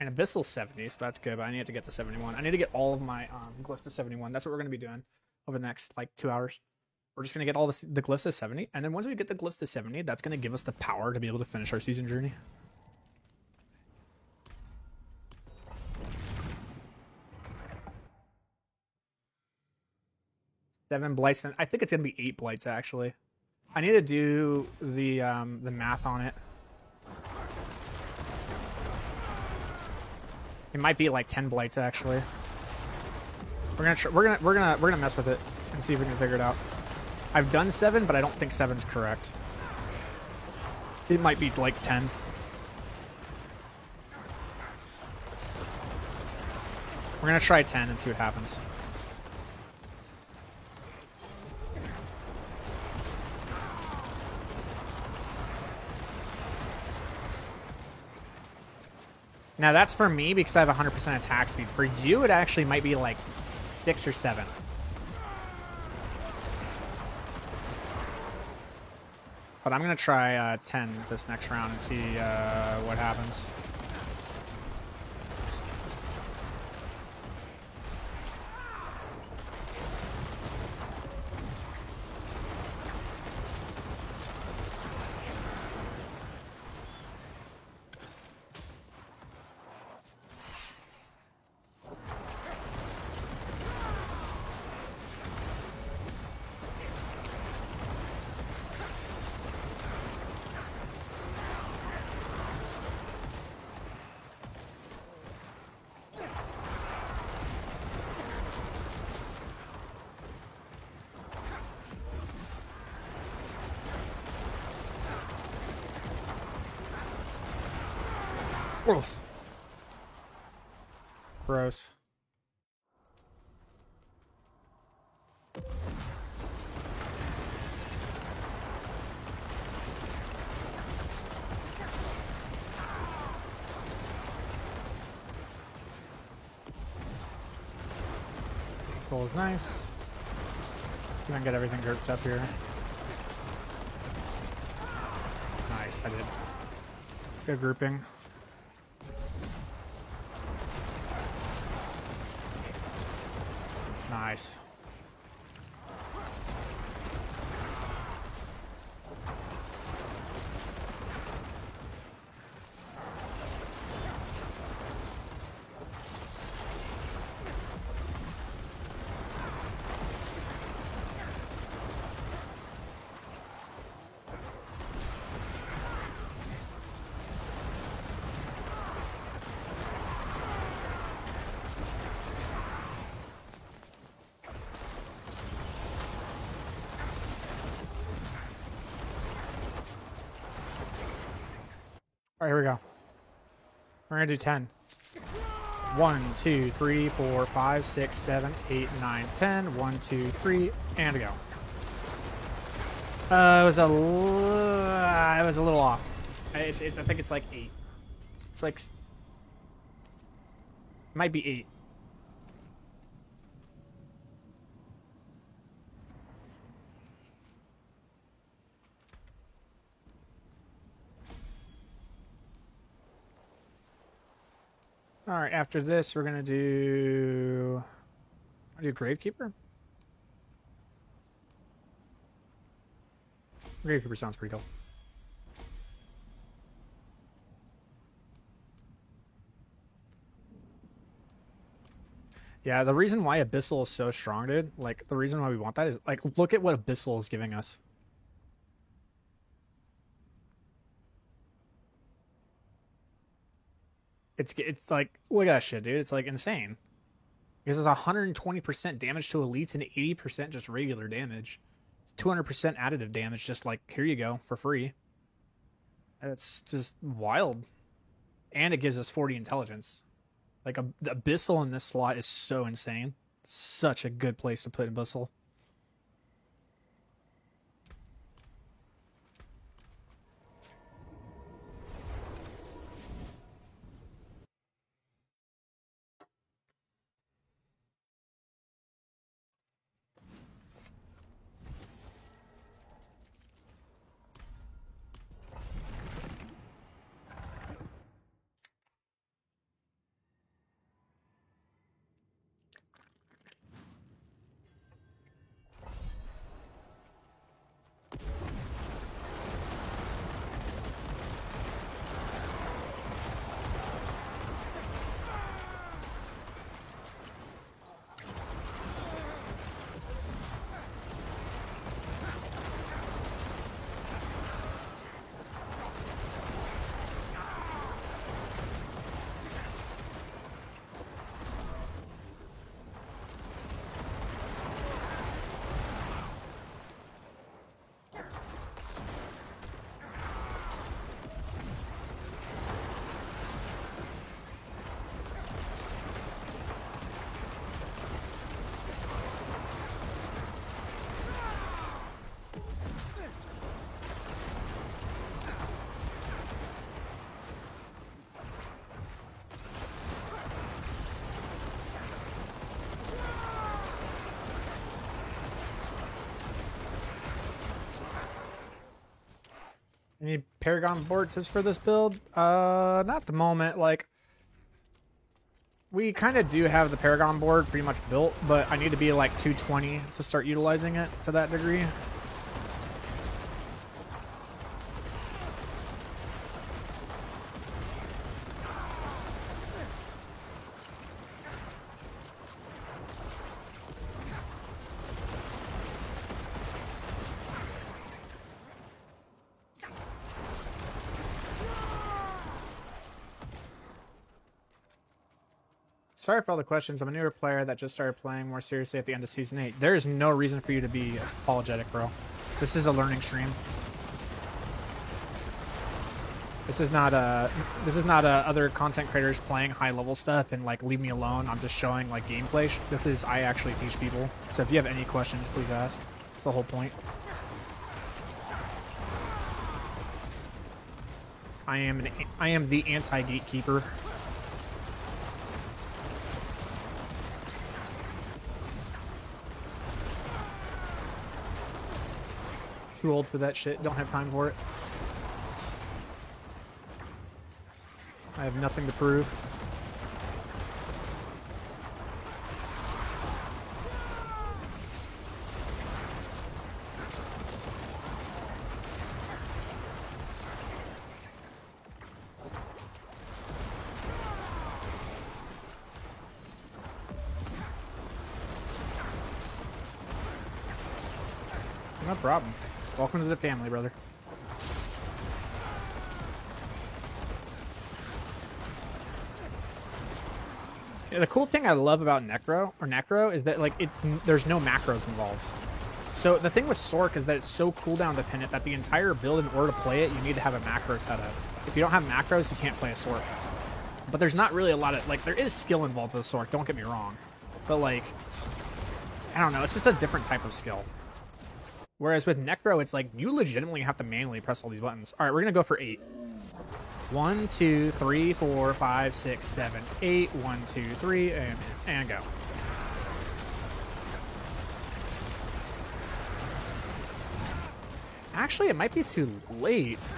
And Abyssal 70, so that's good, but I need to get to 71. I need to get all of my glyphs to 71. That's what we're going to be doing over the next, like, 2 hours. We're just going to get all the glyphs to 70, and then once we get the glyphs to 70, that's going to give us the power to be able to finish our season journey. Seven blights, and I think it's going to be 8 blights, actually. I need to do the math on it. It might be like 10 blights actually. We're gonna mess with it and see if we can figure it out. I've done 7, but I don't think 7's correct. It might be like 10. We're gonna try 10 and see what happens. Now that's for me because I have 100% attack speed. For you, it actually might be like 6 or 7. But I'm going to try 10 this next round and see what happens. Whoa. Gross. Goal is nice. See if I can get everything grouped up here. Nice, I did. Good grouping. Nice. All right, here we go. We're gonna do 10. 1, 2, 3, 4, 5, 6, 7, 8, 9, 10. 1, 2, 3, and go. It was a little off. I think it's like 8. It's like, it might be 8. All right, after this, we're gonna do Gravekeeper. Gravekeeper sounds pretty cool. Yeah, the reason why Abyssal is so strong, dude, like, the reason why we want that is, like, look at what Abyssal is giving us. It's like, look at that shit, dude. It's like insane. Because it's 120% damage to elites and 80% just regular damage. It's 200% additive damage, just like, here you go, for free. It's just wild. And it gives us 40 intelligence. Like, the Abyssal in this slot is so insane. Such a good place to put Abyssal. Any Paragon board tips for this build? Not at the moment. Like, we kind of do have the Paragon board pretty much built, but I need to be like 220 to start utilizing it to that degree. Sorry for all the questions. I'm a newer player that just started playing more seriously at the end of Season 8. There is no reason for you to be apologetic, bro. This is a learning stream. This is not other content creators playing high-level stuff and, like, leave me alone. I'm just showing, like, gameplay. This is, I actually teach people. So if you have any questions, please ask. That's the whole point. I am the anti-gatekeeper. Too old for that shit. Don't have time for it. I have nothing to prove. No problem. Welcome to the family, brother. Yeah, the cool thing I love about Necro is that, like, there's no macros involved. So the thing with Sork is that it's so cooldown dependent that the entire build, in order to play it, you need to have a macro setup. If you don't have macros, you can't play a Sork. But there's not really a lot of, like, there is skill involved with the Sork, don't get me wrong. But, like, I don't know, it's just a different type of skill. Whereas with Necro, it's like you legitimately have to manually press all these buttons. All right, we're going to go for 8. 1, 2, 3, 4, 5, 6, 7, 8. 1, 2, 3, and go. Actually, it might be too late.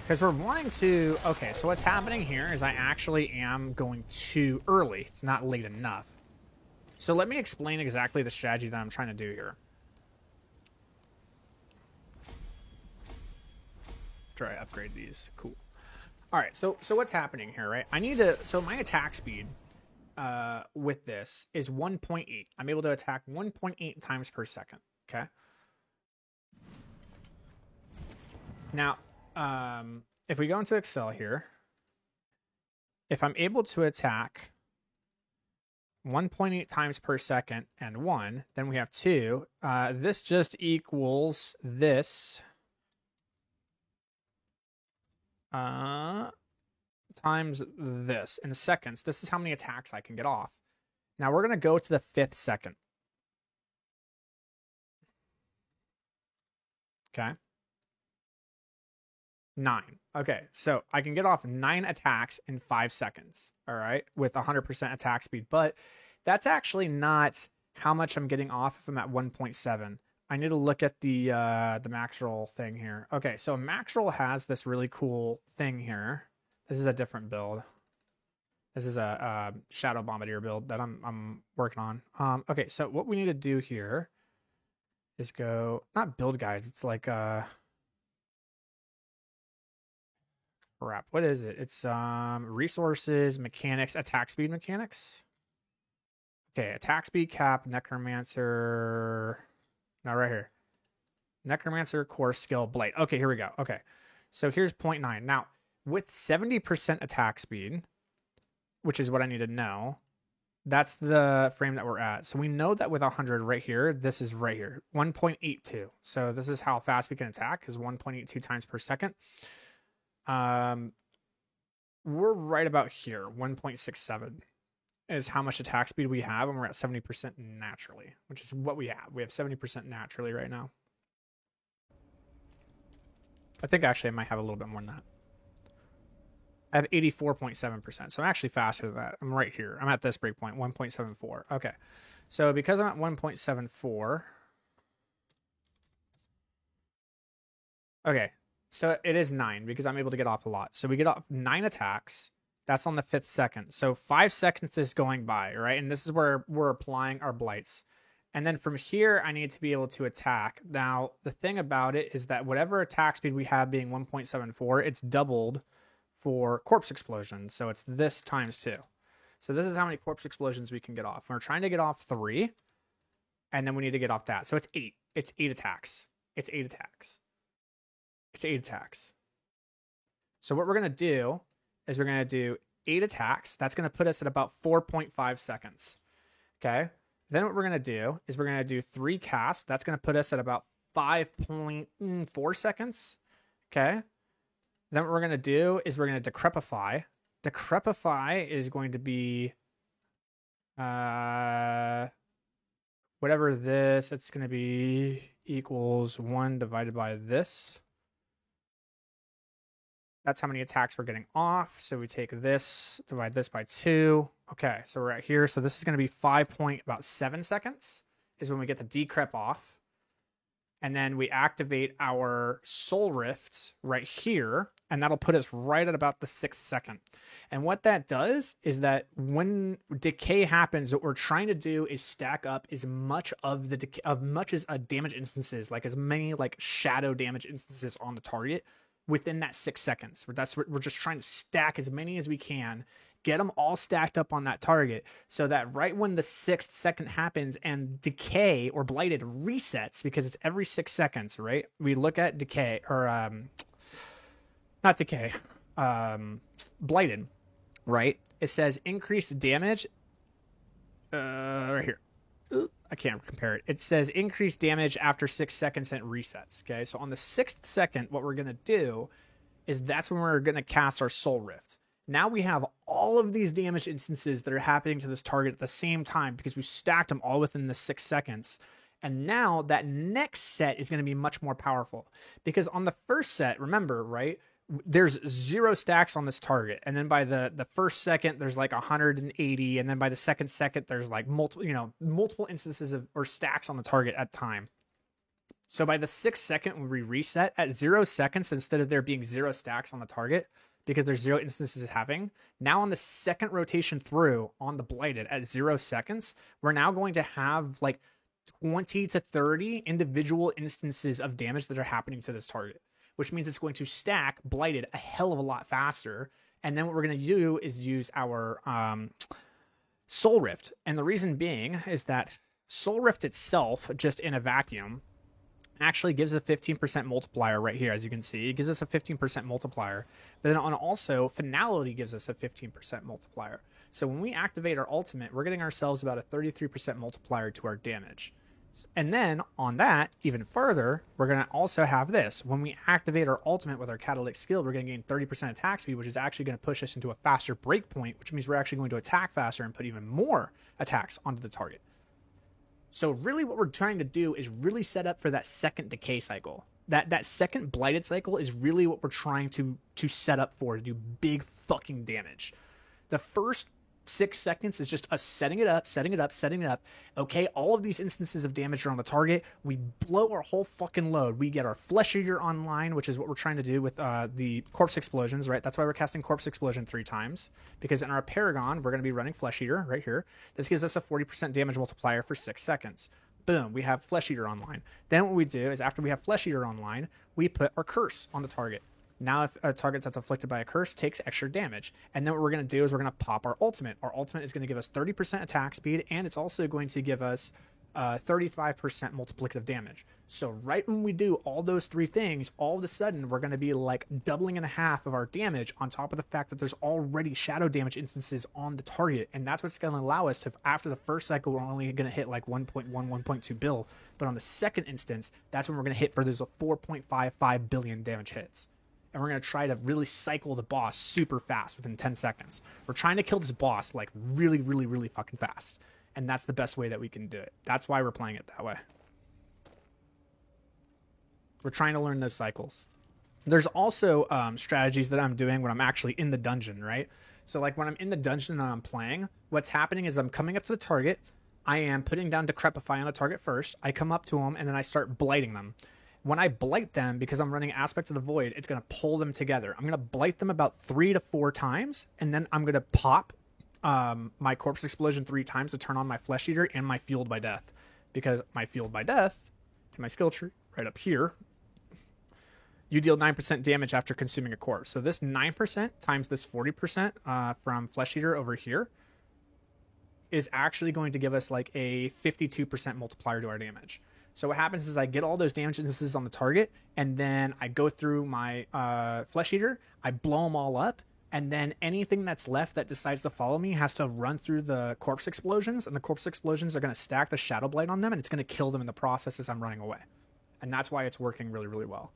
Because we're wanting to... Okay, so what's happening here is I actually am going too early. It's not late enough. So let me explain exactly the strategy that I'm trying to do here. Try to upgrade these. Cool. All right, so what's happening here, right? I need to... So my attack speed with this is 1.8. I'm able to attack 1.8 times per second, okay? Now, if we go into Excel here, if I'm able to attack 1.8 times per second and 1, then we have 2. This just equals this times this in seconds. This is how many attacks I can get off. Now we're going to go to the 5th second. Okay. 9. Okay, so I can get off 9 attacks in 5 seconds, all right, with 100% attack speed. But that's actually not how much I'm getting off if I'm at 1.7. I need to look at the Maxroll thing here. Okay, so Maxroll has this really cool thing here. This is a different build. This is a Shadow Bombardier build that I'm working on. Okay, so what we need to do here is go, not build guides, it's like crap, what is it? It's resources, mechanics, attack speed mechanics. Okay, attack speed cap, necromancer. No, right here. Necromancer, core skill, blade. Okay, here we go. Okay, so here's 0.9. Now, with 70% attack speed, which is what I need to know, that's the frame that we're at. So we know that with 100 right here, this is right here, 1.82. So this is how fast we can attack, is 1.82 times per second. We're right about here, 1.67 is how much attack speed we have, and we're at 70% naturally, which is what we have. We have 70% naturally right now. I think actually I might have a little bit more than that. I have 84.7%, so I'm actually faster than that. I'm right here. I'm at this breakpoint, 1.74. Okay, so because I'm at 1.74, Okay, so it is 9 because I'm able to get off a lot. So we get off 9 attacks. That's on the 5th second. So 5 seconds is going by, right? And this is where we're applying our blights. And then from here, I need to be able to attack. Now, the thing about it is that whatever attack speed we have being 1.74, it's doubled for corpse explosions. So it's this times 2. So this is how many corpse explosions we can get off. We're trying to get off 3, and then we need to get off that. So it's 8. It's 8 attacks. It's 8 attacks. It's 8 attacks. So what we're going to do is we're going to do 8 attacks. That's going to put us at about 4.5 seconds. Okay? Then what we're going to do is we're going to do 3 casts. That's going to put us at about 5.4 seconds. Okay? Then what we're going to do is we're going to decrepify. Decrepify is going to be whatever this, it's going to be equals 1 divided by this. That's how many attacks we're getting off. So we take this, divide this by 2. Okay, so we're at here. So this is going to be 5.7 seconds is when we get the decrep off. And then we activate our Soul Rift right here, and that'll put us right at about the 6th second. And what that does is that when decay happens, what we're trying to do is stack up as much of the damage instances, like as many like shadow damage instances on the target within that 6 seconds. That's what we're just trying to stack as many as we can, get them all stacked up on that target so that right when the 6th second happens and decay or blighted resets, because it's every 6 seconds, right? We look at decay or not decay, blighted, right? It says increased damage right here. I can't compare it. It says increased damage after 6 seconds and it resets. Okay, so on the 6th second, what we're going to do is that's when we're going to cast our Soul Rift. Now we have all of these damage instances that are happening to this target at the same time because we stacked them all within the 6 seconds. And now that next set is going to be much more powerful because on the first set, remember, right? There's 0 stacks on this target. And then by the first second, there's like 180. And then by the second, there's like multiple instances of or stacks on the target at time. So by the 6th second, when we reset at 0 seconds, instead of there being 0 stacks on the target, because there's 0 instances having, now on the second rotation through on the blighted at 0 seconds, we're now going to have like 20 to 30 individual instances of damage that are happening to this target, which means it's going to stack blighted a hell of a lot faster. And then what we're going to do is use our Soul Rift. And the reason being is that Soul Rift itself, just in a vacuum, actually gives a 15% multiplier right here. As you can see, it gives us a 15% multiplier, but then also Finality gives us a 15% multiplier. So when we activate our ultimate, we're getting ourselves about a 33% multiplier to our damage. And then on that, even further, we're going to also have this. When we activate our ultimate with our catalytic skill, we're going to gain 30% attack speed, which is actually going to push us into a faster break point, which means we're actually going to attack faster and put even more attacks onto the target. So really what we're trying to do is really set up for that second decay cycle. That second blighted cycle is really what we're trying to set up for, to do big fucking damage. The first 6 seconds is just us setting it up. Okay, all of these instances of damage are on the target. We blow our whole fucking load. We get our Flesh Eater online, which is what we're trying to do with the Corpse Explosions, right? That's why we're casting Corpse Explosion 3 times, because in our Paragon, we're going to be running Flesh Eater right here. This gives us a 40% damage multiplier for 6 seconds. Boom, we have Flesh Eater online. Then what we do is after we have Flesh Eater online, we put our Curse on the target. Now, if a target that's afflicted by a curse takes extra damage. And then what we're going to do is we're going to pop our ultimate. Our ultimate is going to give us 30% attack speed, and it's also going to give us 35% multiplicative damage. So right when we do all those 3 things, all of a sudden, we're going to be like doubling and a half of our damage on top of the fact that there's already shadow damage instances on the target. And that's what's going to allow us to, after the first cycle, we're only going to hit like 1.1, 1.2 bill. But on the second instance, that's when we're going to hit for those 4.55 billion damage hits. And we're going to try to really cycle the boss super fast within 10 seconds. We're trying to kill this boss like really, really, really fucking fast. And that's the best way that we can do it. That's why we're playing it that way. We're trying to learn those cycles. There's also strategies that I'm doing when I'm actually in the dungeon, right? So like when I'm in the dungeon and I'm playing, what's happening is I'm coming up to the target. I am putting down Decrepify on the target first. I come up to them and then I start blighting them. when I blight them, because I'm running Aspect of the Void, it's going to pull them together. I'm going to blight them about 3 to 4 times, and then I'm going to pop my Corpse Explosion 3 times to turn on my Flesh Eater and my Fueled by Death. Because my Fueled by Death, in my skill tree, right up here, you deal 9% damage after consuming a corpse. So this 9% times this 40% from Flesh Eater over here is actually going to give us like a 52% multiplier to our damage. So what happens is I get all those damage instances on the target, and then I go through my Flesh Eater, I blow them all up, and then anything that's left that decides to follow me has to run through the Corpse Explosions, and the Corpse Explosions are going to stack the Shadow Blight on them, and it's going to kill them in the process as I'm running away. And that's why it's working really, really well.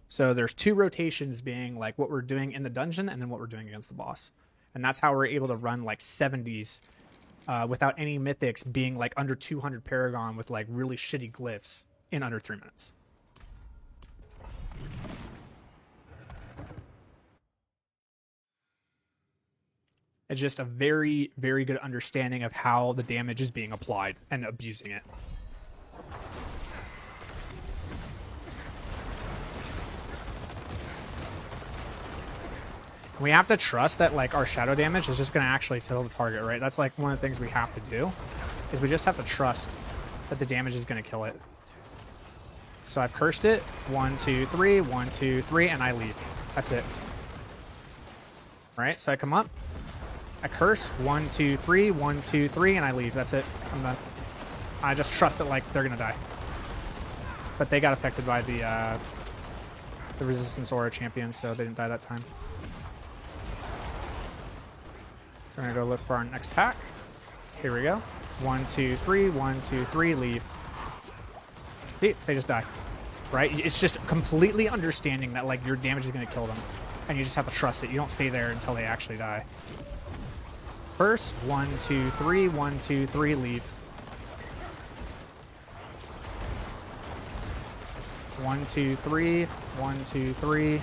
So there's 2 rotations being like what we're doing in the dungeon and then what we're doing against the boss. And that's how we're able to run like 70s without any mythics being like under 200 Paragon with like really shitty glyphs in under 3 minutes. It's just a very, very good understanding of how the damage is being applied and abusing it. We have to trust that like our shadow damage is just going to actually kill the target, right? That's like one of the things we have to do, is we just have to trust that the damage is going to kill it. So I've cursed it. 1, 2, 3, 1, 2, 3, and I leave. That's it. Right? So I come up, I curse. 1, 2, 3, 1, 2, 3, and I leave. That's it. I'm done. I just trust that like they're going to die. But they got affected by the Resistance Aura champion, so they didn't die that time. So we're going to go look for our next pack. Here we go. 1, 2, 3, 1, 2, 3, leave. See, they just die. Right? It's just completely understanding that like your damage is going to kill them. And you just have to trust it. You don't stay there until they actually die. First, 1, 2, 3, 1, 2, 3, leave. 1, 2, 3, 1, 2, 3,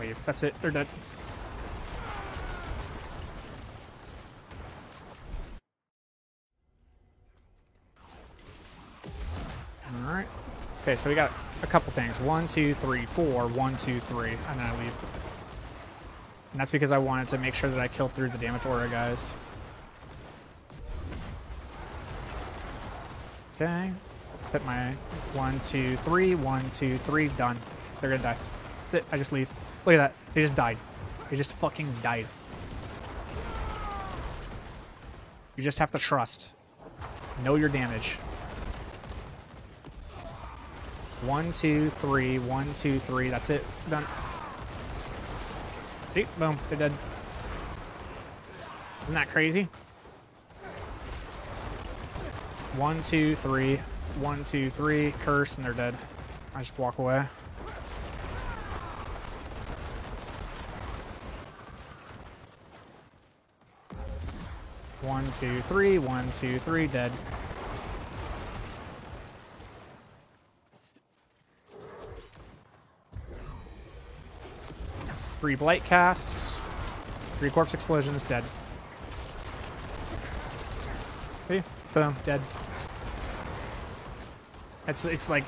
leave. That's it. They're dead. Alright. Okay, so we got a couple things. 1, 2, 3, 4, 1, 2, 3, and then I leave. And that's because I wanted to make sure that I killed through the damage aura guys. Okay. Hit my 1, 2, 3, 1, 2, 3, done. They're gonna die. I just leave. Look at that. They just died. They just fucking died. You just have to trust. Know your damage. 1, 2, 3, 1, 2, 3. That's it. Done. See? Boom. They're dead. Isn't that crazy? 1, 2, 3. 1, 2, 3. Curse, and they're dead. I just walk away. One, 2, 3. 1, 2, 3. Dead. Three blight casts, 3 corpse explosions, dead. Okay, boom, dead. It's like,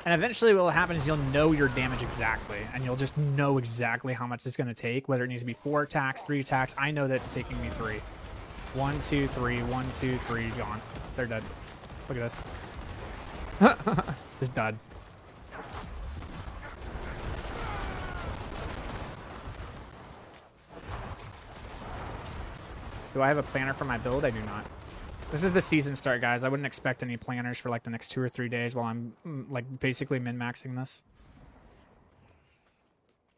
and eventually what will happen is you'll know your damage exactly, and you'll just know exactly how much it's going to take, whether it needs to be 4 attacks, 3 attacks. I know that it's taking me 3. 1, 2, 3, 1, 2, 3, gone. They're dead. Look at this. Just dead. Do I have a planner for my build? I do not. This is the season start, guys. I wouldn't expect any planners for like the next 2 or 3 days while I'm like basically min-maxing this.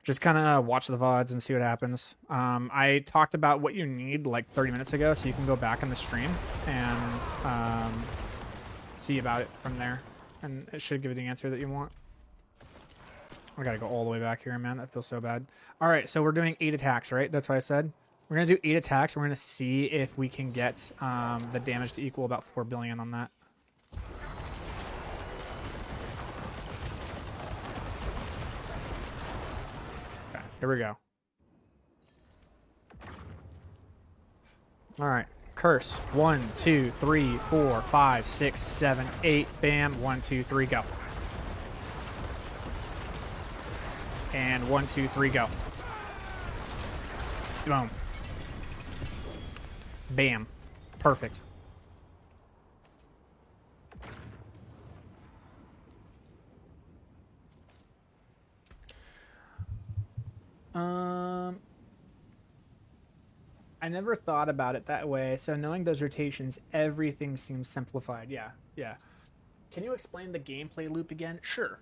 Just kind of watch the VODs and see what happens. I talked about what you need like 30 minutes ago, so you can go back in the stream and see about it from there. And it should give you the answer that you want. I gotta go all the way back here, man. That feels so bad. All right, so we're doing 8 attacks, right? That's what I said. We're going to do 8 attacks. We're going to see if we can get the damage to equal about 4 billion on that. Okay, here we go. All right. Curse. 1, 2, 3, 4, 5, 6, 7, 8. Bam. 1, 2, 3, go. And 1, 2, 3, go. Boom. Bam. Perfect. I never thought about it that way. So knowing those rotations, everything seems simplified. Yeah, yeah. Can you explain the gameplay loop again? Sure.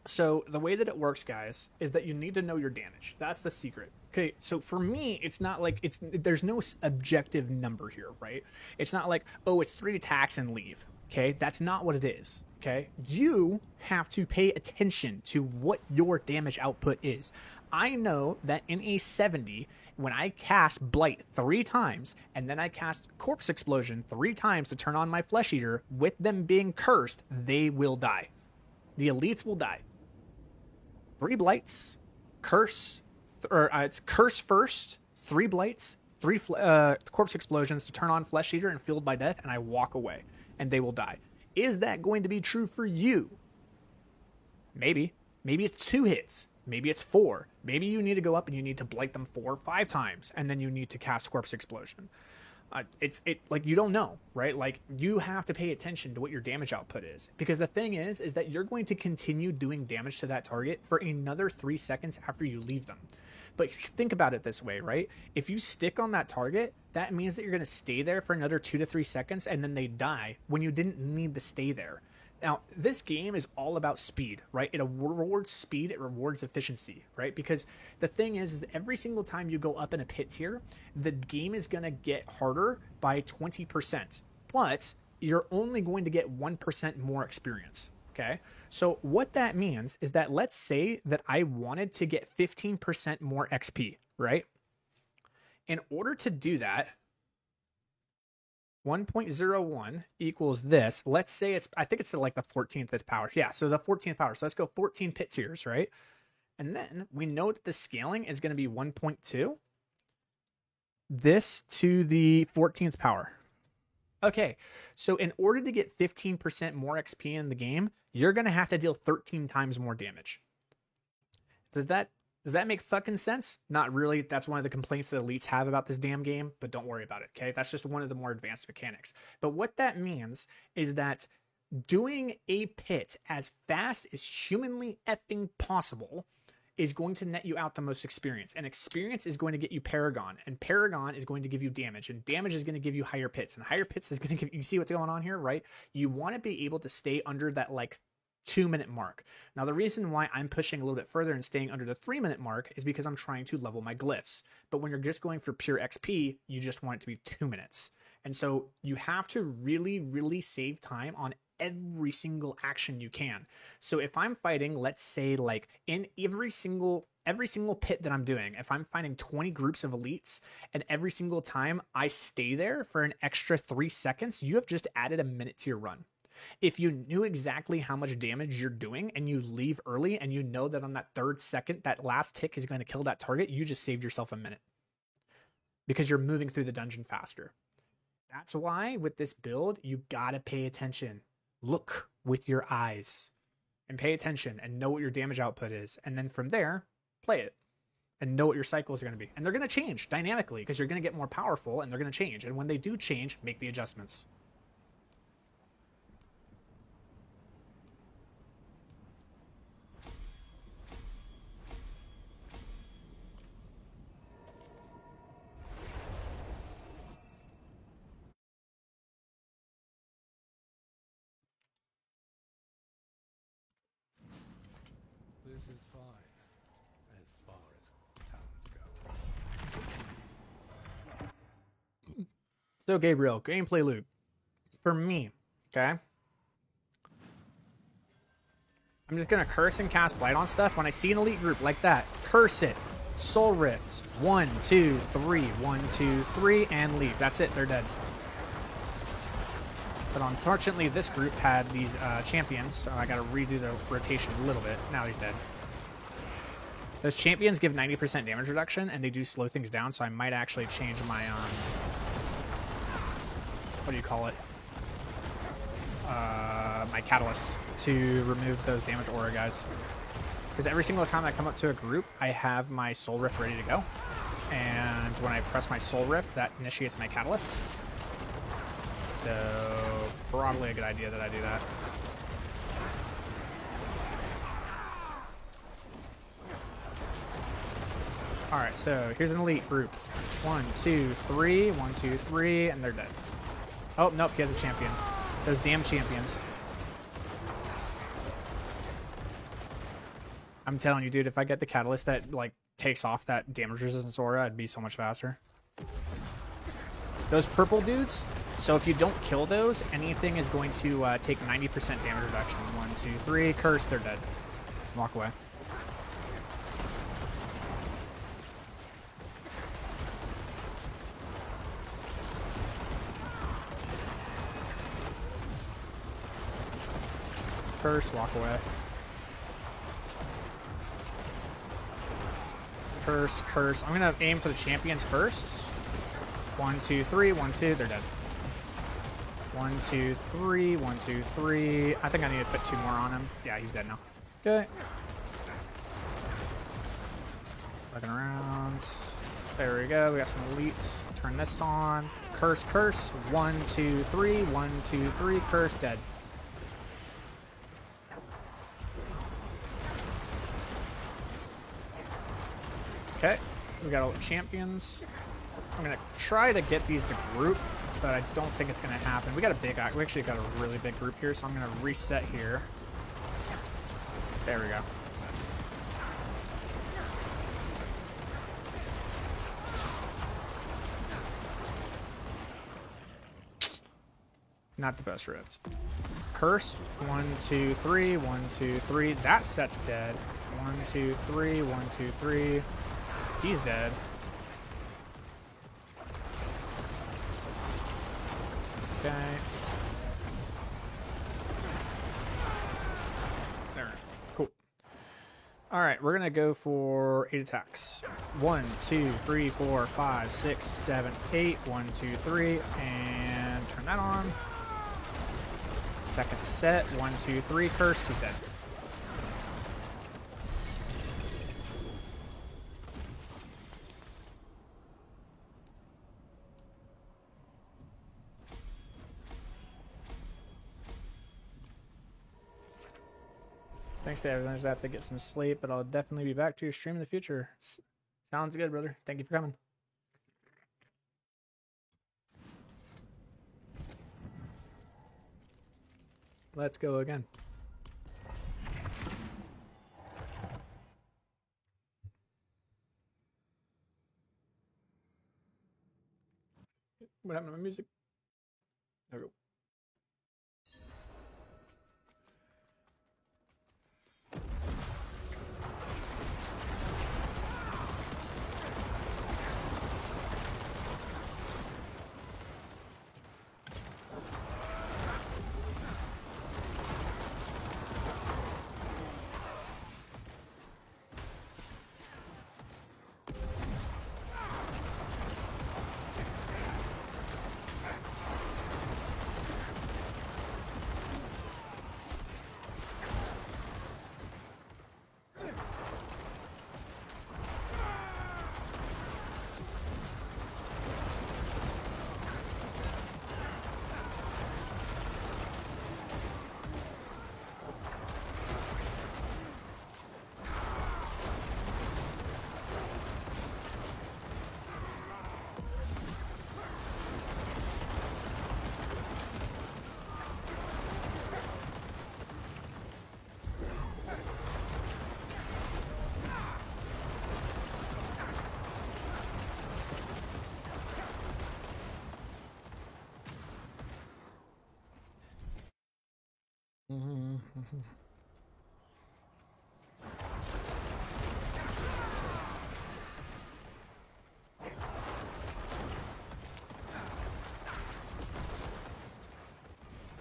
So the way that it works, guys, is that you need to know your damage. That's the secret. Okay, so for me, it's not like there's no objective number here, right? It's not like, oh, it's 3 attacks and leave. Okay, that's not what it is. Okay, you have to pay attention to what your damage output is. I know that in a 70, when I cast Blight 3 times, and then I cast Corpse Explosion 3 times to turn on my Flesh Eater, with them being cursed, they will die. The elites will die. 3 Blights, Curse, it's Curse first, 3 Blights, 3 Corpse Explosions to turn on Flesh Eater and Fueled by Death, and I walk away, and they will die. Is that going to be true for you? Maybe. Maybe it's 2 hits. Maybe it's 4. Maybe you need to go up and you need to Blight them 4 or 5 times, and then you need to cast Corpse Explosion. Like, you don't know, right? Like, you have to pay attention to what your damage output is, because the thing is that you're going to continue doing damage to that target for another 3 seconds after you leave them. But think about it this way, right? If you stick on that target, that means that you're going to stay there for another 2 to 3 seconds, and then they die when you didn't need to stay there. Now, this game is all about speed, right? It rewards speed, it rewards efficiency, right? Because the thing is that every single time you go up in a pit tier, the game is going to get harder by 20%. But you're only going to get 1% more experience, okay? So what that means is that, let's say that I wanted to get 15% more XP, right? In order to do that, 1.01 equals this. Let's say I think it's like the 14th power. Yeah, so the 14th power. So let's go 14 pit tiers, right? And then we know that the scaling is going to be 1.2. This to the 14th power. Okay, so in order to get 15% more XP in the game, you're going to have to deal 13 times more damage. Does that make fucking sense? Not really. That's one of the complaints that elites have about this damn game, but don't worry about it, okay? That's just one of the more advanced mechanics. But what that means is that doing a pit as fast as humanly effing possible is going to net you out the most experience. And experience is going to get you Paragon. And Paragon is going to give you damage. And damage is going to give you higher pits. And higher pits is going to give you... see what's going on here, right? You want to be able to stay under that, like, 2-minute mark. Now, the reason why I'm pushing a little bit further and staying under the 3-minute mark is because I'm trying to level my glyphs. But when you're just going for pure XP, you just want it to be 2 minutes. And so you have to really, really save time on every single action you can. So if I'm fighting, let's say, like, in every single pit that I'm doing, if I'm fighting 20 groups of elites, and every single time I stay there for an extra 3 seconds, you have just added a minute to your run. If you knew exactly how much damage you're doing and you leave early and you know that on that 3rd second, that last tick is going to kill that target, you just saved yourself a minute because you're moving through the dungeon faster. That's why with this build, you got to pay attention. Look with your eyes and pay attention and know what your damage output is. And then from there, play it and know what your cycles are going to be. And they're going to change dynamically because you're going to get more powerful and they're going to change. And when they do change, make the adjustments. This is fine, as far as towns go. So, Gabriel, gameplay loop. For me, okay? I'm just going to curse and cast Blight on stuff. When I see an elite group like that, curse it. Soul Rift. 1, 2, 3. 1, 2, 3, and leave. That's it. They're dead. But unfortunately, this group had these champions, so I got to redo the rotation a little bit. Now he's dead. Those champions give 90% damage reduction, and they do slow things down, so I might actually change my what do you call it? My catalyst to remove those damage aura guys. Because every single time I come up to a group, I have my soul rift ready to go. And when I press my soul rift, that initiates my catalyst. So probably a good idea that I do that. Alright, so here's an elite group. 1, 2, 3, 1, 2, 3, and they're dead. Oh, nope, he has a champion. Those damn champions. I'm telling you, dude, if I get the catalyst that, like, takes off that damage resistance aura, I'd be so much faster. Those purple dudes, so if you don't kill those, anything is going to take 90% damage reduction. 1, 2, 3, curse, they're dead. Walk away. Curse, walk away. Curse, curse. I'm gonna aim for the champions first. 1, 2, 3, 1, 2, they're dead. 1, 2, 3, 1, 2, 3. I think I need to put 2 more on him. Yeah, he's dead now. Okay. Looking around. There we go. We got some elites. Turn this on. Curse, curse. 1, 2, 3, 1, 2, 3. Curse, dead. Okay, we got all the champions. I'm gonna try to get these to group, but I don't think it's gonna happen. We actually got a really big group here, so I'm gonna reset here. There we go. Not the best rift. Curse. 1, 2, 3, 1, 2, 3. That set's dead. 1, 2, 3, 1, 2, 3. He's dead. Okay. There. Cool. Alright, we're gonna go for 8 attacks. 1, 2, 3, 4, 5, 6, 7, 8. 1, 2, 3. And turn that on. Second set. 1, 2, 3. Curse. He's dead. Thanks to everyone. I have to get some sleep, but I'll definitely be back to your stream in the future. Sounds good, brother. Thank you for coming. Let's go again. What happened to my music? There we go.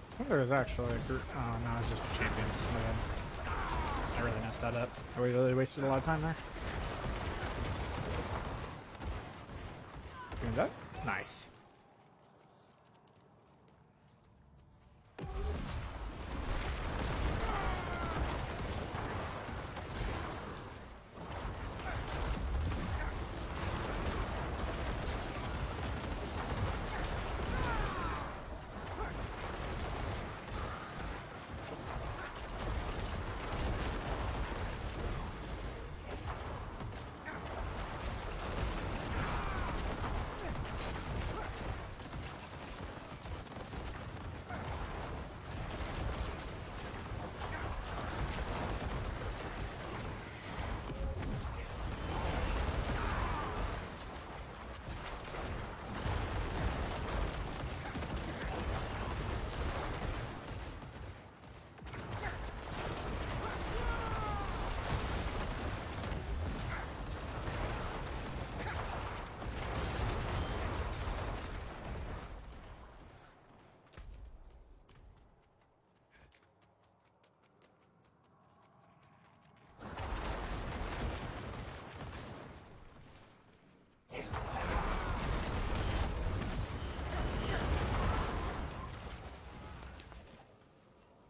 I think there was actually a group. Oh, no, it's just champions. I really messed that up. I really wasted a lot of time there. Doing that? Nice.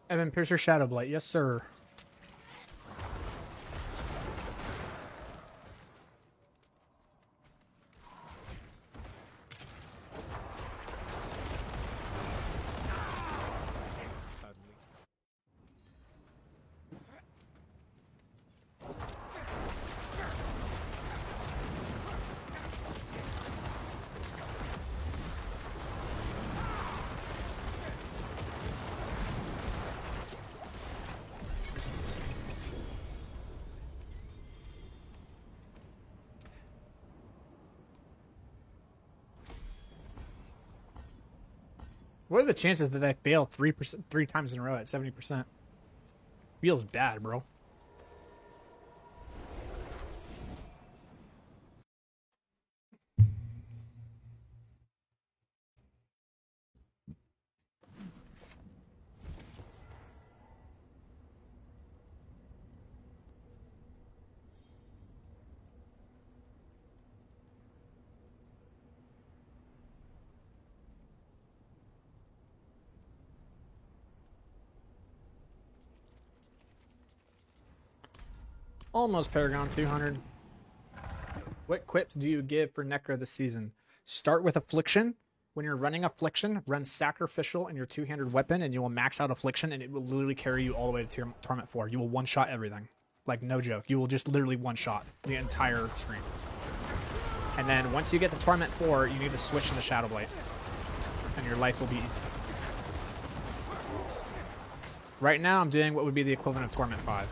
Evan Piercer Shadowblight, yes sir. What are the chances that I fail 3% 3 times in a row at 70%? Feels bad, bro. Almost Paragon 200. What quips do you give for Necro this season? Start with Affliction. When you're running Affliction, run Sacrificial in your two-handed weapon, and you will max out Affliction, and it will literally carry you all the way to Torment 4. You will one-shot everything. Like, no joke. You will just literally one-shot the entire screen. And then once you get to Torment 4, you need to switch to the Shadowblight, and your life will be easy. Right now, I'm doing what would be the equivalent of Torment 5.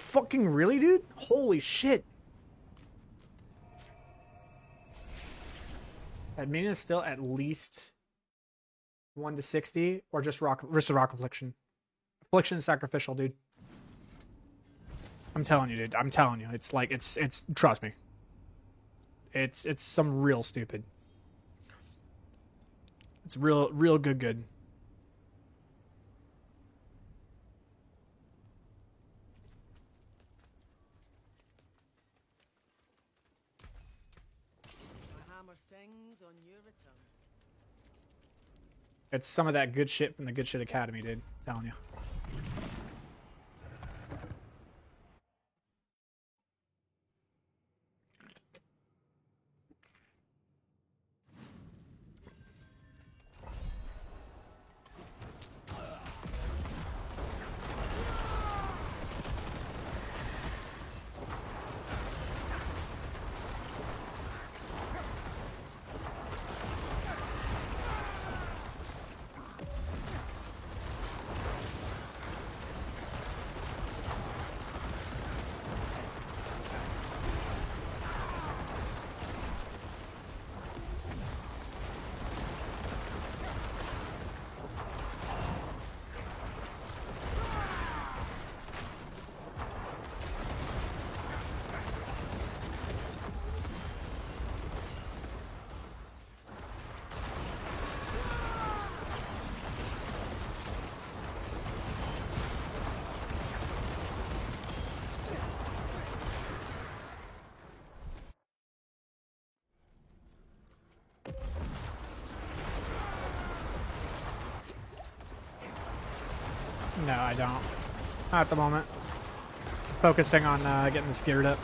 fucking really, dude? Holy shit. Admin is still at least 1 to 60, or just a rock affliction. Affliction is sacrificial, dude. I'm telling you, dude. I'm telling you. It's like it's trust me. It's some real stupid. It's real good. The hammer sings on your return. It's some of that good shit from the Good Shit Academy, dude. I'm telling you. No, I don't. Not at the moment. Focusing on getting this geared up.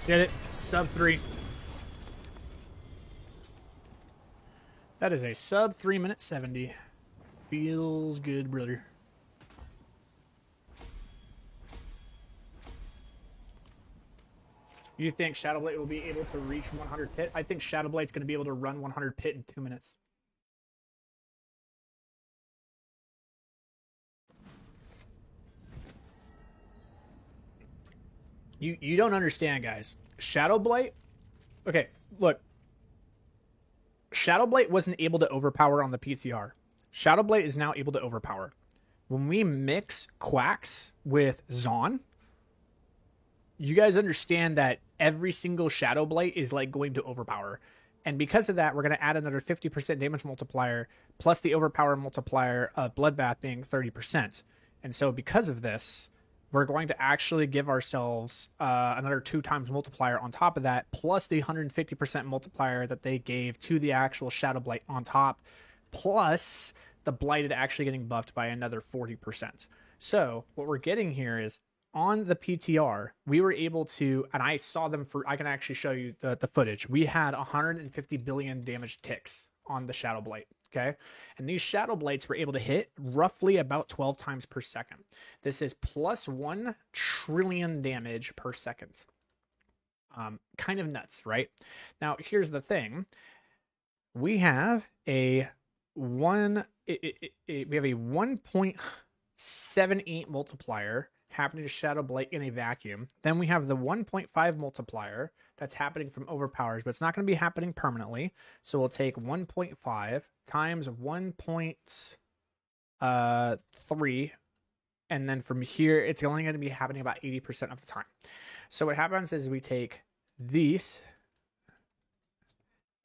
Get it? Sub 3. That is a sub 3 minute 70. Feels good, brother. You think Shadowblade will be able to reach 100 pit? I think Shadowblade's going to be able to run 100 pit in 2 minutes. You don't understand, guys. Shadowblade... Okay, look. Shadowblade wasn't able to overpower on the PTR. Shadowblade is now able to overpower. When we mix Quacks with Zaun, you guys understand that every single Shadowblade is like going to overpower. And because of that, we're going to add another 50% damage multiplier plus the overpower multiplier of Bloodbath being 30%. And so because of this, we're going to actually give ourselves another 2 times multiplier on top of that, plus the 150% multiplier that they gave to the actual Shadowblade on top, plus the Blighted actually getting buffed by another 40%. So what we're getting here is on the PTR, we were able to, and I saw them for, I can actually show you the footage. We had 150 billion damage ticks on the Shadow Blight. Okay. And these Shadow Blights were able to hit roughly about 12 times per second. This is plus 1 trillion damage per second. Kind of nuts, right? Now, here's the thing. We have a 1.78 multiplier happening to Shadow Blight in a vacuum. Then we have the 1.5 multiplier that's happening from overpowers, but it's not going to be happening permanently. So we'll take 1.5 times 1.3, and then from here, it's only going to be happening about 80% of the time. So what happens is we take these.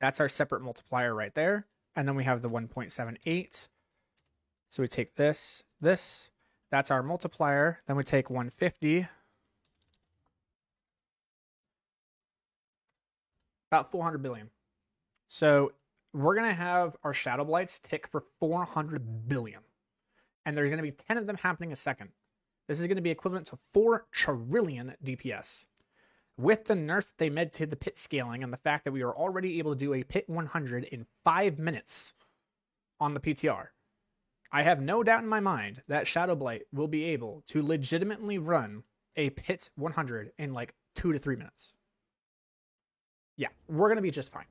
That's our separate multiplier right there. And then we have the 1.78. So we take this. That's our multiplier. Then we take 150. About 400 billion. So we're going to have our Shadow Blights tick for 400 billion. And there's going to be 10 of them happening a second. This is going to be equivalent to 4 trillion DPS. With the nerfs that they made to the pit scaling and the fact that we are already able to do a pit 100 in 5 minutes on the PTR, I have no doubt in my mind that Shadow Blight will be able to legitimately run a pit 100 in like 2 to 3 minutes. Yeah, we're going to be just fine.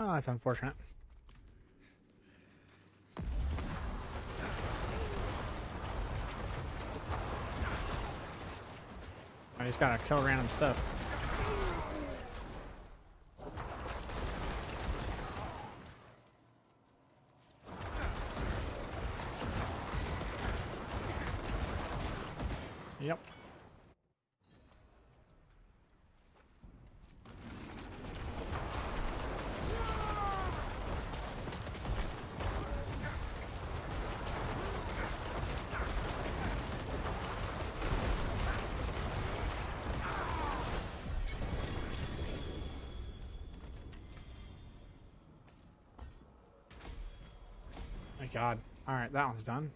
Oh, that's unfortunate. I just gotta kill random stuff. Yep. My God. All right, that one's done.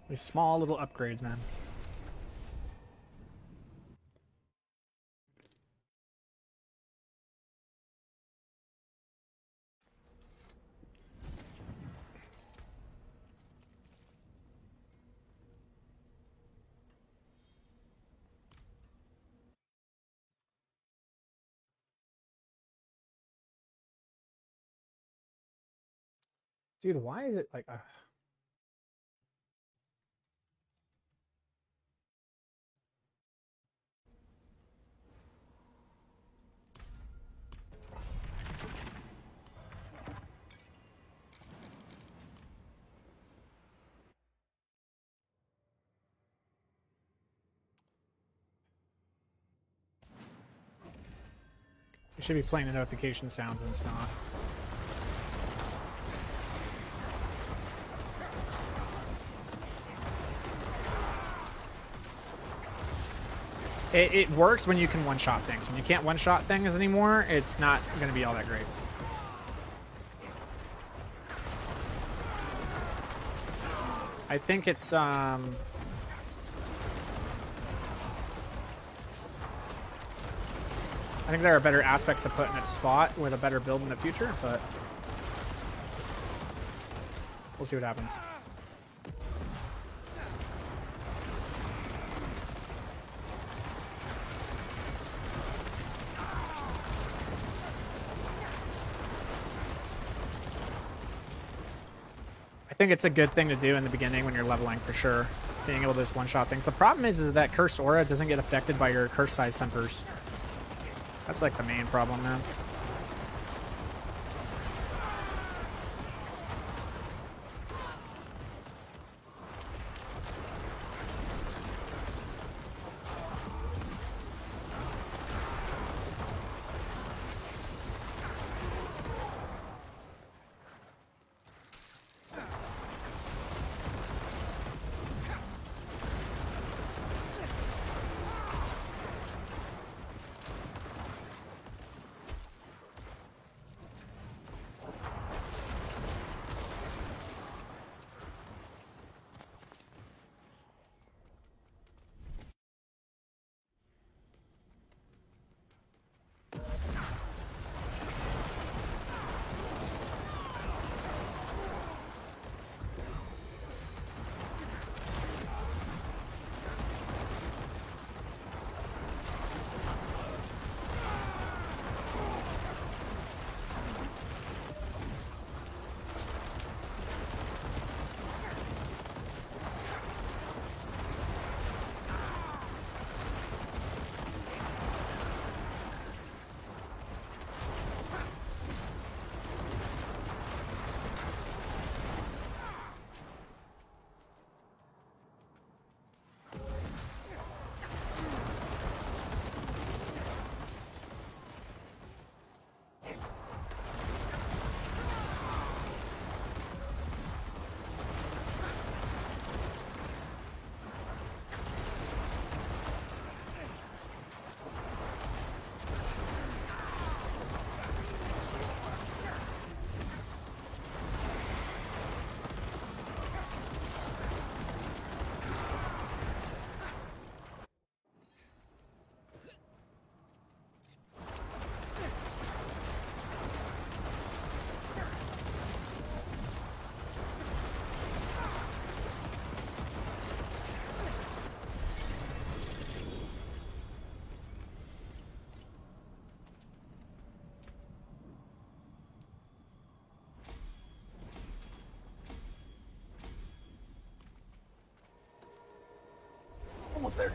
These small little upgrades, man. Dude, why is it like... You should be playing the notification sounds and it's not. It works when you can one-shot things. When you can't one-shot things anymore, it's not going to be all that great. I think it's, I think there are better aspects to put in its spot with a better build in the future, but we'll see what happens. I think it's a good thing to do in the beginning when you're leveling, for sure. Being able to just one-shot things. The problem is that cursed aura doesn't get affected by your curse size tempers. That's like the main problem, man.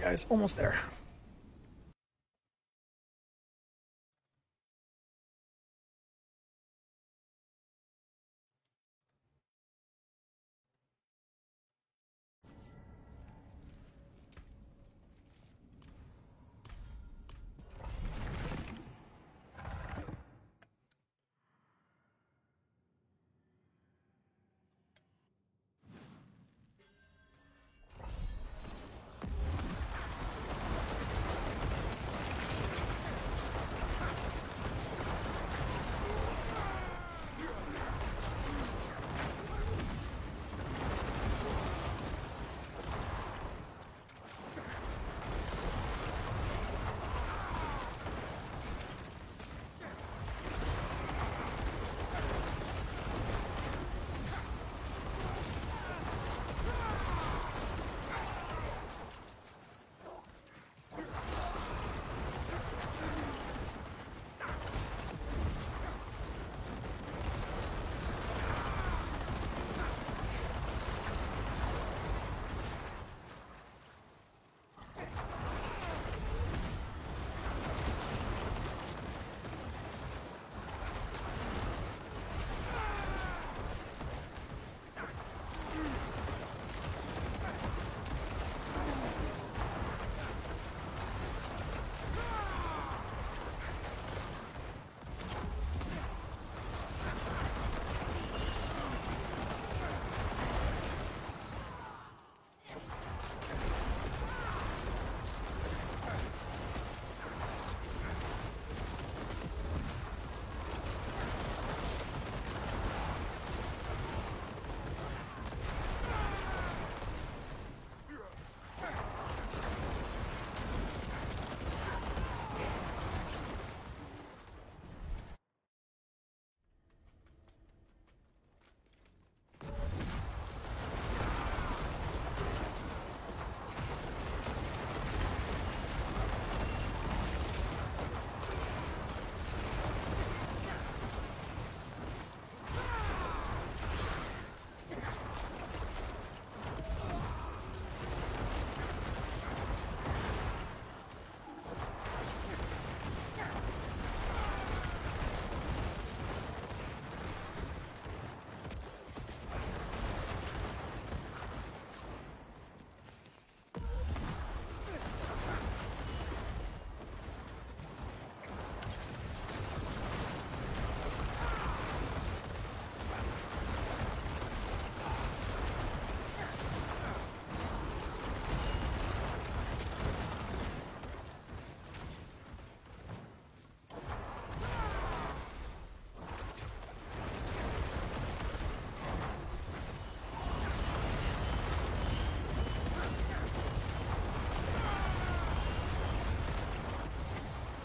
guys. Almost there.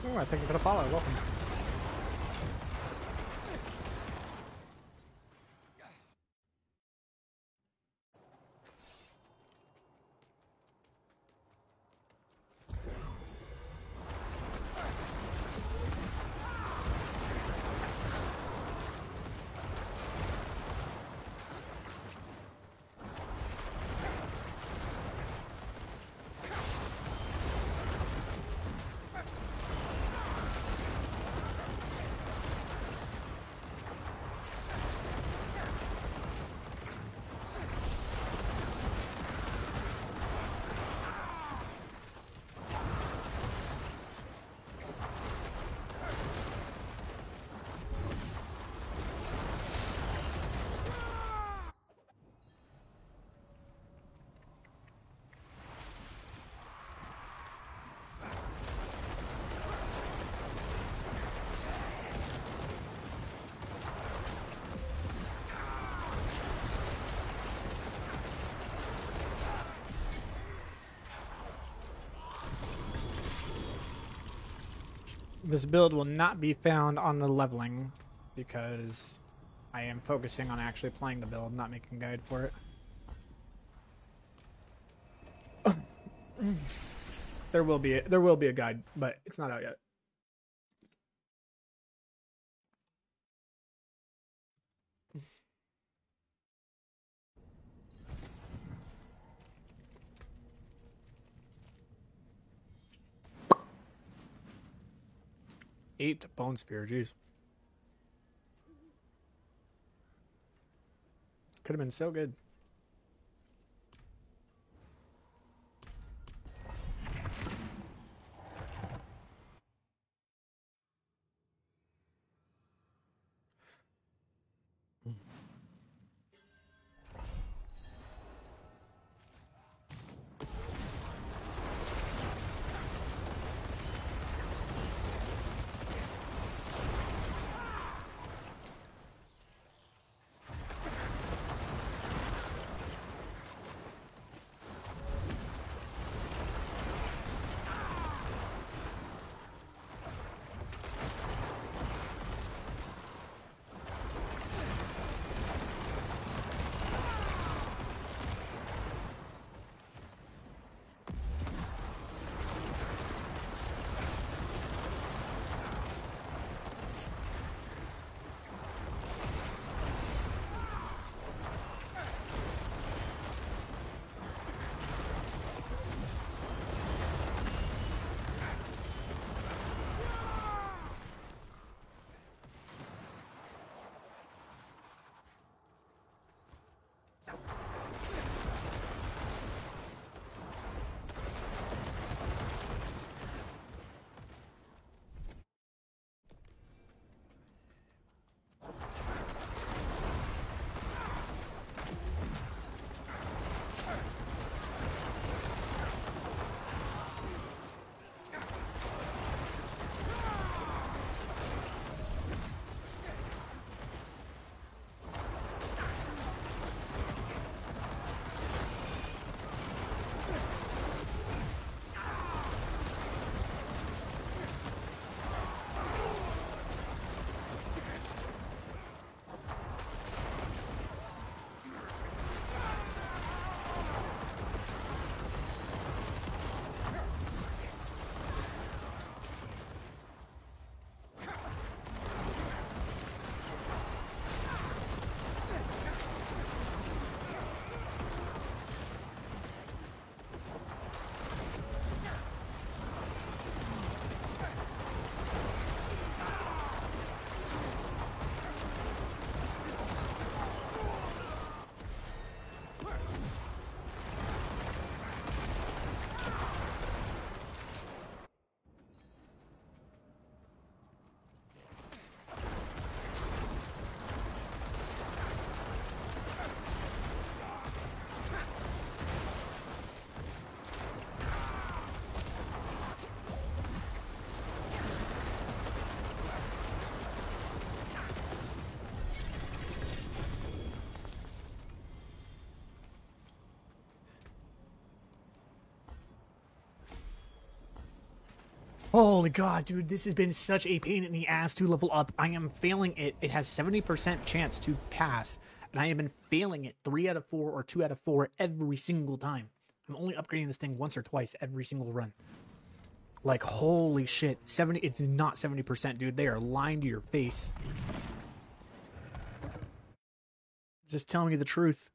Oh, I think I'm gonna follow. Welcome. This build will not be found on the leveling because I am focusing on actually playing the build, not making a guide for it. There will be a guide, but it's not out yet. 8 bone spear, jeez. Could have been so good. Holy god, dude, this has been such a pain in the ass to level up. I am failing it. It has 70% chance to pass, and I have been failing it 3 out of 4 or 2 out of 4 every single time. I'm only upgrading this thing once or twice every single run. Like, holy shit. It's not 70%, dude. They are lying to your face. Just telling you the truth.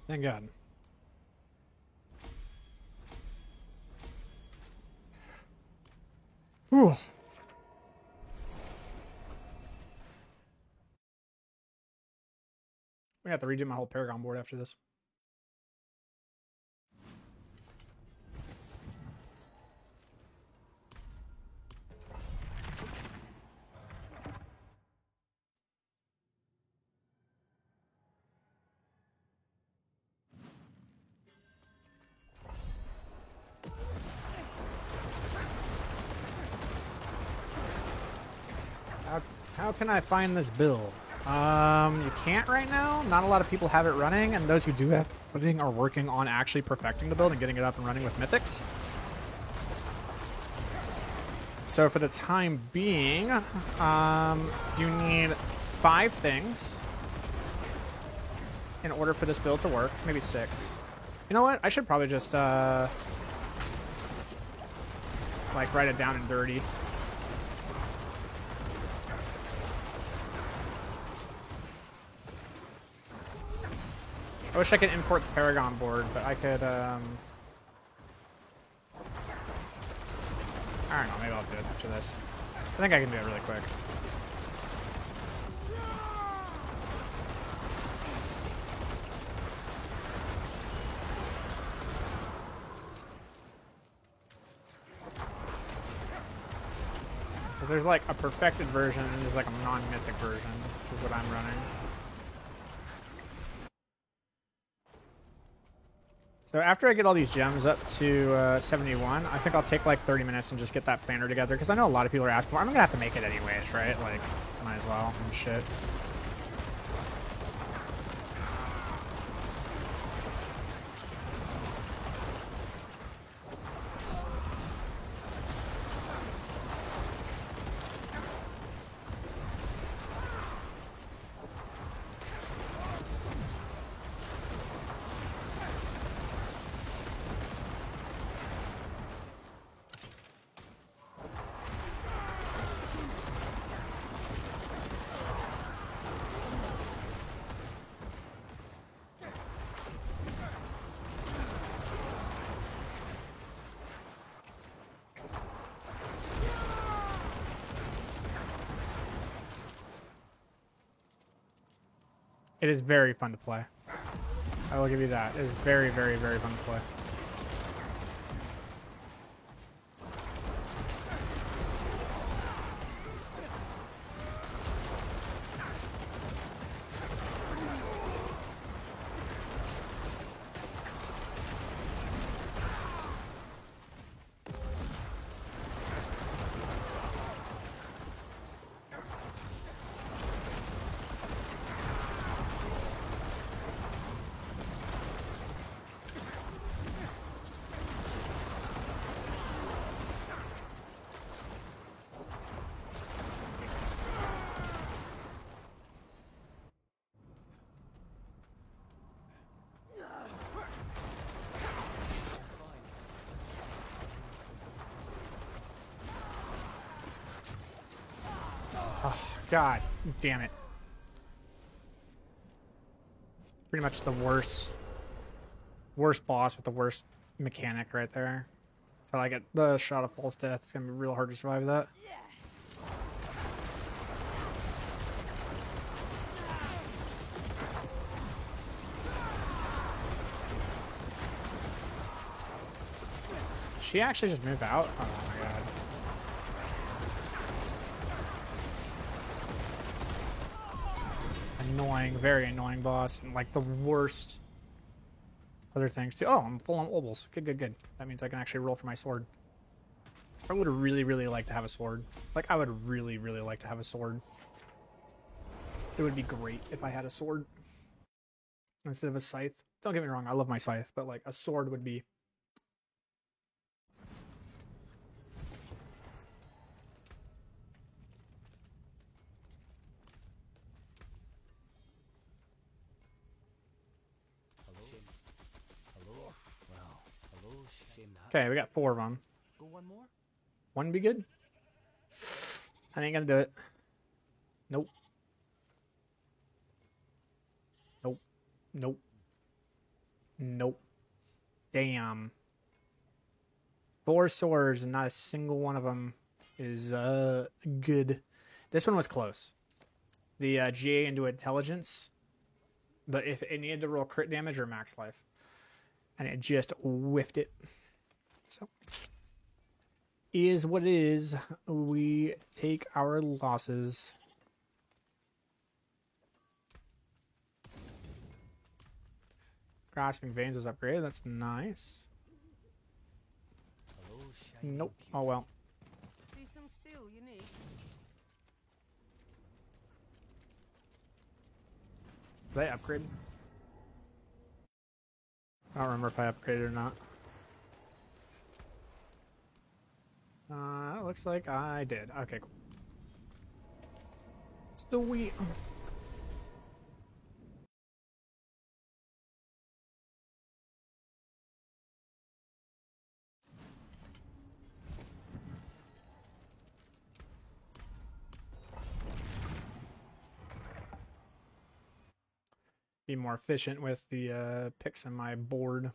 Thank God. Whew. We have to redo my whole Paragon board after this. How can I find this build? You can't right now. Not a lot of people have it running, and those who do have it running are working on actually perfecting the build and getting it up and running with mythics. So for the time being, you need 5 things in order for this build to work. Maybe 6. You know what? I should probably just like write it down in dirty. I wish I could import the Paragon board, but I could, I don't know, maybe I'll do it after this. I think I can do it really quick. Because there's like a perfected version and there's like a non-mythic version, which is what I'm running. So after I get all these gems up to 71, I think I'll take like 30 minutes and just get that planner together, because I know a lot of people are asking for it. I'm gonna have to make it anyways, right? Like, might as well and shit. It is very fun to play. I will give you that. It is very, very, very fun to play. God damn it. Pretty much the worst boss with the worst mechanic right there. Until I get the shot of false death, it's gonna be real hard to survive that. She actually just moved out? Oh my god. Annoying, very annoying boss, and like the worst other things too. Oh, I'm full on obols. Good, good, good. That means I can actually roll for my sword. I would really, really like to have a sword. Like, I would really, really like to have a sword. It would be great if I had a sword instead of a scythe. Don't get me wrong, I love my scythe, but like a sword would be... Okay, we got 4 of them. Go one more? One be good? I ain't gonna do it. Nope. Nope. Nope. Nope. Damn. 4 swords and not a single one of them is good. This one was close. The GA into intelligence, but if it needed to roll crit damage or max life, and it just whiffed it. So is what it is. We take our losses. Grasping Veins was upgraded. That's nice. Nope. Oh well. See some steel you need? Did I upgrade? I don't remember if I upgraded or not. It looks like I did. Okay, cool. Sweet. Be more efficient with the picks on my board.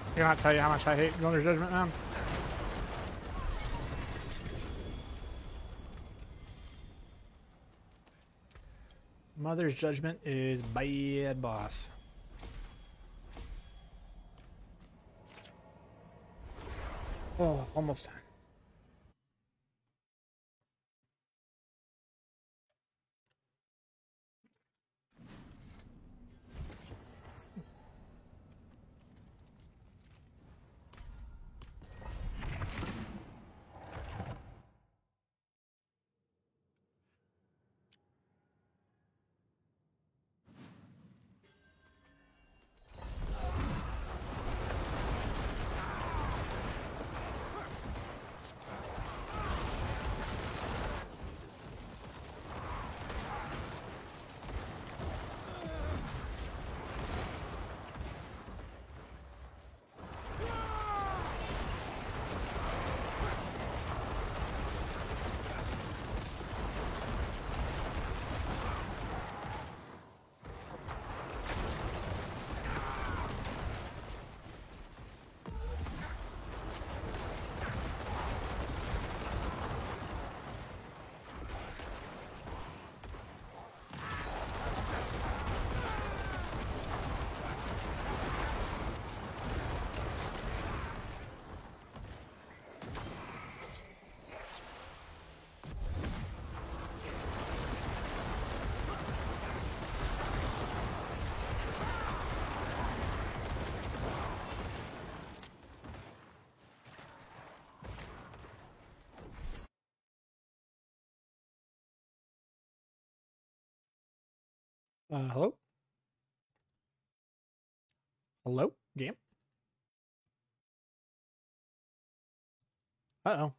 I cannot tell you how much I hate Glimmer's Judgment, man. Mother's Judgment is bad, boss. Oh, almost done. Hello? Hello? Game? Uh-oh.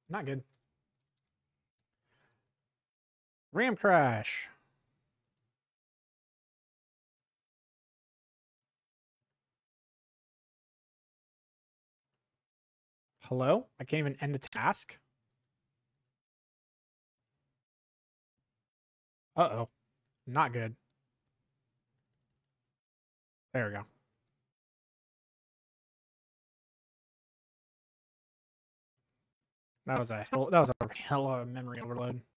Not good. RAM crash. Hello? I can't even end the task? Uh-oh. Not good. There we go. That was a hell of a memory overload.